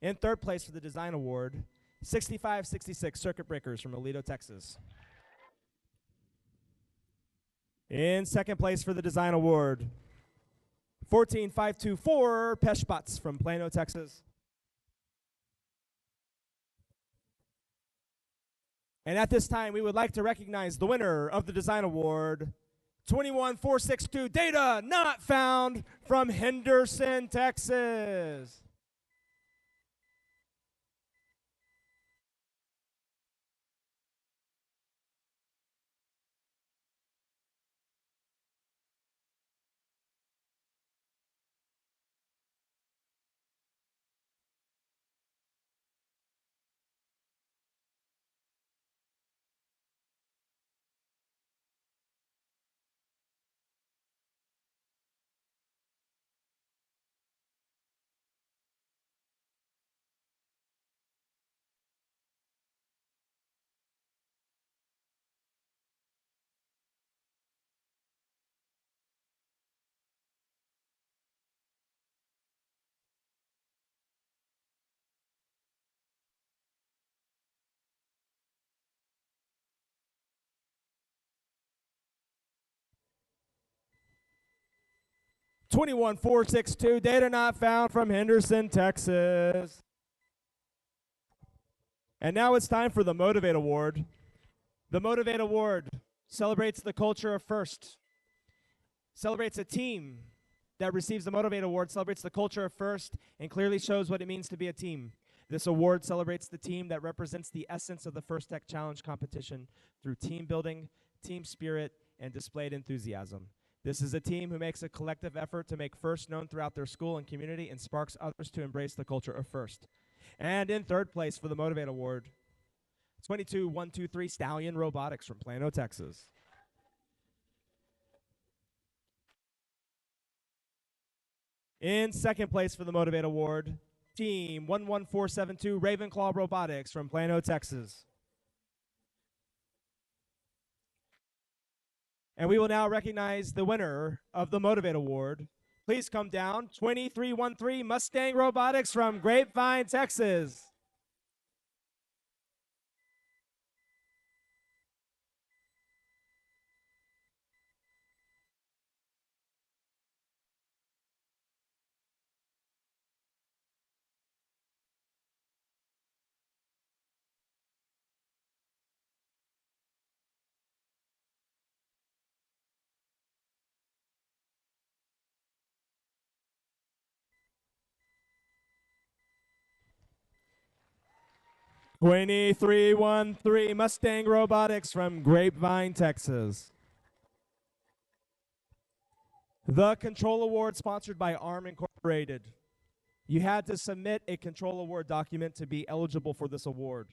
In third place for the Design Award, 6566 Circuit Breakers from Aledo, Texas. In second place for the Design Award, 14524 Peshbots from Plano, Texas. And at this time, we would like to recognize the winner of the Design Award, 21462 Data Not Found from Henderson, Texas. $21,462, Data Not Found from Henderson, Texas. And now it's time for the Motivate Award. The Motivate Award celebrates the culture of first, celebrates a team that receives the Motivate Award, celebrates the culture of first, and clearly shows what it means to be a team. This award celebrates the team that represents the essence of the First Tech Challenge competition through team building, team spirit, and displayed enthusiasm. This is a team who makes a collective effort to make first known throughout their school and community and sparks others to embrace the culture of first. And in third place for the Motivate Award, 22123 Stallion Robotics from Plano, Texas. In second place for the Motivate Award, Team 11472 Ravenclaw Robotics from Plano, Texas. And we will now recognize the winner of the Motivate Award. Please come down, 2313 Mustang Robotics from Grapevine, Texas. (2313) Mustang Robotics from Grapevine, Texas. The Control Award sponsored by ARM Incorporated. You had to submit a Control Award document to be eligible for this award.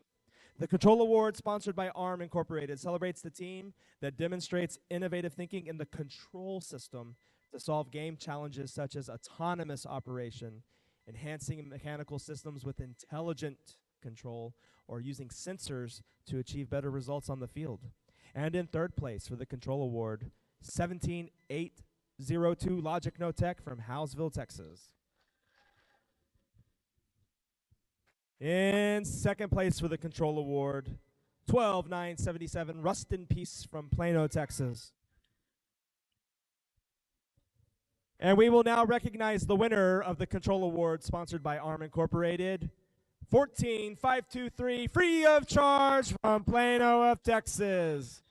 The Control Award sponsored by ARM Incorporated celebrates the team that demonstrates innovative thinking in the control system to solve game challenges such as autonomous operation, enhancing mechanical systems with intelligent control, or using sensors to achieve better results on the field. And in third place for the Control Award, 17802 Logic No Tech from Howesville, Texas. In second place for the Control Award, 12977 Rust in Peace from Plano, Texas. And we will now recognize the winner of the Control Award sponsored by ARM Incorporated, 14523 free of charge from Plano of Texas.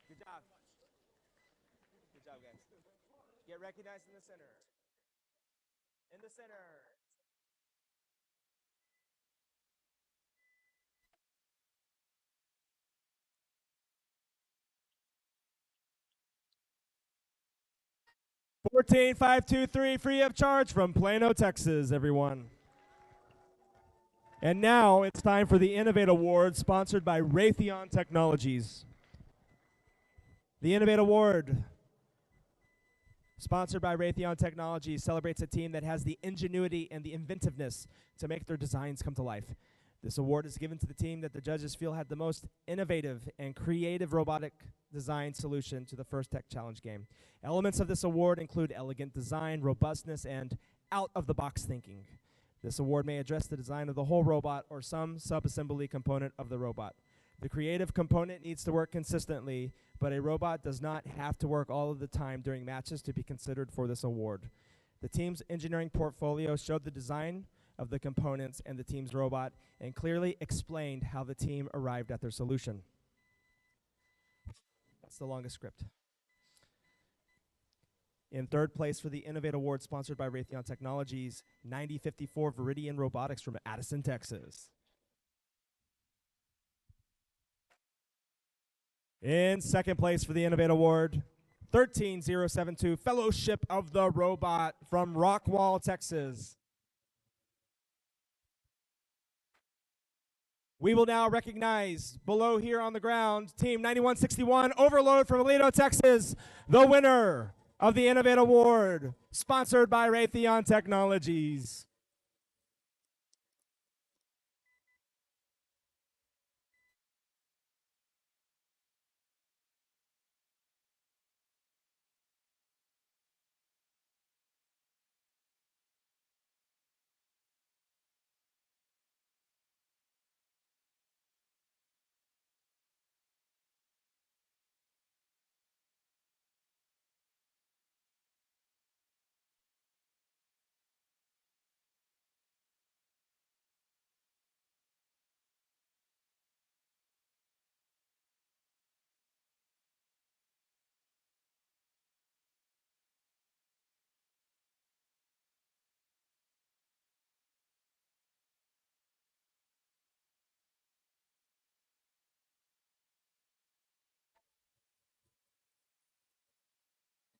Good job. Good job, guys. Get recognized in the center. In the center. (14523) free of charge from Plano, Texas, everyone. And now it's time for the Innovate Award sponsored by Raytheon Technologies. The Innovate Award, sponsored by Raytheon Technologies, celebrates a team that has the ingenuity and the inventiveness to make their designs come to life. This award is given to the team that the judges feel had the most innovative and creative robotic design solution to the First Tech Challenge game. Elements of this award include elegant design, robustness, and out-of-the-box thinking. This award may address the design of the whole robot or some sub-assembly component of the robot. The creative component needs to work consistently, but a robot does not have to work all of the time during matches to be considered for this award. The team's engineering portfolio showed the design of the components and the team's robot and clearly explained how the team arrived at their solution. That's the longest script. In third place for the Innovate Award sponsored by Raytheon Technologies, 9054 Viridian Robotics from Addison, Texas. In second place for the Innovate Award, 13072 Fellowship of the Robot from Rockwall, Texas. We will now recognize below here on the ground, Team 9161 Overload from Aledo, Texas, the winner of the Innovate Award, sponsored by Raytheon Technologies.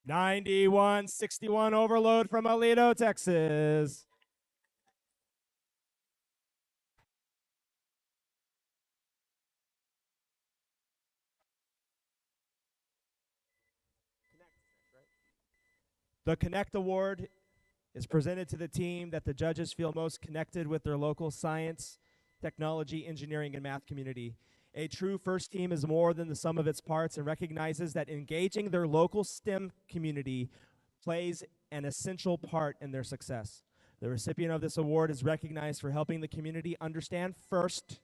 9161 overload from Aledo, Texas. The Connect Award is presented to the team that the judges feel most connected with their local science, technology, engineering, and math community. A true first team is more than the sum of its parts and recognizes that engaging their local STEM community plays an essential part in their success. The recipient of this award is recognized for helping the community understand first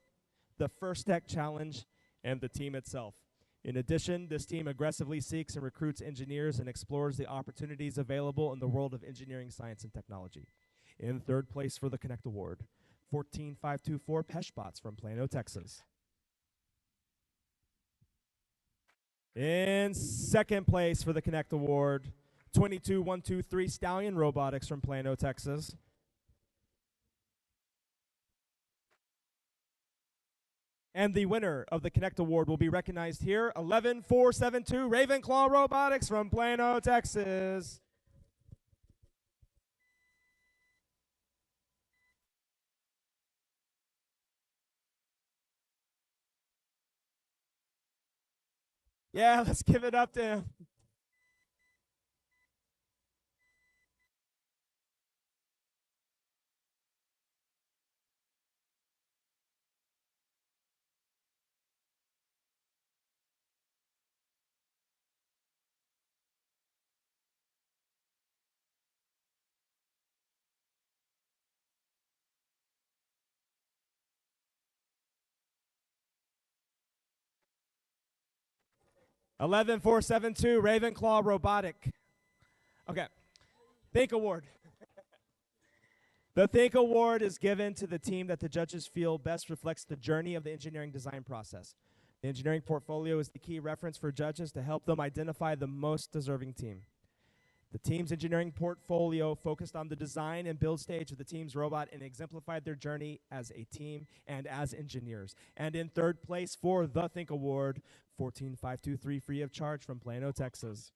the First Tech Challenge and the team itself. In addition, this team aggressively seeks and recruits engineers and explores the opportunities available in the world of engineering, science, and technology. In third place for the Connect Award, 14524 Peshbots from Plano, Texas. In second place for the Connect Award, 22123 Stallion Robotics from Plano, Texas. And the winner of the Connect Award will be recognized here, 11472 Ravenclaw Robotics from Plano, Texas. Yeah, let's give it up to him. $11,472 Ravenclaw Robotic. Okay. Think Award. The Think Award is given to the team that the judges feel best reflects the journey of the engineering design process. The engineering portfolio is the key reference for judges to help them identify the most deserving team. The team's engineering portfolio focused on the design and build stage of the team's robot and exemplified their journey as a team and as engineers. And in third place for the Think Award, 14523 free of charge from Plano, Texas.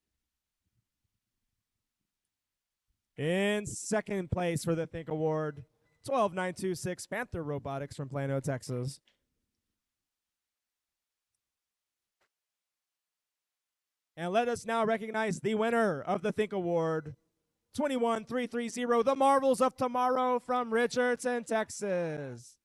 In second place for the Think Award, 12926 Panther Robotics from Plano, Texas. And let us now recognize the winner of the Think Award, 21330, The Marvels of Tomorrow from Richardson, Texas.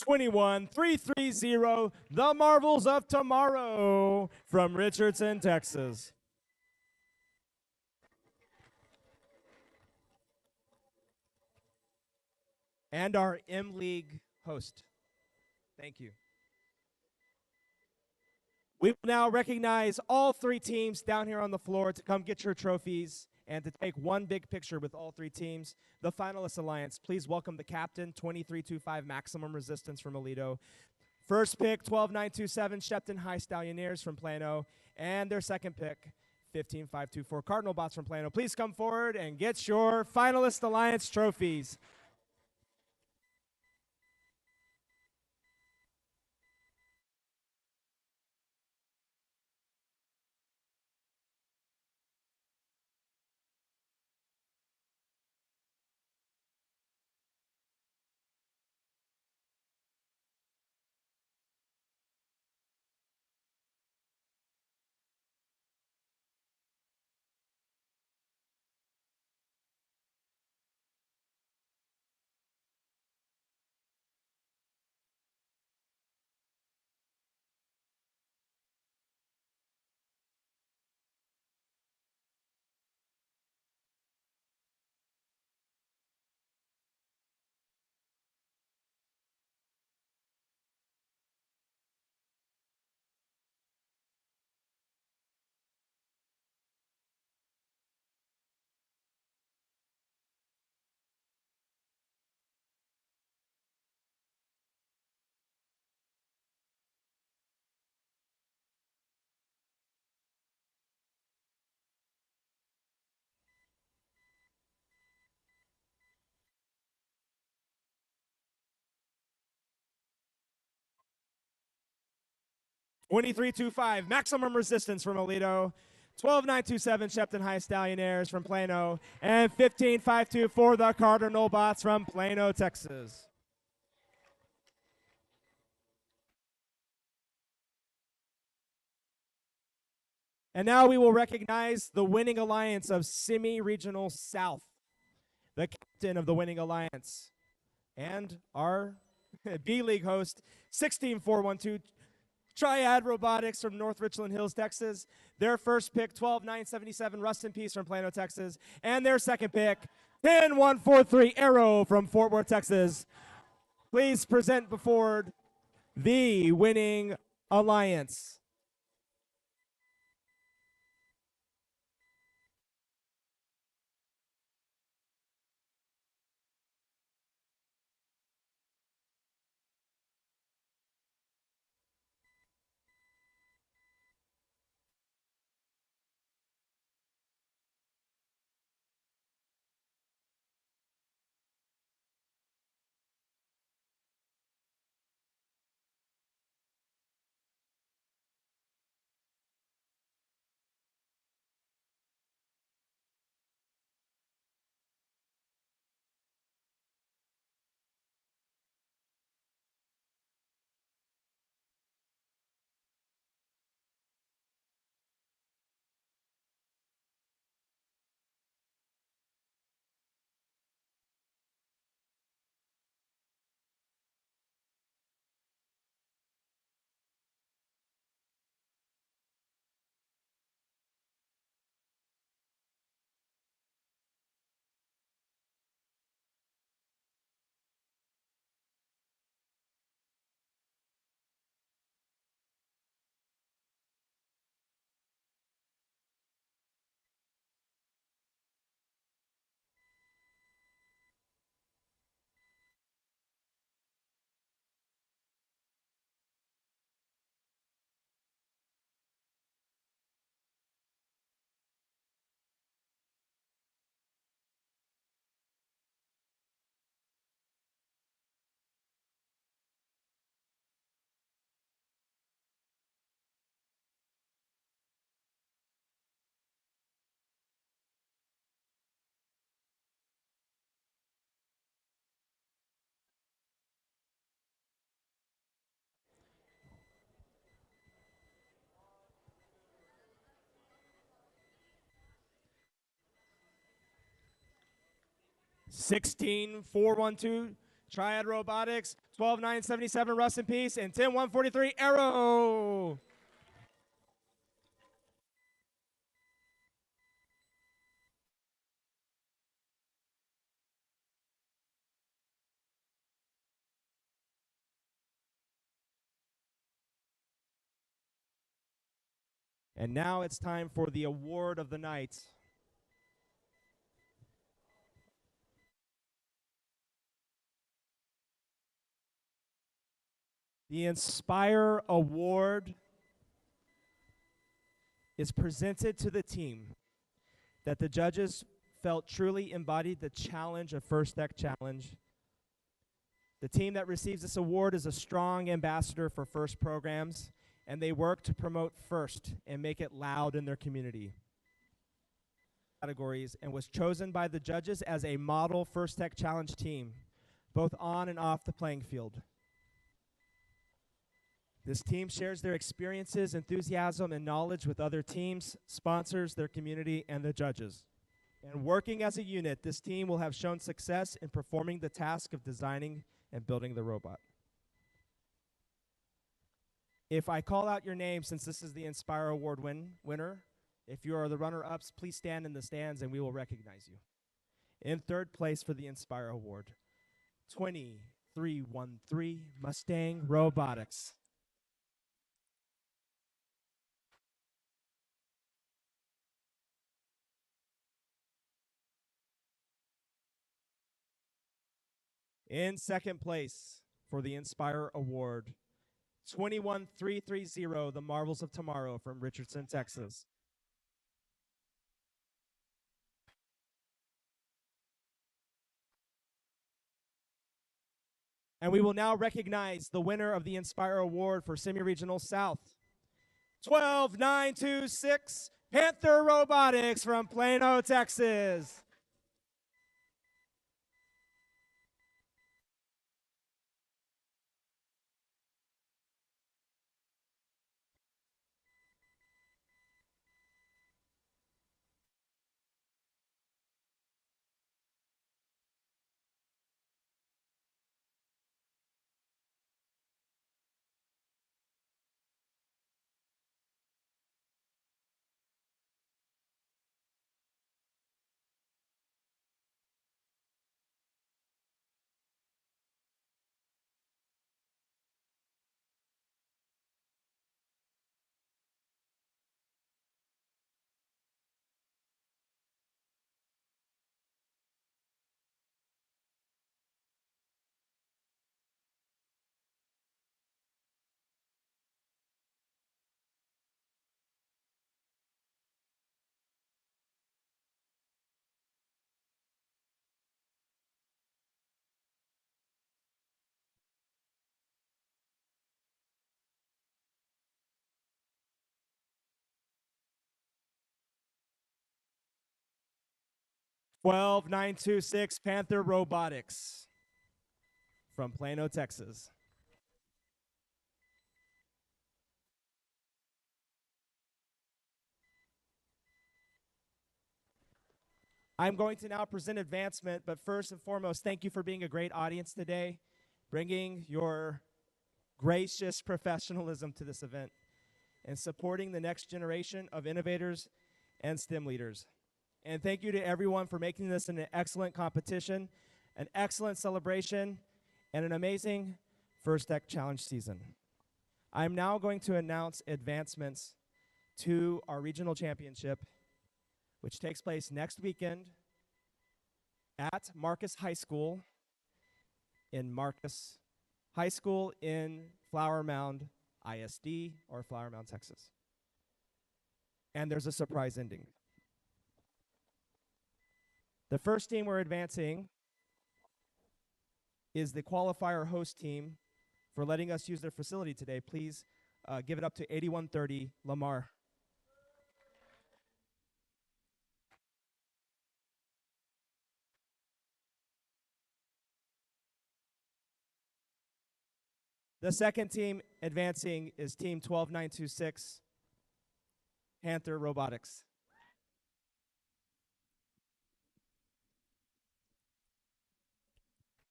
$21,330, The Marvels of Tomorrow from Richardson, Texas. And our M League host. Thank you. We will now recognize all three teams down here on the floor to come get your trophies and to take one big picture with all three teams. The Finalist Alliance, please welcome the captain, 2325 Maximum Resistance from Aledo. First pick, 12927 Shepton High Stallioneers from Plano. And their second pick, 15524 Cardinal Bots from Plano. Please come forward and get your Finalist Alliance trophies. 2325 Maximum Resistance from Aledo, 12927 Shepton High Stallionaires from Plano, and 15524 the Cardinal Bots from Plano, Texas. And now we will recognize the winning alliance of Semi-Regional South, the captain of the winning alliance, and our B-League host, 16412 Triad Robotics from North Richland Hills, Texas. Their first pick, 12977 Rust in Peace from Plano, Texas. And their second pick, 10143 Arrow from Fort Worth, Texas. Please present before the winning alliance. $16,412 Triad Robotics, $12,977 Rust in Peace, and $10,143 Arrow. And now it's time for the award of the night. The Inspire Award is presented to the team that the judges felt truly embodied the challenge of First Tech Challenge. The team that receives this award is a strong ambassador for FIRST programs, and they work to promote FIRST and make it loud in their community. Categories, and was chosen by the judges as a model First Tech Challenge team, both on and off the playing field. This team shares their experiences, enthusiasm, and knowledge with other teams, sponsors, their community, and the judges. And working as a unit, this team will have shown success in performing the task of designing and building the robot. If I call out your name, since this is the Inspire Award winner, if you are the runner-ups, please stand in the stands and we will recognize you. In third place for the Inspire Award, 2313 Mustang Robotics. In second place for the Inspire Award, 21330, The Marvels of Tomorrow from Richardson, Texas. And we will now recognize the winner of the Inspire Award for Semi-Regional South. 12926, Panther Robotics from Plano, Texas. Twelve nine two six Panther Robotics from Plano, Texas. I'm going to now present advancement, but first and foremost, thank you for being a great audience today, bringing your gracious professionalism to this event, and supporting the next generation of innovators and STEM leaders. And thank you to everyone for making this an excellent competition, an excellent celebration, and an amazing First Tech Challenge season. I'm now going to announce advancements to our regional championship, which takes place next weekend at Marcus High School in Flower Mound ISD or Flower Mound, Texas. And there's a surprise ending. The first team we're advancing is the qualifier host team for letting us use their facility today. Please give it up to 8130 Lamar. The second team advancing is team 12926, Panther Robotics.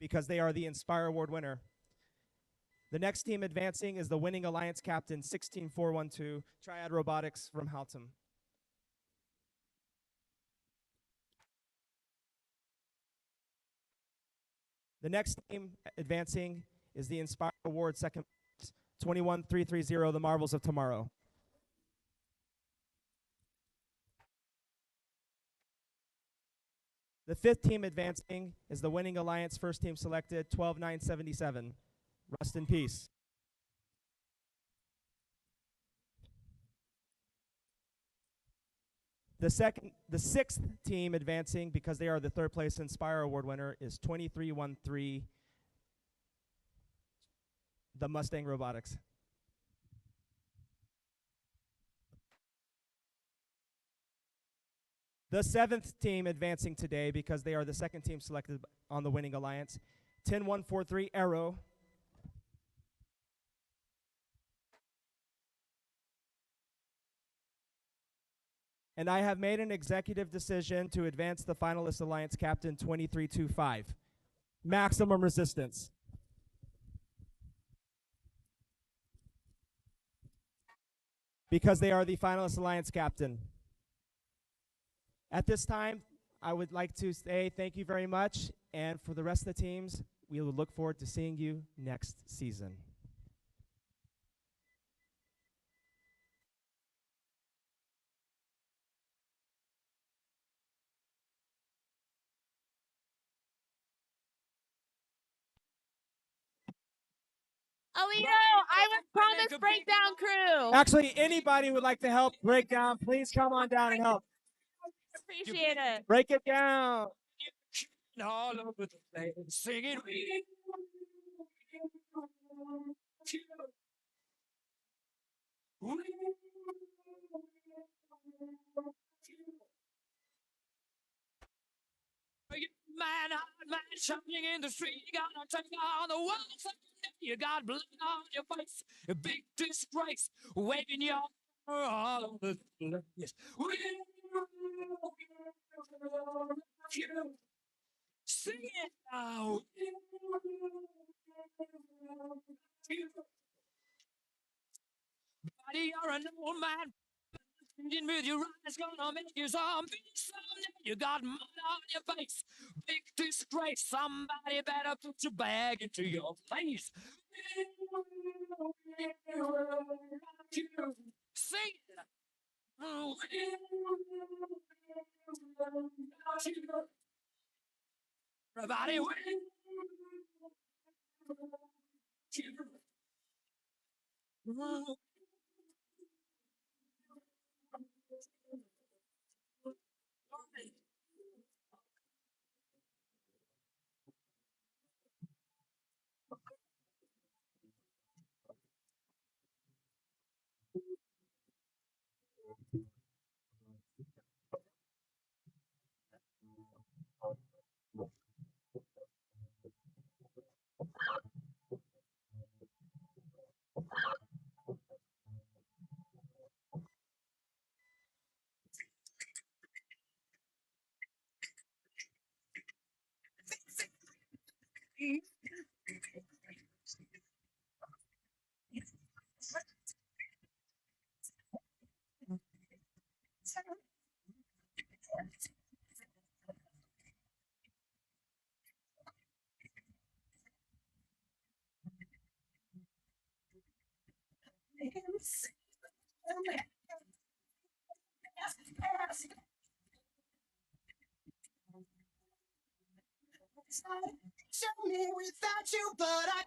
Because they are the Inspire Award winner. The next team advancing is the winning alliance captain 16412, Triad Robotics from Haltom. The next team advancing is the Inspire Award second 21330, the Marvels of Tomorrow. The fifth team advancing is the winning alliance first team selected 12977. Rest in peace. The sixth team advancing, because they are the third place Inspire Award winner, is 2313, the Mustang Robotics. The seventh team advancing today, because they are the second team selected on the winning alliance, 10143 Arrow. And I have made an executive decision to advance the finalist alliance captain 2325, Maximum Resistance. Because they are the finalist alliance captain. At this time, I would like to say thank you very much, and for the rest of the teams, we will look forward to seeing you next season. Alito, I was promised breakdown crew. Actually, anybody who would like to help break down, please come on down and help. Appreciate it. Break it down. All over the place, singing. man shining in the street. You gotta take on the world. You got blood on your face. A big disgrace. Waving your all over the place. Sing it now. Buddy, you're an old man. With your eyes gonna make you zombie someday. You got mud on your face. Big disgrace. Somebody better put your bag into your face. Sing it. Everybody, Show me without you, but I